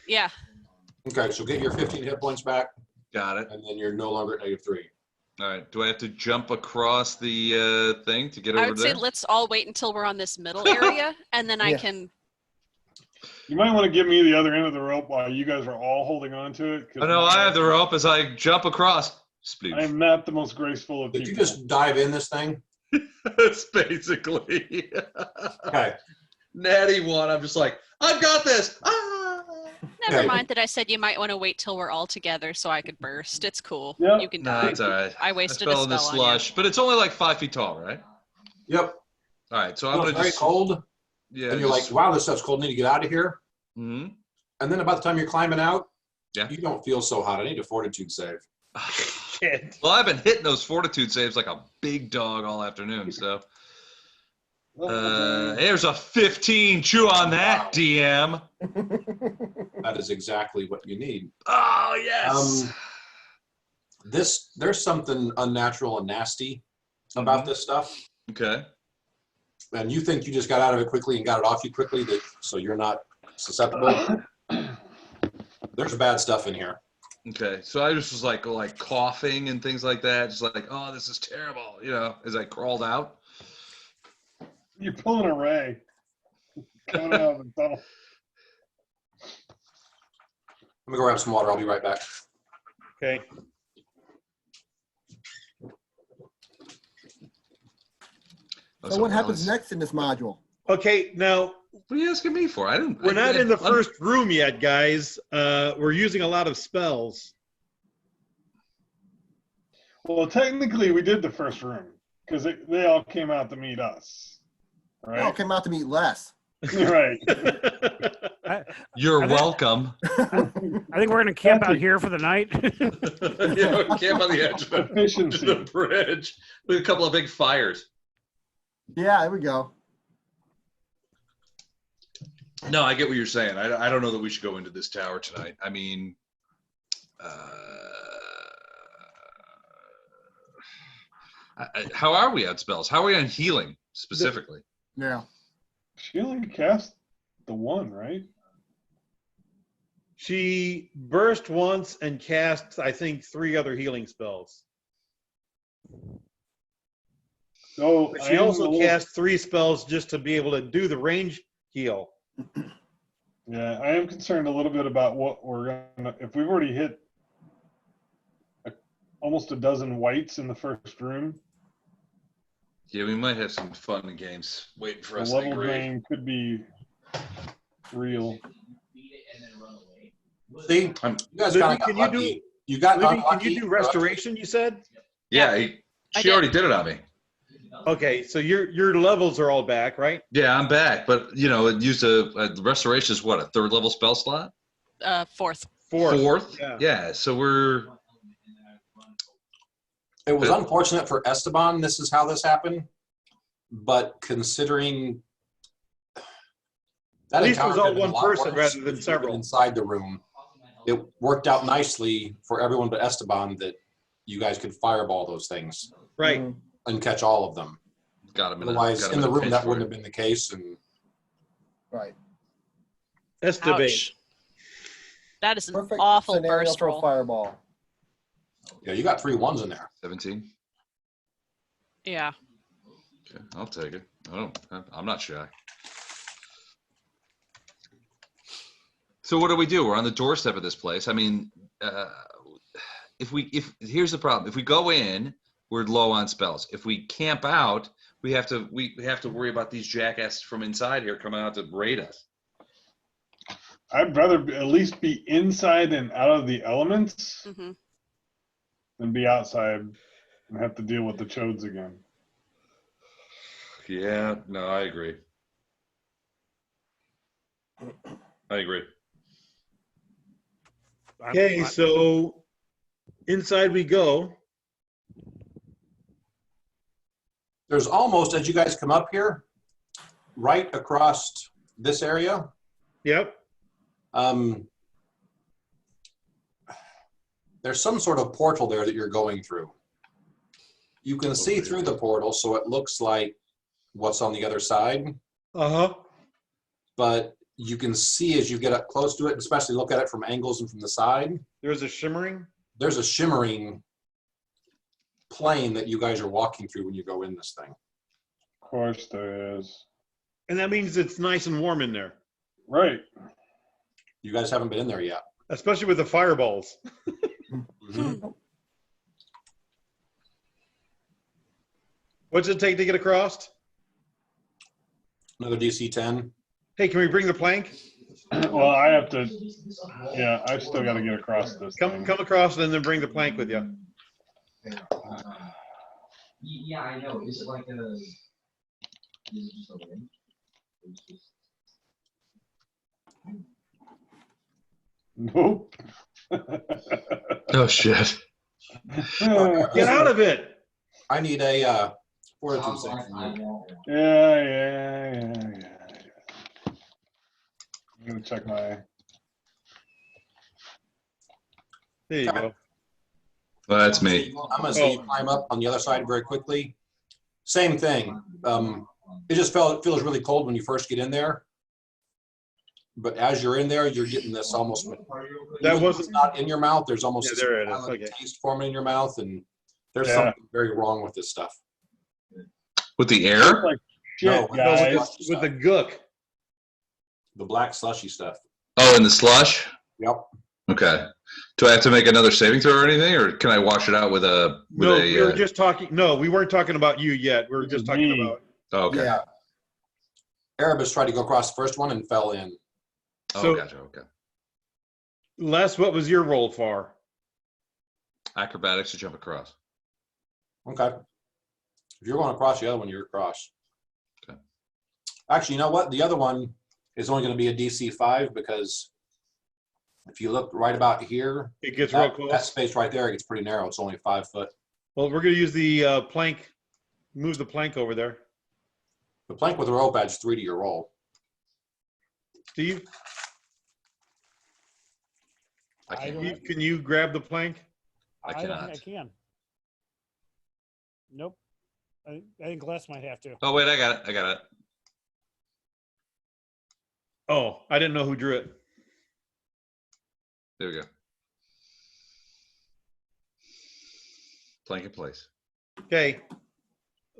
Yeah. Okay, so get your 15 hit points back. Got it. And then you're no longer at -3. All right. Do I have to jump across the thing to get over there? I would say let's all wait until we're on this middle area, and then I can. You might want to give me the other end of the rope while you guys are all holding on to it. I know I have the rope as I jump across. Sploosh. I am not the most graceful of people. Did you just dive in this thing? It's basically. Okay. Natty 1. I'm just like, I've got this. Ah! Never mind that I said you might want to wait till we're all together so I could burst. It's cool. Yep. You can No, die. it's all right. I wasted I a fell in the spell on you. slush, but it's only like 5 feet tall, right? Yep. All right, so I'm It's gonna very just cold. Yeah. And you're like, wow, this stuff's cold. I need to get out of here. Hmm. And then about the time you're climbing out, Yeah. you don't feel so hot. I need a fortitude save. shit. Well, I've been hitting those fortitude saves like a big dog all afternoon. So there's a 15. Chew on that, Wow. DM. That is exactly what you need. Oh yes. There's something unnatural and nasty about this stuff. Okay. And you think you just got out of it quickly and got it off you quickly, so you're not susceptible. There's bad stuff in here. Okay. So I just was like coughing and things like that. Just like, oh, this is terrible. As I crawled out. You're pulling a Ray. Coming out of the tunnel. Let me go grab some water. I'll be right back. Okay. So what happens next in this module? Okay, now What are you asking me for? we're not in the first room yet, guys. We're using a lot of spells. Well, technically, we did the first room because they all came out to meet us. They all Right? came out to meet Les. Right. You're I think- welcome. I think we're going to camp out here for the night. Yeah, camp on the edge of Efficiency. the bridge with a couple of big fires. Yeah, there we go. No, I get what you're saying. I don't know that we should go into this tower tonight. I mean, how are we at spells? How are we on healing specifically? Yeah. She only cast the one, right? She burst once and cast, I think, 3 other healing spells. So But I she am also a little- cast 3 spells just to be able to do the range heal. Yeah, I am concerned a little bit about what we're gonna. If we've already hit almost a dozen whites in the first room, Yeah, we might have some fun and games waiting for the us to level agree. drain could be real. Beat it and then run away. See, you guys Libby, kind of got can you lucky. You got Libby, unlucky. can you do restoration, you said? Yeah, I she did. already did it on me. Okay, so your levels are all back, right? Yeah, I'm back, but it used a restoration is what, a 3rd level spell slot? 4th. Fourth. Yeah, so we're It was unfortunate for Esteban. This is how this happened. But considering that At least it was encounter all had been a one lot person worse rather than if several. inside the room, it worked out nicely for everyone but Esteban that you guys could fireball those things Right. Mhm. and catch all of them. got him Otherwise, in the room, that wouldn't have been. been the case. And Right. That's debate. Ouch. That is an Perfect awful scenario burst for a roll. fireball. yeah, you got 3 1s in there. 17. Yeah. Okay, I'll take it. I'm not shy. So what do we do? We're on the doorstep of this place. I mean, if here's the problem. If we go in, we're low on spells. If we camp out, we have to worry about these jackasses from inside here coming out to raid us. I'd rather at least be inside and out of the elements Hmm. than be outside and have to deal with the chodes again. Yeah, no, I agree. I agree. Okay, so inside we go. There's almost, as you guys come up here, right across this area, Yep. there's some sort of portal there that you're going through. You can see through the portal, so it looks like what's on the other side. Uh-huh. But you can see as you get up close to it, especially look at it from angles and from the side, There's a shimmering. there's a shimmering plane that you guys are walking through when you go in this thing. Of course there is. And that means it's nice and warm in there, Right. You guys haven't been in there yet. especially with the fireballs. Mhm. What's it take to get across? Another DC 10. Hey, can we bring the plank? Well, I have to. Yeah, I still got to get across this thing. Come across and then bring the plank with you. Yeah, I know. Is it like a? Is it just a link? It's just- Nope. Oh shit! Get out of it! I need a fortitude Sounds save like from I you. know. Yeah. I'm gonna check my. There you go. Well, that's me. I'm gonna see you climb up on the other side very quickly. Same thing. It just feels really cold when you first get in there. But as you're in there, you're getting this almost. That even though wasn't- it's not in your mouth. There's almost Yeah, this there it is. violent Okay. taste forming in your mouth, and there's Yeah. something very wrong with this stuff. With the air? Like shit, No, No, guys. with the gook. The black slushy stuff. Oh, in the slush? Yep. Okay. Do I have to make another saving throw or anything, or can I wash it out with a? With No, a, we were just talking. No, we weren't talking about you yet. We were just talking Me. about. Oh, okay. Yeah. Erebus tried to go across the first one and fell in. Oh, So- gotcha. Okay. Les, what was your roll for? Acrobatics to jump across. Okay. If you're going across the other one, you're across. Okay. Actually, you know what? The other one is only going to be a DC 5 because if you look right about here, It gets real that close. space right there gets pretty narrow. It's only 5 foot. Well, we're going to use the plank. Move the plank over there. The plank with the rope adds 3 to your roll. Steve, I can't. don't- can you grab the plank? I don't cannot. think I can. Nope. I think Les might have to. Oh, wait, I got it. I got it. Oh, I didn't know who drew it. There we go. Plank in place. Okay.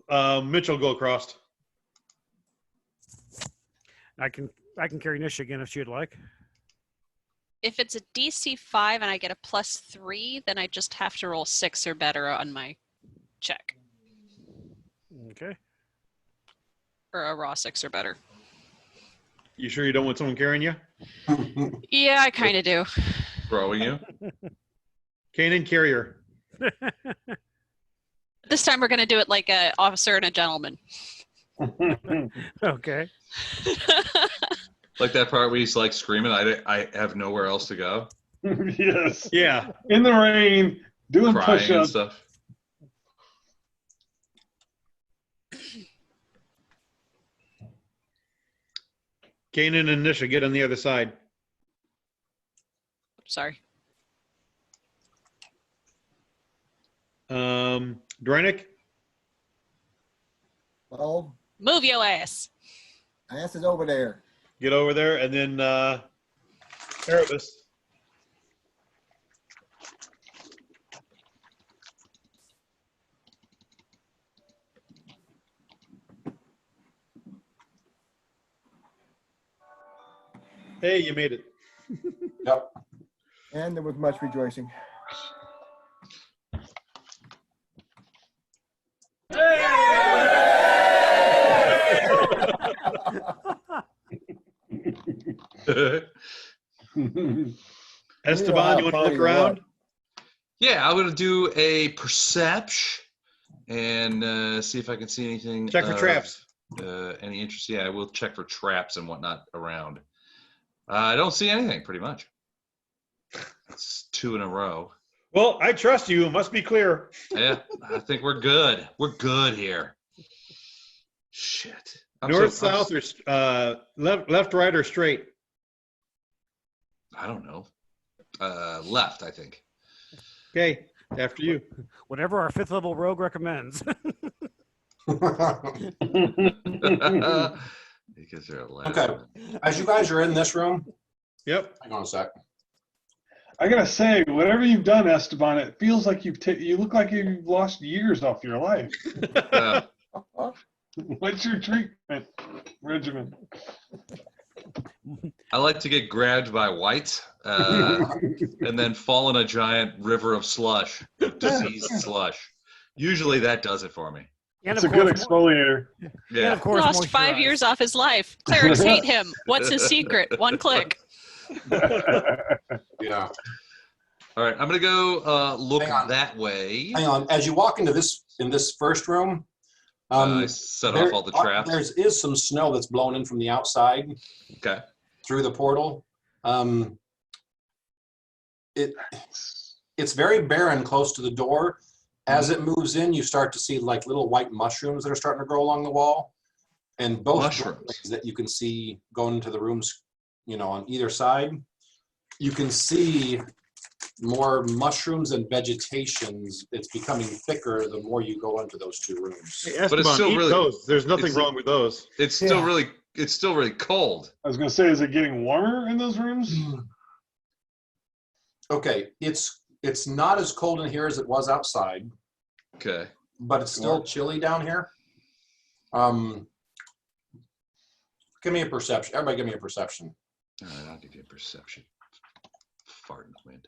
Mitchell, go across. I can carry Nish again if she'd like. If it's a DC 5 and I get a +3, then I just have to roll 6 or better on my check. Okay. Or a raw 6 or better. You sure you don't want someone carrying you? Yeah, I kind of do. Throwing you? Kanan, carry her. This time we're going to do it like an officer and a gentleman. Okay. Like that part where he's like screaming, I have nowhere else to go. Yes. Yeah. In the rain, doing Crying and push-ups. stuff. Kanan and Nisha, get on the other side. Sorry. Dreinik, Well, Move your ass. ass is over there. get over there, and then Erebus. Hey, you made it. Yep. And there was much rejoicing. Esteban, you want to look around? Yeah, I'm gonna do a perception and see if I can see anything. Check for traps. Any interest? Yeah, I will check for traps and whatnot around. I don't see anything, pretty much. It's 2 in a row. Well, I trust you. It must be clear. Yeah, I think we're good. We're good here. Shit. North, south, or left, right, or straight? I don't know. Left, I think. Okay, after you. Whatever our 5th level rogue recommends. Because they're left. Okay. As you guys are in this room, Yep. hang on a sec. I gotta say, whatever you've done, Esteban, it feels like you look like you've lost years off your life. What's your treatment regimen? I like to get grabbed by whites and then fall in a giant river of slush, diseased slush. Usually that does it for me. And It's a good exfoliator. Yeah. And of course, Lost 5 years off his life. Clerics hate him. What's his secret? 1 click. Yeah. All right, I'm gonna go look Hang on. that way. Hang on. As you walk into this first room, I set off all the traps. There is some snow that's blown in from the outside Okay. through the portal. It's very barren close to the door. As it moves in, you start to see like little white mushrooms that are starting to grow along the wall, and both Mushrooms. doorways that you can see going into the rooms, on either side. You can see more mushrooms and vegetations. It's becoming thicker the more you go into those 2 rooms. Hey, Esteban, But it's still eat really- those. There's nothing it's- wrong with those. It's still really cold. I was gonna say, is it getting warmer in those rooms? Okay, it's not as cold in here as it was outside, Okay. but it's still chilly down here. Give me a perception. Everybody give me a perception. All right, I'll give you a perception. Fart in the wind.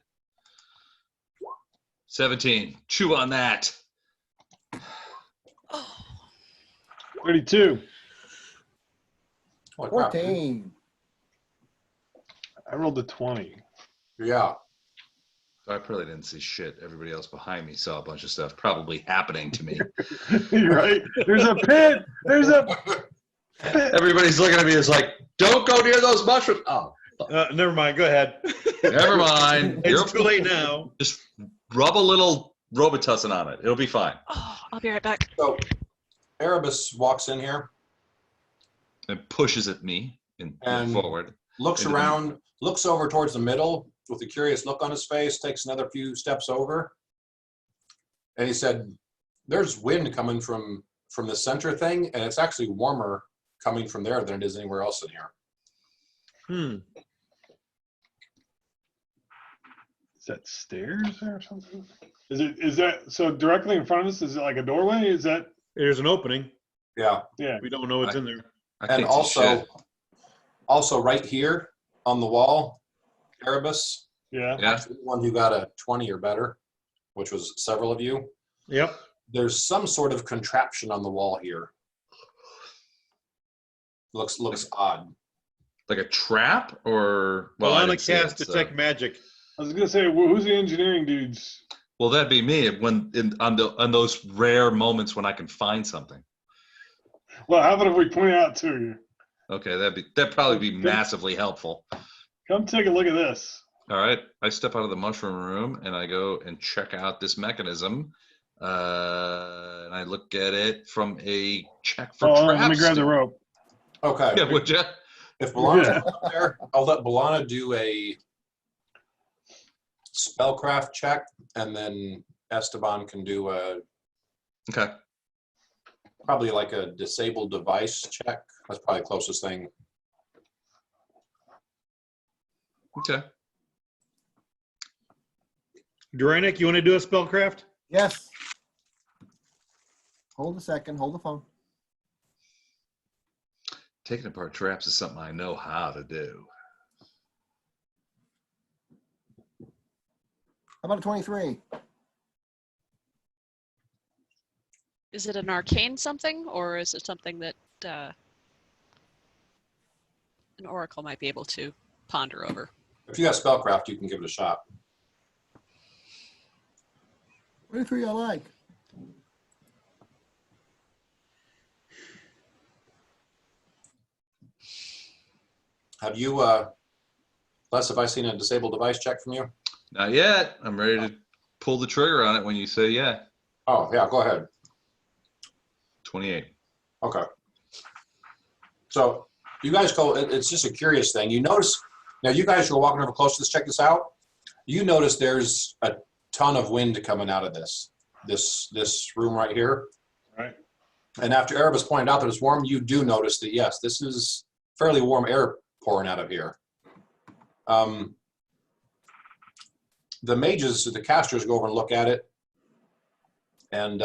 17. Chew on that. 32. Holy crap, dude. 14. I rolled a 20. Yeah. I probably didn't see shit. Everybody else behind me saw a bunch of stuff probably happening to me. You're right. There's a pit. There's a pit. Everybody's looking at me as like, don't go near those mushrooms. Oh, Never mind. Go ahead. never mind. It's too late now. Just rub a little Robitussin on it. It'll be fine. Oh, I'll be right back. So Erebus walks in here, And pushes at me and forward. looks Into the- around, looks over towards the middle with a curious look on his face, takes another few steps over. And he said, there's wind coming from the center thing, and it's actually warmer coming from there than it is anywhere else in here. Is that stairs or something? Is that so directly in front of us? Is it like a doorway? Is that? There's an opening. Yeah. Yeah. We don't know what's in there. And also right here on the wall, Erebus, Yeah. Yeah. the one who got a 20 or better, which was several of you. Yep. There's some sort of contraption on the wall here. Looks odd. Like a trap or I Alana didn't see it, cast so- detect magic. I was gonna say, who's the engineering dudes? Well, that'd be me on those rare moments when I can find something. Well, how about if we point out to you? Okay, that'd probably be massively helpful. Come take a look at this. All right, I step out of the mushroom room and I go and check out this mechanism, and I look at it from a check for traps. Let me grab the rope. Okay. Yeah, would you? If Balana's up there, I'll let Balana do a spellcraft check, and then Esteban can do Okay. probably like a disabled device check. That's probably the closest thing. Okay. Duranic, you want to do a spellcraft? Yes. Hold a second. Hold the phone. Taking apart traps is something I know how to do. How about a 23? Is it an arcane something, or is it something that an oracle might be able to ponder over? If you got spellcraft, you can give it a shot. 23 I like. Have you Les, have I seen a disable device check from you? Not yet. I'm ready to pull the trigger on it when you say yeah. Oh, yeah, go ahead. 28. Okay. So you guys go, it's just a curious thing. You notice, now you guys who are walking over close to this, check this out. You notice there's a ton of wind coming out of this room right here. Right. And after Erebus pointed out that it's warm, you do notice that, yes, this is fairly warm air pouring out of here. The mages, the casters, go over and look at it. And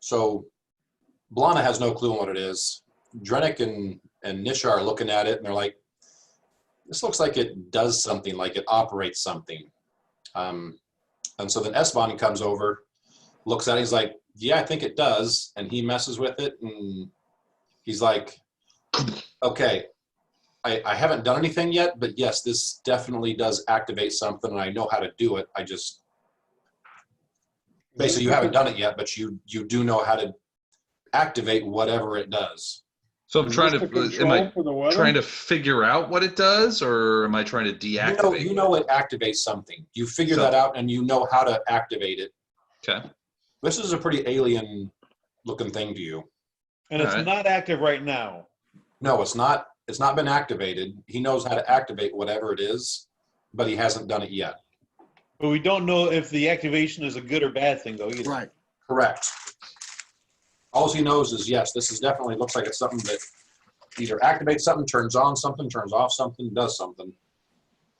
so Blana has no clue on what it is. Drennick and Nisha are looking at it, and they're like, this looks like it does something, like it operates something. And so then Esteban comes over, looks at it, he's like, yeah, I think it does. And he messes with it, and he's like, okay, I haven't done anything yet, but yes, this definitely does activate something, and I know how to do it. I just, basically you haven't done it yet, but you do know how to activate whatever it does. So I'm trying to, am I trying to figure out what it does, or am I trying to deactivate? You know it activates something. You figure that out, and you know how to activate it. Okay. This is a pretty alien looking thing to you. And it's not active right now. No, it's not. It's not been activated. He knows how to activate whatever it is, but he hasn't done it yet. But we don't know if the activation is a good or bad thing, though, either. Right. Correct. All he knows is, yes, this is definitely looks like it's something that either activates something, turns on something, turns off something, does something.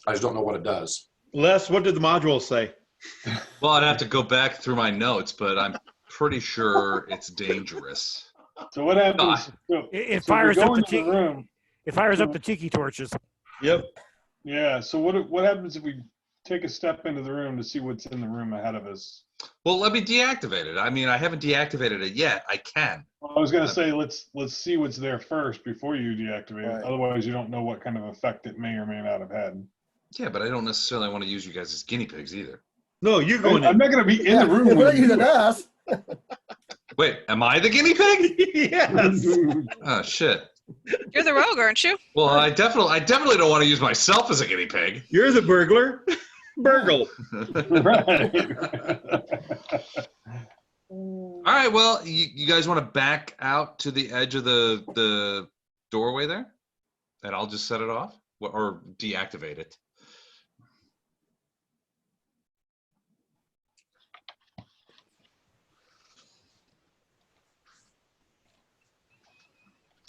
I just don't know what it does. Les, what did the module say? Well, I'd have to go back through my notes, but I'm pretty sure it's dangerous. So what happens? It so fires we go up the into the room. It fires up the tiki torches. Yep. Yeah. So what happens if we take a step into the room to see what's in the room ahead of us? Well, let me deactivate it. I mean, I haven't deactivated it yet. I can. Well, I was going to say let's see what's there first before you deactivate Right. it. Otherwise, you don't know what kind of effect it may or may not have had. Yeah, but I don't necessarily want to use you guys as guinea pigs either. No, you're going I'm not going to be in the room You're not with you. using us. Wait, am I the guinea pig? Yes. Oh shit. You're the rogue, aren't you? Well, I definitely don't want to use myself as a guinea pig. You're the burglar. Burgle. All right. Well, you guys want to back out to the edge of the doorway there, and I'll just set it off or deactivate it.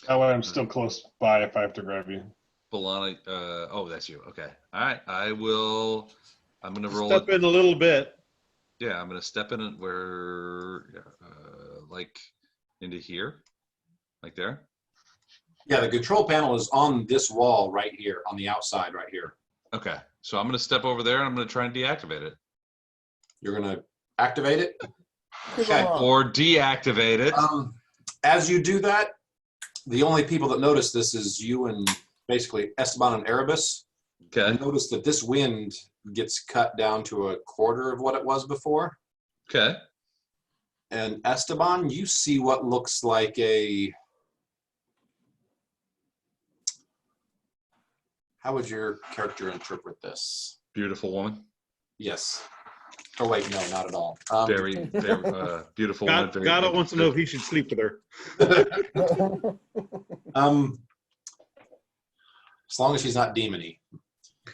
That way I'm still close by if I have to grab you. Balana, oh, that's you. Okay. All right. I'm going to roll Step in a little bit. Yeah, I'm going to step in it where, like into here, like there. Yeah, the control panel is on this wall right here, on the outside right here. Okay. So I'm going to step over there and I'm going to try and deactivate it. You're going to activate it? Okay. Or deactivate it. As you do that, the only people that notice this is you and basically Esteban and Erebus. Okay. You notice that this wind gets cut down to a quarter of what it was before. Okay. And Esteban, you see what looks like a... How would your character interpret this? Beautiful woman. Yes. Oh, wait, no, not at all. Very beautiful woman. God wants to know if he should sleep with her. As long as she's not demony.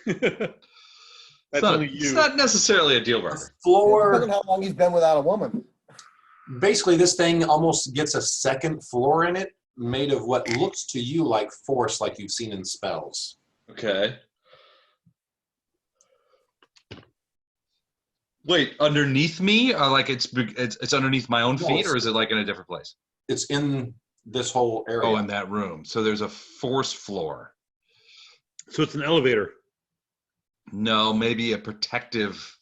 That's only you. It's not necessarily a deal breaker. Floor. Look at how long he's been without a woman. Basically, this thing almost gets a second floor in it, made of what looks to you like force, like you've seen in spells. Okay. Wait, underneath me? Like it's underneath my own feet, or is it like in a different place? It's in this whole area. Oh, in that room. So there's a force floor. So it's an elevator. No, maybe a protective.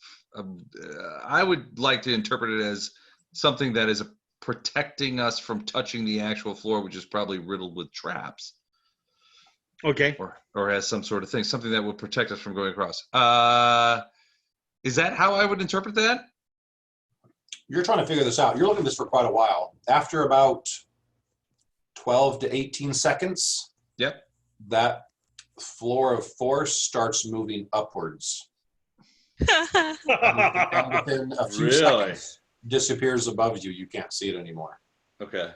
I would like to interpret it as something that is protecting us from touching the actual floor, which is probably riddled with traps. Okay. Or has some sort of thing, something that would protect us from going across. Is that how I would interpret that? You're trying to figure this out. You're looking at this for quite a while. After about 12 to 18 seconds, yep, that floor of force starts moving upwards. And within a few Really? seconds, disappears above you. You can't see it anymore. Okay.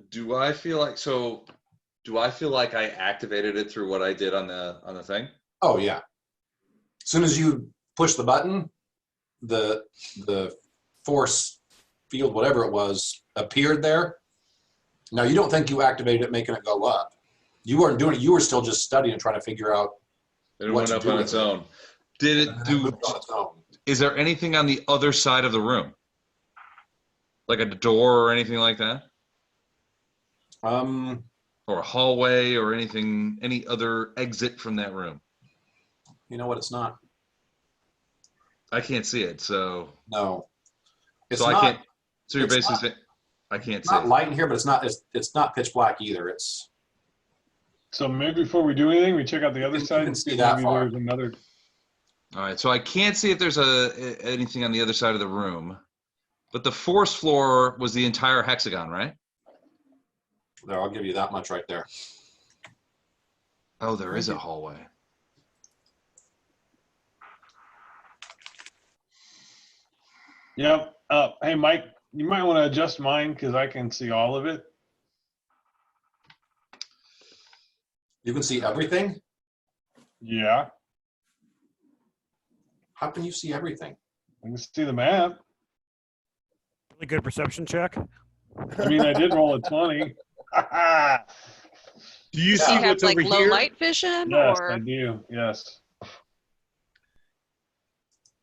Do I feel like I activated it through what I did on the thing? Oh yeah. As soon as you push the button, the force field, whatever it was, appeared there. Now you don't think you activated it, making it go up. You weren't doing it. You were still just studying and trying to figure out. It went up on its own. Did it do? On its own. Is there anything on the other side of the room, like a door or anything like that, or a hallway or anything, any other exit from that room? You know what? It's not. I can't see it, so No. It's so not, I can't. So you're it's basically not- saying I can't It's see. not light in here, but it's not pitch black either. It's So maybe before we do anything, we check out the other You side can and see see if that maybe far. there's another. All right, so I can't see if there's anything on the other side of the room, but the force floor was the entire hexagon, right? there. I'll give you that much right there. Oh, there is a hallway. Yep. Hey, Mike, you might want to adjust mine because I can see all of it. You can see everything. Yeah, How can you see everything? I can see the map. Really good perception check. I mean, I did roll a 20. Do you Do see you have what's like over low here? light vision Yes, or I do. Yes.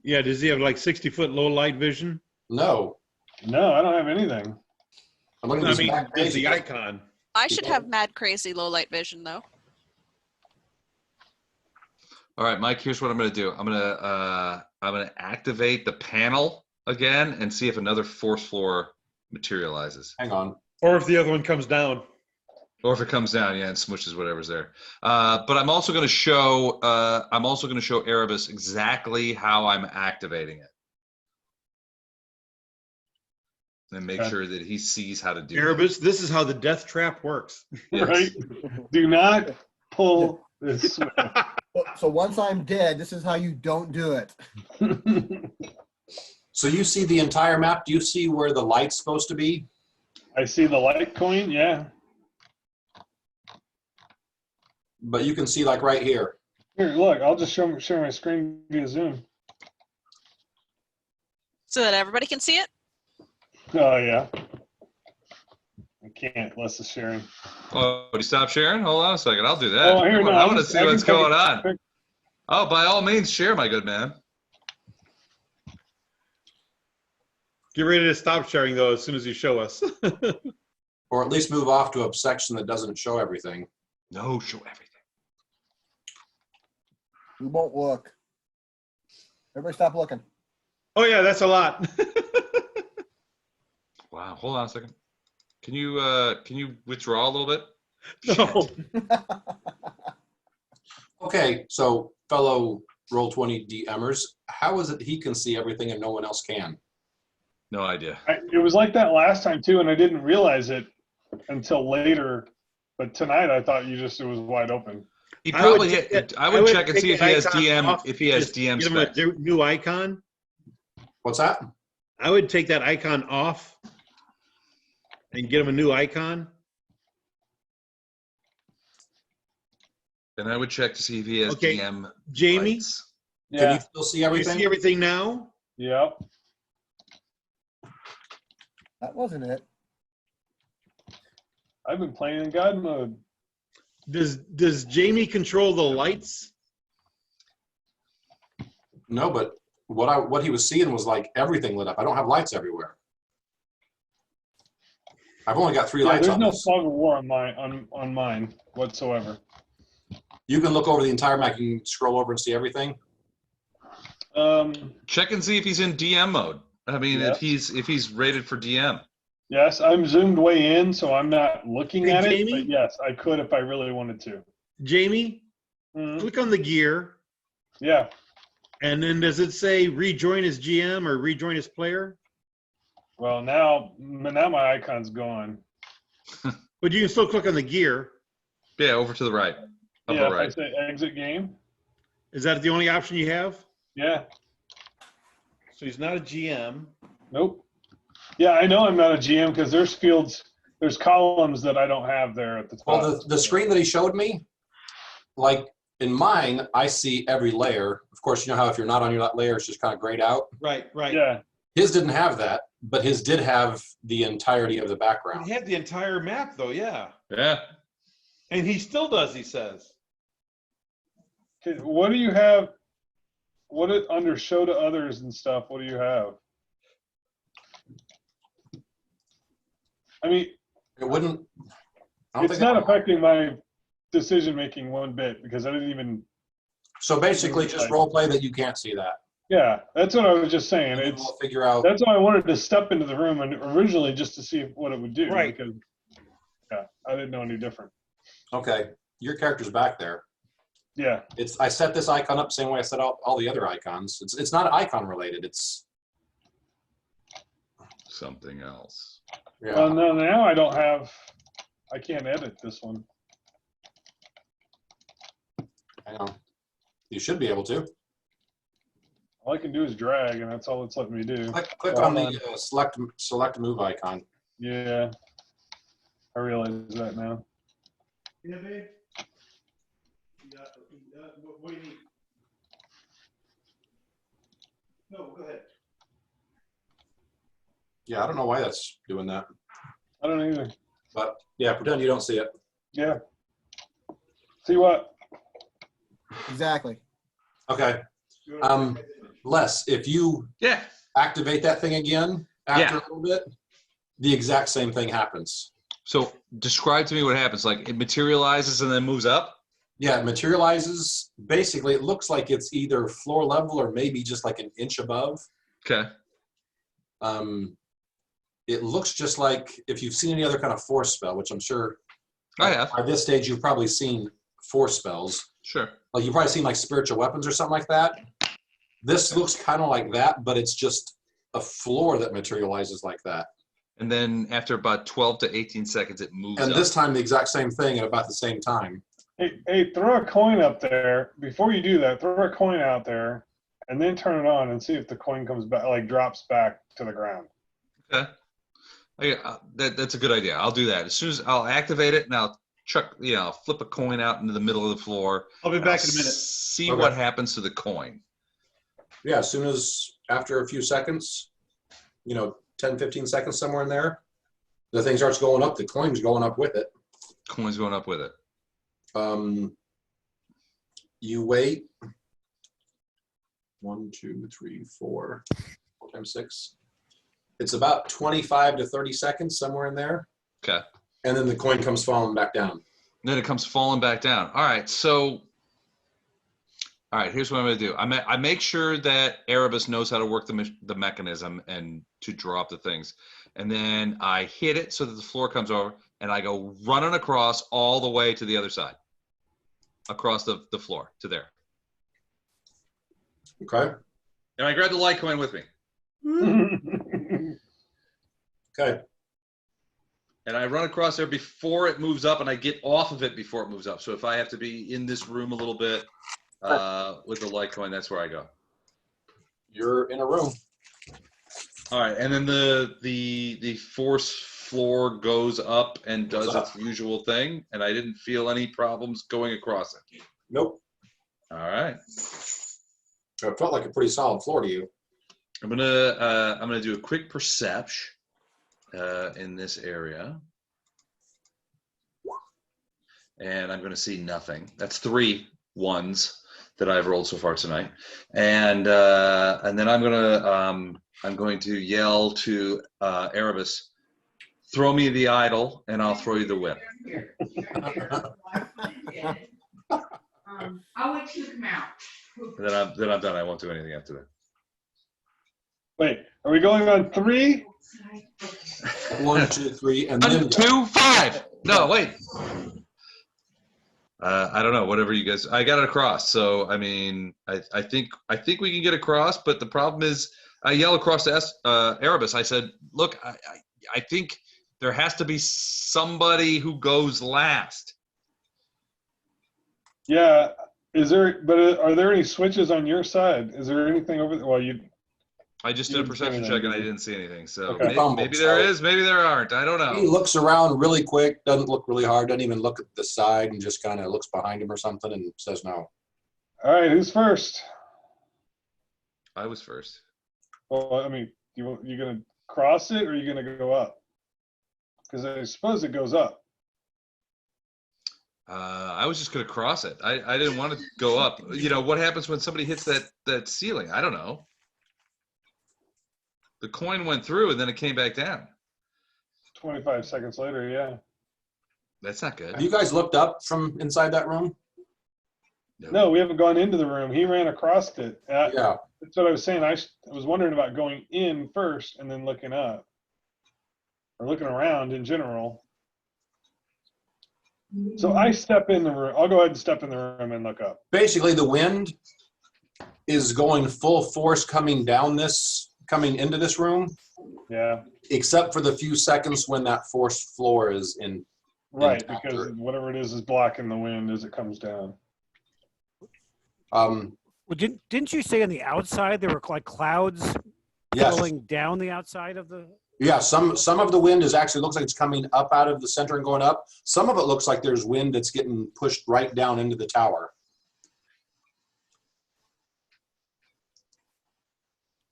Yeah, does he have like 60-foot low light vision? No. No, I don't have anything. I'm looking I at this mean, back there's page. the icon. I should have mad crazy low light vision though. All right, Mike. Here's what I'm going to do. I'm going to activate the panel again and see if another force floor materializes, Hang on. Or if the other one comes down. or if it comes down, yeah, and smushes whatever's there. But I'm also going to show Erebus exactly how I'm activating it, and make Okay. sure that he sees how to do it. Erebus, this is how the death trap works. Yes. Right? Do not pull this switch. So once I'm dead, this is how you don't do it. So you see the entire map. Do you see where the light's supposed to be? I see the light coin. Yeah. But you can see like right here. Here, look. I'll just share my screen via Zoom. So that everybody can see it? Oh yeah. I can't. Less of sharing. Oh, did you stop sharing? Hold on a second. I'll do that. Oh, here, no, I I'm want to just- see I can what's take going a on. pic- Oh, by all means, share, my good man. Get ready to stop sharing though as soon as you show us. Or at least move off to a section that doesn't show everything. No, show everything. We won't look. Everybody stop looking. Oh yeah, that's a lot. Wow. Hold on a second. Can you withdraw a little bit? No. Okay, so fellow Roll20 DMers, how is it he can see everything and no one else can? No idea. It was like that last time too, and I didn't realize it until later. But tonight I thought it was wide open. He I would probably take hit. that- I I would would check and take see if the he has icon DM. off, If he has just DM Give him a specs. new icon. What's that? I would take that icon off and get him a new icon. Then I would check to see if he has Okay, DM. Jamie, lights. Can Yeah. you still see you everything? see everything now? Yep. That wasn't it. I've been playing in God mode. Does Jamie control the lights? No, but what he was seeing was like everything lit up. I don't have lights everywhere. I've only got 3 Yeah, lights there's on no this. fog of war on mine whatsoever. You can look over the entire map. You can scroll over and see everything. Check and see if he's in DM mode. I mean, Yeah. if he's rated for DM. Yes, I'm zoomed way in, so I'm not looking Hey, at it. Jamie? But yes, I could if I really wanted to. Jamie, Mhm. click on the gear, Yeah. and then does it say rejoin as GM or rejoin as player? Well, now my icon's gone. But you can still click on the gear. Yeah, over to the right. Upper Yeah, if I right. say exit game. Is that the only option you have? Yeah. So he's not a GM. Nope. Yeah, I know I'm not a GM because there's fields, there's columns that I don't have there at the top. Well, the screen that he showed me, like in mine, I see every layer. Of course, you know how if you're not on your layer, it's just kind of grayed out. Right, right. Yeah. His didn't have that, but his did have the entirety of the background. He had the entire map, though, yeah. Yeah. And he still does, he says. Okay, what do you have? What it under show to others and stuff? What do you have? I mean, It wouldn't. I don't it's think not it- affecting my decision making one bit because I didn't even. So basically, just role play that you can't see that. Yeah, that's what I was just saying. And then It's we'll figure out. that's why I wanted to step into the room and originally just to see what it would do. Right. Because yeah, I didn't know any different. Okay, your character's back there. Yeah. It's. I set this icon up the same way I set all the other icons. It's not icon related. It's. Something else. Yeah. Well, no, now I don't have. I can't edit this one. Hang on. You should be able to. All I can do is drag, and that's all it's letting me do. Click on the select move icon. Yeah. I realize that now. Yeah, babe. What do you need? No, go ahead. Yeah, I don't know why that's doing that, I don't either. but yeah, pretend you don't see it. Yeah. See what? Exactly. Okay. Les, if you Yeah. activate that thing again after Yeah. a little bit, the exact same thing happens. So describe to me what happens. Like it materializes and then moves up? Yeah, it materializes. Basically, it looks like it's either floor level or maybe just like an inch above. Okay. It looks just like if you've seen any other kind of force spell, which I'm sure I have. by this stage you've probably seen force spells. Sure. Like you've probably seen like spiritual weapons or something like that. This looks kind of like that, but it's just a floor that materializes like that. And then after about 12 to 18 seconds, it moves And up. this time the exact same thing at about the same time. Hey, throw a coin up there. Before you do that, throw a coin out there and then turn it on and see if the coin comes back, like drops back to the ground. Okay. That's a good idea. I'll do that. As soon as I'll activate it and I'll I'll flip a coin out into the middle of the floor. I'll be back in a minute. See Okay. what happens to the coin. Yeah, as soon as after a few seconds, 10, 15 seconds somewhere in there, the thing starts going up, the coin's going up with it. Coin's going up with it. You wait. 1, 2, 3, 4 times 6. It's about 25 to 30 seconds, somewhere in there. Okay. And then the coin comes falling back down. And then it comes falling back down. All right. So, all right, here's what I'm going to do. I make sure that Erebus knows how to work the mechanism and to draw up the things. And then I hit it so that the floor comes over, and I go running across all the way to the other side. Across the floor to there. Okay. And I grab the light coin with me. Okay. And I run across there before it moves up, and I get off of it before it moves up. So if I have to be in this room a little bit with the light coin, that's where I go. You're in a room. All right, and then the force floor goes up and does its usual thing, and I didn't feel any problems going across it. Nope. All right. It felt like a pretty solid floor to you. I'm gonna do a quick perception in this area, and I'm gonna see nothing. That's 3 1s that I've rolled so far tonight, and then I'm going to yell to Erebus, "Throw me the idol, and I'll throw you the whip." I'll wait till you come out. And then I'm done. I won't do anything after that. Wait, are we going on 3? 1, 2, 3, and 1, then 2, 5. No, wait. I don't know. Whatever you guys. I got it across. So I mean, I think we can get across. But the problem is, I yell across to Erebus. I said, "Look, I think there has to be somebody who goes last." Yeah. Are there any switches on your side? Is there anything over there? Well, I just did a perception check and I didn't see anything. So Okay. maybe there is, maybe there aren't. I don't He know. looks around really quick, doesn't look really hard, doesn't even look at the side, and just kind of looks behind him or something and says no. All right, who's first? I was first. Well, I mean, you gonna cross it or are you gonna go up? Because I suppose it goes up. I was just going to cross it. I didn't want to go up. You know, what happens when somebody hits that ceiling? I don't know. The coin went through and then it came back down. 25 seconds later, yeah. That's not good. Have you guys looked up from inside that room? No, we haven't gone into the room. He ran across it. Yeah. That's what I was saying. I was wondering about going in first and then looking up. Or looking around in general. So I step in the room. I'll go ahead and step in the room and look up. Basically, the wind is going full force coming into this room. Yeah. Except for the few seconds when that forced floor is in. Right, because whatever it is blocking the wind as it comes down. Well, didn't you say on the outside there were like clouds rolling down the outside of the? Yeah, some of the wind is actually looks like it's coming up out of the center and going up. Some of it looks like there's wind that's getting pushed right down into the tower.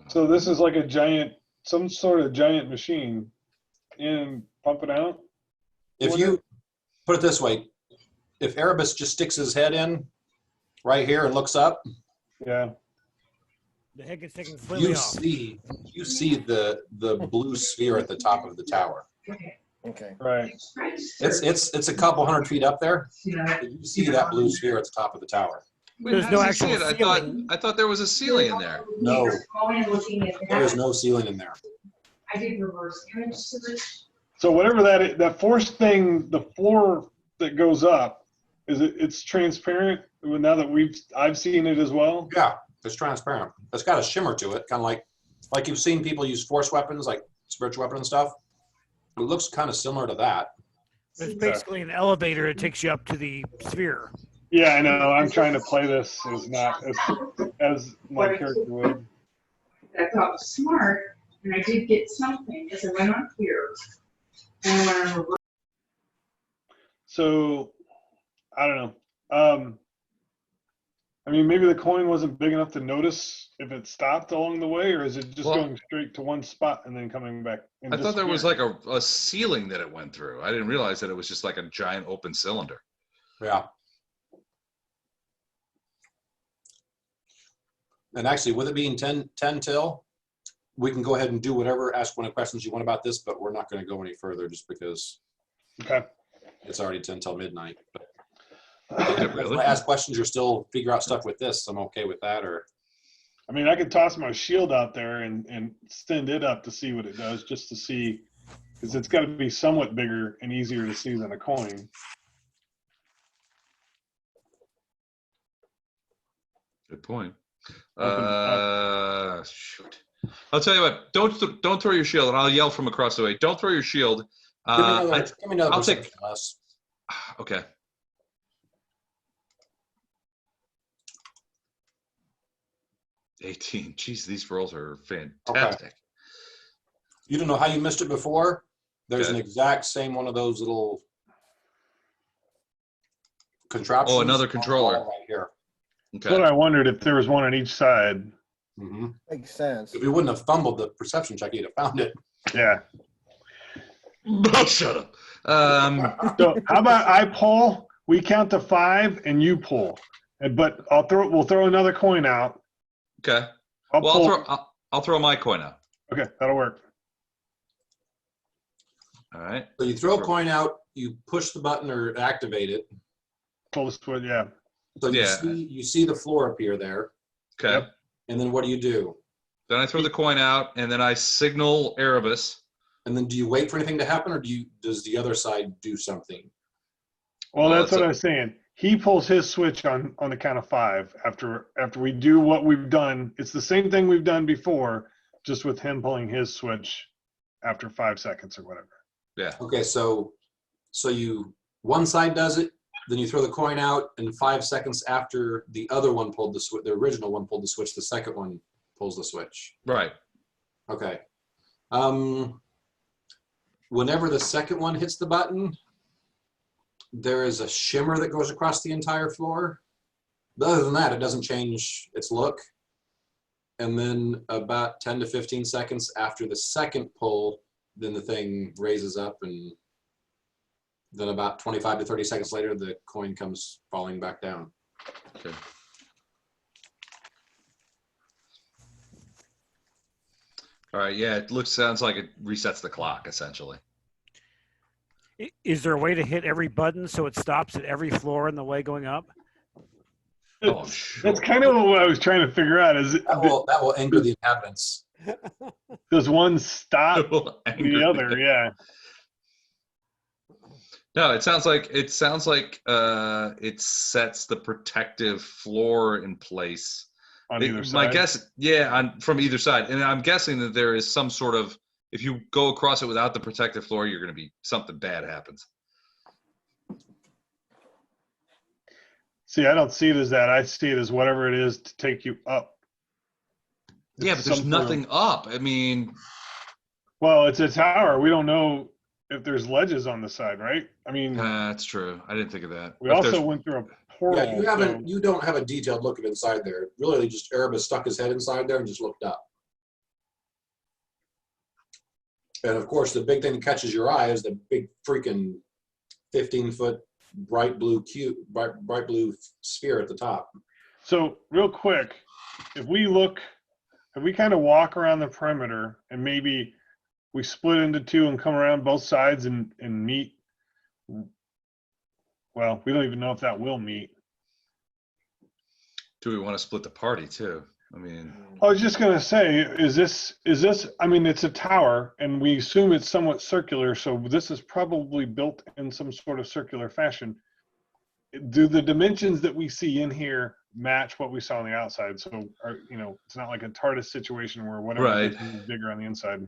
So this is like some sort of giant machine in pumping out? If you put it this way, if Erebus just sticks his head in right here and looks up, yeah, the head gets taken completely off. You see the blue sphere at the top of the tower. Okay. Right. It's a couple 100 feet up there. You see that blue sphere at the top of the tower. Wait, There's how no does he see actual it? ceiling. I thought there was a ceiling in there. No, there is no ceiling in there. I did reverse image search. So whatever that force thing, the floor that goes up, it's transparent now that I've seen it as well? Yeah, it's transparent. It's got a shimmer to it, kind of like you've seen people use force weapons, like spiritual weapon and stuff. It looks kind of similar to that. It's basically an elevator that takes you up to the sphere. Yeah, I know. I'm trying to play this as my character would. I thought was smart, and I did get something as I went on here. And I went on So, I don't know. I mean, maybe the coin wasn't big enough to notice if it stopped along the way, or is it just going straight to one spot and then coming back? I thought there was like a ceiling that it went through. I didn't realize that it was just like a giant open cylinder. Yeah. And actually, with it being 10 till, we can go ahead and do whatever, ask one of the questions you want about this, but we're not going to go any further just because it's already 10 till midnight. But if I ask questions, you're still figure out stuff with this. I'm okay with that. Or, I mean, I could toss my shield out there and send it up to see what it does, just to see, because it's got to be somewhat bigger and easier to see than a coin. Good point. Shoot. I'll tell you what. Don't throw your shield, and I'll yell from across the way. Don't throw your shield. give me another I'll perception, take. Les. Okay. $18. Jeez, these rolls are fantastic. Okay. You don't know how you missed it before. There's Okay. an exact same one of those little contraptions. Oh, another controller. Right here. Okay. That's what I wondered, if there was one on each side. Mm-hmm. Makes sense. If we wouldn't have fumbled the perception check, you'd have found it. Yeah. Oh, shut up. So how about I pull, we count to 5 and you pull. But we'll throw another coin out. Okay. I'll throw my coin out. Okay, that'll work. All right. So you throw a coin out, you push the button or activate it. Pull the sword, yeah. So you see the floor appear there. Okay. Yep. And then what do? Then I throw the coin out, and then I signal Erebus. And then do you wait for anything to happen, or does the other side do something? Well, that's what I was saying. He pulls his switch on the count of 5 after we do what we've done. It's the same thing we've done before, just with him pulling his switch after 5 seconds or whatever. Yeah. Okay, so one side does it, Then you throw the coin out, and 5 seconds after the other one pulled the switch, the original one pulled the switch, the second one pulls the switch. Right. Okay. Whenever the second one hits the button, there is a shimmer that goes across the entire floor. But other than that, it doesn't change its look. And then about 10 to 15 seconds after the second pull, then the thing raises up, and then about 25 to 30 seconds later, the coin comes falling back down. Okay. All right. Yeah, sounds like it resets the clock essentially. Is there a way to hit every button so it stops at every floor in the way going up? Oh, sure. That's kind of what I was trying to figure out. Is that will anger the inhabitants? Does one stop the other? Yeah. No, it sounds like it sets the protective floor in place. On either side. My guess, yeah, from either side, and I'm guessing that there is some sort of, if you go across it without the protective floor, you're going to be, something bad happens. See, I don't see it as that. I see it as whatever it is to take you up. Yeah, but there's nothing up. I mean, well, it's a tower. We don't know if there's ledges on the side, right? I mean, that's true. I didn't think of that. We also went through a portal. Yeah, you don't have a detailed look of inside there. Really, just Erebus stuck his head inside there and just looked up. And of course, the big thing that catches your eye is the big freaking 15-foot bright blue sphere at the top. So real quick, if we kind of walk around the perimeter and maybe we split into two and come around both sides and meet. Well, we don't even know if that will meet. Do we want to split the party too? I mean, I was just going to say, is this, I mean, it's a tower and we assume it's somewhat circular. So this is probably built in some sort of circular fashion. Do the dimensions that we see in here match what we saw on the outside? So, it's not like a TARDIS situation where whatever is bigger on the inside.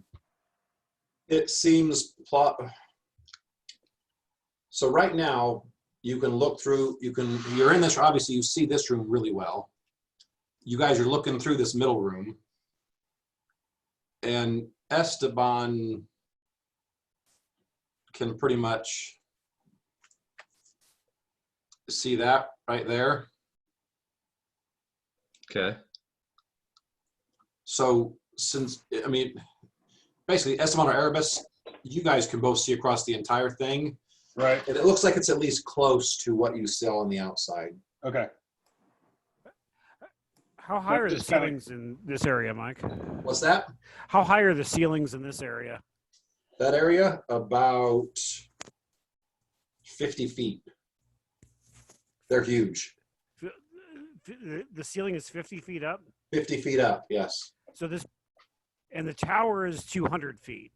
It seems so right now you can look through, you're in this, obviously you see this room really well. You guys are looking through this middle room, and Esteban can pretty much see that right there. Okay. So basically Esteban or Erebus, you guys can both see across the entire thing. Right. And it looks like it's at least close to what you saw on the outside. Okay. How high are the ceilings in this area, Mike? What's that? How high are the ceilings in this area? That area, about 50 feet. They're huge. The ceiling is 50 feet up? 50 feet up, yes. So and the tower is 200 feet?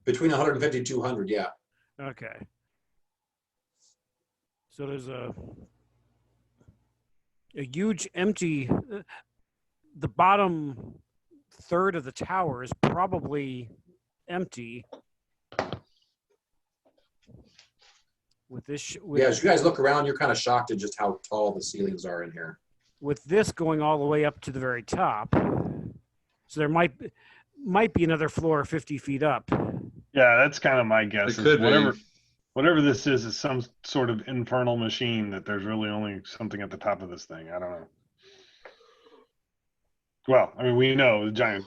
Between 150 and 200, yeah. Okay. So there's a huge empty, the bottom third of the tower is probably empty. With this, as you guys look around, you're kind of shocked at just how tall the ceilings are in here. With this going all the way up to the very top, so there might be another floor 50 feet up. Yeah, that's kind of my guess. It could be. Whatever this is some sort of infernal machine that there's really only something at the top of this thing. I don't know. Well, I mean, we know the giant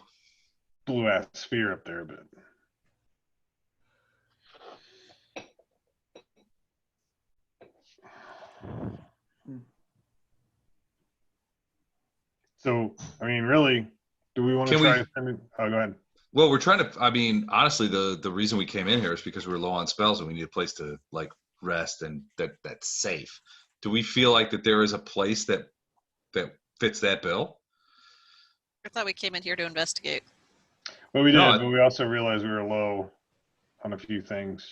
blue ass sphere up there, but. So, I mean, really, do we want to try? Oh, go ahead. Well, we're trying to, I mean, honestly, the reason we came in here is because we're low on spells and we need a place to like rest and that's safe. Do we feel like that there is a place that fits that bill? I thought we came in here to investigate. Well, we did, but we also realized we were low on a few things.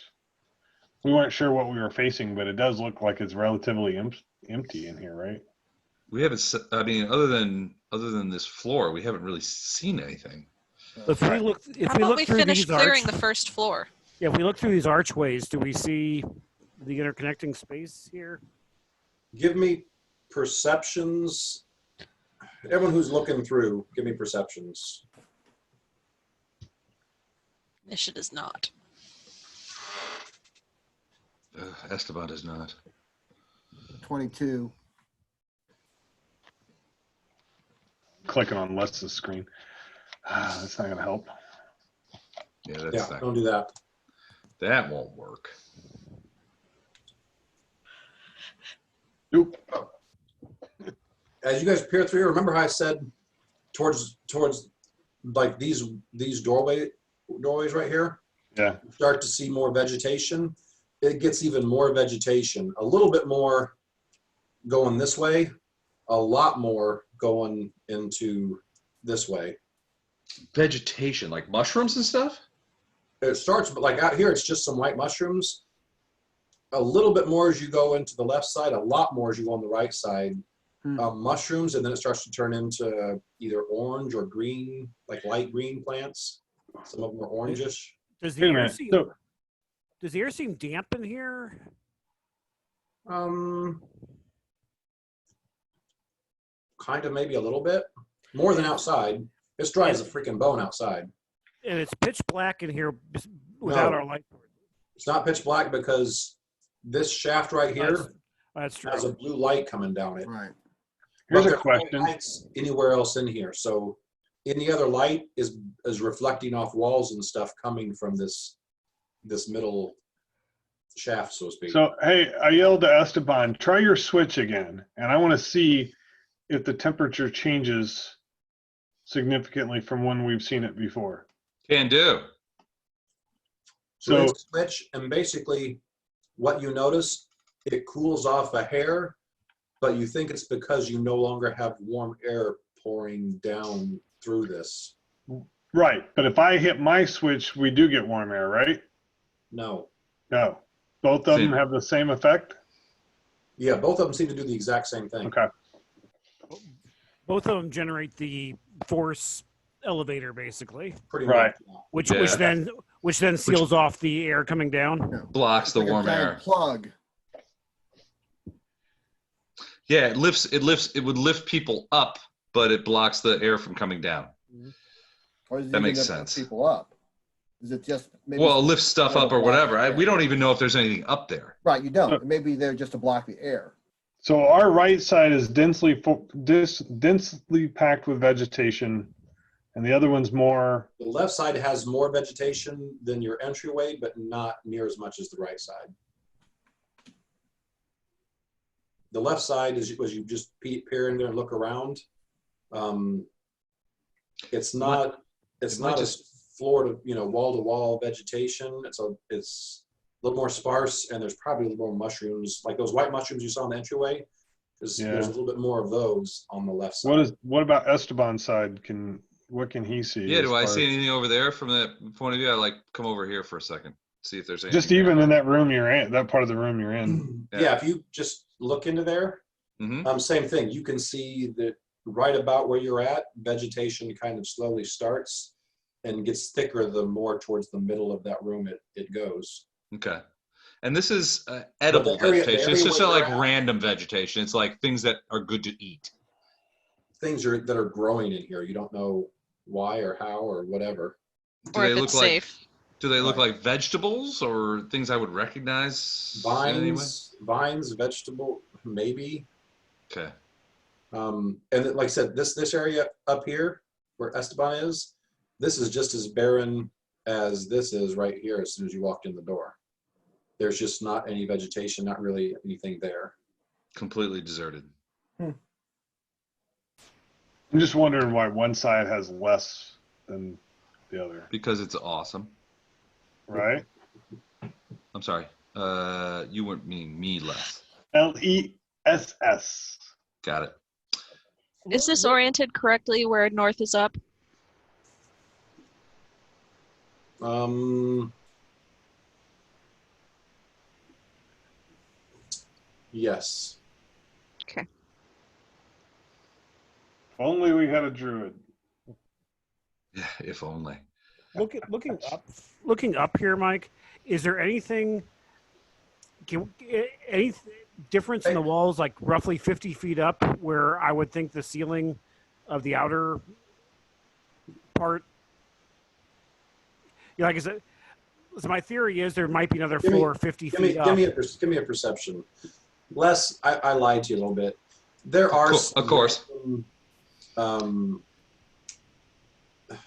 We weren't sure what we were facing, but it does look like it's relatively empty in here, right? We haven't, I mean, other than this floor, we haven't really seen anything. If we look, How about we finish clearing the first floor? Yeah, if we look through these archways, do we see the interconnecting space here? Give me perceptions. Everyone who's looking through, give me perceptions. Mission is not. Esteban does not. 22. Clicking on Les's screen. That's not gonna help. Yeah, that's Yeah, not. don't do that. That won't work. Nope. As you guys peer through, remember how I said towards like these doorways right here? Yeah. You start to see more vegetation. It gets even more vegetation. A little bit more going this way, a lot more going into this way. Vegetation, like mushrooms and stuff? It starts, but like out here, it's just some white mushrooms. A little bit more as you go into the left side, a lot more as you go on the right side. Mushrooms, and then it starts to turn into either orange or green, like light green plants. Some of them are orangish. Does Wait a the air minute. seem, So, does the air seem damp in here? Kind of, maybe a little bit more than outside. It's dry as a freaking bone outside. And it's pitch black in here without No. our light. It's not pitch black because this shaft right here That's true. has a blue light coming down it. Right. here's But a there's no question. lights anywhere else in here. So any other light is reflecting off walls and stuff coming from this middle shaft, so to speak. So, hey, I yelled to Esteban, try your switch again. And I want to see if the temperature changes significantly from when we've seen it before. Can do. So So, it's switch, and basically what you notice, it cools off a hair, but you think it's because you no longer have warm air pouring down through this. right. But if I hit my switch, we do get warm air, right? No. No. Both of them Same. have the same effect? Yeah, both of them seem to do the exact same thing. Okay. Both of them generate the force elevator, basically, Pretty Right. much. which Yeah. which then seals off the air coming down. Blocks the Like a warm giant air. plug. Yeah, it would lift people up, but it blocks the air from coming down. Or is it That even makes lift sense. people up? Is it just maybe Well, it lifts stuff up or whatever. Yeah. We don't even know if there's anything up there. Right, you don't. Maybe they're just to block the air. So our right side is densely packed with vegetation, and the other one's more. The left side has more vegetation than your entryway, but not near as much as the right side. The left side is as you just peer in there and look around. It's not as floor to wall to wall vegetation. It's a little more sparse, and there's probably a little more mushrooms, like those white mushrooms you saw in the entryway. There's a little bit more of those on the left side. What about Esteban's side? What can he see? Yeah, as do I far see as- anything over there from that point of view? I like come over here for a second, see if there's anything. Just even in that room you're in, that part of the room you're in. Yeah, if you just look into there, same thing. You can see that right about where you're at, vegetation kind of slowly starts and gets thicker the more towards the middle of that room it goes. Okay. And this is edible vegetation. It's just not like random vegetation. It's like things that are good to eat. Things that are growing in here. You don't know why or how or whatever. Or if it's safe. Do they look like vegetables or things I would recognize? Vines, vegetable, maybe. Okay. And like I said, this area up here where Esteban is, this is just as barren as this is right here as soon as you walked in the door. There's just not any vegetation, not really anything there. Completely deserted. I'm just wondering why one side has less than the other. Because it's awesome. Right? I'm sorry. You weren't meaning me less. LESS. Got it. Is this oriented correctly where north is up? Yes. Okay. If only we had a druid. Yeah, if only. Looking up here, Mike. Is there anything? difference in the walls, like roughly 50 feet up, where I would think the ceiling of the outer part. Yeah, like I said, so my theory is there might be another floor 50 feet up. Give me a perception. Les, I lied to you a little bit. There are of course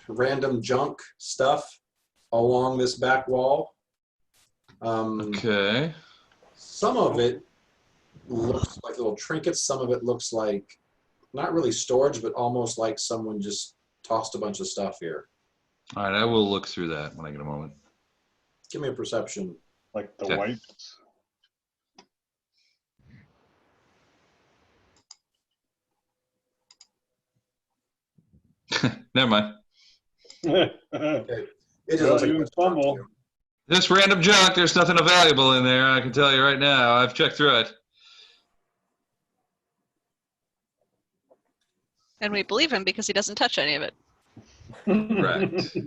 random junk stuff along this back wall. Okay. Some of it looks like little trinkets. Some of it looks like not really storage, but almost like someone just tossed a bunch of stuff here. All right, I will look through that when I get a moment. Give me a perception. Like the Okay. whites. Never mind. Okay. It Well, looks like a you bunch of junk fumble. to you. This random junk, there's nothing valuable in there. I can tell you right now. I've checked through it. And we believe him because he doesn't touch any of it. Correct.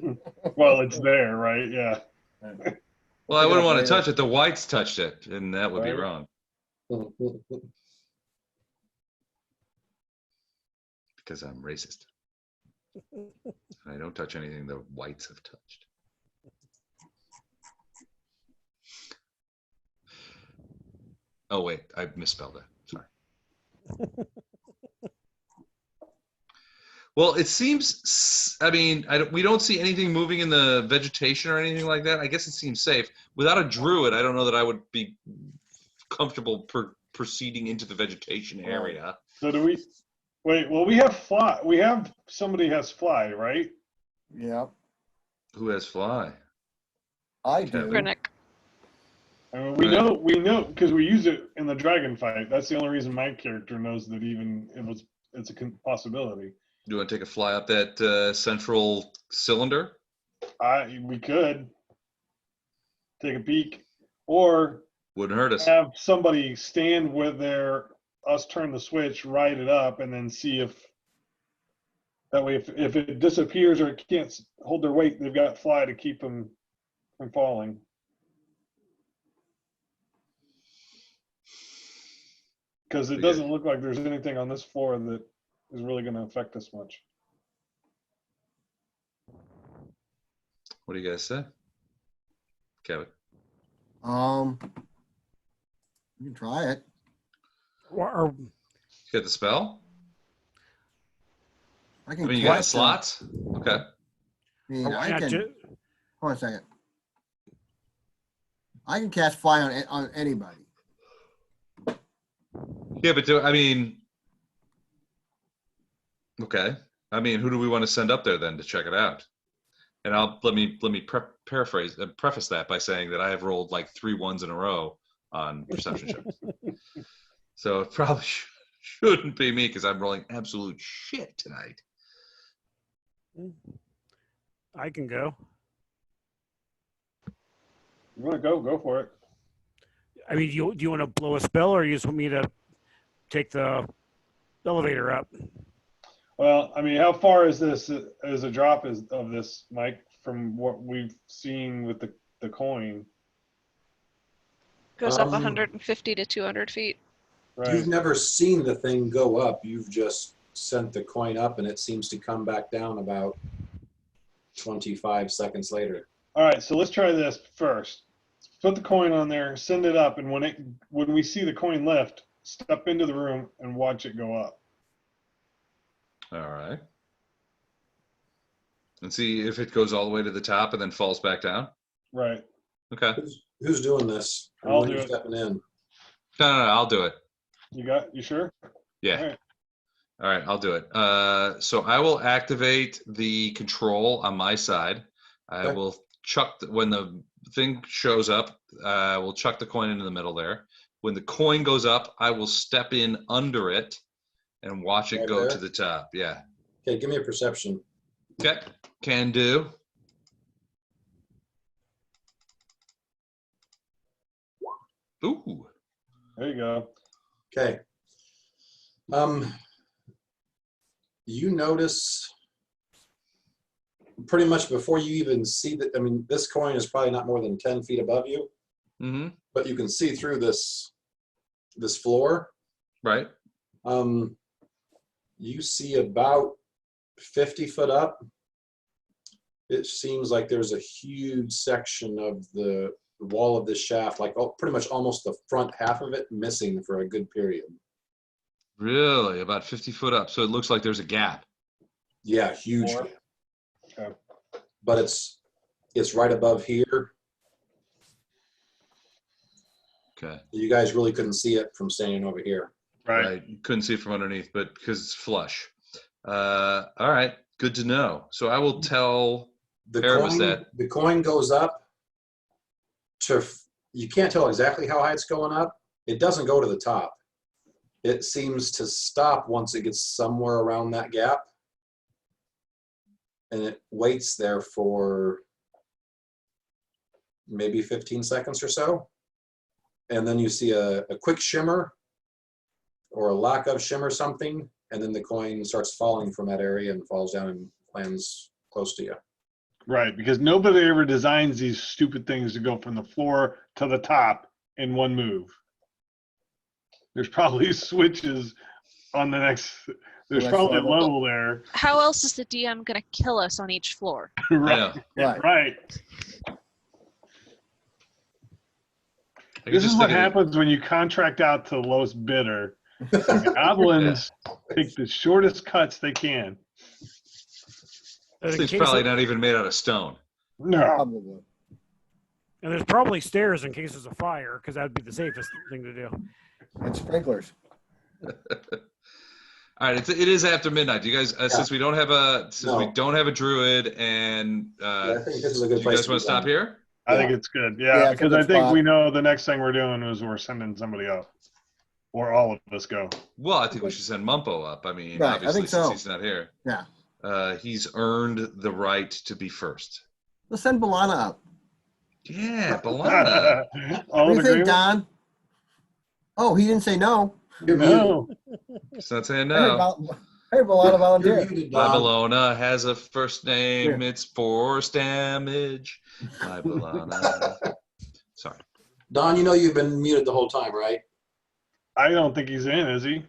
Well, it's there, right? Yeah. Well, I wouldn't want to touch it. The whites touched it, and that would be Right. wrong because I'm racist. I don't touch anything the whites have touched. Oh, wait, I misspelled it. Sorry. Well, it seems, I mean, we don't see anything moving in the vegetation or anything like that. I guess it seems safe. Without a druid, I don't know that I would be comfortable proceeding into the vegetation area. So do we? Wait. Well, we have fly. We have somebody has fly, right? Yeah, Who has fly? I do. Grinick. I mean, we know because we use it in the dragon fight. That's the only reason my character knows that even it's a possibility. Do you want to take a fly up that central cylinder? We could take a peek, or Wouldn't hurt us. have somebody stand with us turn the switch, ride it up, and then see if that way if it disappears or it can't hold their weight, they've got fly to keep them from falling. Because it doesn't look like there's anything on this floor that is really going to affect us much. What do you guys say? Kevin? You can try it. Or, You got the spell? I I can. mean, you got the cast them. slots? Okay. I mean, or I not can. ju- Hold on a second. I can cast fly on anybody. Yeah, but I mean, okay. I mean, who do we want to send up there then to check it out? And let me preface that by saying that I have rolled like 3 1s in a row on perception checks. So it probably shouldn't be me because I'm rolling absolute shit tonight. I can go. You want to go for it. I mean, do you want to blow a spell, or you just want me to take the elevator up? Well, I mean, how far is this as a drop of this, Mike, from what we've seen with the coin? Goes up 150 to 200 feet. Right. You've never seen the thing go up. You've just sent the coin up, and it seems to come back down about 25 seconds later. All right, so let's try this first. Put the coin on there, send it up, and when we see the coin lift, step into the room and watch it go up. All right. And see if it goes all the way to the top and then falls back down. Right. Okay. Who's doing this? Or I'll when do you're it. stepping in? No, I'll do it. You sure? Yeah. All right. All right, I'll do it. So I will activate the control on my side. I Okay. will chuck, when the thing shows up, we'll chuck the coin into the middle there. When the coin goes up, I will step in under it and watch it Right go there? to the top. Yeah. Okay, give me a perception. Okay, can do. Ooh. There you go. Okay. You notice pretty much before you even see that, I mean, this coin is probably not more than 10 feet above you, Mm-hmm. but you can see through this this floor. Right. You see about 50 foot up. It seems like there's a huge section of the wall of this shaft, like pretty much almost the front half of it missing for a good period. Really? About 50 foot up. So it looks like there's a gap. Yeah, huge More. gap. Okay. But it's right above here. Okay. You guys really couldn't see it from standing over here. Right. You couldn't see it from underneath, but because it's flush. All right. Good to know. So I will tell Aramis that. The coin goes up to, you can't tell exactly how high it's going up. It doesn't go to the top. It seems to stop once it gets somewhere around that gap. And it waits there for maybe 15 seconds or so. And then you see a quick shimmer or a lack of shimmer something. And then the coin starts falling from that area and falls down and lands close to you. Right, because nobody ever designs these stupid things to go from the floor to the top in one move. There's probably switches on the next. There's Next probably level. a level there. How else is the DM going to kill us on each floor? Right. Right. Right. I This just is what think of it- happens when you contract out to the lowest bidder. The goblins take the shortest cuts they can. This In thing's case probably of- not even made out of stone. No. Probably. And there's probably stairs in case there's a fire, because that'd be the safest thing to do. And sprinklers. All right, it is after midnight. Do you guys, since we don't have a druid, and I think this is a good you place guys to want to be stop done. here? I think it's good. Yeah, Yeah, it's a because I good think spot. we know the next thing we're doing is we're sending somebody up. Or all of us go. Well, I think we should send Mumpo up. I mean, Right, I obviously, think so. since he's not here. Yeah. He's earned the right to be first. Let's send Balana up. Yeah, Balana. All What in do you think, agreement? Don? Oh, he didn't say no. No. He's not saying Hey, no. Hey, Balana You're volunteer. muted, My Don. Bologna has a first name. It's force damage. My Bologna. Sorry. Don, you know you've been muted the whole time, right? I don't think he's in, is he?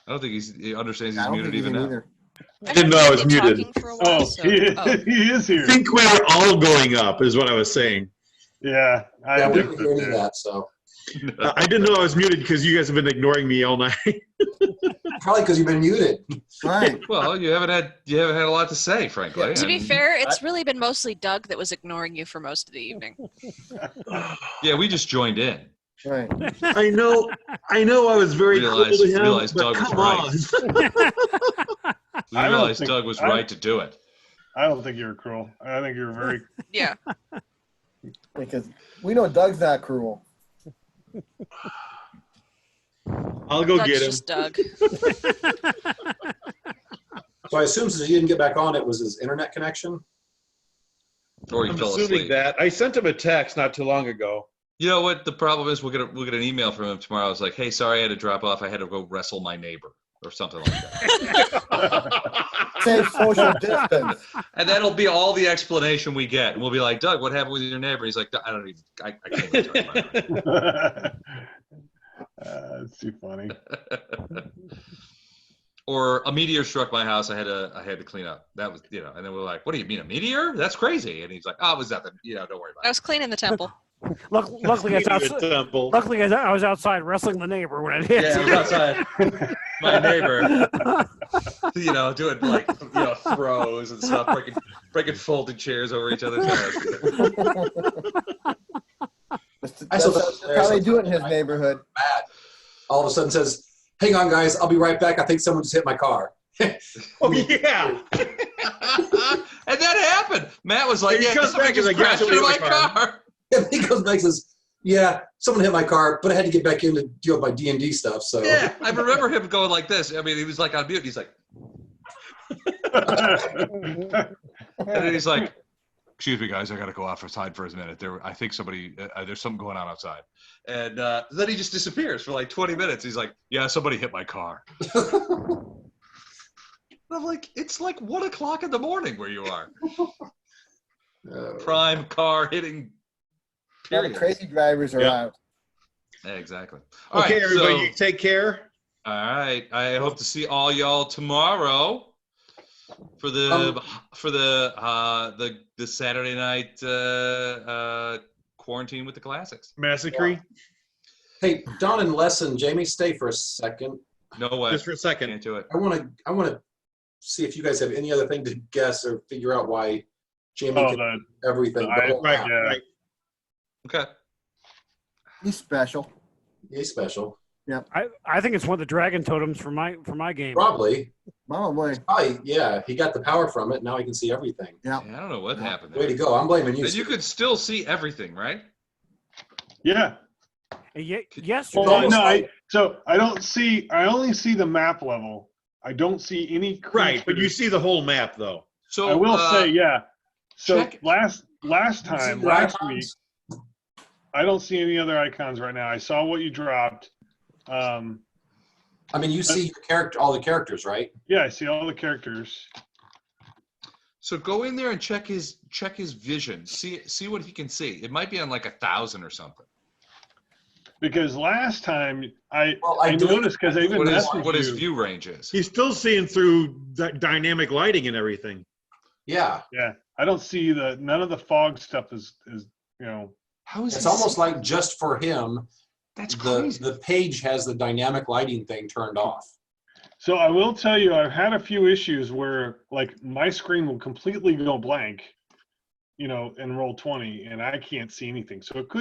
I don't think he understands I he's don't muted think he's even in now. either. I didn't know I was Been muted. talking for a while, Oh, so- he is here. I think we were all going up, is what I was saying. Yeah, I Yeah, we think didn't hear any so, of too. that, so. I didn't know I was muted because you guys have been ignoring me all night. Probably because you've been muted. Right. Well, you haven't had a lot to say, frankly. To be and- fair, it's really been mostly Doug that was ignoring you for most of the evening. Yeah, we just joined in. Right. I know I was very cool to him, Realized but Doug was come right. on. We I don't realized think- Doug was I- right to do it. I don't think you're cruel. I think you're very. Yeah. Because we know Doug's not cruel. I'll go Doug's get him. just Doug. So I assume since he didn't get back on, it was his internet connection. Or he I'm fell assuming asleep. that. I sent him a text not too long ago. You know what the problem is? We'll get an email from him tomorrow. I was like, hey, sorry I had to drop off. I had to go wrestle my neighbor or something like that. Safe social distance. And that'll be all the explanation we get. And we'll be like, Doug, what happened with your neighbor? He's like, I don't even, I can't even talk about it. It's too funny. Or a meteor struck my house. I had to clean up. That was, and then we're like, what do you mean, a meteor? That's crazy. And he's like, oh, it was nothing. Don't worry about I it. was cleaning the temple. Luckily, I was outside wrestling the neighbor when it hit. Yeah, I was outside. My neighbor, doing like, throws and stuff, breaking folding chairs over each other's heads. That's how they do it in his neighborhood. Matt all of a sudden says, hang on, guys, I'll be right back. I think someone just hit my car. Oh, yeah. And that happened. Matt was like, And he yeah, comes somebody back, he's just like, yeah, crashed somebody into hit my my car. And he goes back and says, yeah, someone hit my car, but I had to get back in to deal with my D&D stuff. So Yeah, I remember him going like this. I mean, he was like on mute. He's like, and then he's like, excuse me, guys, I got to go outside for a minute. I think somebody, there's something going on outside. And then he just disappears for like 20 minutes. He's like, yeah, somebody hit my car. I'm like, it's like 1 o'clock in the morning where you are. Prime car hitting. All the crazy drivers are out. Exactly. Okay, everybody, so- you take care. All right. I hope to see all y'all tomorrow for the Saturday night quarantine with the classics. Massacre. Hey, Don and Les and Jamie, stay for a second. No way. Just for a second. Can't do it. I want to see if you guys have any other thing to guess or figure out why Jamie Oh, can the, do everything. the- the whole right, map. yeah. Right. Okay. He's special. He's special. I think it's one of the dragon totems for my game. Probably. Probably. Yeah, he got the power from it. Now he can see everything. Yeah. Yeah, I don't know what happened Way there. to go. I'm blaming you. But you could still see everything, right? yeah. Yes. Well, almost no, like- I only see the map level. I don't see any Right, but you creatures. see the whole map, though. So I will say, yeah. So check- last You see time, the last icons? week, I don't see any other icons right now. I saw what you dropped. I mean, you see your all the characters, right? Yeah, I see all the characters. So go in there and check his vision. See what he can see. It might be on like 1,000 or something. Because last time I do- noticed because I even What his messaged you. view range is. He's still seeing through dynamic lighting and everything. Yeah. Yeah, I don't see none of the fog stuff is How is It's he almost see- like just for him, That's crazy. the page has the dynamic lighting thing turned off. So I will tell you, I've had a few issues where like my screen will completely go blank, in roll 20, and I can't see anything. So it could